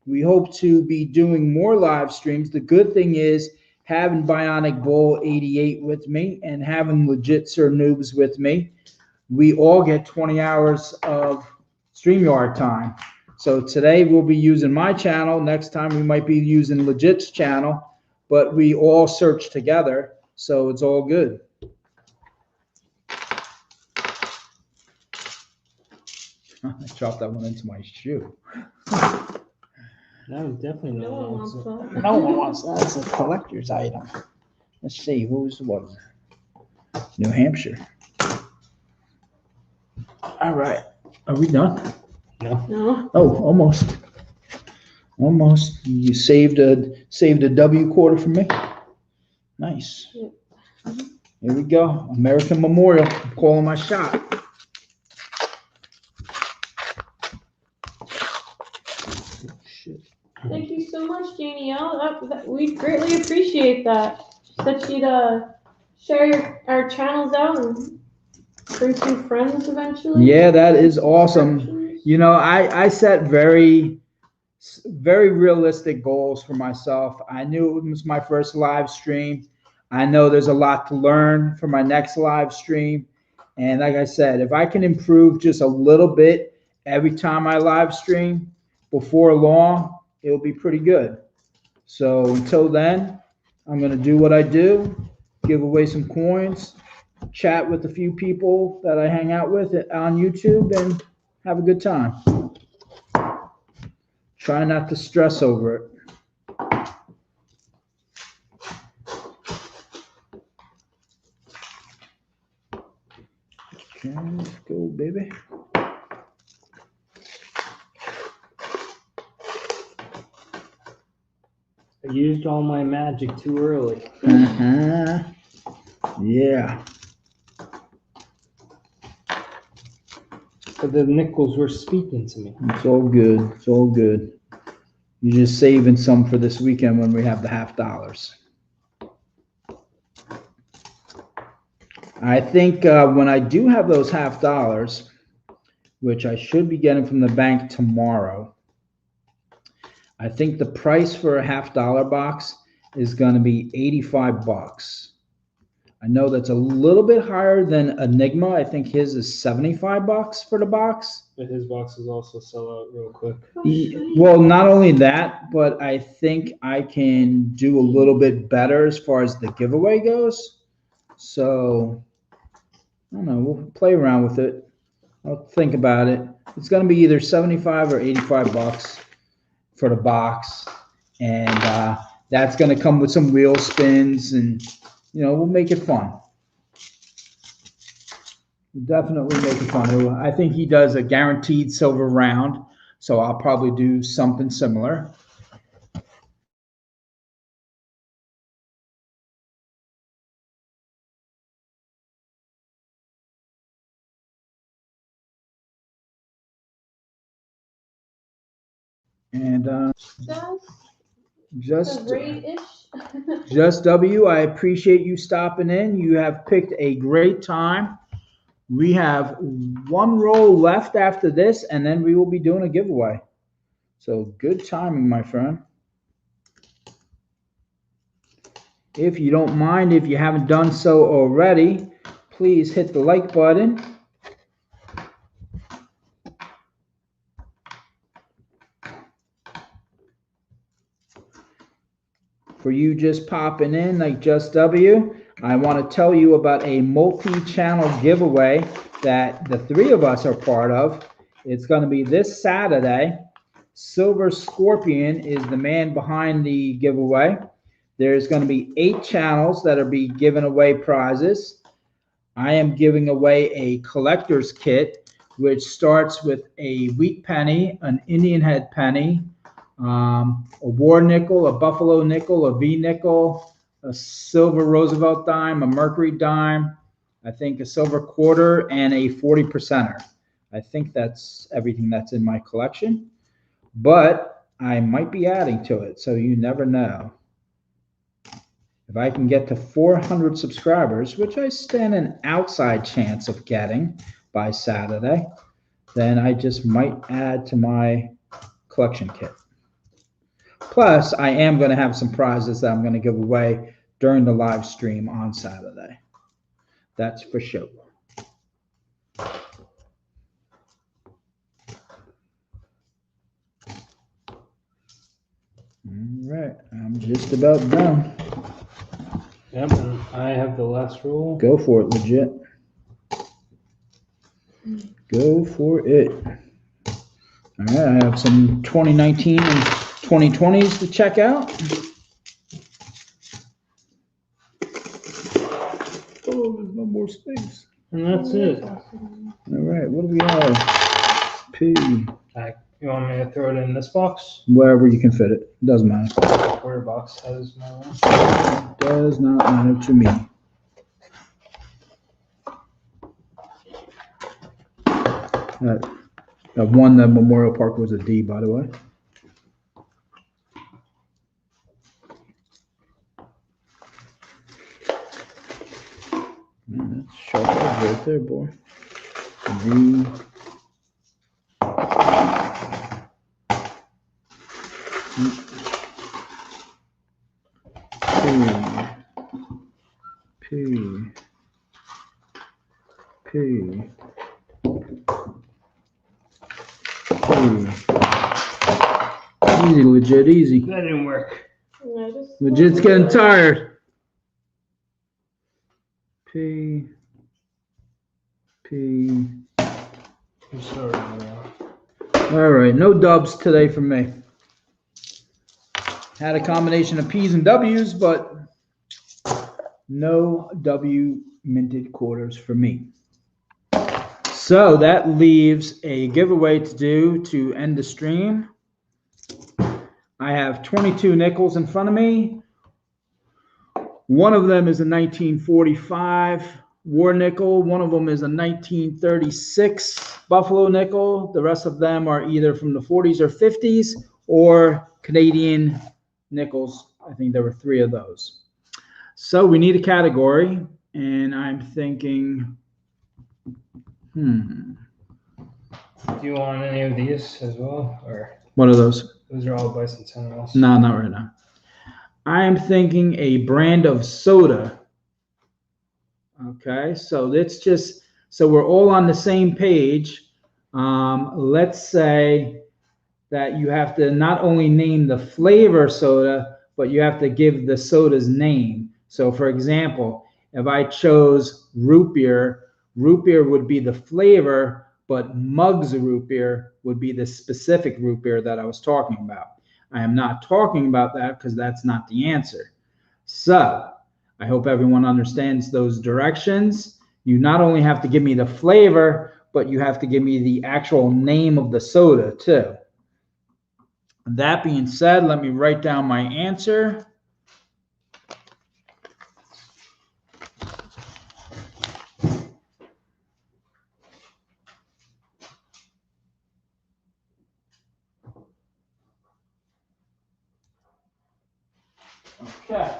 We hope to be doing more live streams. The good thing is having Bionicbull88 with me and having Legit SirNoobs with me, we all get 20 hours of StreamYard time. So today we'll be using my channel. Next time we might be using Legit's channel, but we all search together, so it's all good. I dropped that one into my shoe. No, definitely No no one one wants wants that. No one wants that. That's a collector's item. Let's see, who's what? New Hampshire. All right. Are we done? it. No. No. Oh, almost. Almost. You saved a W quarter for me. Nice. Yep. Here we go. American Memorial. I'm calling my shot. Shit. Thank you so much, Janie L. We greatly appreciate that. She said she'd share our channels out and bring some friends eventually. Yeah, that is awesome. You know, I set very realistic goals for myself. I knew it was my first live stream. I know there's a lot to learn for my next live stream. And like I said, if I can improve just a little bit every time I live stream, before long, it'll be pretty good. So until then, I'm going to do what I do, give away some coins, chat with a few people that I hang out with on YouTube, and have a good time. Try not to stress over it. Okay, let's go, baby. I used all my magic too early. Yeah. But the nickels were speaking to me. It's all good. It's all good. You're just saving some for this weekend when we have the $50. I think when I do have those $50, which I should be getting from the bank tomorrow, I think the price for a $50 box is going to be $85. I know that's a little bit higher than Enigma. I think his is $75 for the box. But his boxes also sell out real quick. Well, not only that, but I think I can do a little bit better as far as the giveaway goes. So, I don't know. We'll play around with it. I'll think about it. It's going to be either 75 or 85 bucks for the box. And that's going to come with some wheel spins, and, we'll make it fun. Definitely make it fun. I think he does a guaranteed silver round, so I'll probably do something similar. And just W, I appreciate you stopping in. You have picked a great time. We have one roll left after this, and then we will be doing a giveaway. So good timing, my friend. If you don't mind, if you haven't done so already, please hit the like button. For you just popping in like Just W, I want to tell you about a multi-channel giveaway that the three of us are part of. It's going to be this Saturday. Silver Scorpion is the man behind the giveaway. There's going to be 8 channels that are being given away prizes. I am giving away a collector's kit, which starts with a wheat penny, an Indian head penny, a war nickel, a buffalo nickel, a V nickel, a silver Roosevelt dime, a Mercury dime, I think a silver quarter, and a 40%er. I think that's everything that's in my collection, but I might be adding to it, so you never know. If I can get to 400 subscribers, which I stand an outside chance of getting by Saturday, then I just might add to my collection kit. Plus, I am going to have some prizes that I'm going to give away during the live stream on Saturday. That's for sure. All right, I'm just about done. Yep, and I have the last roll. Go for it, Legit. Go for it. All right, I have some 2019 and 2020s to check out. Oh, there's no more space. And that's it. All right, what do we have? P. You want me to throw it in this box? Wherever you can fit it. Doesn't matter. Quarter box has my one. Does not matter to me. That won the Memorial Park was a D, by the way. Man, that's sharp edge right there, boy. D. P. Easy, legit, easy. That didn't work. Yeah, just Legit's getting tired. P. I'm sorry. All right, no dubs today for me. Had a combination of P's and W's, but no W minted quarters for me. So that leaves a giveaway to do to end the stream. I have 22 nickels in front of me. One of them is a 1945 war nickel. One of them is a 1936 Buffalo nickel. The rest of them are either from the 40s or 50s or Canadian nickels. I think there were 3 of those. So we need a category, and I'm thinking, Do you want any of these as well, or what are those? those are all bicentennials? No, not right now. I am thinking a brand of soda. Okay, so let's just, so we're all on the same page. Let's say that you have to not only name the flavor soda, but you have to give the soda's name. So for example, if I chose root beer would be the flavor, but Muggs root beer would be the specific root beer that I was talking about. I am not talking about that because that's not the answer. So I hope everyone understands those directions. You not only have to give me the flavor, but you have to give me the actual name of the soda too. That being said, let me write down my answer. Okay.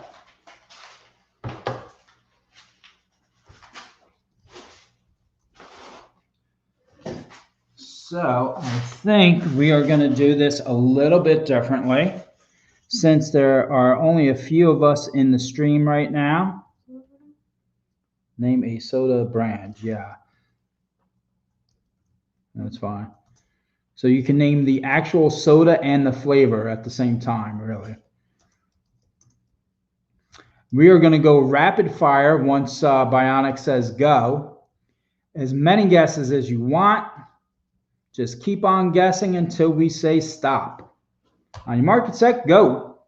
So I think we are going to do this a little bit differently since there are only a few of us in the stream right now. Name a soda brand. Yeah. That's fine. So you can name the actual soda and the flavor at the same time, really. We are going to go rapid fire once Bionic says go. As many guesses as you want. Just keep on guessing until we say stop. On your mark, get set, go.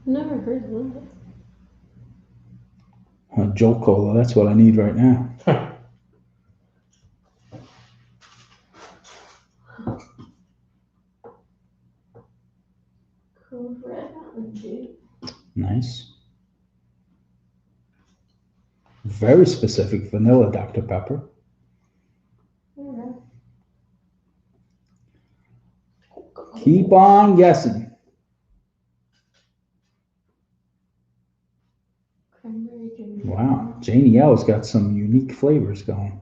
Never heard of it. Jolt Cola, that's what I need right now. Cool Red Mountain Dew. Nice. Very specific vanilla Dr. Pepper. Alright. Keep on guessing. Cranberry ginger. Wow, Janie L's got some unique flavors going.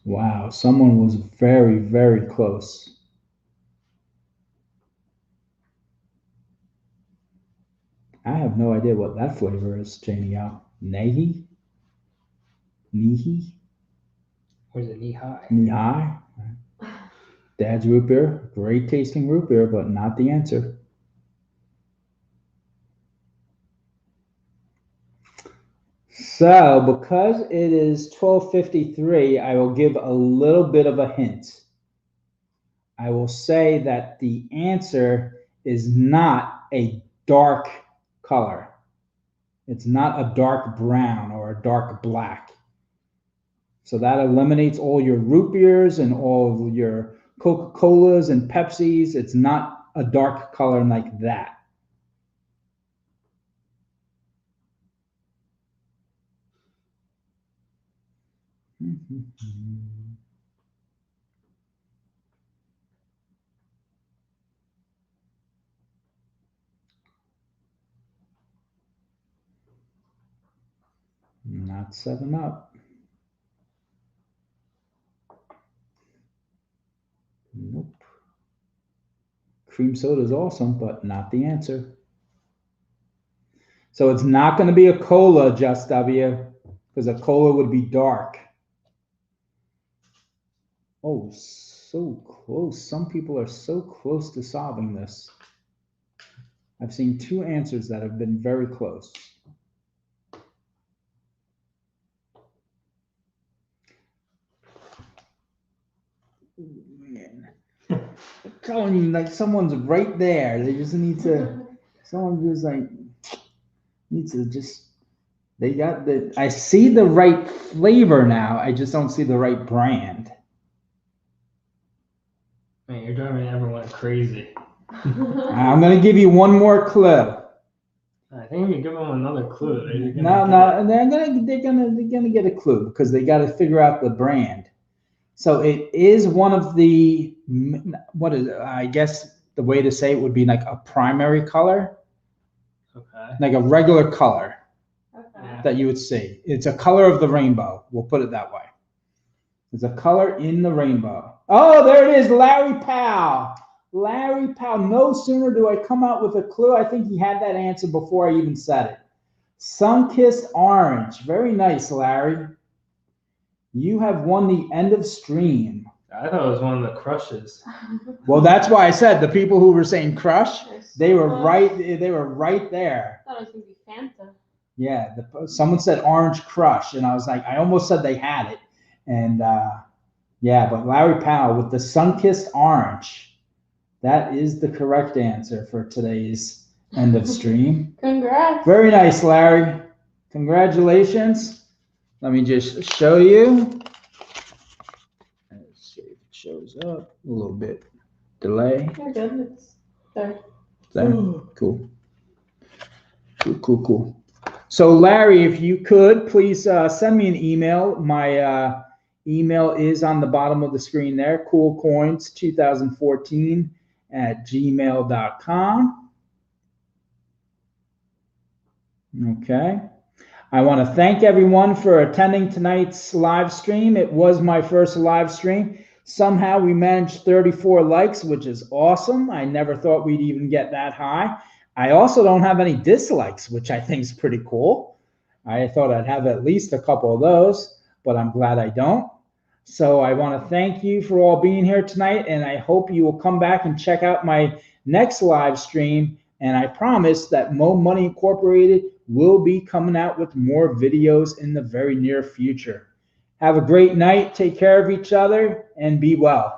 Wow, someone was very, very close. I have no idea what that flavor is, Janie L. Nehi? Nehi? Or is it knee high? Knee high? Dad's root beer, great tasting root beer, but not the answer. So, because it is 12:53, I will give a little bit of a hint. I will say that the answer is not a dark color. It's not a dark brown or a dark black. So that eliminates all your root beers and all your Coca-Colas and Pepsis. It's not a dark color like that. Not 7-Up. Nope. Cream soda is awesome, but not the answer. So it's not going to be a cola, Just W, because a cola would be dark. Oh, so close. Some people are so close to solving this. I've seen 2 answers that have been very close. Man. I'm telling you, like someone's right there. They just need to, someone just like needs to just, they got the, I see the right flavor now. I just don't see the right brand. Man, you're driving everyone crazy. I'm going to give you one more clue. I think if you give them another clue, they're gonna get a clue because they got to figure out the brand. So it is one of the, what is it? I guess the way to say it would be like a primary color. Okay. Like a regular color Okay. that you would see. It's a color of the rainbow. We'll put it that way. It's a color in the rainbow. Oh, there it is, Larry Powell. Larry Powell. No sooner do I come out with a clue, I think he had that answer before I even said it. Sun-kissed orange. Very nice, Larry. You have won the end of stream. I thought it was one of the crushes. Well, that's why I said the people who were saying crush, they were right. They were right there. I thought it was gonna be Fanta. Yeah, someone said orange crush, and I was like, I almost said they had it, and yeah, but Larry Powell with the sun-kissed orange. That is the correct answer for today's end of stream. Congrats. Very nice, Larry. Congratulations. Let me just show you. Let's see if it shows up. A little bit delay. You're good. It's there. There. Cool. Cool. So Larry, if you could, please send me an email. My email is on the bottom of the screen there, coolcoins2014@gmail.com. Okay. I want to thank everyone for attending tonight's live stream. It was my first live stream. Somehow we managed 34 likes, which is awesome. I never thought we'd even get that high. I also don't have any dislikes, which I think is pretty cool. I thought I'd have at least a couple of those, but I'm glad I don't. So I want to thank you for all being here tonight, and I hope you will come back and check out my next live stream. And I promise that Mo Money Incorporated will be coming out with more videos in the very near future. Have a great night. Take care of each other and be well.